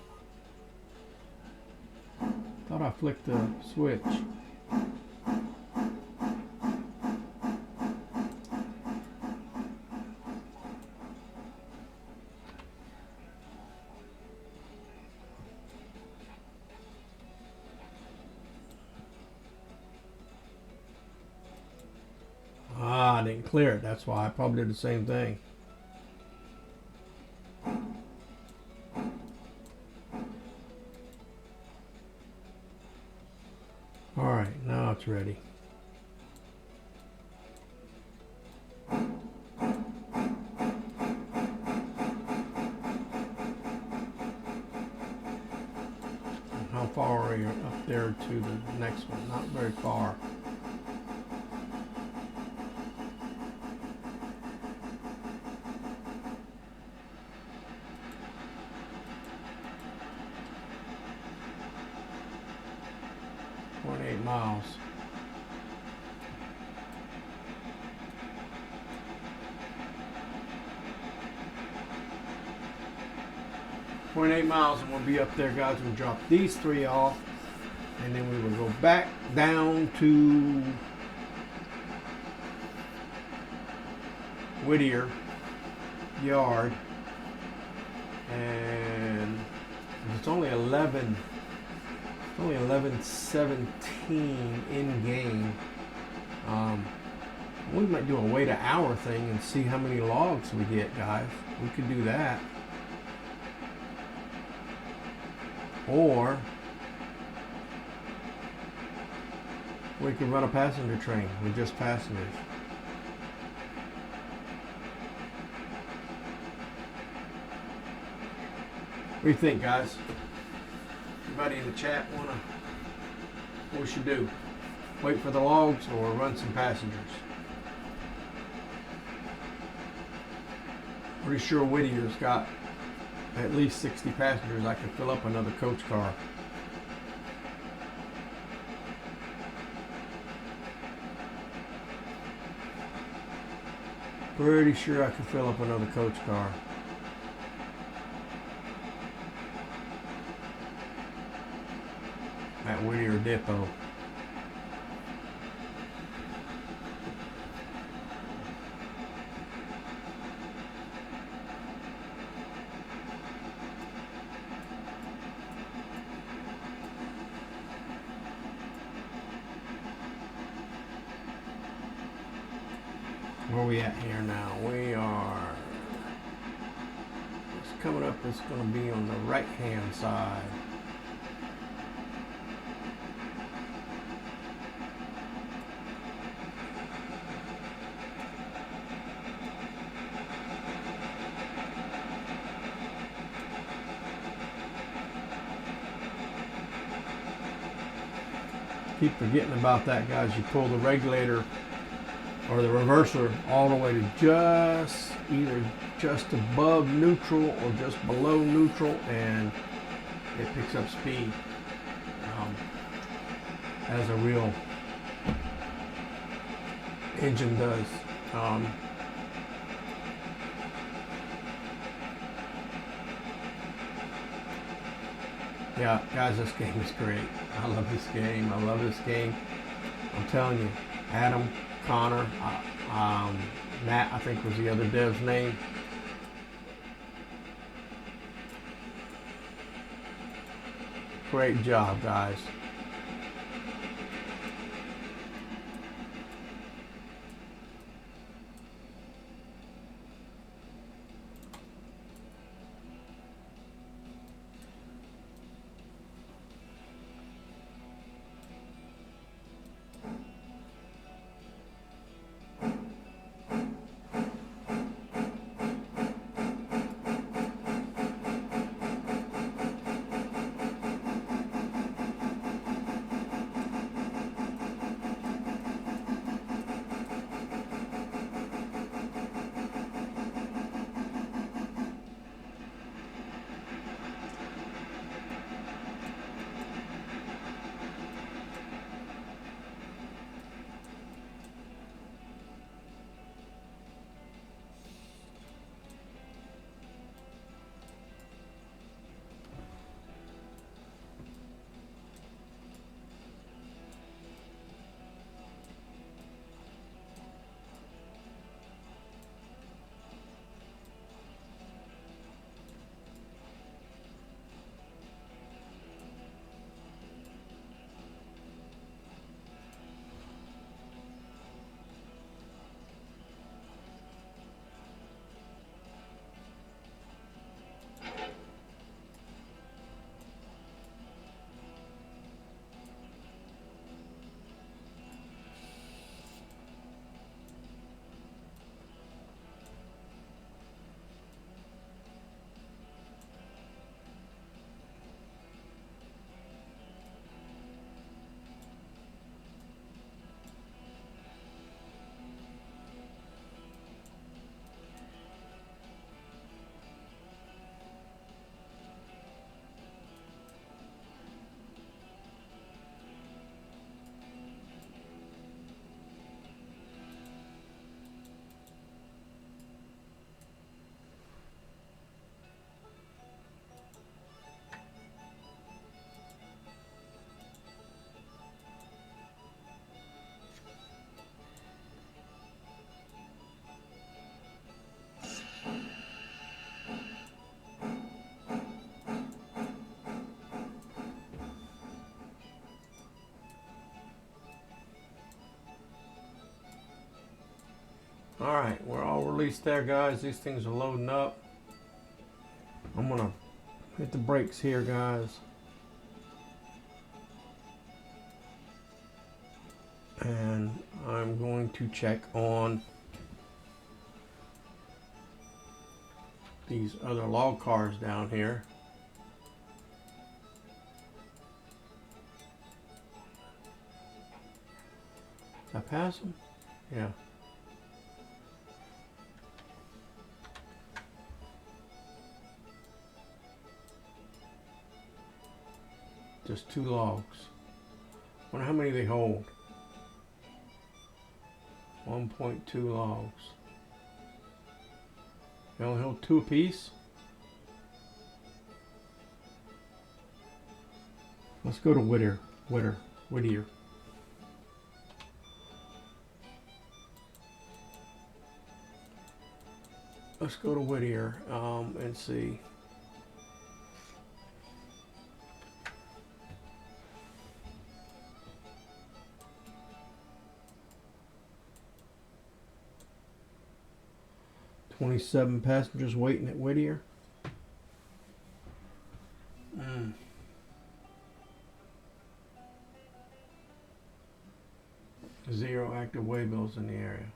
Thought I flicked the switch. Ah, I didn't clear it. That's why I probably did the same thing. All right, now it's ready. How far are you up there to the next one? Not very far. Miles. .8 miles, and we'll be up there, guys. We'll drop these three off, and then we will go back down to Whittier Yard, and it's only 11. It's only 11:17 in game. We might do a wait an hour thing and see how many logs we get, guys. We could do that. Or we could run a passenger train with just passengers. What do you think, guys? Anybody in the chat wanna? What we should do? Wait for the logs or run some passengers? Pretty sure Whittier's got at least 60 passengers. I could fill up another coach car. Pretty sure I could fill up another coach car. At Whittier Depot. Where are we at here now? We are, it's coming up, it's going to be on the right hand side. Keep forgetting about that, guys. You pull the regulator or the reverser all the way to just either just above neutral or just below neutral, and it picks up speed as a real engine does. Yeah, guys, this game is great. I love this game. I love this game. I'm telling you, Adam, Connor, Matt, I think was the other dev's name. Great job, guys. Alright, we're all released there, guys. These things are loading up. I'm gonna hit the brakes here, guys. And I'm going to check on these other log cars down here. Did I pass them? Yeah. Just 2 logs. Wonder how many they hold. 1.2 logs. They only hold 2 apiece. Let's go to Whittier. Let's go to Whittier and see. $27 passengers waiting at Whittier. 0 active waybills in the area.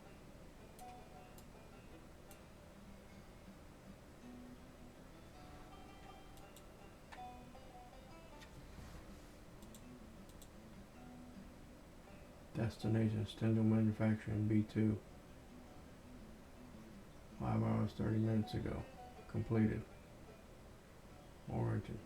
Destination Stendhal Manufacturing B2. 5 hours 30 minutes ago. Completed. Origin.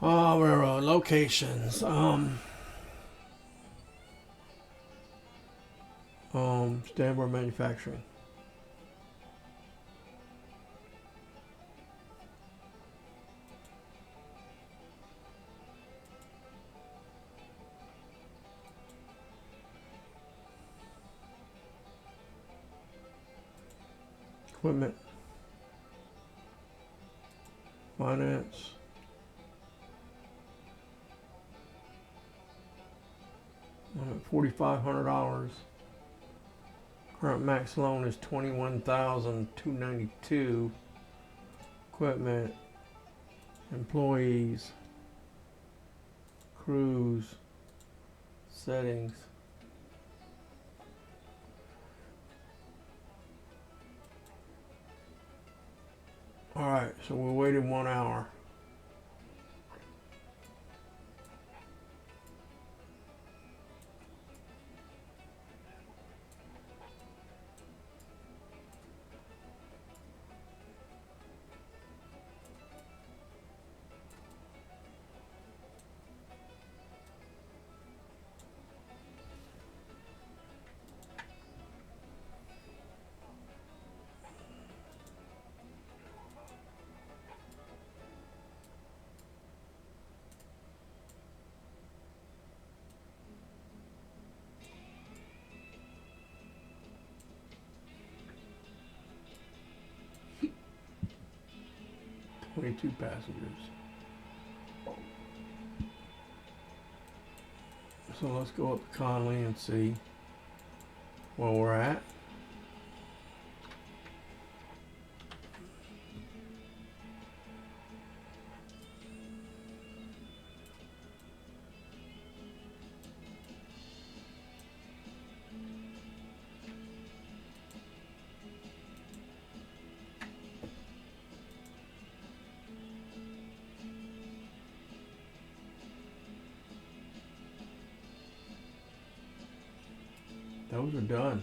Railroad locations. Stanford Manufacturing. Equipment. Finance. $4,500. Current max loan is $21,292. Equipment, employees, crews, settings. All right, so we waited 1 hour. Two passengers. So let's go up to Conley and see where we're at. Those are done.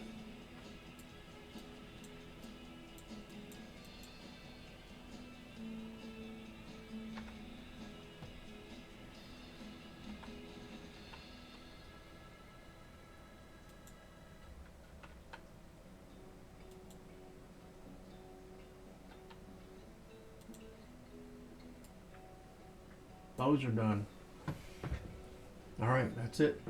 Those are done. All right, that's it.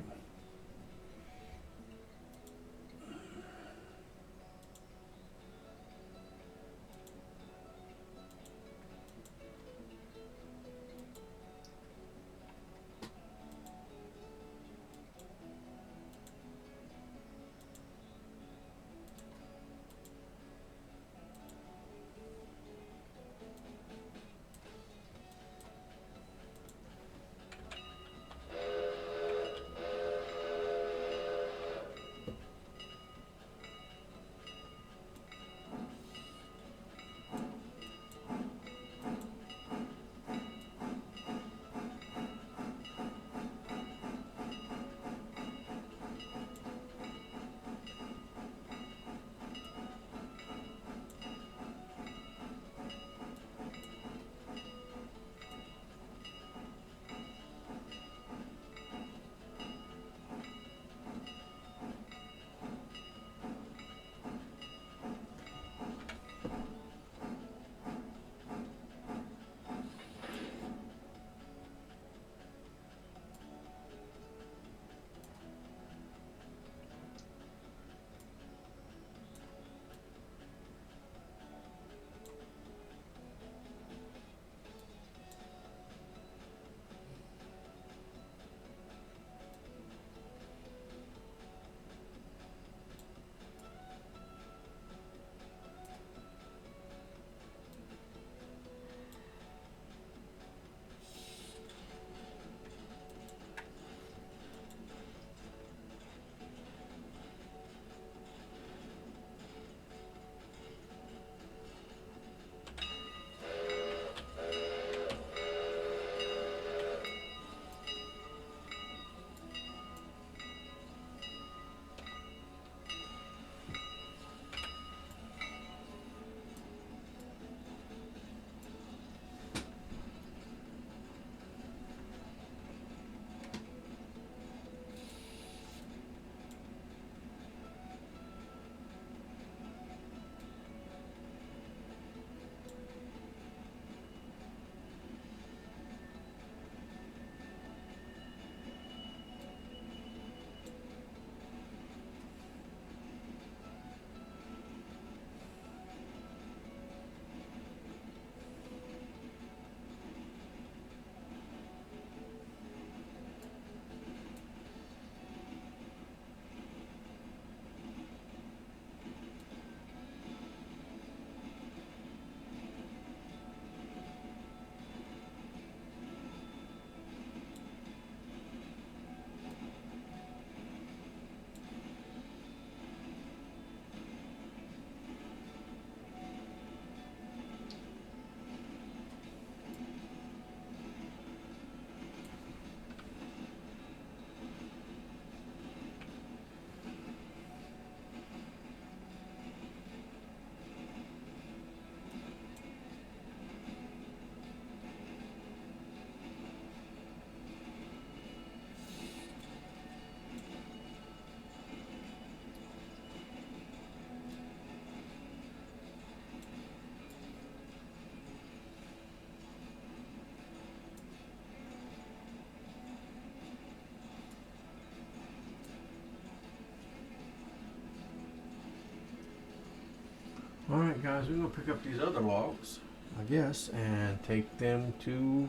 guys, we're gonna pick up these other logs, I guess, and take them to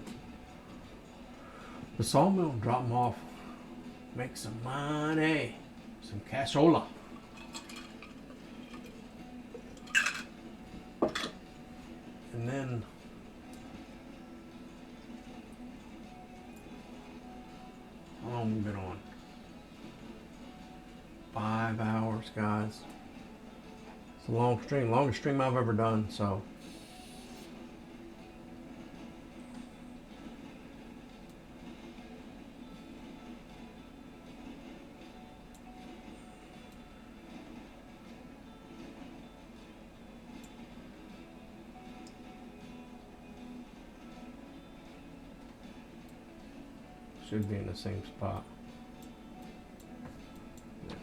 the sawmill and drop them off. Make some money, some cashola. And then how long have we been on? 5 hours, guys. It's a long stream, longest stream I've ever done, so. Should be in the same spot.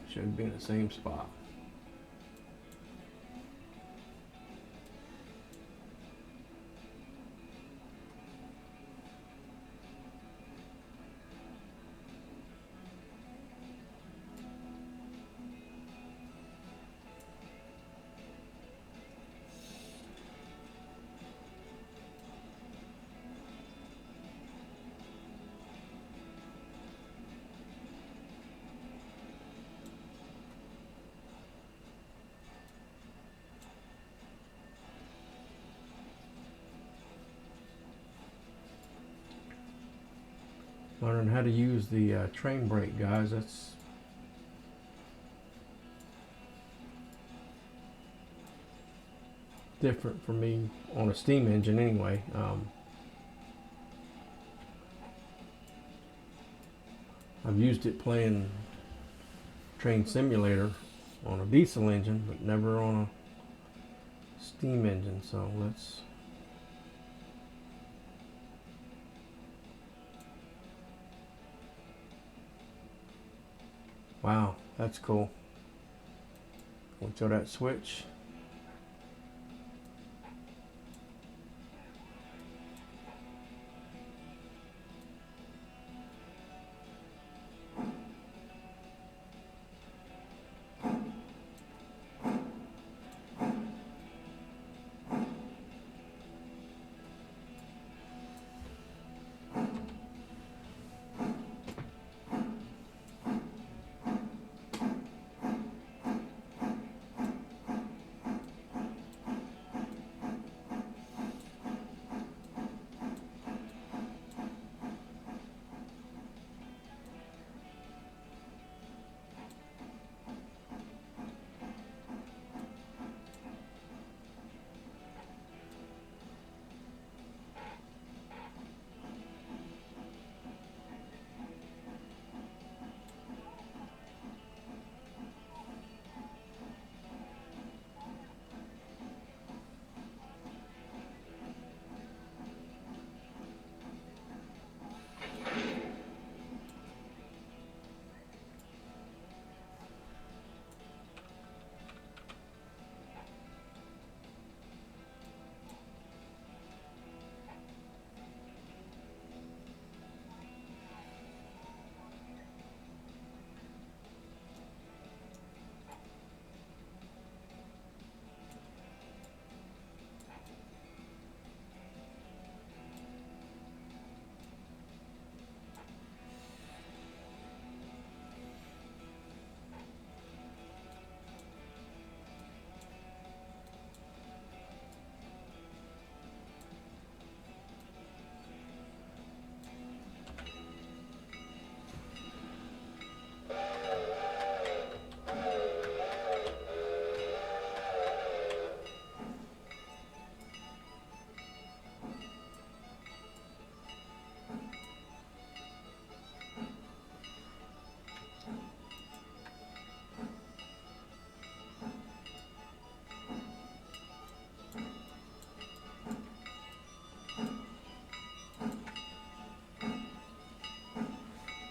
Should be in the same spot. Learning how to use the train brake, guys. That's different for me on a steam engine anyway. I've used it playing train simulator on a diesel engine, but never on a steam engine. So let's wow, that's cool. We'll throw that switch.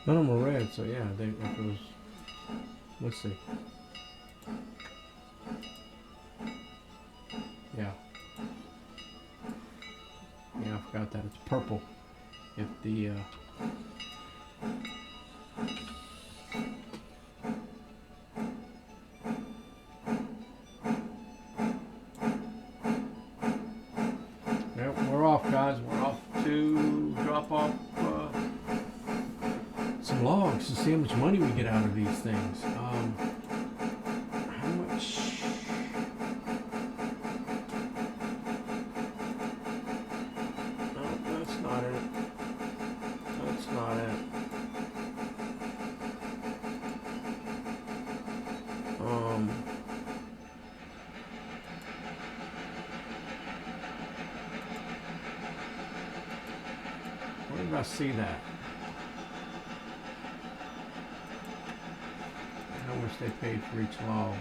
None of them are red, so yeah, if it was, let's see. Yeah. Yeah, I forgot that. It's purple. If the, some logs to see how much money we get out of these things. How much? No, that's not it. That's not it. Where did I see that? How much they paid for each log.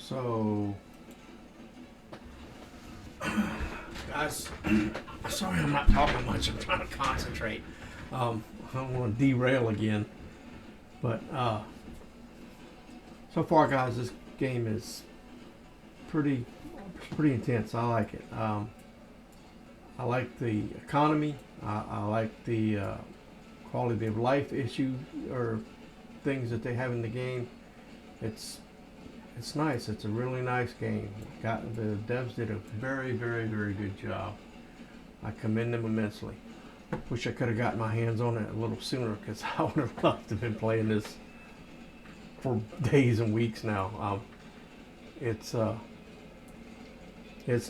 So, guys, sorry I'm not talking much. I'm trying to concentrate. I don't want to derail again. But so far, guys, this game is pretty intense. I like it. I like the economy. I like the quality of life issue or things that they have in the game. It's nice. It's a really nice game. The devs did a very good job. I commend them immensely. Wish I could have gotten my hands on it a little sooner because I would have loved to have been playing this for days and weeks now. It's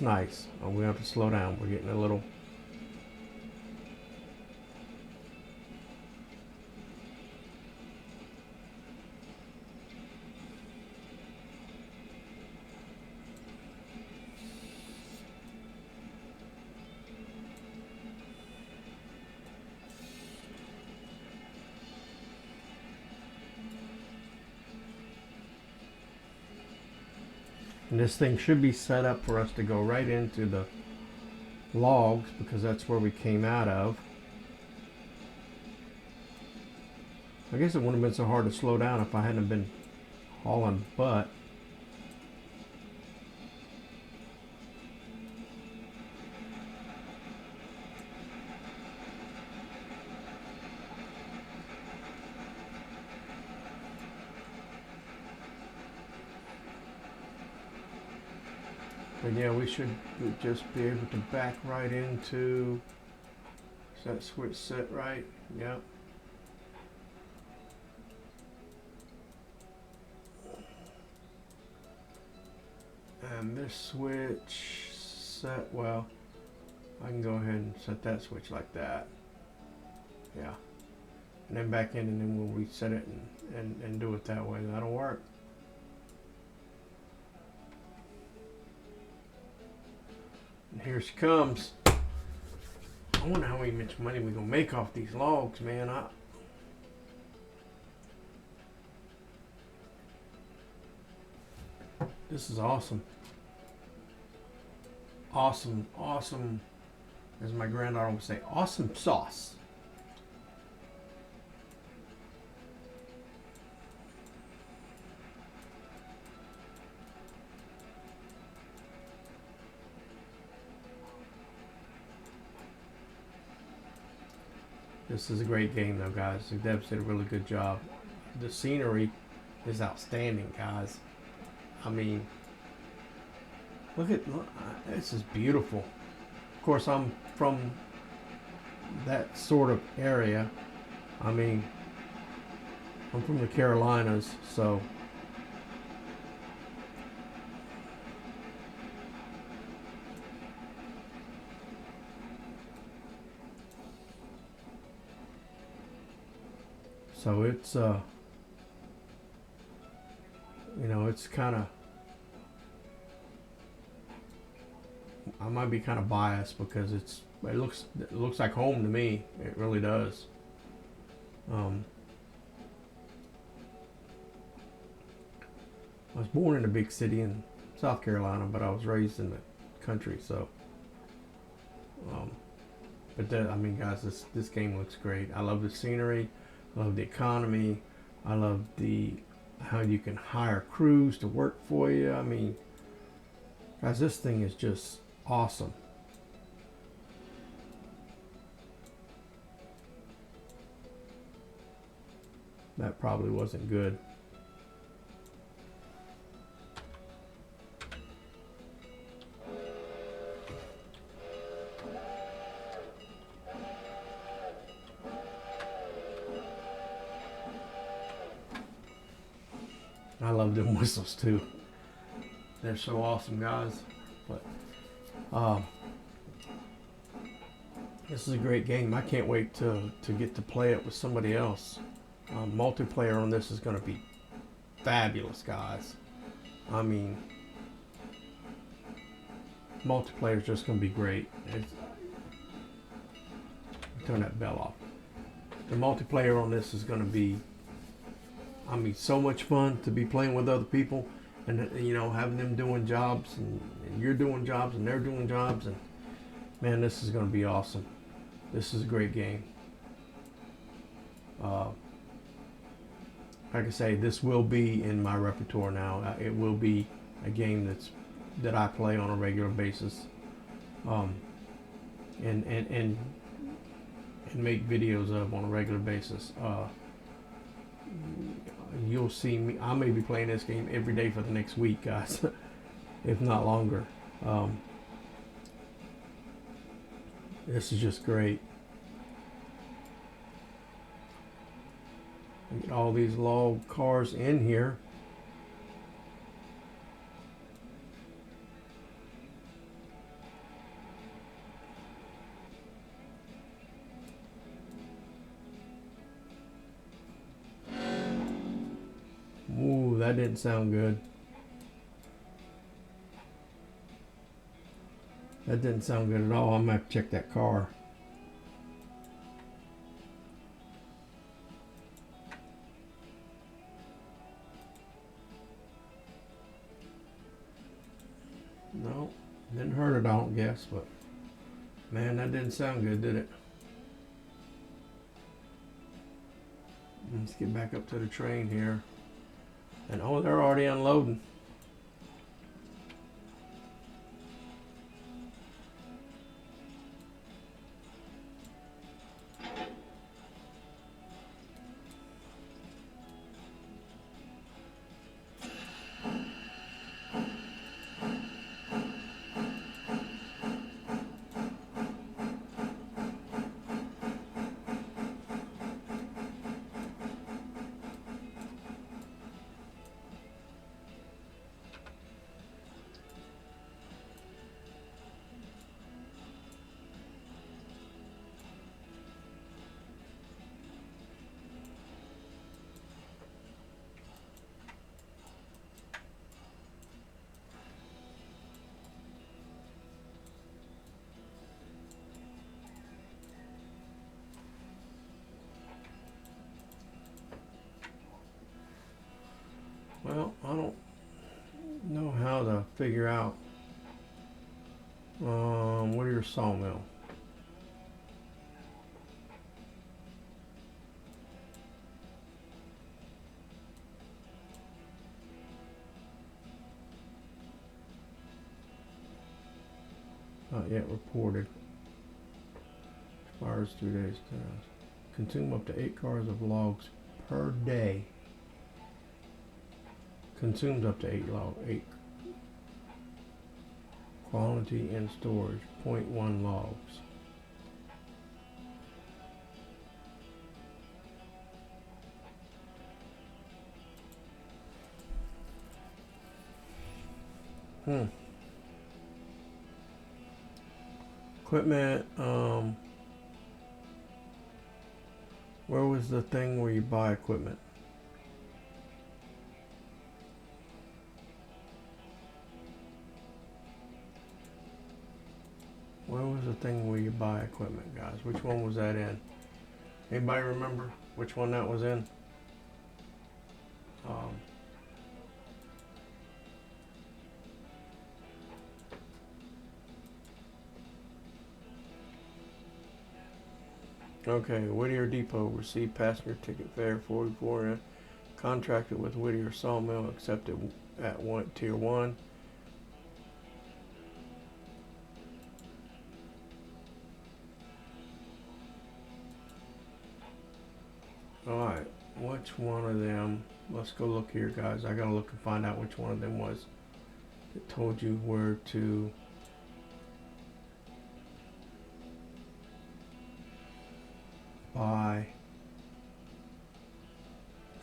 nice. We have to slow down. We're getting a little. And this thing should be set up for us to go right into the logs because that's where we came out of. I guess it wouldn't have been so hard to slow down if I hadn't been hauling butt. But yeah, we should just be able to back right into. Is that switch set right? Yep. And this switch set, well, I can go ahead and set that switch like that. Yeah. And then back in, and then we'll reset it and do it that way. That'll work. And here she comes. I wonder how much money we're gonna make off these logs, man. This is awesome. Awesome as my granddaughter would say, awesome sauce. This is a great game though, guys. The devs did a really good job. The scenery is outstanding, guys. I mean, look, this is beautiful. Of course, I'm from that sort of area. I mean, I'm from the Carolinas, so it's you know, it's kind of, I might be kind of biased because it looks like home to me. It really does. I was born in a big city in South Carolina, but I was raised in the country. So, I mean, guys, this game looks great. I love the scenery. I love the economy. I love how you can hire crews to work for you. I mean, guys, this thing is just awesome. That probably wasn't good. I love them whistles too. They're so awesome, guys. But this is a great game. I can't wait to get to play it with somebody else. Multiplayer on this is going to be fabulous, guys. I mean, multiplayer is just going to be great. Turn that bell off. The multiplayer on this is going to be, I mean, so much fun to be playing with other people, and you know, having them doing jobs, and you're doing jobs, and they're doing jobs, and man, this is going to be awesome. This is a great game. Like I say, this will be in my repertoire now. It will be a game that I play on a regular basis, and make videos of on a regular basis. You'll see me. I may be playing this game every day for the next week, guys, if not longer. This is just great. Get all these log cars in here. Ooh, that didn't sound good. That didn't sound good at all. I'm gonna have to check that car. No, didn't hurt it, I don't guess, but man, that didn't sound good, did it? Let's get back up to the train here. And oh, they're already unloading. Well, I don't know how to figure out where's your sawmill. yet reported. Expires 2 days. Consume up to 8 cars of logs per day. Consumes up to 8. Quality and storage, 0.1 logs. Equipment, where was the thing where you buy equipment? Where was the thing where you buy equipment, guys? Which one was that in? Anybody remember which one that was in? Okay, Whittier Depot received passenger ticket fare 44. Contracted with Whittier Sawmill, accepted at Tier 1. Alright, which one of them? Let's go look here, guys. I gotta look and find out which one of them was. It told you where to buy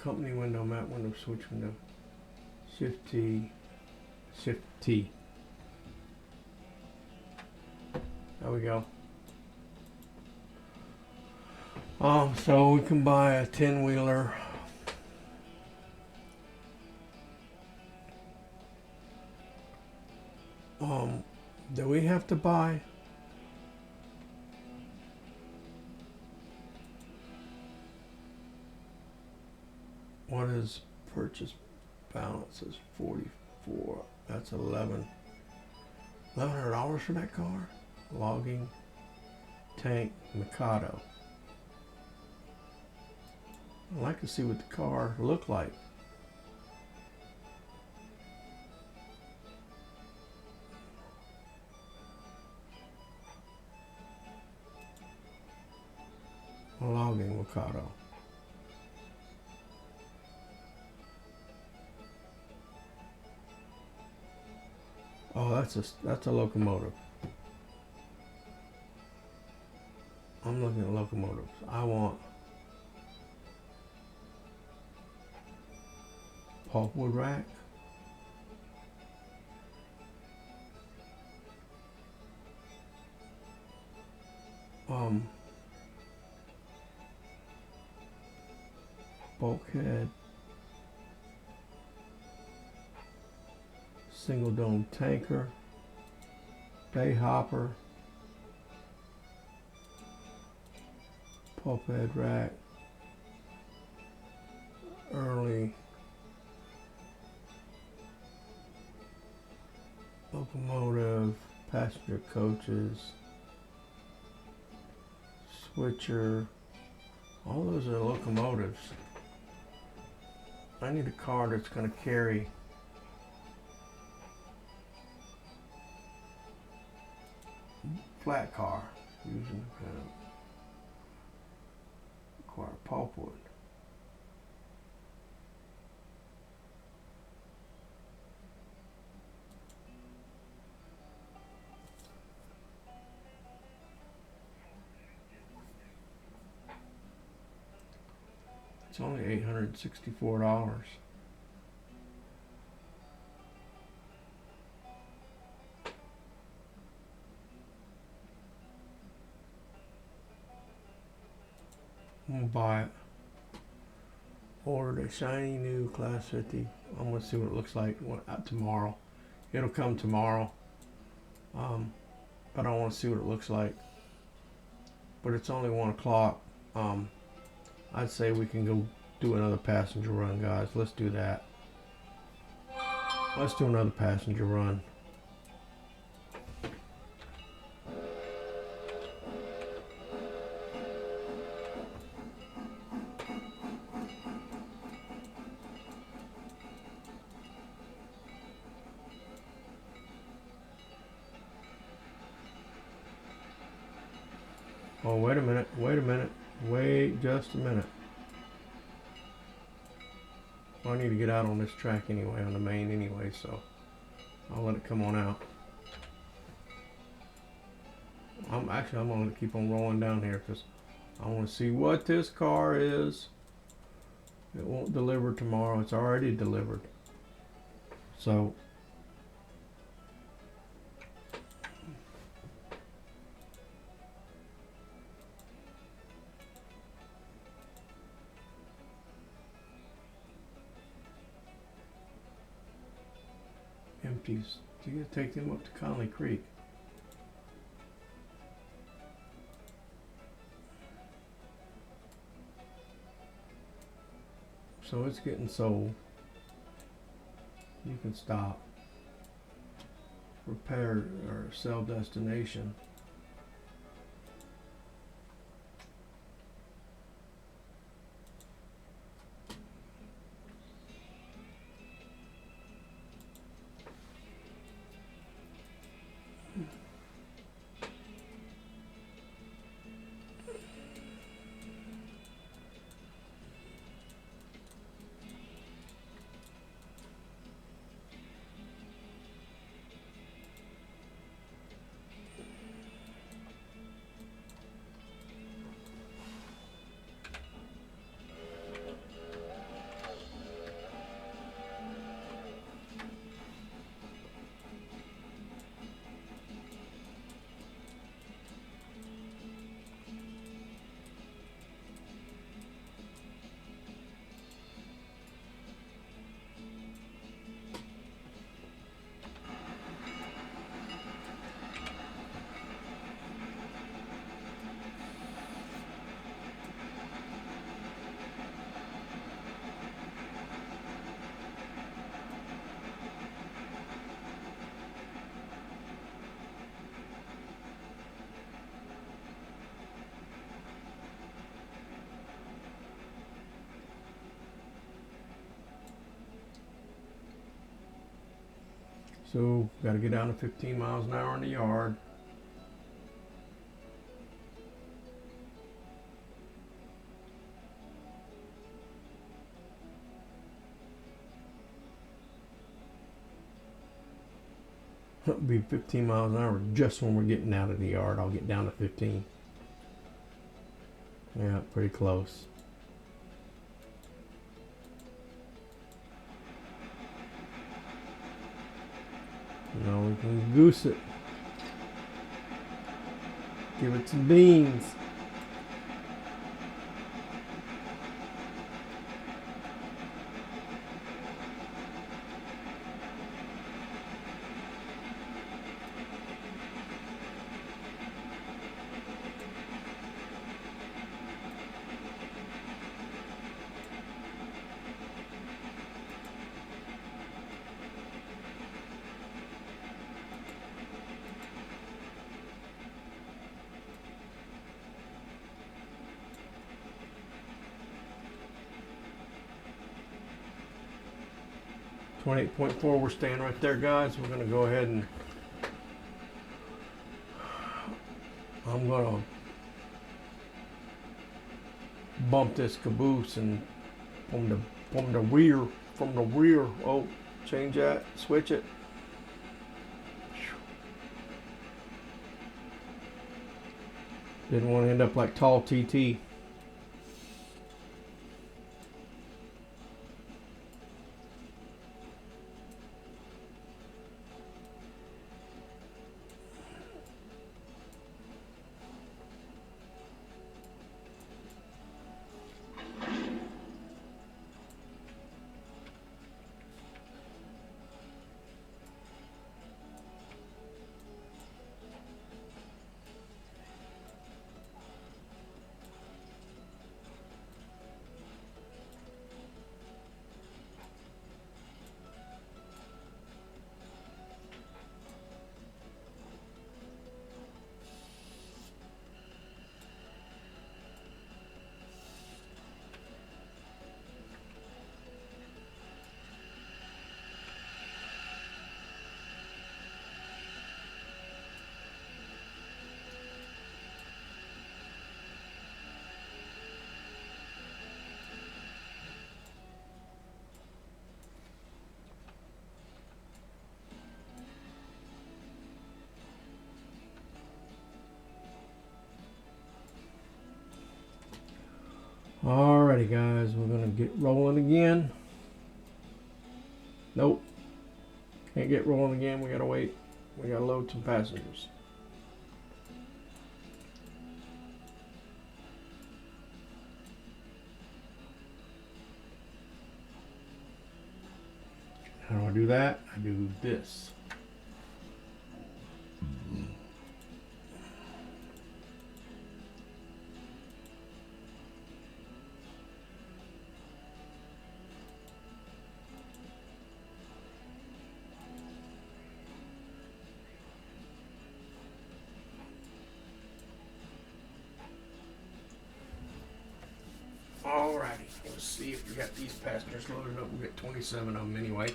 company window, map window, switch window, shift T. There we go. So we can buy a 10-wheeler. Do we have to buy? What is purchase balance? Is 44. That's $1,100 for that car. Logging, tank, Mikado. I'd like to see what the car looked like. Logging Mikado. Oh, that's a locomotive. I'm looking at locomotives. I want pulpwood rack. Bulkhead. Single dome tanker. Bay hopper. Pulphead rack. Early locomotive, passenger coaches, switcher. All those are locomotives. I need a car that's going to carry flat car using require pulpwood. It's only $864. I'm gonna buy it. Ordered a shiny new Class 50. I'm gonna see what it looks like tomorrow. It'll come tomorrow. But I want to see what it looks like. But it's only 1 o'clock. I'd say we can go do another passenger run, guys. Let's do that. Let's do another passenger run. Oh, wait a minute. Wait a minute. Wait just a minute. Well, I need to get out on this track anyway, on the main anyway, so I'll let it come on out. I'm going to keep on rolling down here because I want to see what this car is. It won't deliver tomorrow. It's already delivered. So empties. You gotta take them up to Conley Creek. So it's getting sold. You can stop. Repair or sell destination. So got to get down to 15 miles an hour in the yard. It'll be 15 miles an hour just when we're getting out of the yard. I'll get down to 15. Yeah, pretty close. Now we can goose it. Give it some beans. .4, we're staying right there, guys. We're going to go ahead and I'm going to bump this caboose and from the rear. Oh, change that, switch it. Didn't want to end up like tall TT. Alrighty guys, we're gonna get rolling again. Nope, can't get rolling again. We gotta wait. We gotta load some passengers. How do I do that? I do this. Alrighty, let's see if we got these passengers loaded up. We got 27 of them anyway.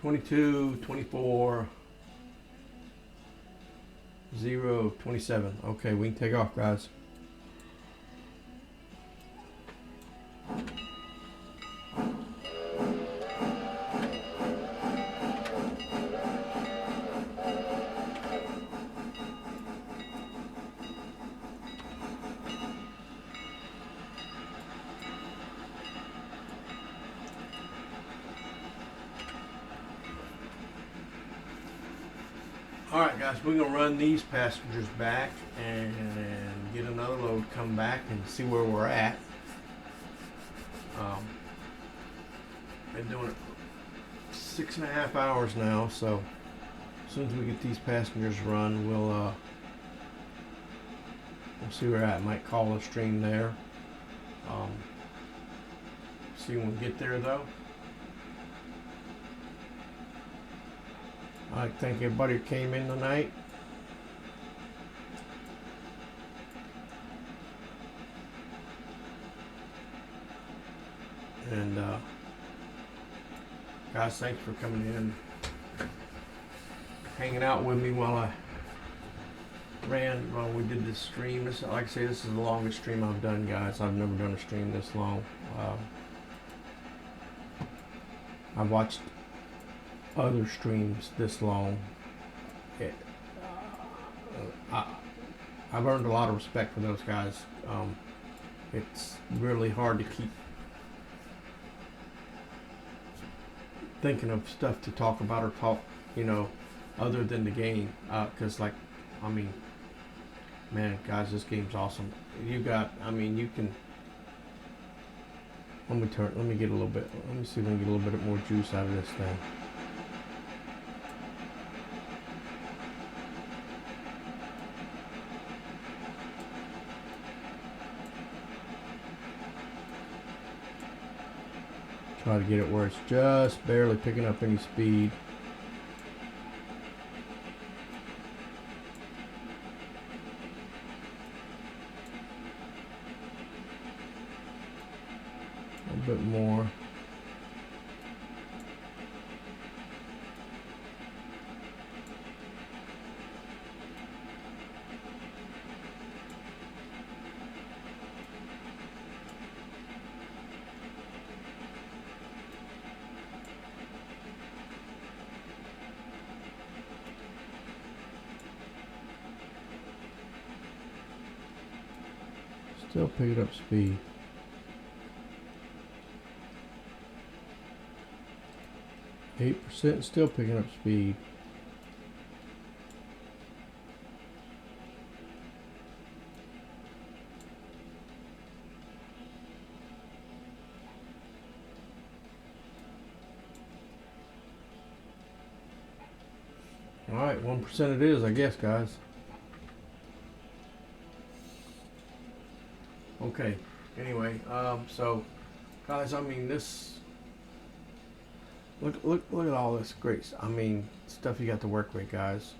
$22, $24, $0, $27. Okay, we can take off, guys. Alright guys, we're going to run these passengers back and get another load, come back and see where we're at. Been doing it for 6.5 hours now, so as soon as we get these passengers run, we'll see where we're at. Might call a stream there. See when we get there though. I'd like to thank everybody who came in tonight. And guys, thanks for coming in, hanging out with me while we did this stream. This, like I say, this is the longest stream I've done, guys. I've never done a stream this long. I've watched other streams this long. I've earned a lot of respect for those guys. It's really hard to keep thinking of stuff to talk about or talk, other than the game. Because, like, I mean, man, guys, this game's awesome. You can. Let me get a little bit. Let me see if I can get a little bit more juice out of this thing. Try to get it where it's just barely picking up any speed. A little bit more. Still picking up speed. %, still picking up speed. All right, 1% it is, I guess, guys. Okay, anyway, so guys, I mean, this, look at all this great, stuff you got to work with, guys.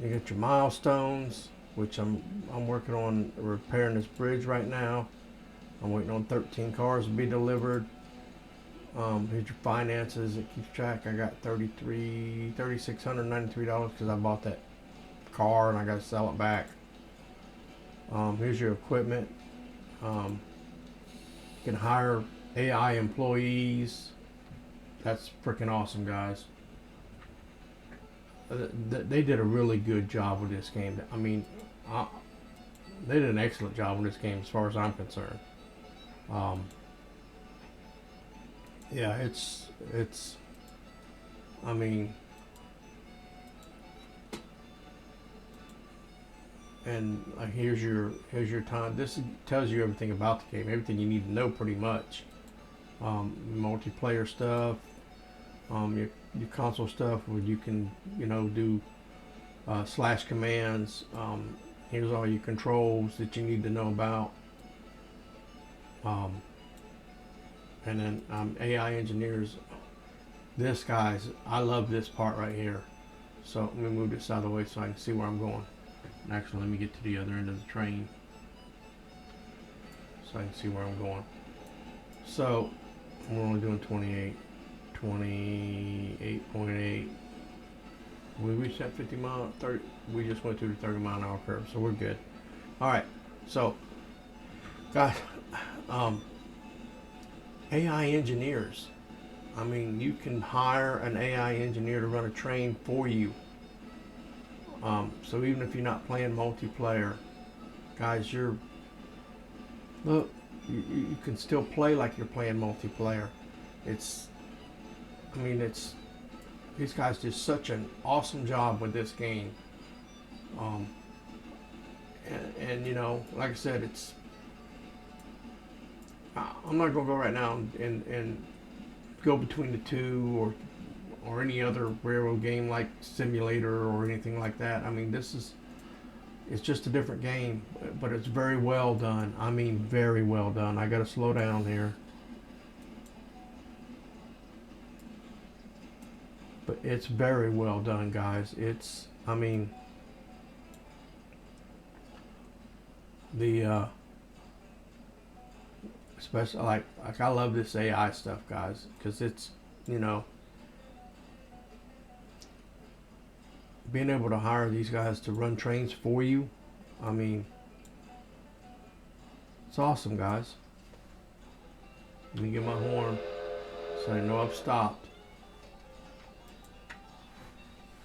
You got your milestones, which I'm working on repairing this bridge right now. I'm waiting on 13 cars to be delivered. Here's your finances. It keeps track. I got $3,693 because I bought that car and I got to sell it back. Here's your equipment. You can hire AI employees. That's freaking awesome, guys. They did a really good job with this game. I mean, they did an excellent job with this game as far as I'm concerned. Um, yeah, it's. I mean, and here's your time. This tells you everything about the game, everything you need to know, pretty much. Multiplayer stuff, your console stuff, where you can do slash commands. Here's all your controls that you need to know about. And then AI engineers. This, guys, I love this part right here. So let me move this out of the way so I can see where I'm going. And actually, let me get to the other end of the train so I can see where I'm going. So we're only doing 28.8. We reached that 50 mile, 30. We just went through the 30 mile an hour curve, so we're good. All right, so guys, AI engineers. I mean, you can hire an AI engineer to run a train for you. So even if you're not playing multiplayer, guys, you can still play like you're playing multiplayer. These guys did such an awesome job with this game. And like I said, I'm not gonna go right now and go between the two or any other railroad game like Simulator or anything like that. I mean, it's just a different game, but it's very well done. I mean, very well done. I gotta slow down here. But it's very well done, guys. I mean, especially like I love this AI stuff, guys, because it's being able to hire these guys to run trains for you. I mean, it's awesome, guys. Let me get my horn so I know I've stopped.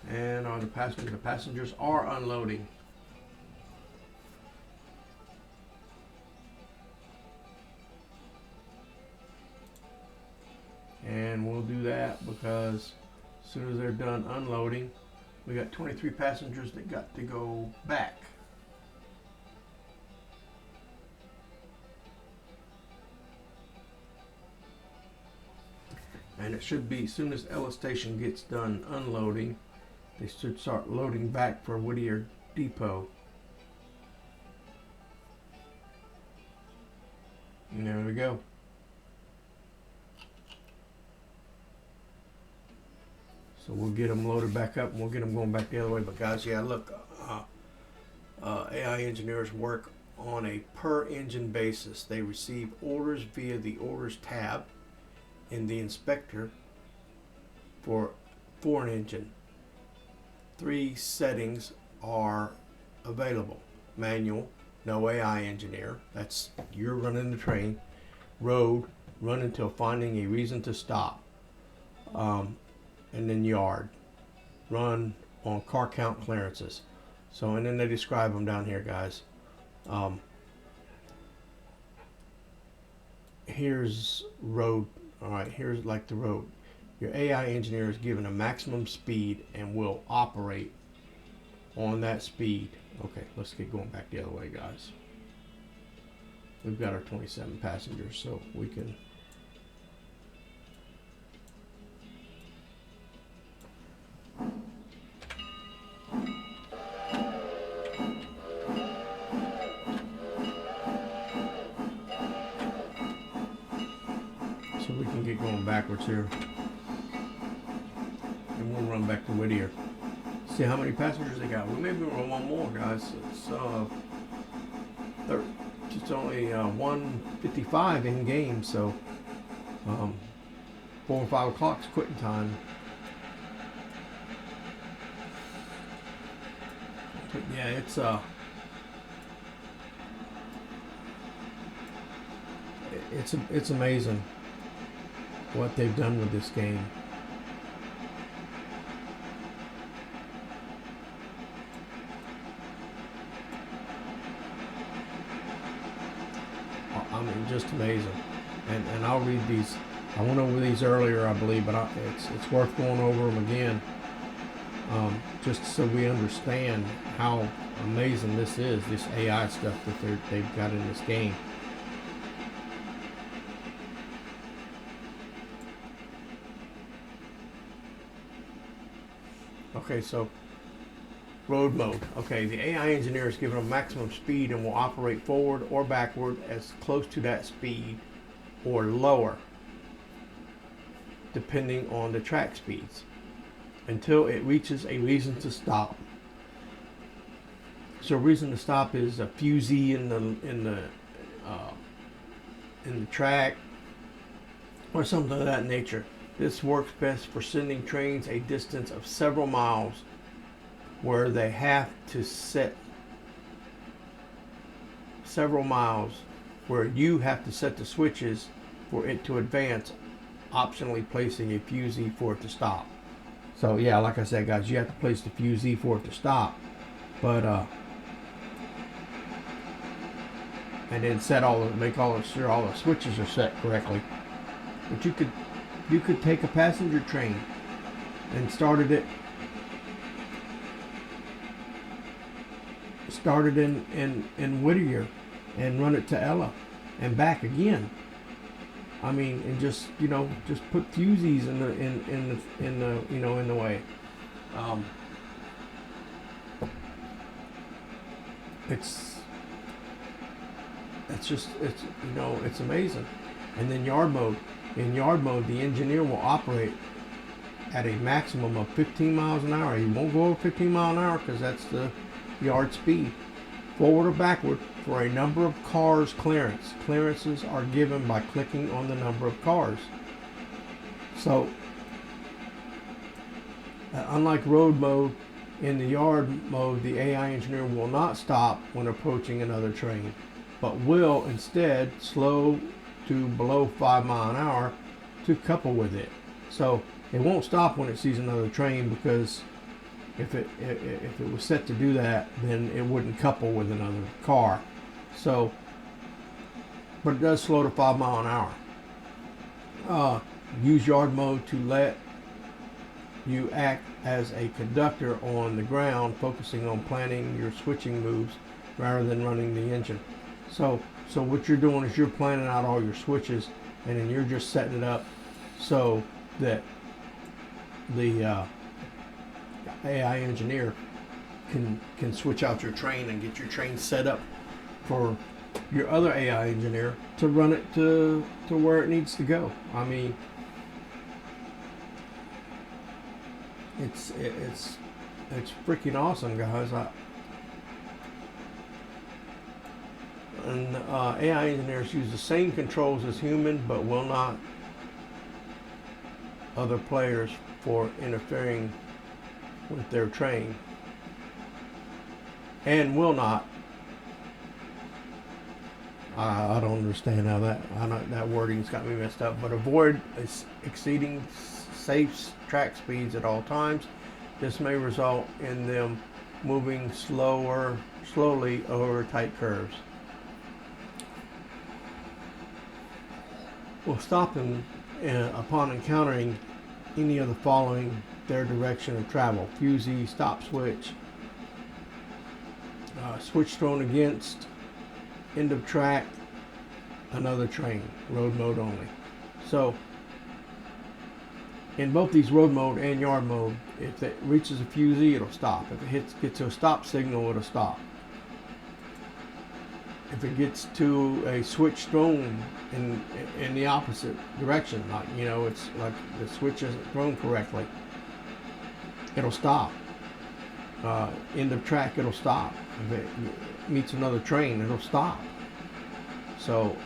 And the passengers are unloading. And we'll do that because as soon as they're done unloading, we got 23 passengers that got to go back. And it should be, as soon as Ellis Station gets done unloading, they should start loading back for Whittier Depot. And there we go. So we'll get them loaded back up and we'll get them going back the other way. But guys, yeah, look, AI engineers work on a per engine basis. They receive orders via the orders tab in the inspector for an engine. 3 settings are available: manual, no AI engineer, that's you're running the train; road, run until finding a reason to stop; and then yard, run on car count clearances. So, and then they describe them down here, guys. Here's road. All right, here's like the road. Your AI engineer is given a maximum speed and will operate on that speed. Okay, let's get going back the other way, guys. We've got our 27 passengers, so we can. So we can get going backwards here. And we'll run back to Whittier. See how many passengers they got. We maybe run one more, guys. It's only 1:55 in game, so 4 or 5 o'clock's quitting time. But yeah, it's amazing what they've done with this game. I mean, just amazing. And I'll read these. I went over these earlier, I believe, but it's worth going over them again, just so we understand how amazing this is, this AI stuff that they've got in this game. Okay, so road mode. Okay, the AI engineer is given a maximum speed and will operate forward or backward as close to that speed or lower, depending on the track speeds, until it reaches a reason to stop. So, reason to stop is a fusee in the track or something of that nature. This works best for sending trains a distance of several miles, where they have to set several miles, where you have to set the switches for it to advance, optionally placing a fusee for it to stop. So yeah, like I said, guys, you have to place the fusee for it to stop, but and then make sure all the switches are set correctly. But you could take a passenger train and started it in Whittier and run it to Ella and back again. I mean, and just put fusees in the way. It's amazing. And then yard mode. In yard mode, the engineer will operate at a maximum of 15 miles an hour. He won't go over 15 miles an hour because that's the yard speed. Forward or backward for a number of cars clearance. Clearances are given by clicking on the number of cars. So, unlike road mode, in the yard mode, the AI engineer will not stop when approaching another train, but will instead slow to below 5 miles an hour to couple with it. So it won't stop when it sees another train, because if it was set to do that, then it wouldn't couple with another car. So, but it does slow to 5 miles an hour. Use yard mode to let you act as a conductor on the ground, focusing on planning your switching moves rather than running the engine. So what you're doing is you're planning out all your switches, and then you're just setting it up so that the AI engineer can switch out your train and get your train set up for your other AI engineer to run it to where it needs to go. I mean, it's freaking awesome, guys. And AI engineers use the same controls as human, but will not other players for interfering with their train, and will not. I don't understand how that wording's got me messed up. But avoid exceeding safe track speeds at all times. This may result in them moving slowly over tight curves. Will stop them upon encountering any of the following their direction of travel: fusee, stop switch, switch thrown against, end of track, another train. Road mode only. So in both these road mode and yard mode, if it reaches a fusee, it'll stop. If it gets to a stop signal, it'll stop. If it gets to a switch thrown in the opposite direction, like it's like the switch isn't thrown correctly, it'll stop. End of track, it'll stop. If it meets another train, it'll stop. So,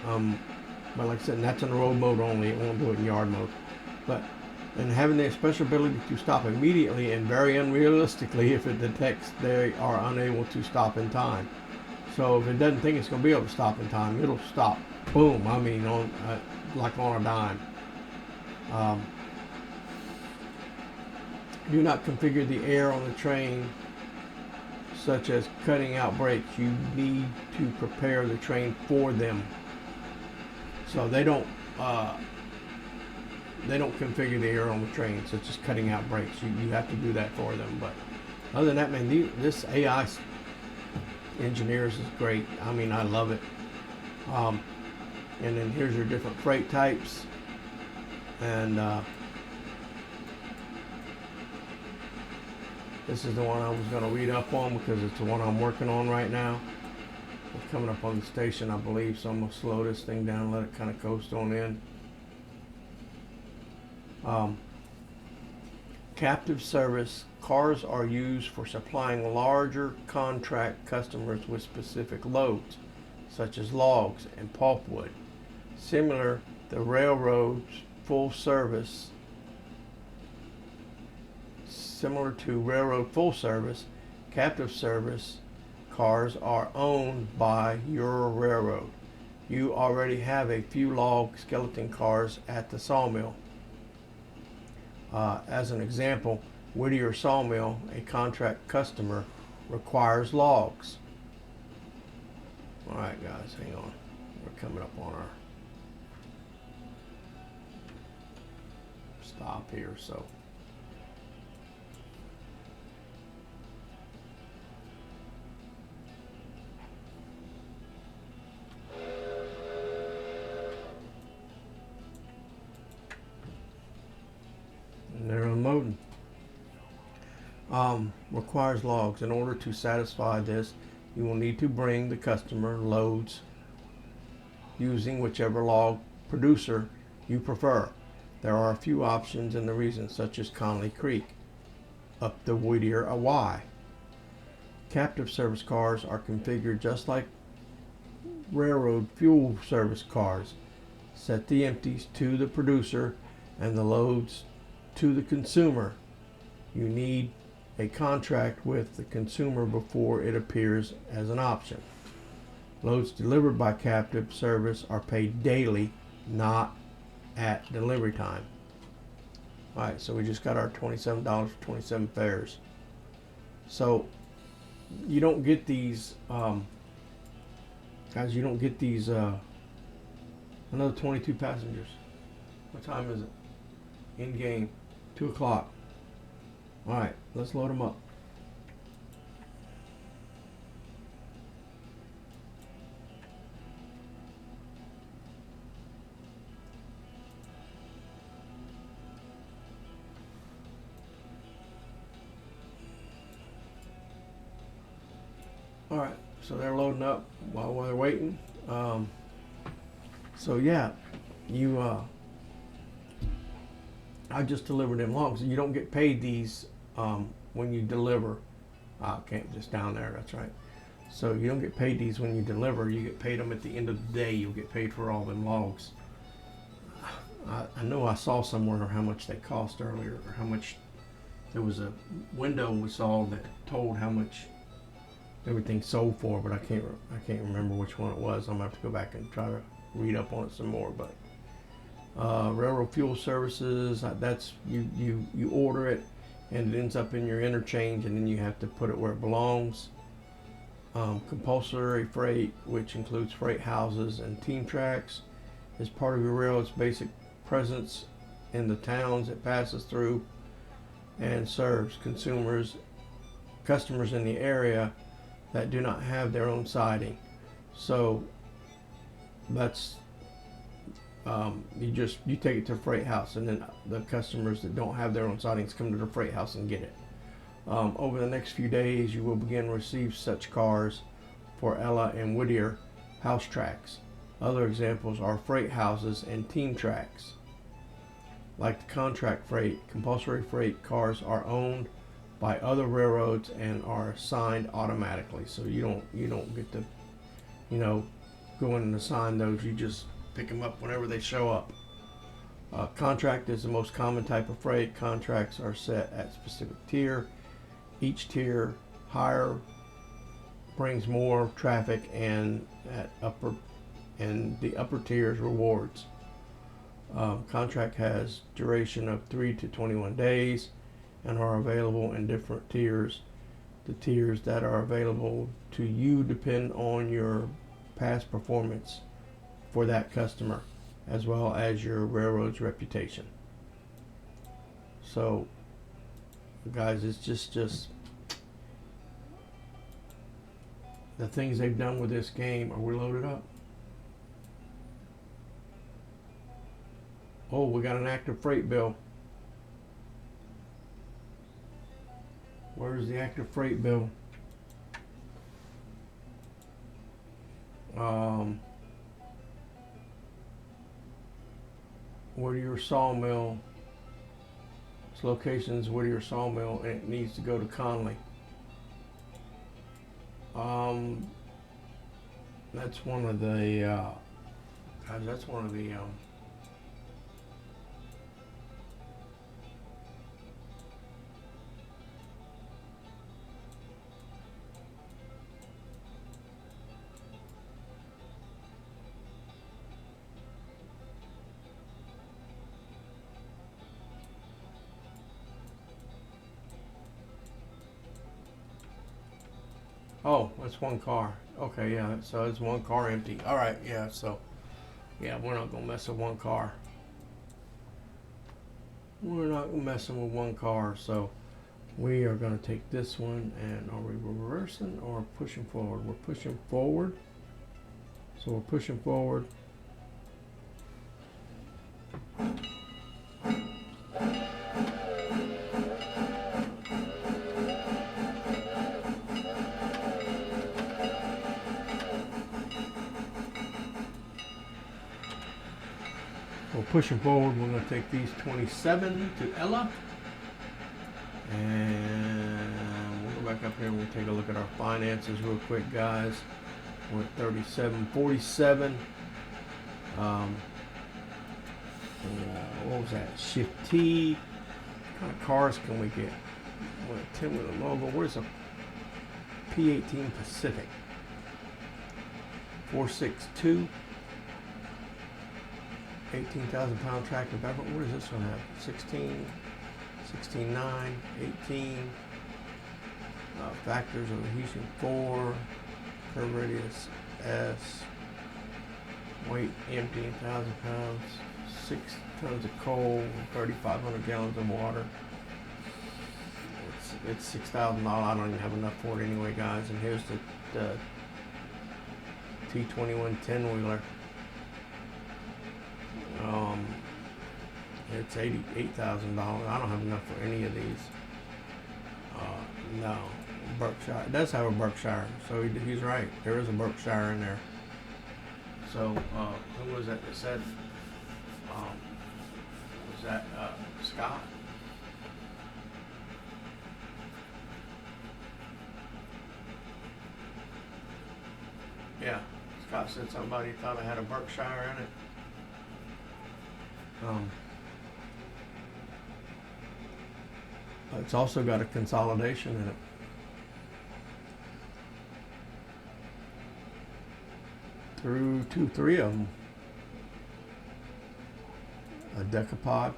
but like I said, that's in the road mode only. It won't do it in yard mode. And having the special ability to stop immediately and very unrealistically if it detects they are unable to stop in time. So if it doesn't think it's going to be able to stop in time, it'll stop boom. I mean, on like on a dime. Um, do not configure the air on the train, such as cutting out brakes. You need to prepare the train for them. So they don't configure the air on the train, such as cutting out brakes. You have to do that for them. But other than that, man, this AI engineers is great. I mean, I love it. Um, and then here's your different freight types. And this is the one I was going to read up on because it's the one I'm working on right now. It's coming up on the station, I believe, so I'm going to slow this thing down and let it kind of coast on in. Captive service cars are used for supplying larger contract customers with specific loads, such as logs and pulpwood. Similar to railroad full service, captive service cars are owned by your railroad. You already have a few log skeleton cars at the sawmill. As an example, Whittier Sawmill, a contract customer, requires logs. Alright guys, hang on. We're coming up on our stop here, so. And they're unloading. Requires logs. In order to satisfy this, you will need to bring the customer loads using whichever log producer you prefer. There are a few options in the region, such as Conley Creek, up the Whittier Y. Captive service cars are configured just like railroad fuel service cars. Set the empties to the producer and the loads to the consumer. You need a contract with the consumer before it appears as an option. Loads delivered by captive service are paid daily, not at delivery time. Alright, so we just got our $27 for 27 fares. So you don't get these guys, you don't get these another 22 passengers. What time is it? In game, 2 o'clock. Alright, let's load them up. Alright, so they're loading up while we're waiting. So yeah, I just delivered them logs. You don't get paid these when you deliver. Okay, just down there, that's right. So you don't get paid these when you deliver. You get paid them at the end of the day. You'll get paid for all them logs. I know I saw somewhere how much they cost earlier, or how much. There was a window we saw that told how much everything sold for, but I can't remember which one it was. I'm gonna have to go back and try to read up on it some more. But railroad fuel services, that's you order it and it ends up in your interchange, and then you have to put it where it belongs. Compulsory freight, which includes freight houses and team tracks, is part of your railroad's basic presence in the towns it passes through and serves customers in the area that do not have their own siding. So that's you take it to a freight house, and then the customers that don't have their own sidings come to the freight house and get it. Over the next few days, you will begin to receive such cars for Ella and Whittier house tracks. Other examples are freight houses and team tracks. Like the contract freight, compulsory freight cars are owned by other railroads and are assigned automatically. So you don't get to, go in and assign those. You just pick them up whenever they show up. Contract is the most common type of freight. Contracts are set at specific tier. Each tier higher brings more traffic, and at upper and the upper tier is rewards. Contract has duration of 3 to 21 days and are available in different tiers. The tiers that are available to you depend on your past performance for that customer, as well as your railroad's reputation. So, guys, it's just the things they've done with this game. Are we loaded up? Oh, we got an active freight bill. Where's the active freight bill? Whittier Sawmill. Its location's Whittier Sawmill, and it needs to go to Conley. That's one of the guys. That's one of the oh, that's one car. Okay, yeah, so it's one car empty. All right, yeah, so yeah, we're not gonna mess with one car. We're not messing with one car, so we are gonna take this one, and are we reversing or pushing forward? We're pushing forward. So we're pushing forward. We're pushing forward. We're going to take these 27 to Ella. And we'll go back up here and we'll take a look at our finances real quick, guys. We're at 37.47. What was that? Shift T. What kind of cars can we get? We're at 10 with a logo. Where's a P18 Pacific? 462. 18,000 pound tractor. What does this one have? 16, 16.9, 18. Factors of adhesion 4. Curve radius S. Weight empty 1,000 pounds. 6 tons of coal. 3,500 gallons of water. It's $6,000. I don't even have enough for it anyway, guys. And here's the T21 10-wheeler. It's $88,000. I don't have enough for any of these. No, Berkshire. It does have a Berkshire, so he's right. There is a Berkshire in there. So, who was that said? Was that Scott? Yeah, Scott said somebody thought I had a Berkshire in it. It's also got a consolidation in it. Through 3 of them. A decapod.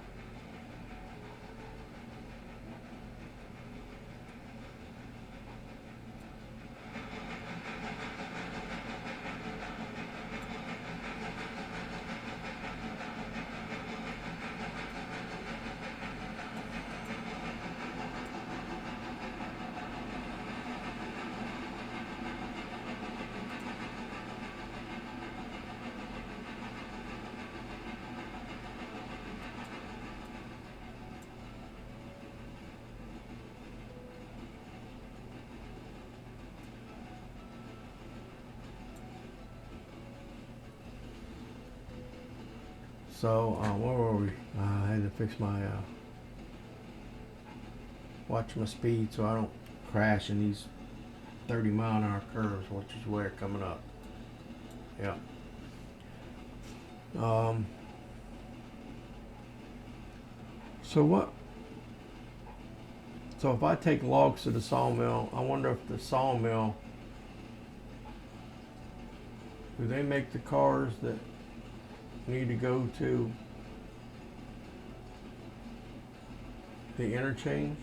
So, where were we? I had to fix my, watch my speed so I don't crash in these 30-mile-an-hour curves, which is where coming up. Yeah. So if I take logs to the sawmill, I wonder if the sawmill Do they make the cars that need to go to the interchange?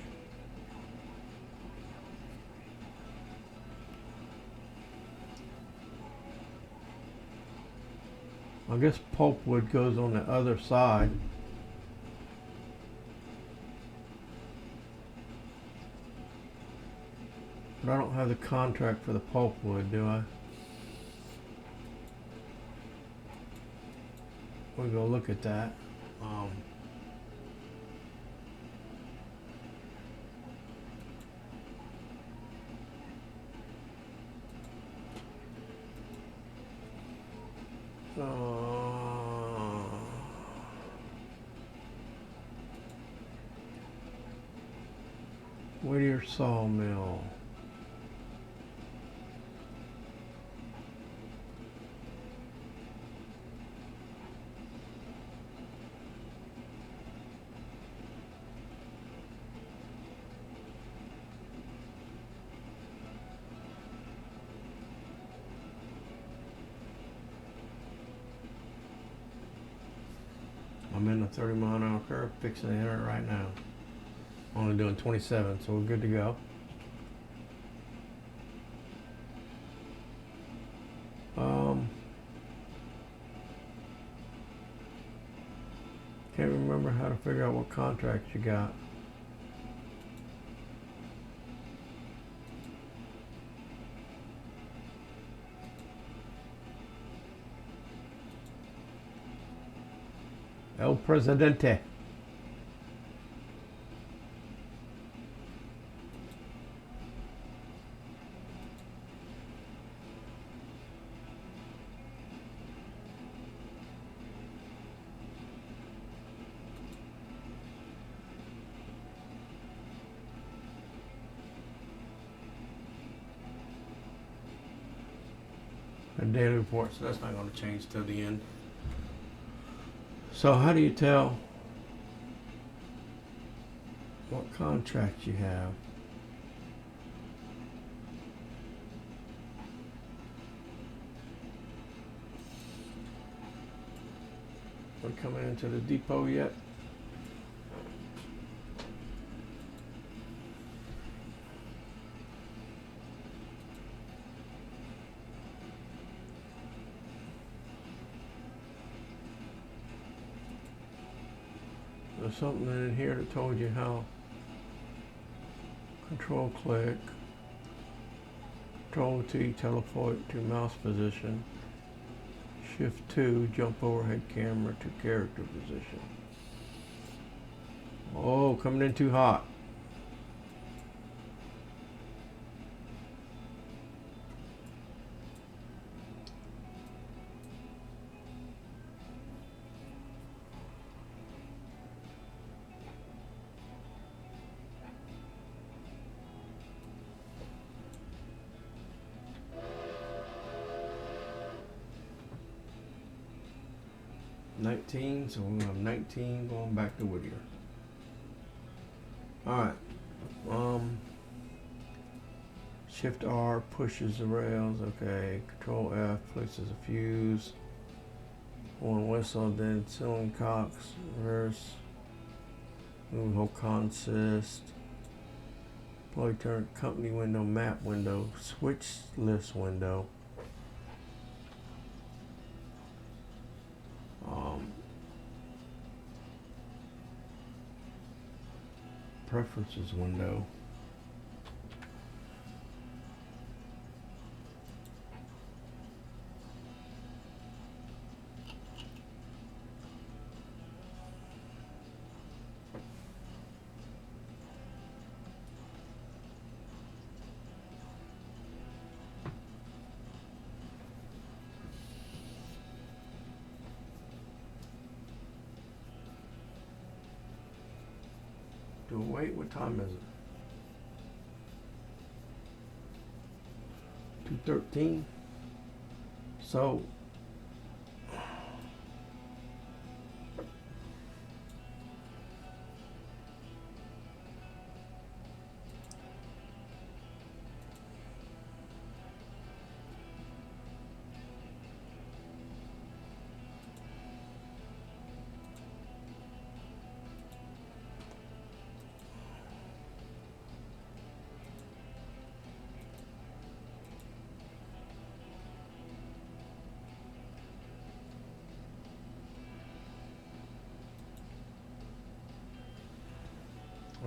I guess pulpwood goes on the other side. But I don't have the contract for the pulpwood, do I? We'll go look at that. Whittier Sawmill. I'm in the 30-mile-an-hour curve, fixing to enter it right now. Only doing 27, so we're good to go. Can't remember how to figure out what contracts you got. El Presidente. A daily report, so that's not going to change till the end. So how do you tell what contract you have? We're coming into the depot yet? There's something in here that told you how. Control click, Control T, teleport to mouse position, Shift 2, jump overhead camera to character position. Oh, coming in too hot. So we're gonna have 19 going back to Whittier. Alright. Shift R pushes the rails, okay. Control F places a fuse. One whistle, then cylinder cocks, reverse. Move whole consist. Plug turn company window, map window, switch list window. Preferences window. Do wait, what time is it? 2:13. So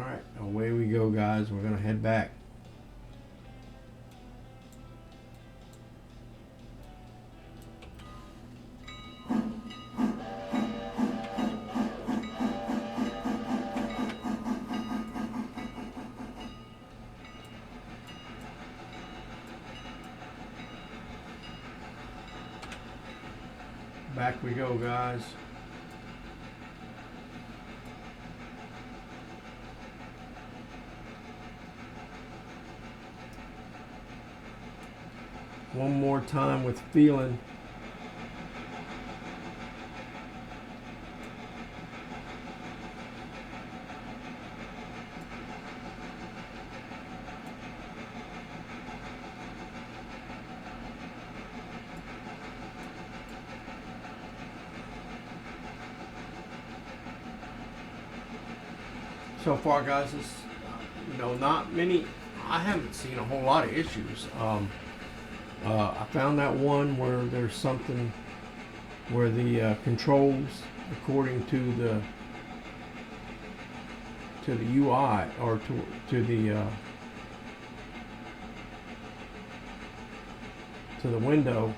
Alright, away we go, guys. We're going to head back. Back we go, guys. One more time with feeling. So far, guys, it's, not many. I haven't seen a whole lot of issues. I found that one where there's something where the controls, according to the UI or to the window,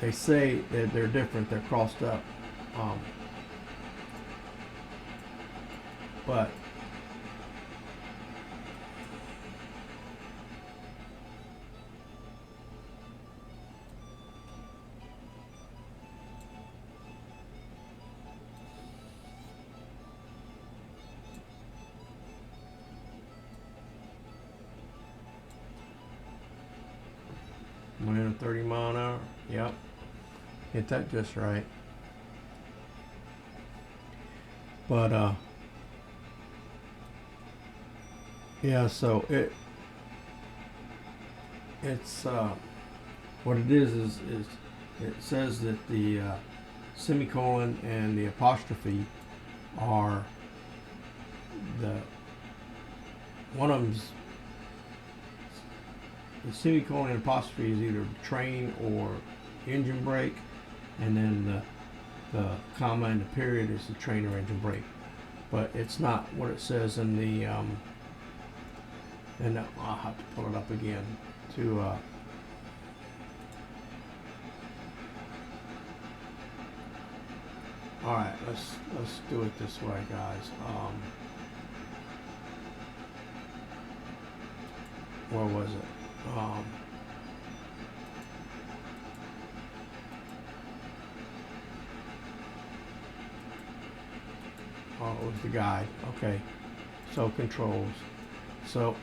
they say that they're different. They're crossed up. But wind of 30 mile an hour. Yep. Hit that just right. But yeah, so it's what it is it says that the semicolon and the apostrophe are one of them's the semicolon and apostrophe is either train or engine brake, and then the comma and the period is the train or engine brake. But it's not what it says in the and I'll have to pull it up again to all right, let's do it this way, guys. Where was it? Oh, it was the guide. Okay, so controls. So,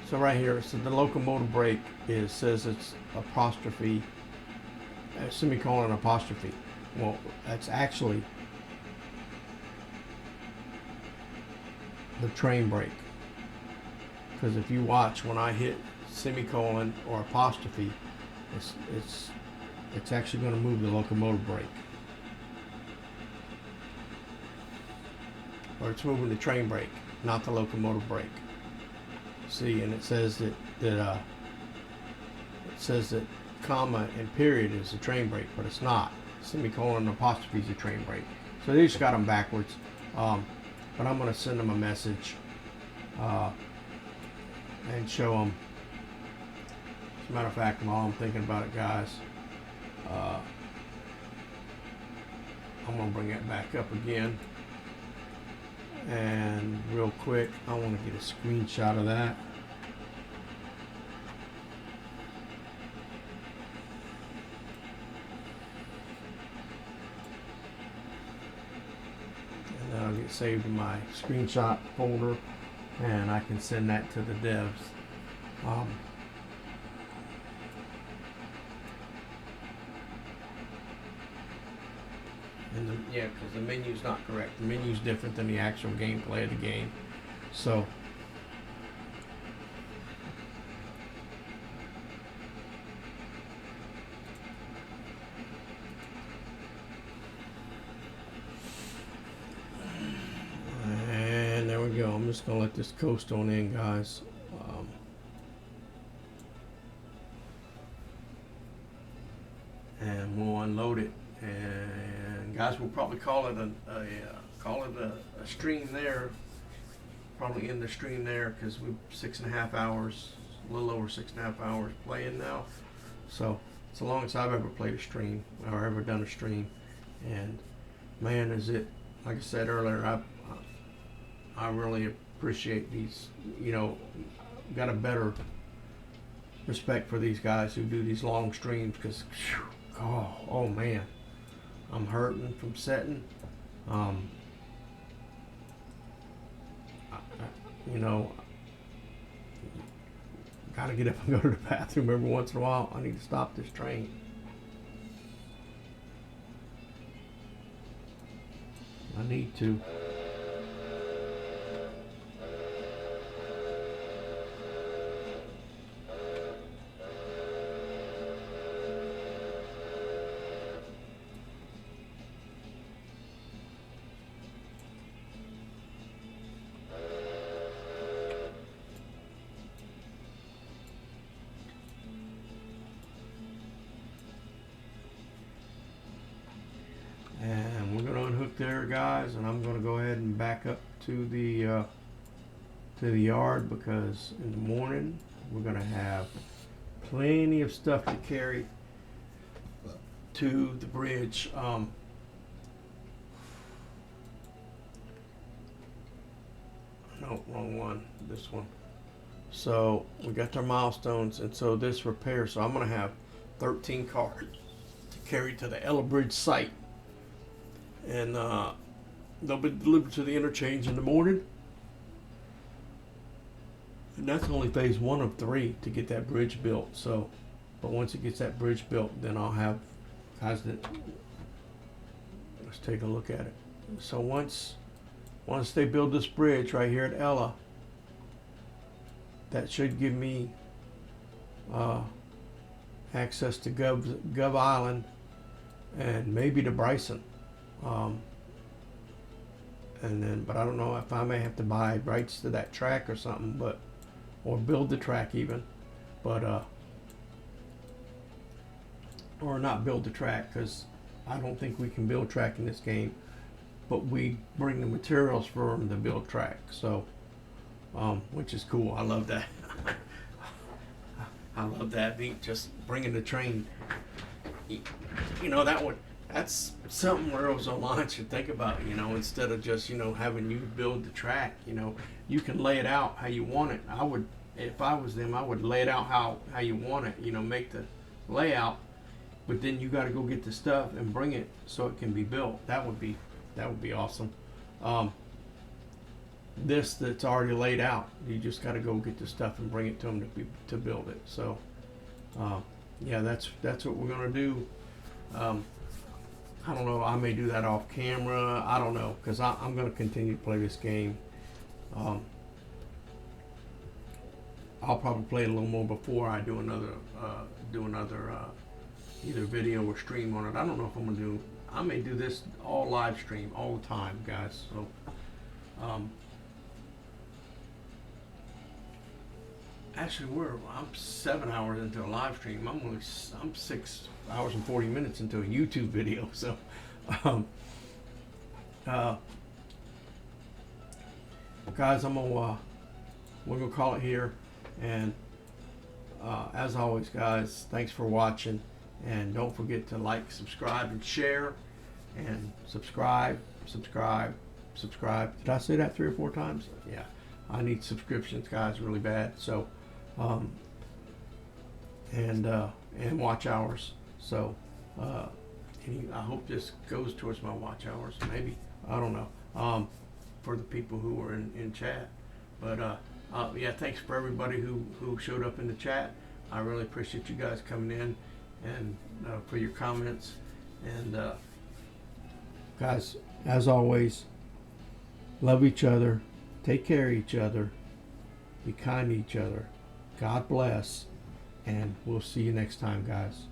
so right here, so the locomotive brake says it's apostrophe, semicolon apostrophe. Well, that's actually the train brake. Because if you watch, when I hit semicolon or apostrophe, it's actually going to move the locomotive brake. Or it's moving the train brake, not the locomotive brake. See, and it says that comma and period is the train brake, but it's not. Semicolon and apostrophe is the train brake. So they just got them backwards. But I'm going to send them a message and show them. As a matter of fact, while I'm thinking about it, guys, I'm going to bring that back up again. And real quick, I want to get a screenshot of that. And that'll get saved in my screenshot folder, and I can send that to the devs. Yeah, because the menu's not correct. The menu's different than the actual gameplay of the game. So, and there we go. I'm just going to let this coast on in, guys. And we'll unload it And guys, we'll probably call it a stream there. Probably end the stream there because we're 6.5 hours, a little over 6.5 hours playing now. So it's the longest I've ever played a stream or ever done a stream. And man, is it, like I said earlier, I really appreciate these, you know, got a better respect for these guys who do these long streams because, oh man, I'm hurting from setting. You know, gotta get up and go to the bathroom every once in a while. I need to stop this train. I need to. And we're going to unhook there, guys, and I'm going to go ahead and back up to the yard because in the morning we're going to have plenty of stuff to carry to the bridge. No, wrong one. This one. So we got our milestones, and so this repair. So I'm going to have 13 cars to carry to the Ella Bridge site. And they'll be delivered to the interchange in the morning. And that's only phase 1 of 3 to get that bridge built. So, but once it gets that bridge built, then I'll have guys that, let's take a look at it. So once they build this bridge right here at Ella, that should give me access to Gov Island and maybe to Bryson. And then, but I don't know if I may have to buy rights to that track or something, or build the track even, or not build the track because I don't think we can build track in this game, but we bring the materials for them to build track. So, which is cool. I love that. I love that. Just bringing the train. You know, that's something Rails Online should think about, you know, instead of just, you know, having you build the track. You know, you can lay it out how you want it. I would, if I was them, I would lay it out how you want it, you know, make the layout, but then you got to go get the stuff and bring it so it can be built. That would be awesome. This that's already laid out, you just got to go get the stuff and bring it to them to build it. So yeah, that's what we're gonna do. I don't know, I may do that off camera, I don't know, because I'm going to continue to play this game. I'll probably play it a little more before I do another either video or stream on it. I don't know if I'm going to do, I may do this all live stream all the time, guys. So actually I'm 7 hours into a live stream. I'm 6 hours and 40 minutes into a YouTube video. So guys, we're gonna call it here, and as always, guys, thanks for watching, and don't forget to like, subscribe, and share, and subscribe. Did I say that 3 or 4 times? Yeah, I need subscriptions, guys, really bad. So and watch hours. So I hope this goes towards my watch hours, maybe, I don't know, for the people who are in chat. But yeah, thanks for everybody who showed up in the chat. I really appreciate you guys coming in, and for your comments. And guys, as always, love each other, take care of each other, be kind to each other. God bless, and we'll see you next time, guys.